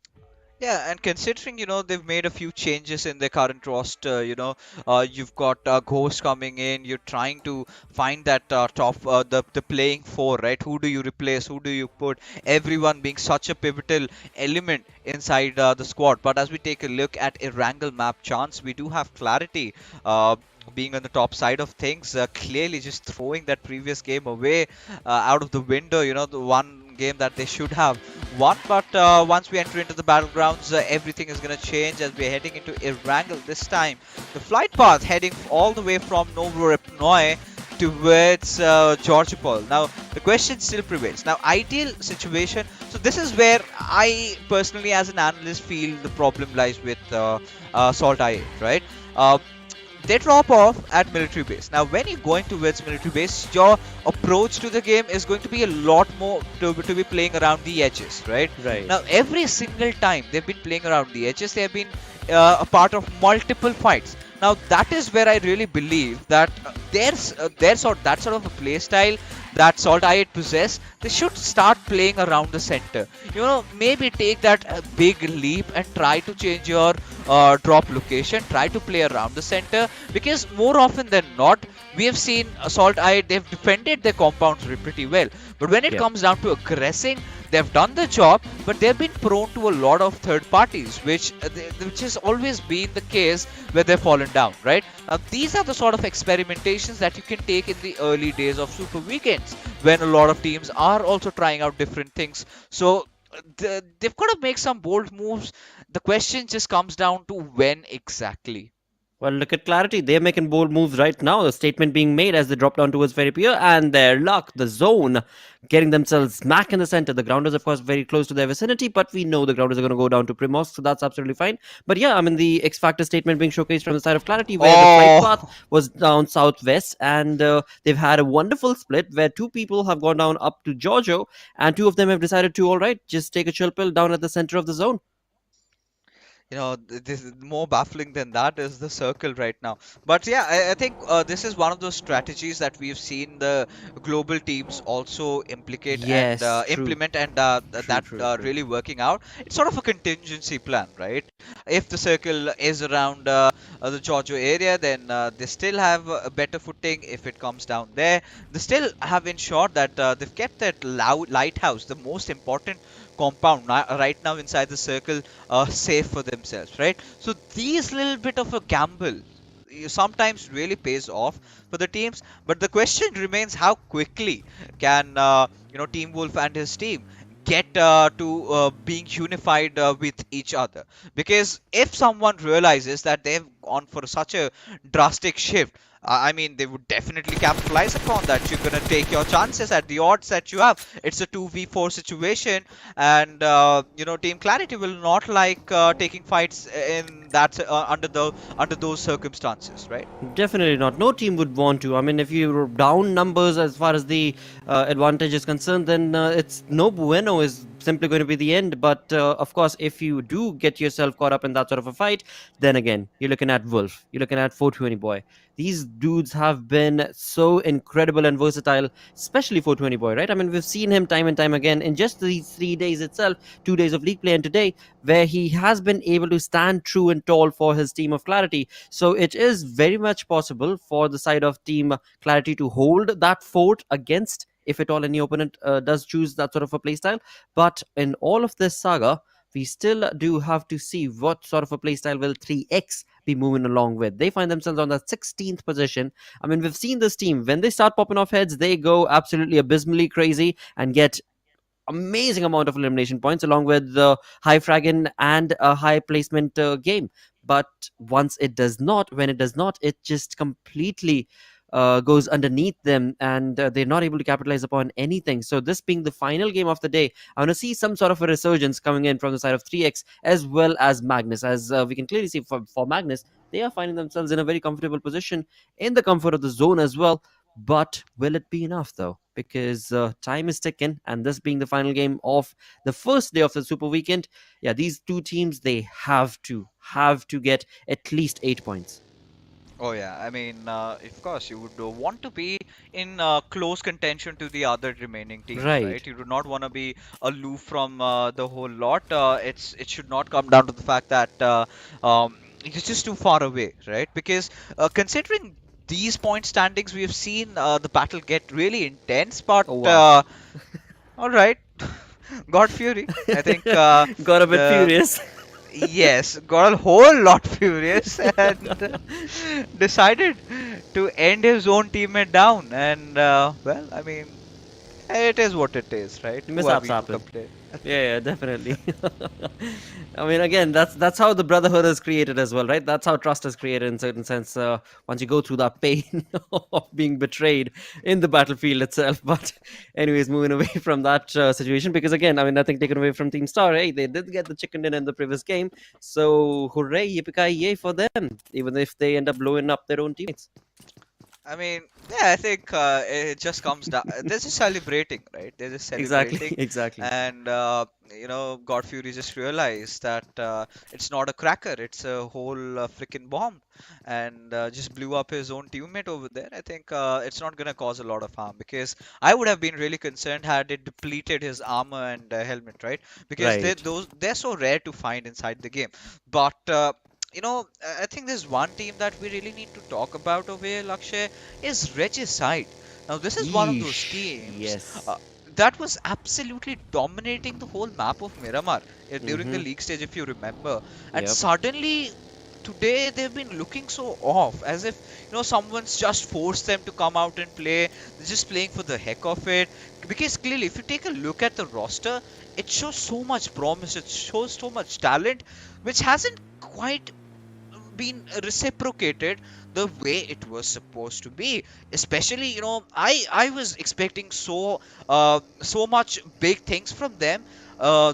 Yeah, and considering, they've made a few changes in their current roster, you've got Ghost coming in, you're trying to find that top, the playing four, right? Who do you replace? Who do you put? Everyone being such a pivotal element inside the squad. But as we take a look at Erangel map chance, we do have clarity. Being on the top side of things, clearly just throwing that previous game away out of the window, the one game that they should have won. But once we enter into the battlegrounds, everything is going to change as we're heading into Erangel this time. The flight path heading all the way from Novorepnoy towards Georgopol. Now, the question still prevails. Now, ideal situation. So this is where I personally, as an analyst, feel the problem lies with SALTxi8, right? They drop off at military base. Now, when you're going towards military base, your approach to the game is going to be a lot more to be playing around the edges, right? Right. Now, every single time they've been playing around the edges, they have been a part of multiple fights. Now, that is where I really believe that that sort of a play style that SALTxi8 possess, they should start playing around the center. Maybe take that big leap and try to change your drop location, try to play around the center, because more often than not, we have seen SALTxi8, they've defended their compounds pretty well. But when it comes down to aggressing, they've done the job, but they've been prone to a lot of third parties, which has always been the case where they've fallen down, right? Now, these are the sort of experimentations that you can take in the early days of Super Weekends, when a lot of teams are also trying out different things. So they've got to make some bold moves. The question just comes down to when exactly. Well, look at clarity. They're making bold moves right now. The statement being made as they drop down towards Ferry Pier, and their luck, the zone, getting themselves smack in the center. The grounders, of course, very close to their vicinity, but we know the grounders are going to go down to Primorsk, so that's absolutely fine. But yeah, I mean, the X Factor statement being showcased from the side of clarity, where the flight path was down southwest, and they've had a wonderful split where two people have gone down up to Giorgio, and two of them have decided to, all right, just take a chill pill down at the center of the zone. this is more baffling than that is the circle right now. But yeah, I think this is one of those strategies that we've seen the global teams also implicate and Yes, true. implement, and True, true, true. really working out. It's sort of a contingency plan, right? If the circle is around the Giorgio area, then they still have a better footing. If it comes down there, they still have ensured that they've kept that lighthouse, the most important compound right now inside the circle, safe for themselves, right? So these little bit of a gamble sometimes really pays off for the teams, but the question remains, how quickly can Team Wolf and his team get to being unified with each other? Because if someone realizes that they've gone for such a drastic shift, I mean, they would definitely capitalize upon that. You're gonna take your chances at the odds that you have. It's a 2v4 situation, and Team Clarity will not like taking fights in that under those circumstances, right? Definitely not. No team would want to. I mean, if you're down numbers as far as the advantage is concerned, then it's no bueno is simply going to be the end. But of course, if you do get yourself caught up in that sort of a fight, then again, you're looking at Wolf, you're looking at 420 Boy. These dudes have been so incredible and versatile, especially 420 Boy, right? I mean, we've seen him time and time again in just these 3 days itself, 2 days of league play and today, where he has been able to stand true and tall for his team of Clarity. So it is very much possible for the side of Team Clarity to hold that fort against, if at all any opponent does choose that sort of a playstyle. But in all of this saga, we still do have to see what sort of a playstyle will 3x be moving along with. They find themselves on the 16th position. I mean, we've seen this team, when they start popping off heads, they go absolutely abysmally crazy and get amazing amount of elimination points along with the high fragging and a high placement game. But once it does not, when it does not, it just completely goes underneath them, and they're not able to capitalize upon anything. So this being the final game of the day, I want to see some sort of a resurgence coming in from the side of 3x as well as Magnus. As we can clearly see for Magnus, they are finding themselves in a very comfortable position in the comfort of the zone as well. But will it be enough though? Because time is ticking, and this being the final game of the first day of the Super Weekend, yeah, these two teams, they have to get at least 8 points. Oh yeah, I mean, of course, you would want to be in close contention to the other remaining teams, Right. right? You do not want to be aloof from the whole lot. It should not come down to the fact that it's just too far away, right? Because considering these point standings, we have seen the battle get really intense. But Oh, wow. all right, God Fury, I think Got a bit the furious. yes, got a whole lot furious and decided to end his own teammate down. And well, I mean, it is what it is, right? Who are Mishaps we to happen. complain? Yeah, definitely. I mean, again, that's how the brotherhood is created as well, right? That's how trust is created in certain sense. Once you go through that pain of being betrayed in the battlefield itself. But anyways, moving away from that situation, because again, I mean, nothing taken away from Team Star. Hey, they did get the chicken dinner in the previous game, so hooray, yippee yay for them! Even if they end up blowing up their own teammates. I mean, yeah, I think it just comes down. They're just celebrating, right? They're just Exactly, celebrating. exactly. And, God Fury just realized that it's not a cracker, it's a whole freaking bomb. And just blew up his own teammate over there. I think it's not going to cause a lot of harm, because I would have been really concerned had it depleted his armor and helmet, right? Because Right. they're so rare to find inside the game. But I think there's one team that we really need to talk about over here, Lakshay, is Regicide. Now, this is one of those Yeesh. teams Yes. that was absolutely dominating the whole map of Miramar during the Mm-hmm. league stage, if you remember. And Yep. suddenly, today, they've been looking so off, as if, someone's just forced them to come out and play. They're just playing for the heck of it. Because clearly, if you take a look at the roster, it shows so much promise, it shows so much talent, which hasn't quite been reciprocated the way it was supposed to be. Especially, I was expecting so much big things from them,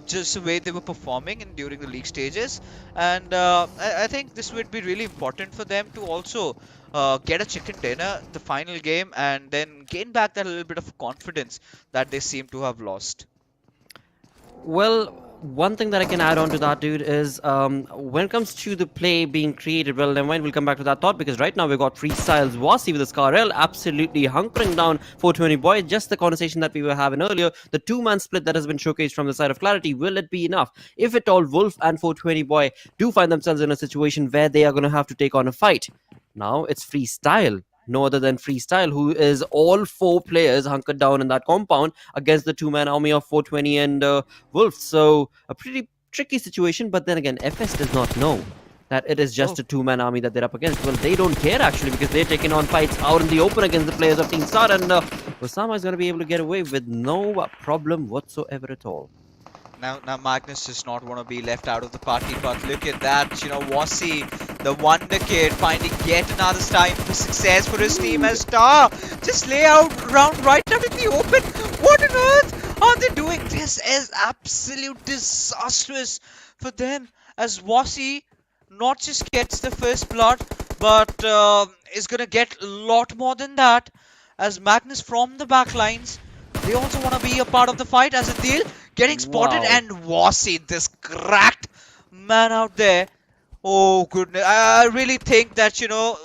just the way they were performing in during the league stages. And I think this would be really important for them to also get a chicken dinner the final game, and then gain back that little bit of confidence that they seem to have lost. Well, one thing that I can add on to that, dude, is when it comes to the play being created, well, then we'll come back to that thought, because right now we've got Freestyles Wasi with the Scarel absolutely hunkering down 420 boy. Just the conversation that we were having earlier, the two-man split that has been showcased from the side of Clarity, will it be enough? If at all Wolf and 420 boy do find themselves in a situation where they are going to have to take on a fight, now it's Freestyle, no other than Freestyle, who is all four players hunkered down in that compound against the two-man army of 420 and Wolf. So a pretty tricky situation, but then again, FS does not know that it is just a two-man army that they're up against. Well, they don't care actually, because they're taking on fights out in the open against the players of Team Star, and Osama is going to be able to get away with no problem whatsoever at all. Now Magnus does not want to be left out of the party, but look at that, you know, Wasi, the Wonder Kid, finding yet another time for success for his team as Star just lay out round right out in the open. What on earth are they doing? This is absolute disastrous for them, as Wasi not just gets the first blood, but is gonna get a lot more than that, as Magnus from the back lines, they also want to be a part of the fight, as a deal getting spotted. Wow. And Wasi, this cracked man out there. Oh goodness, I really think that, you know,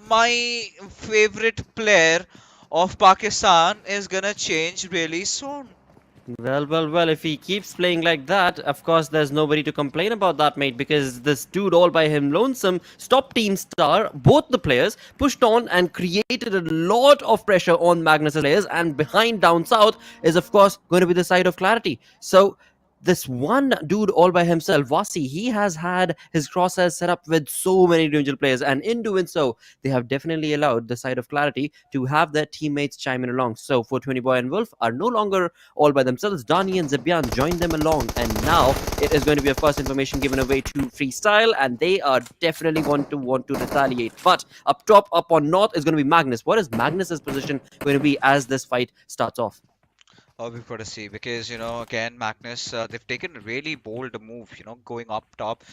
my favorite player of Pakistan is gonna change really soon. Well, if he keeps playing like that, of course, there's nobody to complain about that, mate, because this dude all by him lonesome stopped Team Star, both the players, pushed on and created a lot of pressure on Magnus' players, and behind down south is, of course, going to be the side of Clarity. So this one dude all by himself, Wasi, he has had his crosshairs set up with so many individual players, and in doing so, they have definitely allowed the side of Clarity to have their teammates chime in along. So 420 Boy and Wolf are no longer all by themselves. Dani and Zibyan join them along, and now it is going to be, of course, information given away to Freestyle, and they are definitely want to retaliate. But up top, up on north, is going to be Magnus. What is Magnus's position going to be as this fight starts off? Oh, we've got to see, because, you know, again, Magnus, they've taken a really bold move, you know, going up top,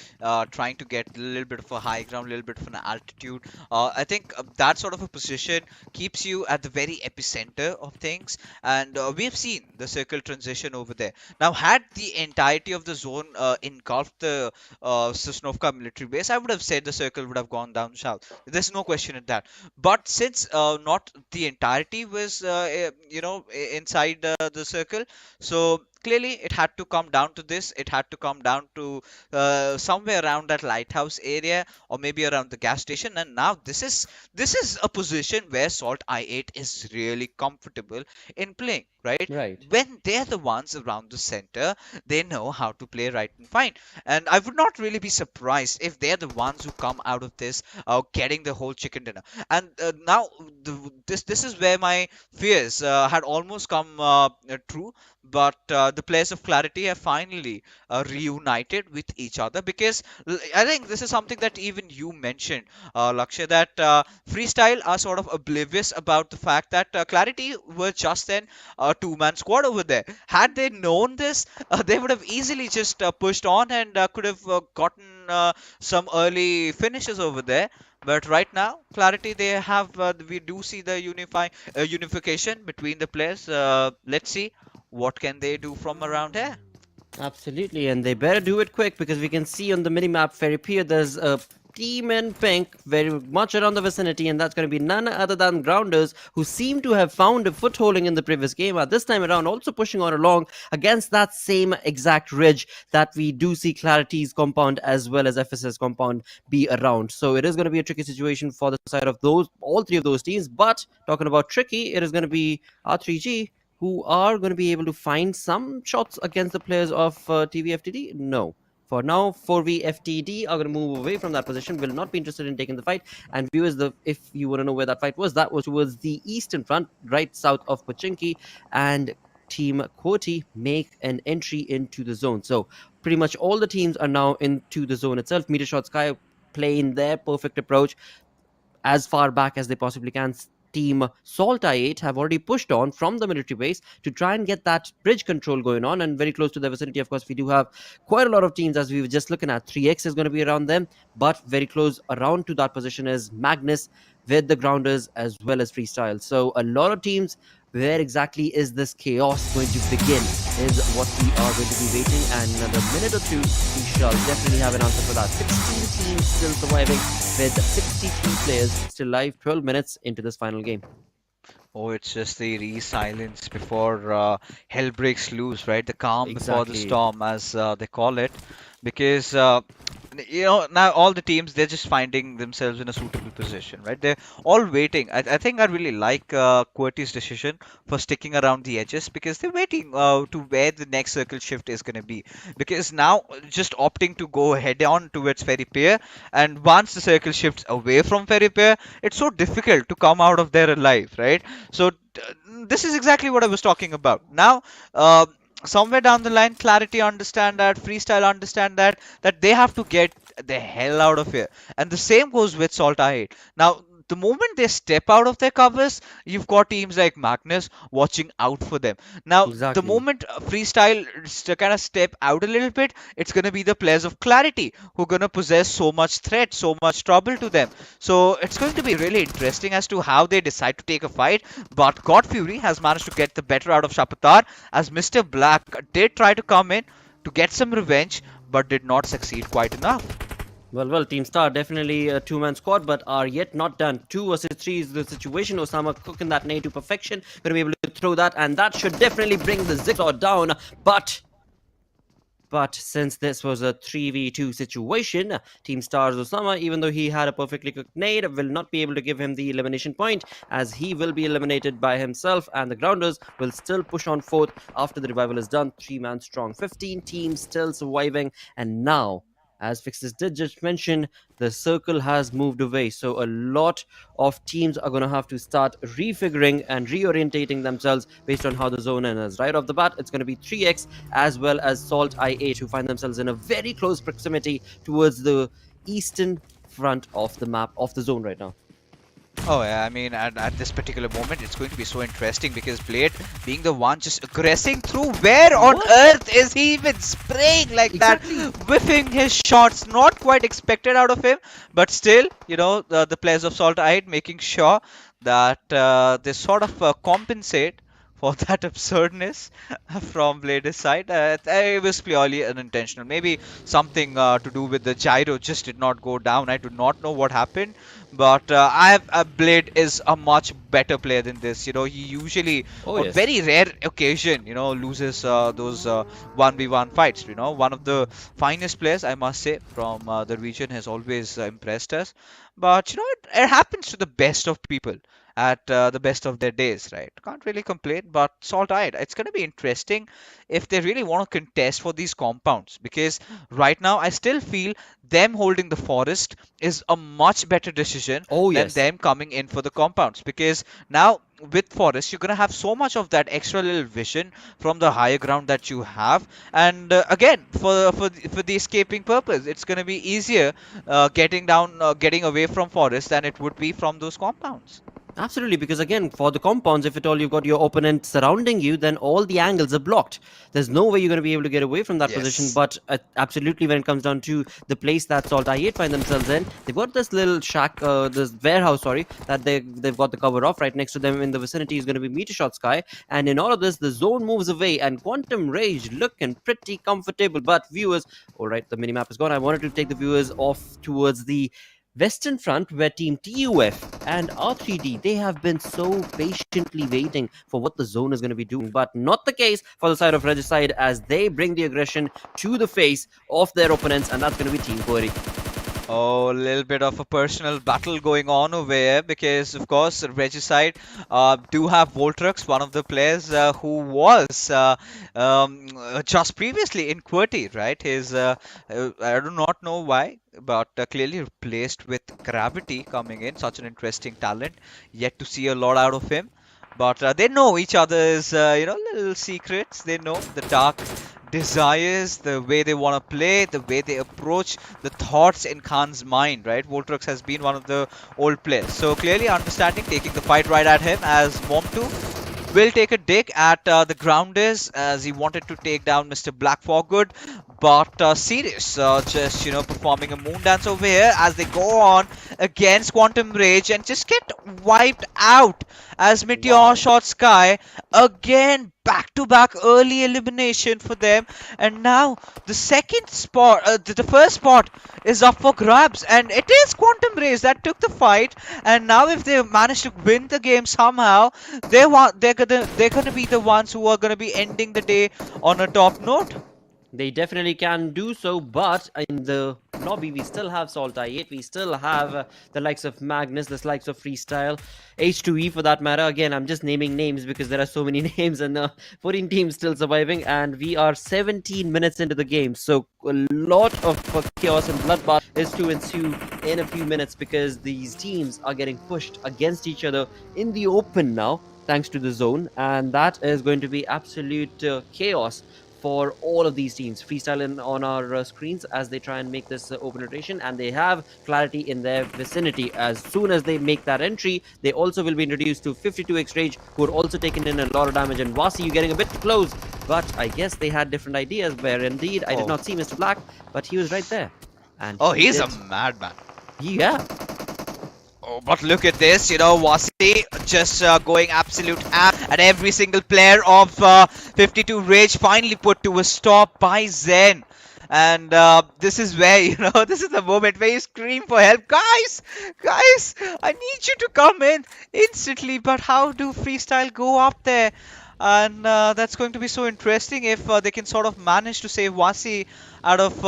trying to get a little bit of a high ground, a little bit of an altitude. I think that sort of a position keeps you at the very epicenter of things, and we have seen the circle transition over there. Now, had the entirety of the zone engulfed the Sosnovka military base, I would have said the circle would have gone down south. There's no question in that. But since not the entirety was, you know, inside the circle, so clearly it had to come down to this. It had to come down to somewhere around that lighthouse area, or maybe around the gas station. And now this is a position where SALTxi8 is really comfortable in playing, right? Right. When they're the ones around the center, they know how to play right and fine. And I would not really be surprised if they're the ones who come out of this getting the whole chicken dinner. And now this is where my fears had almost come true. But the players of Clarity have finally reunited with each other, because I think this is something that even you mentioned, Lakshay, that Freestyle are sort of oblivious about the fact that Clarity were just then a two-man squad over there. Had they known this, they would have easily just pushed on and could have gotten some early finishes over there. But right now, Clarity, they have, we do see the unification between the players. Let's see what can they do from around here. Absolutely, and they better do it quick, because we can see on the minimap very clear there's a team in pink very much around the vicinity, and that's going to be none other than Grounders, who seem to have found a footholding in the previous game. This time around, also pushing on along against that same exact ridge that we do see Clarity's compound as well as FSS compound be around. So it is going to be a tricky situation for the side of all three of those teams. But talking about tricky, it is going to be R3G, who are going to be able to find some shots against the players of TvFTD? No. For now, 4vFTD are going to move away from that position, will not be interested in taking the fight. And viewers, if you want to know where that fight was, that was towards the eastern front, right south of Pochinki, and Team QWERTY make an entry into the zone. So pretty much all the teams are now into the zone itself. MetershotxSKY playing their perfect approach as far back as they possibly can. Team SALTxi8 have already pushed on from the military base to try and get that bridge control going on, and very close to the vicinity, of course, we do have quite a lot of teams, as we were just looking at. 3x is going to be around them, but very close around to that position is Magnus with the Grounders as well as Freestyle. So a lot of teams Where exactly is this chaos going to begin is what we are going to be waiting, and in another minute or two we shall definitely have an answer for that. 16 teams still surviving with 63 players still live, 12 minutes into this final game. Oh, it's just the re-silence before hell breaks loose, right? The calm before the Exactly. storm, as they call it. Because, now all the teams, they're just finding themselves in a suitable position, right? They're all waiting. I think I really like QWERTY's decision for sticking around the edges, because they're waiting to where the next circle shift is going to be. Because now, just opting to go head on towards Ferry Pier, and once the circle shifts away from Ferry Pier, it's so difficult to come out of there alive, right? So this is exactly what I was talking about. Now, somewhere down the line, Clarity understand that, Freestyle understand that they have to get the hell out of here, and the same goes with SALTxi8. Now, the moment they step out of their covers, you've got teams like Magnus watching out for them. Now, the Exactly. moment Freestyle kind of step out a little bit, it's going to be the players of Clarity who are going to possess so much threat, so much trouble to them. So it's going to be really interesting as to how they decide to take a fight. But God Fury has managed to get the better out of Shapatar, as Mr. Black did try to come in to get some revenge, but did not succeed quite enough. Well, Team Star definitely a two-man squad, but are yet not done. 2 versus 3 is the situation. Osama cooking that nade to perfection. Going to be able to throw that, and that should definitely bring the Zigzag down. But since this was a 3v2 situation, Team Star's Osama, even though he had a perfectly cooked nade, will not be able to give him the elimination point, as he will be eliminated by himself, and the Grounders will still push on fourth after the revival is done. 3-man strong. 15 teams still surviving, and now, as Fixes did just mention, the circle has moved away. So a lot of teams are going to have to start refiguring and reorientating themselves based on how the zone is. Right off the bat, it's going to be 3x as well as SALTxi8, who find themselves in a very close proximity towards the eastern front of the map of the zone right now. Oh yeah, I mean, at this particular moment, it's going to be so interesting, because Blade being the one just aggressing through. Where on earth is he even spraying like that, whiffing his shots? Not quite expected out of him, but still, the players of SALTxi8 making sure that they sort of compensate for that absurdness from Blade's side. It was purely unintentional. Maybe something to do with the gyro just did not go down. I do not know what happened, but Blade is a much better player than this. He usually, on very rare occasion, loses those 1v1 fights. One of the finest players, I must say, from the region, has always impressed us. But it happens to the best of people at the best of their days, right? Can't really complain. But SALTxi8, it's going to be interesting if they really want to contest for these compounds, because right now I still feel them holding the forest is a much better decision than them coming in for the compounds, because now with forest you're going to have so much of that extra little vision from the higher ground that you have, and again, for the escaping purpose, it's going to be easier getting away from forest than it would be from those compounds. Absolutely, because again, for the compounds, if at all you've got your opponent surrounding you, then all the angles are blocked. There's no way you're going to be able to get away from that position. But absolutely, when it comes down to the place that SALTxi8 find themselves in, they've got this little shack, this warehouse, that they've got the cover of. Right next to them in the vicinity is going to be MetershotxSKY. And in all of this, the zone moves away, and Quantum Rage looking pretty comfortable. But viewers, all right, the minimap is gone. I wanted to take the viewers off towards the Western Front, where Team TUF and R3D, they have been so patiently waiting for what the zone is going to be doing, but not the case for the side of Regicide, as they bring the aggression to the face of their opponents, and that's going to be Team QWERTY. Oh, a little bit of a personal battle going on over here, because of course Regicide do have Voltrux, one of the players who was just previously in QWERTY, right? I do not know why, but clearly replaced with Gravity coming in. Such an interesting talent. Yet to see a lot out of him. But they know each other's, little secrets. They know the dark desires, the way they want to play, the way they approach, the thoughts in Khan's mind, right? Voltrux has been one of the old players. So clearly understanding, taking the fight right at him, as Mom2 will take a dig at the Grounders, as he wanted to take down Mr. Black for good. but Sirius just, performing a moon dance over here as they go on against Quantum Rage and just get wiped out as MetershotxSKY again back-to-back early elimination for them. And now the second spot, the first spot is up for grabs, and it is Quantum Rage that took the fight. And now if they manage to win the game somehow, they're gonna be the ones who are gonna be ending the day on a top note. They definitely can do so, but in the lobby we still have SALTxi8, we still have the likes of Magnus, the likes of Freestyle, H2E for that matter. Again, I'm just naming names because there are so many names, and 14 teams still surviving, and we are 17 minutes into the game. So a lot of chaos and bloodbath is to ensue in a few minutes because these teams are getting pushed against each other in the open now, thanks to the zone, and that is going to be absolute chaos for all of these teams. Freestyle on our screens as they try and make this open rotation, and they have clarity in their vicinity. As soon as they make that entry, they also will be introduced to 52x Rage, who are also taking in a lot of damage, and Vasi, you getting a bit close, but I guess they had different ideas, where indeed I did not see Mr. Black, but he was right there. And he's a madman. Yeah. Oh, but look at this, Vasi just going absolute ham, and every single player of 52 Rage finally put to a stop by Zen. And this is where, this is the moment where you scream for help. Guys, I need you to come in instantly. But how do Freestyle go up there? And that's going to be so interesting if they can sort of manage to save Vasi out of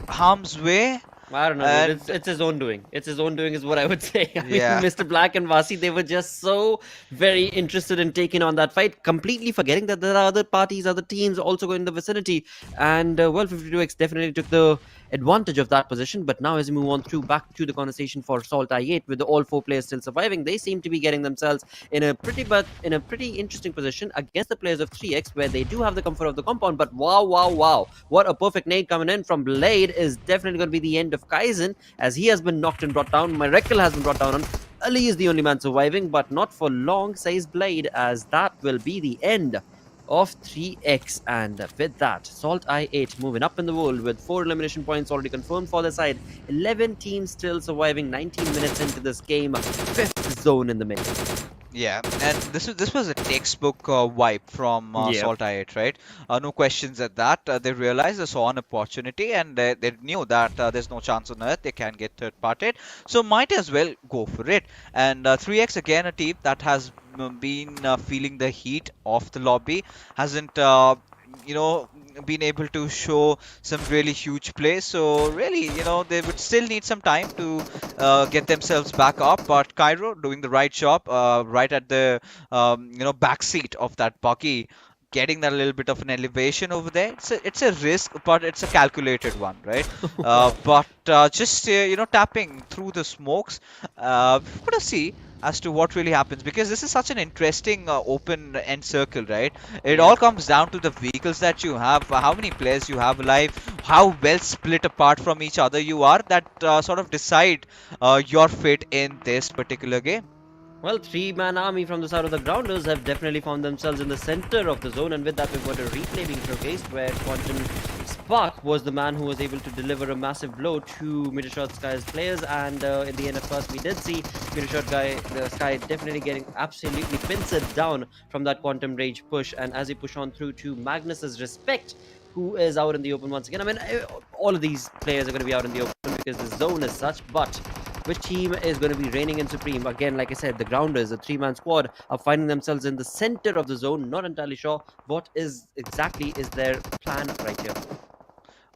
harm's way. I don't know, it's his own doing. It's his own doing is what I would say. I mean, Mr. Black and Vasi, they were just so very interested in taking on that fight, completely forgetting that there are other parties, other teams also going in the vicinity. And, well, 52x definitely took the advantage of that position. But now as we move on back to the conversation for SALTxi8, with all 4 players still surviving, they seem to be getting themselves in a pretty interesting position against the players of 3x, where they do have the comfort of the compound. But wow, what a perfect nade coming in from Blade is definitely going to be the end of Kaizen, as he has been knocked and brought down. Miracle has been brought down, and Ali is the only man surviving, but not for long, says Blade, as that will be the end of 3x. And with that, SALTxi8 moving up in the world with 4 elimination points already confirmed for their side. 11 teams still surviving, 19 minutes into this game, 5th zone in the middle. Yeah, and this was a textbook wipe from SALTxi8, right? No questions at that. They realized, they saw an opportunity, and they knew that there's no chance on earth they can get third-parted. So might as well go for it. And 3x, again, a team that has been feeling the heat of the lobby, hasn't been able to show some really huge plays. So really, they would still need some time to get themselves back up. But Cairo doing the right job, right at the backseat of that buggy, getting that little bit of an elevation over there. It's a risk, but it's a calculated one, right? But just tapping through the smokes, we've got to see as to what really happens, because this is such an interesting open end circle, right? It all comes down to the vehicles that you have, how many players you have alive, how well split apart from each other you are, that sort of decide your fate in this particular game. Well, 3-man army from the side of the Grounders have definitely found themselves in the center of the zone, and with that we've got a replay being showcased where Quantum Spark was the man who was able to deliver a massive blow to MetershotxSKY's players, and in the end of first we did see MetershotxSKY definitely getting absolutely pincered down from that Quantum Rage push, and as he push on through to Magnus's Respect, who is out in the open once again. I mean, all of these players are going to be out in the open because the zone is such, but which team is going to be reigning in supreme? Again, like I said, the Grounders, the 3-man squad, are finding themselves in the center of the zone. Not entirely sure what exactly is their plan right here.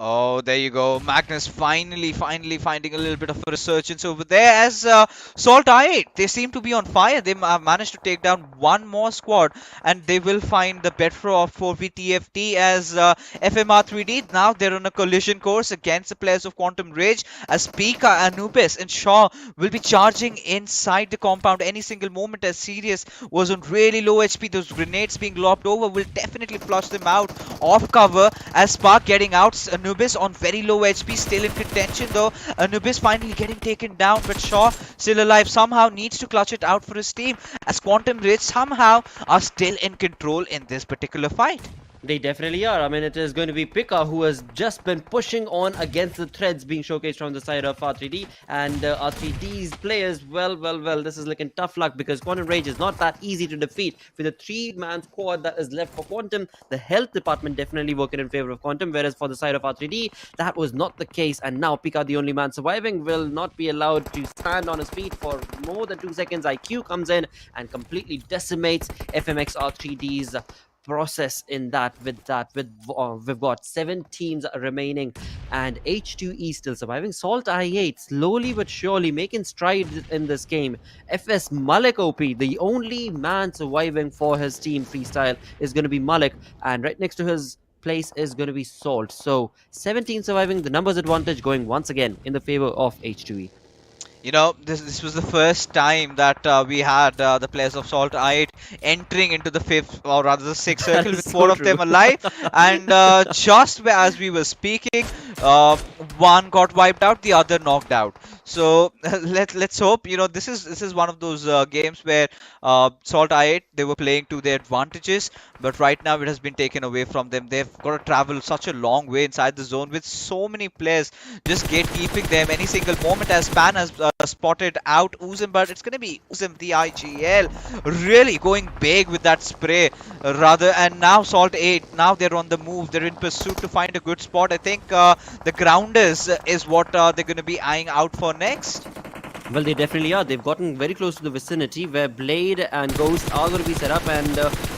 Oh, there you go. Magnus finally finding a little bit of a resurgence over there as SALTxi8. They seem to be on fire. They have managed to take down one more squad, and they will find the better of 4v as FMxR3D. Now they're on a collision course against the players of Quantum Rage, as Pika, Anubis, and Shaw will be charging inside the compound any single moment, as Sirius was on really low HP. Those grenades being lobbed over will definitely flush them out of cover, as Spark getting out. Anubis on very low HP, still in contention though. Anubis finally getting taken down, but Shaw still alive, somehow needs to clutch it out for his team, as Quantum Rage somehow are still in control in this particular fight. They definitely are. I mean, it is going to be Pika who has just been pushing on against the threads being showcased from the side of R3D. And R3D's players, well, this is looking tough luck because Quantum Rage is not that easy to defeat. With a 3-man squad that is left for Quantum, the health department definitely working in favor of Quantum. Whereas for the side of R3D, that was not the case. And now Pika, the only man surviving, will not be allowed to stand on his feet for more than 2 seconds. IQ comes in and completely decimates FMxR3D's process in that. We've got 7 teams remaining and H2E still surviving. SALTxi8 slowly but surely making strides in this game. FS Malik OP, the only man surviving for his team freestyle, is going to be Malik, and right next to his place is going to be Salt. So 17 surviving, the numbers advantage going once again in the favor of H2E. You know, this was the first time that we had the players of SALTxi8 entering into the 5th, or rather the 6th circle with so 4 of them alive. And just as we were speaking, one got wiped out, the other knocked out. So let's hope, you know, this is one of those games where SALTxi8, they were playing to their advantages, but right now it has been taken away from them. They've got to travel such a long way inside the zone with so many players just gatekeeping them any single moment, as Pan has spotted out Uzum, but it's going to be Uzum, the IGL, really going big with that spray, rather. And now SALTxi8, now they're on the move. They're in pursuit to find a good spot. I think the grounders is what they're going to be eyeing out for next. Well, they definitely are. They've gotten very close to the vicinity where Blade and Ghost are going to be set up and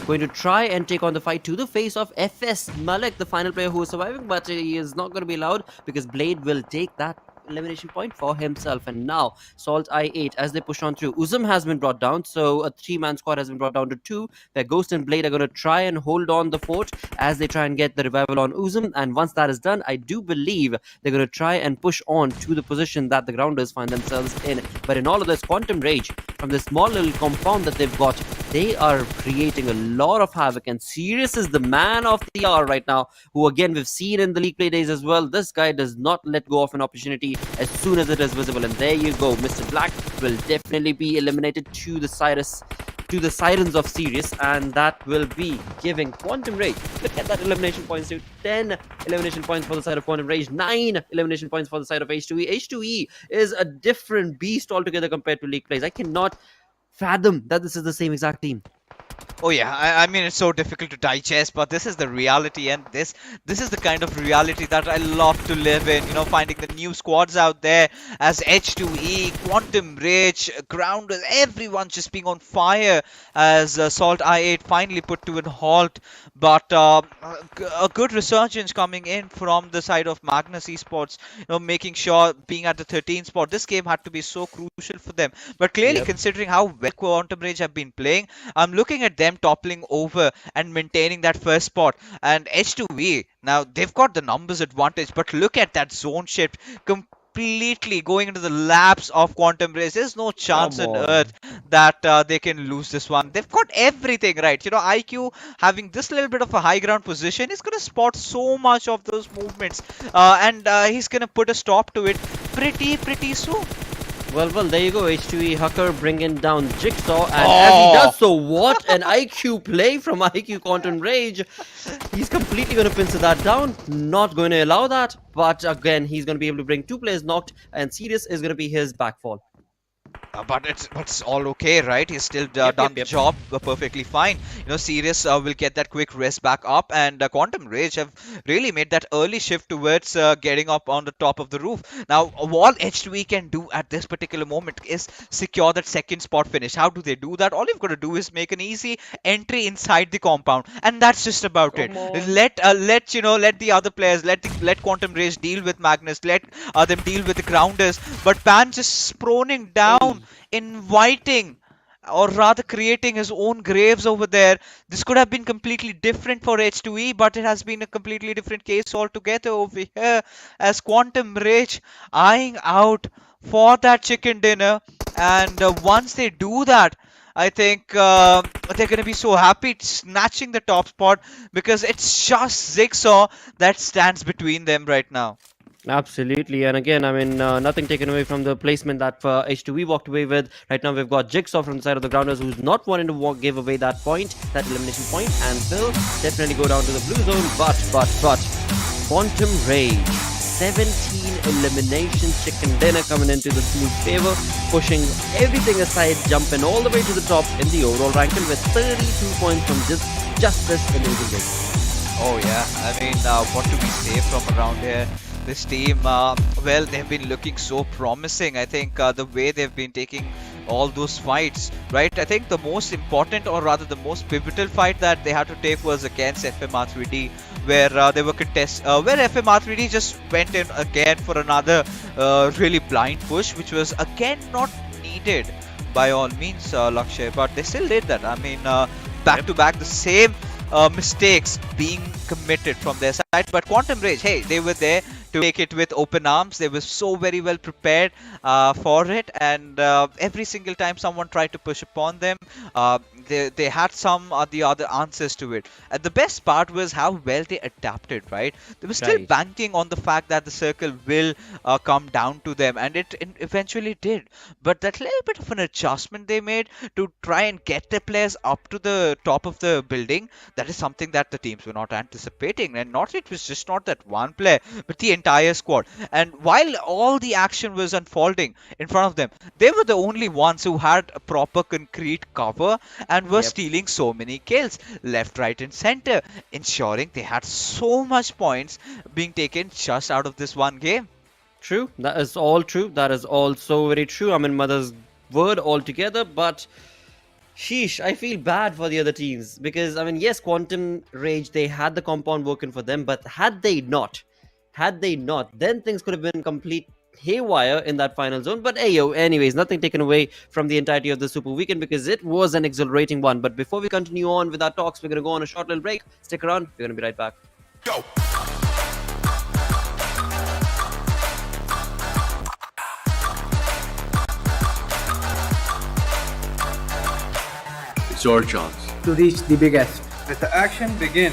going to try and take on the fight to the face of FS Malik, the final player who is surviving, but he is not going to be allowed because Blade will take that elimination point for himself. And now SALTxi8, as they push on through, Uzum has been brought down, so a 3-man squad has been brought down to 2, where Ghost and Blade are going to try and hold on the fort as they try and get the revival on Uzum. And once that is done, I do believe they're going to try and push on to the position that the grounders find themselves in. But in all of this, Quantum Rage, from this small little compound that they've got, they are creating a lot of havoc, and Sirius is the man of the hour right now, who again we've seen in the league play days as well. This guy does not let go of an opportunity as soon as it is visible, and there you go. Mr. Black will definitely be eliminated to the sirens of Sirius, and that will be giving Quantum Rage, look at that, elimination points to 10 elimination points for the side of Quantum Rage, 9 elimination points for the side of H2E. H2E is a different beast altogether compared to league plays. I cannot fathom that this is the same exact team. Oh yeah, I mean, it's so difficult to digest, but this is the reality, and this is the kind of reality that I love to live in. You know, finding the new squads out there as H2E, Quantum Rage, Grounders, everyone's just being on fire as SALTxi8 finally put to a halt. But a good resurgence coming in from the side of Magnus Esports, you know, making sure being at the 13th spot. This game had to be so crucial for them. But clearly, considering how well Quantum Rage have been playing, I'm looking at them toppling over and maintaining that first spot. And H2E, now they've got the numbers advantage, but look at that zone shift completely going into the laps of Quantum Rage. There's no chance on earth that they can lose this one. They've got everything right. You know, IQ having this little bit of a high ground position is going to spot so much of those movements, and he's going to put a stop to it pretty soon. Well, there you go. H2E Hucker bringing down Jigsaw, and as he does so, what an IQ play from IQ Quantum Rage. He's completely going to pincer that down, not going to allow that, but again, he's going to be able to bring 2 players knocked, and Sirius is going to be his backfall. But it's all okay, right? He's still done the job perfectly fine. You know, Sirius will get that quick rest back up, and Quantum Rage have really made that early shift towards getting up on the top of the roof. Now, all H2E can do at this particular moment is secure that second spot finish. How do they do that? All you've got to do is make an easy entry inside the compound, and that's just about it. Let the other players, let Quantum Rage deal with Magnus, let them deal with the grounders. But Pan just proning down, inviting, or rather creating his own graves over there. This could have been completely different for H2E, but it has been a completely different case altogether over here, as Quantum Rage eyeing out for that chicken dinner. And once they do that, I think they're going to be so happy snatching the top spot, because it's just Jigsaw that stands between them right now. Absolutely, and again, I mean, nothing taken away from the placement that H2V walked away with. Right now, we've got Jigsaw from the side of the grounders, who's not wanting to give away that point, that elimination point, and will definitely go down to the blue zone. But, Quantum Rage, 17 eliminations, chicken dinner coming into the Smooth favor, pushing everything aside, jumping all the way to the top in the overall ranking with 32 points from just this amazing game. Oh yeah, I mean, what do we say from around here? This team, well, they've been looking so promising. I think the way they've been taking all those fights, right? I think the most important, or rather the most pivotal fight that they had to take was against FMxR3D, where they were where FMxR3D just went in again for another really blind push, which was again not needed by all means, Lakshay, but they still did that. I mean, back to back, the same mistakes being committed from their side, but Quantum Rage, hey, they were there to take it with open arms. They were so very well prepared for it, and every single time someone tried to push upon them, they had some the other answers to it. And the best part was how well they adapted, right? They were still banking on the fact that the circle will come down to them, and it eventually did. But that little bit of an adjustment they made to try and get their players up to the top of the building, that is something that the teams were not anticipating. And not it was just not that one player, but the entire squad. And while all the action was unfolding in front of them, they were the only ones who had a proper concrete cover and were stealing so many kills left, right, and center, ensuring they had so much points being taken just out of this one game. True, that is all true. That is also very true. I mean, mother's word altogether, but sheesh, I feel bad for the other teams because, I mean, yes, Quantum Rage, they had the compound working for them, but had they not, then things could have been complete haywire in that final zone. But hey, yo, anyways, nothing taken away from the entirety of the Super Weekend because it was an exhilarating one. But before we continue on with our talks, we're going to go on a short little break. Stick around, we're going to be right back. Go! It's your chance to reach the biggest. Let the action begin.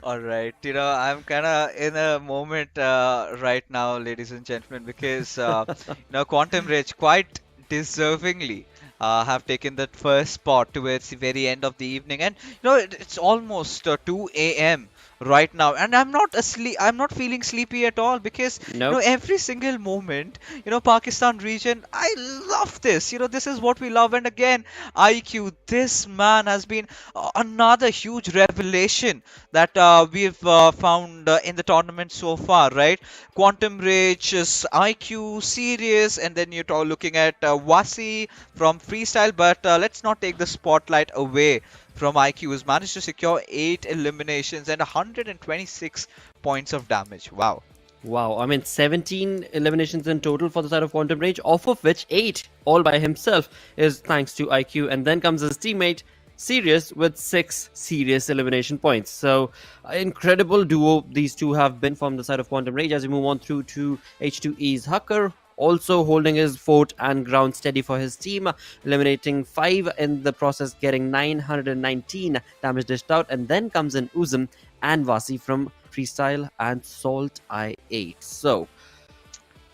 All right, I'm kind of in a moment right now, ladies and gentlemen, because Quantum Rage quite deservingly have taken that first spot towards the very end of the evening, and it's almost 2 a.m. right now, and I'm not feeling sleepy at all because every single moment, Pakistan region, I love this. This is what we love. And again, IQ, this man has been another huge revelation that we've found in the tournament so far, right? Quantum Rage's IQ, serious, and then you're looking at Wasi from freestyle, but let's not take the spotlight away from IQ, who's managed to secure 8 eliminations and 126 points of damage. Wow. Wow, I mean 17 eliminations in total for the side of Quantum Rage, off of which 8 all by himself is thanks to IQ, and then comes his teammate Serious with 6 serious elimination points. So incredible duo these two have been from the side of Quantum Rage. As we move on through to H2E's Hacker, also holding his fort and ground steady for his team, eliminating 5 in the process, getting 919 damage dished out. And then comes in Uzum and Vasi from Freestyle and SALTxi8. So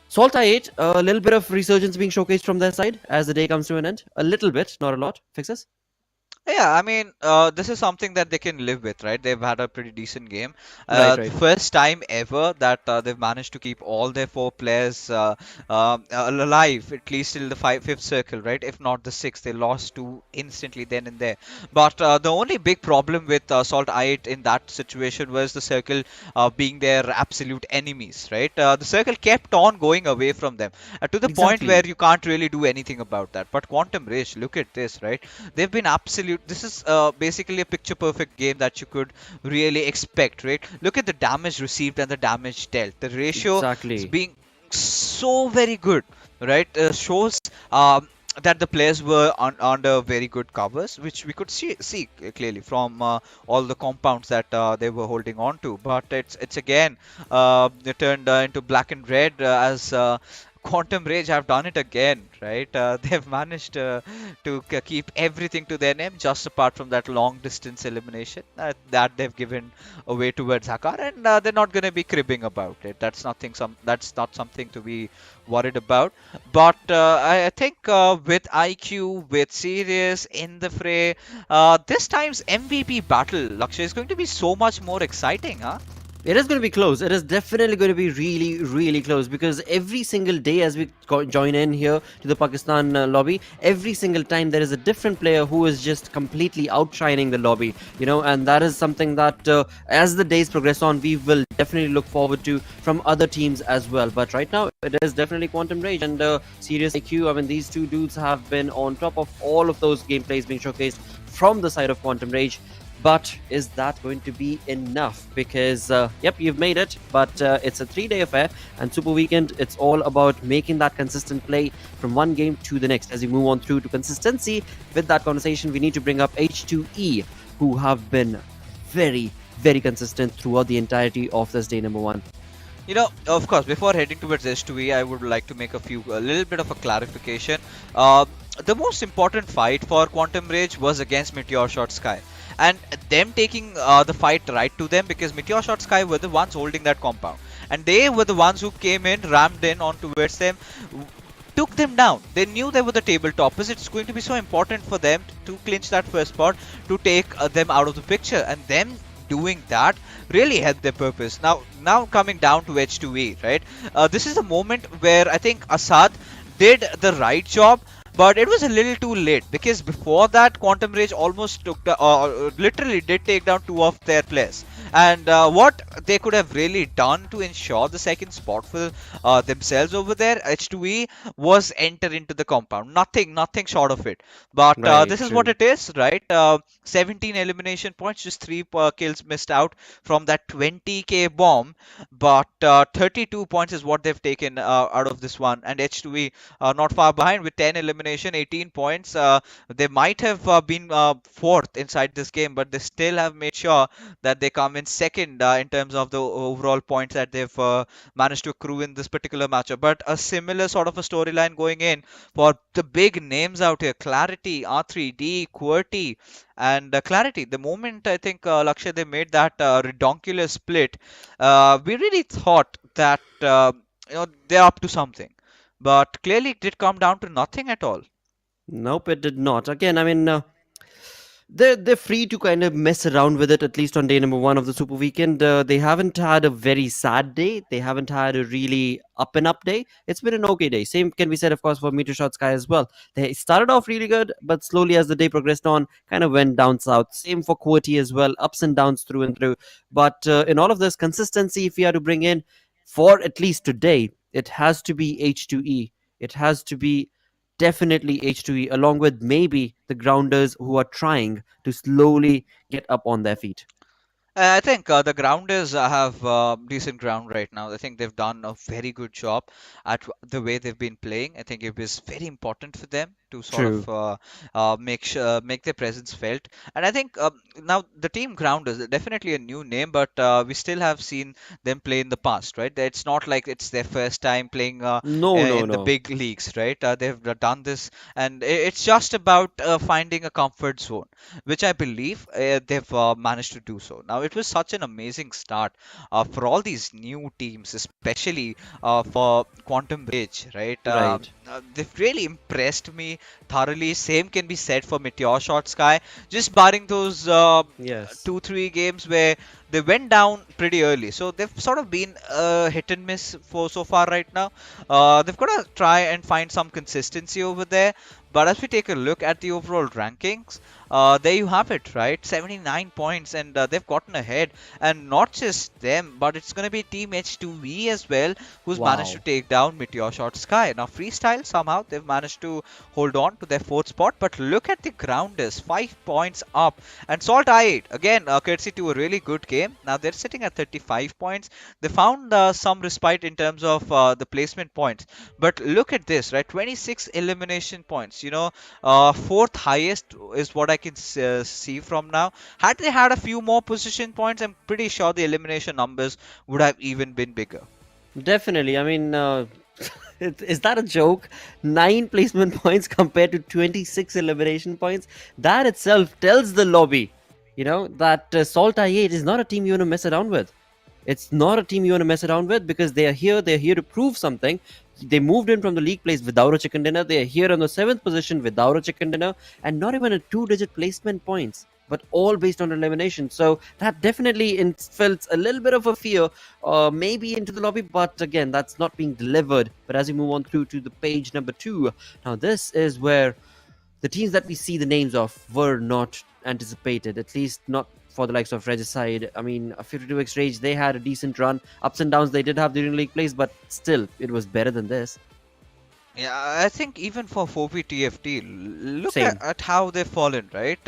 SALTxi8, a little bit of resurgence being showcased from their side as the day comes to an end. A little bit, not a lot. Fixes? Yeah, I mean, this is something that they can live with, right? They've had a pretty decent game. Right. First time ever that they've managed to keep all their 4 players alive, at least till the fifth circle, right? If not the sixth, they lost 2 instantly then and there. But the only big problem with SALTxi8 in that situation was the circle being their absolute enemies, right? The circle kept on going away from them to the point Exactly. where you can't really do anything about that. But Quantum Rage, look at this, right? They've been absolute. This is basically a picture perfect game that you could really expect, right? Look at the damage received and the damage dealt. The ratio Exactly. is being so very good, right? Shows that the players were under very good covers, which we could see clearly from all the compounds that they were holding on to. But it's again they turned into black and red as Quantum Rage have done it again, right? They've managed to keep everything to their name, just apart from that long distance elimination that they've given away towards Hakar, and they're not going to be cribbing about it. That's not something to be worried about. But I think with IQ, with Sirius in the fray, this time's MVP battle, Lakshay, is going to be so much more exciting, huh? It is going to be close. It is definitely going to be really, really close, because every single day as we join in here to the Pakistan lobby, every single time there is a different player who is just completely outshining the lobby, and that is something that as the days progress on, we will definitely look forward to from other teams as well. But right now, it is definitely Quantum Rage and Serious IQ. I mean, these two dudes have been on top of all of those gameplays being showcased from the side of Quantum Rage. But is that going to be enough? Because, yep, you've made it, but it's a 3-day affair, and Super Weekend, it's all about making that consistent play from one game to the next. As we move on through to consistency, with that conversation, we need to bring up H2E, who have been very, very consistent throughout the entirety of this day number 1. Of course, before heading towards H2E, I would like to make a little bit of a clarification. The most important fight for Quantum Rage was against MetershotxSKY. And them taking the fight right to them, because MetershotxSKY were the ones holding that compound. And they were the ones who came in, rammed in on towards them, took them down. They knew they were the tabletoppers. It's going to be so important for them to clinch that first spot, to take them out of the picture. And them doing that really helped their purpose. Now coming down to H2E, right? This is a moment where I think Assad did the right job, but it was a little too late, because before that, Quantum Rage almost literally did take down 2 of their players. And what they could have really done to ensure the second spot for themselves over there, H2E, was enter into the compound. Nothing short of it. But this is what it is, right? 17 elimination points, just 3 kills missed out from that 20k bomb. But 32 points is what they've taken out of this one. And H2E not far behind with 10 elimination, 18 points. They might have been 4th inside this game, but they still have made sure that they come in second in terms of the overall points that they've managed to accrue in this particular matchup. But a similar sort of a storyline going in for the big names out here: QWERTY, R3D, QWERTY, and Clarity. The moment I think Lakshay, they made that redonkulous split, we really thought that they're up to something. But clearly it did come down to nothing at all. Nope, it did not. Again, I mean, they're free to kind of mess around with it, at least on day number 1 of the Super Weekend. They haven't had a very sad day. They haven't had a really up and up day. It's been an okay day. Same can be said, of course, for MetershotxSKY as well. They started off really good, but slowly as the day progressed on, kind of went down south. Same for QWERTY as well, ups and downs through and through. But in all of this, consistency, if you had to bring in for at least today, it has to be H2E. It has to be definitely H2E, along with maybe the grounders who are trying to slowly get up on their feet. I think the grounders have decent ground right now. I think they've done a very good job at the way they've been playing. I think it was very important for them to sort True. of make their presence felt. And I think now the team grounders definitely a new name, but we still have seen them play in the past, right? It's not like it's their first time playing No, no, in the no. big leagues, right? They've done this, and it's just about finding a comfort zone, which I believe they've managed to do so. Now, it was such an amazing start for all these new teams, especially for Quantum Bridge, right? Right. They've really impressed me thoroughly. Same can be said for MetershotxSKY, just barring those Yes. 2-3 games where they went down pretty early. So they've sort of been hit and miss for so far right now. They've got to try and find some consistency over there. But as we take a look at the overall rankings, there you have it, right? 79 points, and they've gotten ahead. And not just them, but it's going to be Team H2E as well, who's managed to Wow. take down MetershotxSKY. Now, Freestyle, somehow, they've managed to hold on to their fourth spot. But look at the grounders, 5 points up. And SALTxi8, again, courtesy to a really good game. Now, they're sitting at 35 points. They found some respite in terms of the placement points. But look at this, right? 26 elimination points. Fourth highest is what I can see from now. Had they had a few more position points, I'm pretty sure the elimination numbers would have even been bigger. Definitely. I mean, is that a joke? 9 placement points compared to 26 elimination points. That itself tells the lobby, that SALTxi8 is not a team you want to mess around with. It's not a team you want to mess around with because they're here to prove something. They moved in from the league place without a chicken dinner. They're here on the 7th position without a chicken dinner and not even a 2-digit placement points, but all based on elimination. So that definitely infills a little bit of a fear, maybe into the lobby, but again, that's not being delivered. But as we move on through to the page number 2, now this is where the teams that we see the names of were not anticipated, at least not for the likes of Regicide. I mean, 52X Rage, they had a decent run. Ups and downs they did have during league plays, but still, it was better than this. Yeah, I think even for 4P TFT, look Same. at how they've fallen, right?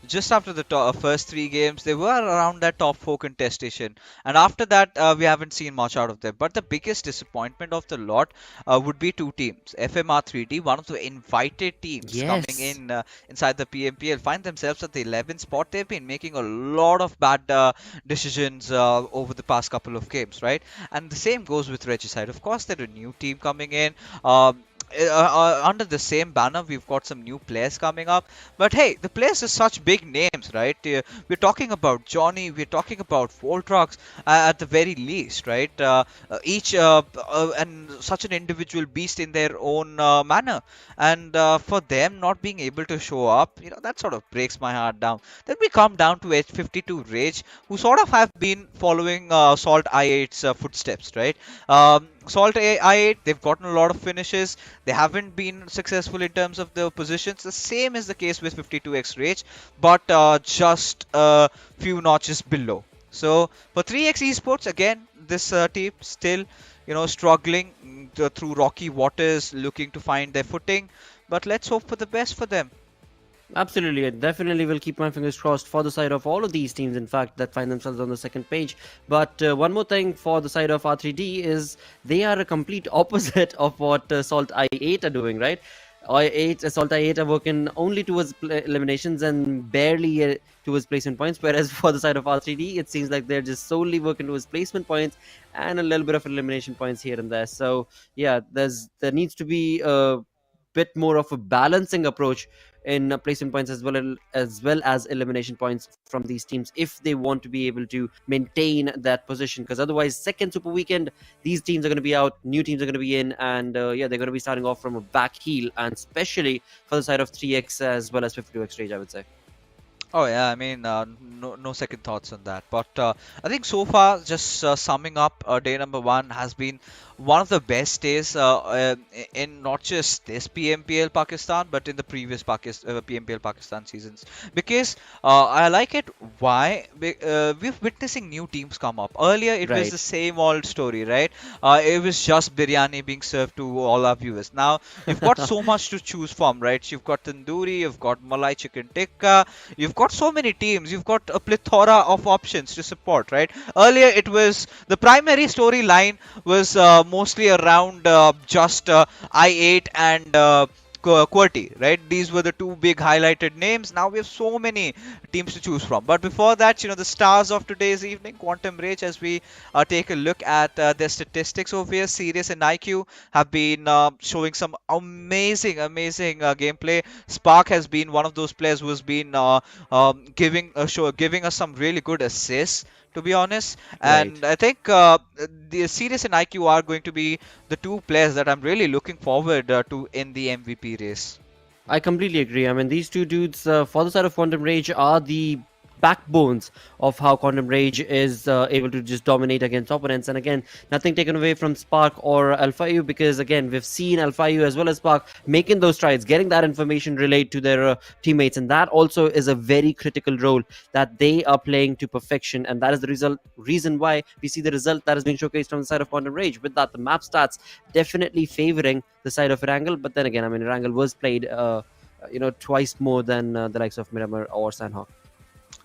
Just after the first 3 games, they were around that top 4 contestation. And after that, we haven't seen much out of them. But the biggest disappointment of the lot would be 2 teams. FMR3D, one of the invited teams coming Yes. in inside the PMPL, find themselves at the 11th spot. They've been making a lot of bad decisions over the past couple of games, right? And the same goes with Regicide. Of course, they're a new team coming in. Under the same banner, we've got some new players coming up. But hey, the players are such big names, right? We're talking about Johnny, we're talking about Voltrox at the very least, right? Each and such an individual beast in their own manner. And for them not being able to show up, that sort of breaks my heart down. Then we come down to H52 Rage, who sort of have been following SALTxi8's footsteps, right? SALTxi8, they've gotten a lot of finishes. They haven't been successful in terms of the positions. The same is the case with 52X Rage, but just a few notches below. So for 3X Esports, again, this team still, struggling through rocky waters, looking to find their footing. But let's hope for the best for them. Absolutely, I definitely will keep my fingers crossed for the side of all of these teams, in fact, that find themselves on the second page. But one more thing for the side of R3D is they are a complete opposite of what SALTxi8 are doing, right? SALTxi8 are working only towards eliminations and barely towards placement points, whereas for the side of R3D, it seems like they're just solely working towards placement points and a little bit of elimination points here and there. So yeah, there needs to be a bit more of a balancing approach in placement points as well as elimination points from these teams if they want to be able to maintain that position, because otherwise second super weekend these teams are going to be out, new teams are going to be in, and they're going to be starting off from a back heel, and especially for the side of 3x as well as 52x Rage, I would say. Oh yeah, I mean, no second thoughts on that. But I think so far, just summing up, day number 1 has been one of the best days in not just this PMPL Pakistan, but in the previous PMPL Pakistan seasons. Because I like it. Why? We're witnessing new teams come up. Earlier, it was Right. the same old story, right? It was just biryani being served to all our viewers. Now, you've got so much to choose from, right? You've got tandoori, you've got malai chicken tikka, you've got so many teams, you've got a plethora of options to support, right? Earlier, it was the primary storyline was mostly around just I8 and QWERTY, right? These were the two big highlighted names. Now we have so many teams to choose from. But before that, the stars of today's evening, Quantum Rage, as we take a look at their statistics over here, Sirius and IQ have been showing some amazing gameplay. Spark has been one of those players who has been giving us some really good assists, to be honest. Right. And I think the Sirius and IQ are going to be the two players that I'm really looking forward to in the MVP race. I completely agree. I mean, these two dudes, for the side of Quantum Rage, are the backbones of how Quantum Rage is able to just dominate against opponents. And again, nothing taken away from Spark or Alpha U, because again, we've seen Alpha U as well as Spark making those strides, getting that information relayed to their teammates, and that also is a very critical role that they are playing to perfection. And that is the reason why we see the result that has been showcased from the side of Quantum Rage. With that, the map stats definitely favoring the side of Erangel. But then again, I mean, Erangel was played twice more than the likes of Miramar or Sanhok.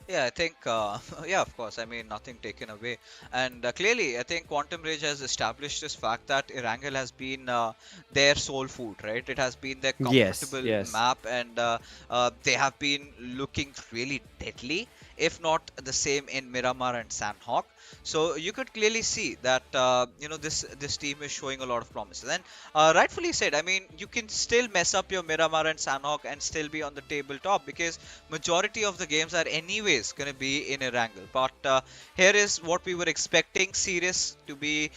Yeah, I think, yeah, of course. I mean, nothing taken away. And clearly, I think Quantum Rage has established this fact that Erangel has been their soul food, right? It has been their comfortable Yes. map, and they have been looking really deadly, if not the same in Miramar and Sanhok. So you could clearly see that this team is showing a lot of promises, and rightfully said. I mean, you can still mess up your Miramar and Sanhok and still be on the tabletop, because majority of the games are anyways going to be in Erangel. But here is what we were expecting: Sirius to be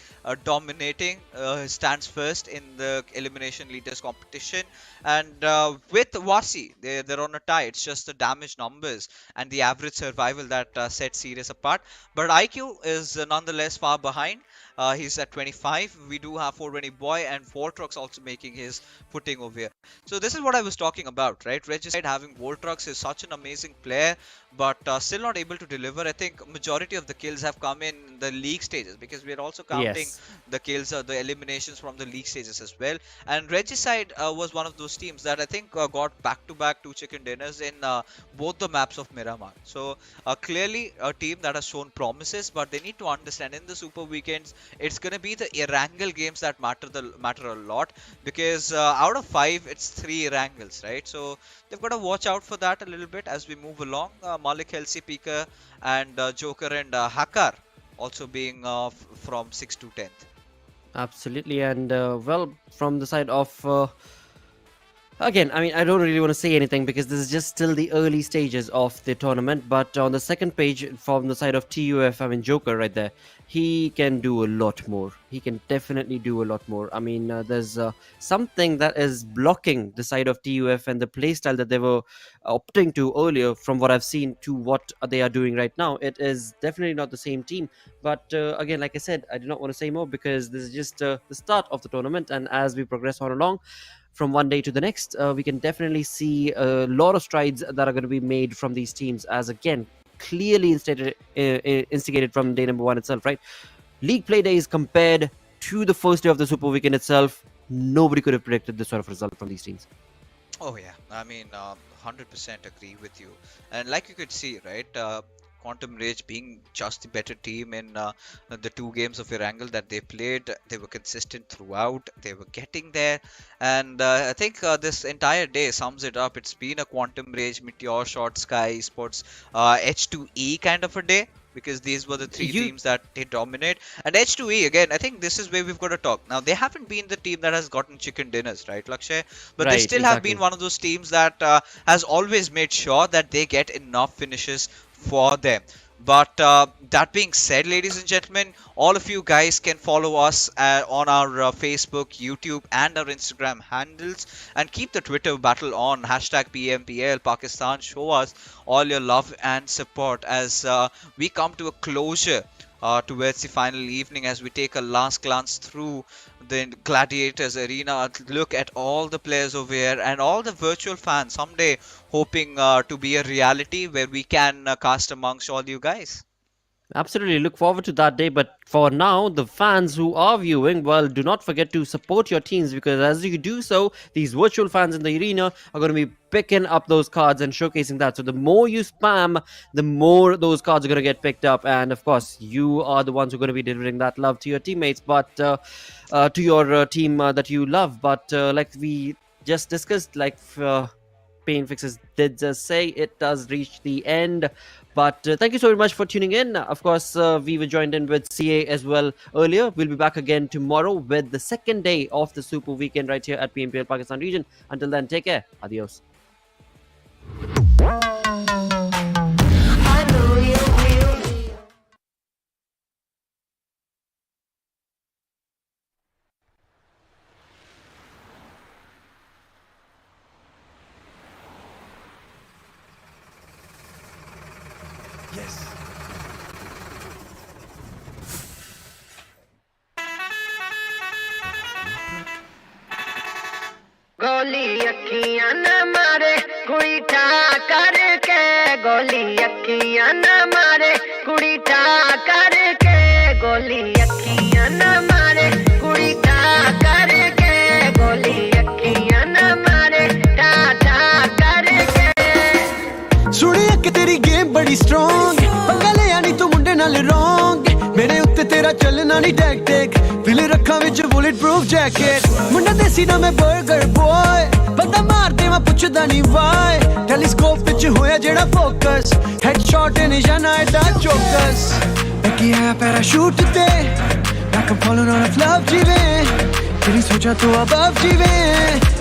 dominating, stands first in the elimination leaders competition, and with Wasi, they're on a tie. It's just the damage numbers and the average survival that sets Sirius apart. But IQ is nonetheless far behind. He's at 25. We do have 420 Boy and Voltrox also making his footing over here. So this is what I was talking about, right? Regicide having Voltrox is such an amazing player, but still not able to deliver. I think majority of the kills have come in the league stages, because we are also counting the kills, the eliminations from the league stages as well. And Regicide was one of those teams that I think got back-to-back 2 chicken dinners in both the maps of Miramar. So clearly a team that has shown promises, but they need to understand in the Super Weekends, it's going to be the Erangel games that matter a lot, because out of 5 it's 3 Erangels, right? So they've got to watch out for that a little bit as we move along. Malik, Helsi, Pika and Joker and Hakar also being from 6th to 10th. Absolutely. And well, from the side of again, I mean, I don't really want to say anything because this is just still the early stages of the tournament. But on the second page, from the side of TUF, I mean, Joker right there, he can do a lot more. He can definitely do a lot more. I mean, there's something that is blocking the side of TUF and the playstyle that they were opting to earlier, from what I've seen to what they are doing right now. It is definitely not the same team. But again, like I said, I do not want to say more because this is just the start of the tournament. And as we progress on along, from one day to the next, we can definitely see a lot of strides that are going to be made from these teams, as again, clearly instigated from day number 1 itself, right? League play days compared to the first day of the Super Weekend itself, nobody could have predicted this sort of result from these teams. Oh yeah, I mean, 100% agree with you. And like you could see, right, Quantum Rage being just the better team in the 2 games of Erangel that they played. They were consistent throughout. They were getting there. And I think this entire day sums it up. It's been a Quantum Rage, MetershotxSKY Esports, H2E kind of a day, because these were the 3 teams that they dominate. And H2E, again, I think this is where we've got to talk. Now, they haven't been the team that has gotten chicken dinners, right, Lakshay? But they still have been one of those teams that has always made sure that they get enough finishes for them. But that being said, ladies and gentlemen, all of you guys can follow us on our Facebook, YouTube and our Instagram handles, and keep the Twitter battle on, #PMPL Pakistan. Show us all your love and support as we come to a closure towards the final evening as we take a last glance through the Gladiators Arena, look at all the players over here and all the virtual fans someday hoping to be a reality where we can cast amongst all you guys. Absolutely, look forward to that day. But for now, the fans who are viewing, well, do not forget to support your teams, because as you do so, these virtual fans in the arena are going to be picking up those cards and showcasing that. So the more you spam, the more those cards are going to get picked up. And of course, you are the ones who are going to be delivering that love to your teammates, but to your team that you love. But like we just discussed, like Pain Fixes did just say, it does reach the end. But thank you so very much for tuning in. Of course, we were joined in with CA as well earlier. We'll be back again tomorrow with the second day of the Super Weekend right here at PMPL Pakistan region. Until then, take care. Adios. गोली अखियां न मारे कुड़ी ठा करके गोली अखियां न मारे कुड़ी ठा करके गोली अखियां न मारे कुड़ी ठा करके गोली अखियां न मारे ठा ठा करके सुनिया कि तेरी गेम बड़ी स्ट्रॉन्ग पंगा ले आनी तू मुंडे नाल रॉन्ग मेरे उत्ते तेरा चलना नहीं टैक टैक दिल रखा विच बुलेट प्रूफ जैकेट मुंडा देसी ना मैं बर्गर बॉय बंदा मार दे मैं पुछदा नहीं वाई टेलीस्कोप विच होया जेड़ा फोकस हेडशॉट निशाना एडा चौकस बैकी आया पैराशूट ते like I'm falling out of love जीवे तेरी सोचा तो अब जीवे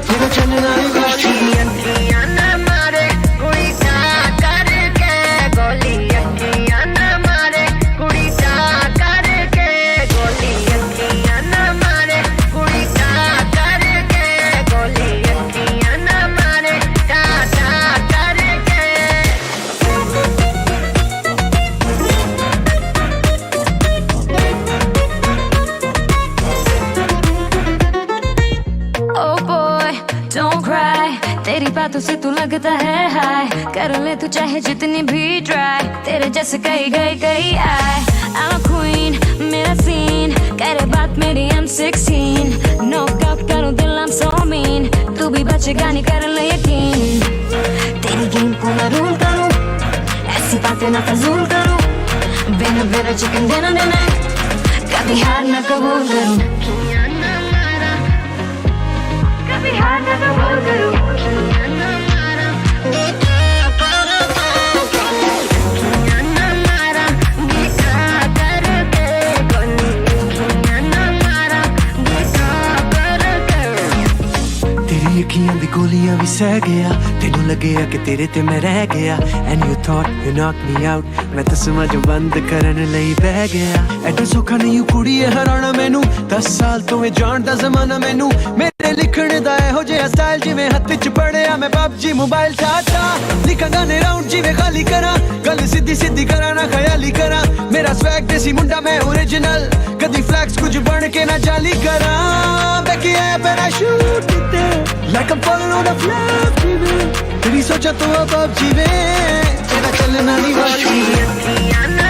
तेरा चलना नहीं गोली अखियां न मारे कुड़ी ठा करके गोली अखियां न मारे कुड़ी ठा करके गोली अखियां न मारे कुड़ी ठा करके गोली अखियां न मारे ठा ठा करके Oh boy, don't cry. तेरी बातों से तू लगता है हाय, कर ले तू चाहे जितनी भी ट्राई, तेरे जैसे कई आए. I'm a queen, मेरा सीन, करे बात मेरी M16, knock out करूँ दिल I'm so mean, तू भी बचेगा नहीं कर ले यकीन, तेरी गेम को मैं रूल करूँ, ऐसी बातें ना फजूल करूँ, बिना चिकन डिनर, कभी हार ना कबूल करूँ, कभी हार ना कबूल करूँ. तेरी अखियां दी गोलियां भी सह गया तेनू लगेया कि तेरे ते मैं रह गया and you thought you knocked me out मैं तस्मा जो बंद करन लई बह गया एडा सौखा नहीं कुड़ीए हराना मैनू 10 साल तो मैं जानदा ज़माना मैनू मेरे लिखण दा एहो जिहा स्टाइल जिवें हत्थ च पड़िया मैं PUBG मोबाइल चाचा लिखां गाने राउंड जिवें खाली करा गल सीधी करा ना ख्याली करा मेरा स्वैग देसी मुंडा मैं ओरिजिनल कदी फ्लैक्स कुछ बन के ना जाली करा बैकी है पैराशूट ते like I'm falling out of love जीवे तेरी सोचा तो अब जीवे तेरा चलना नहीं वाली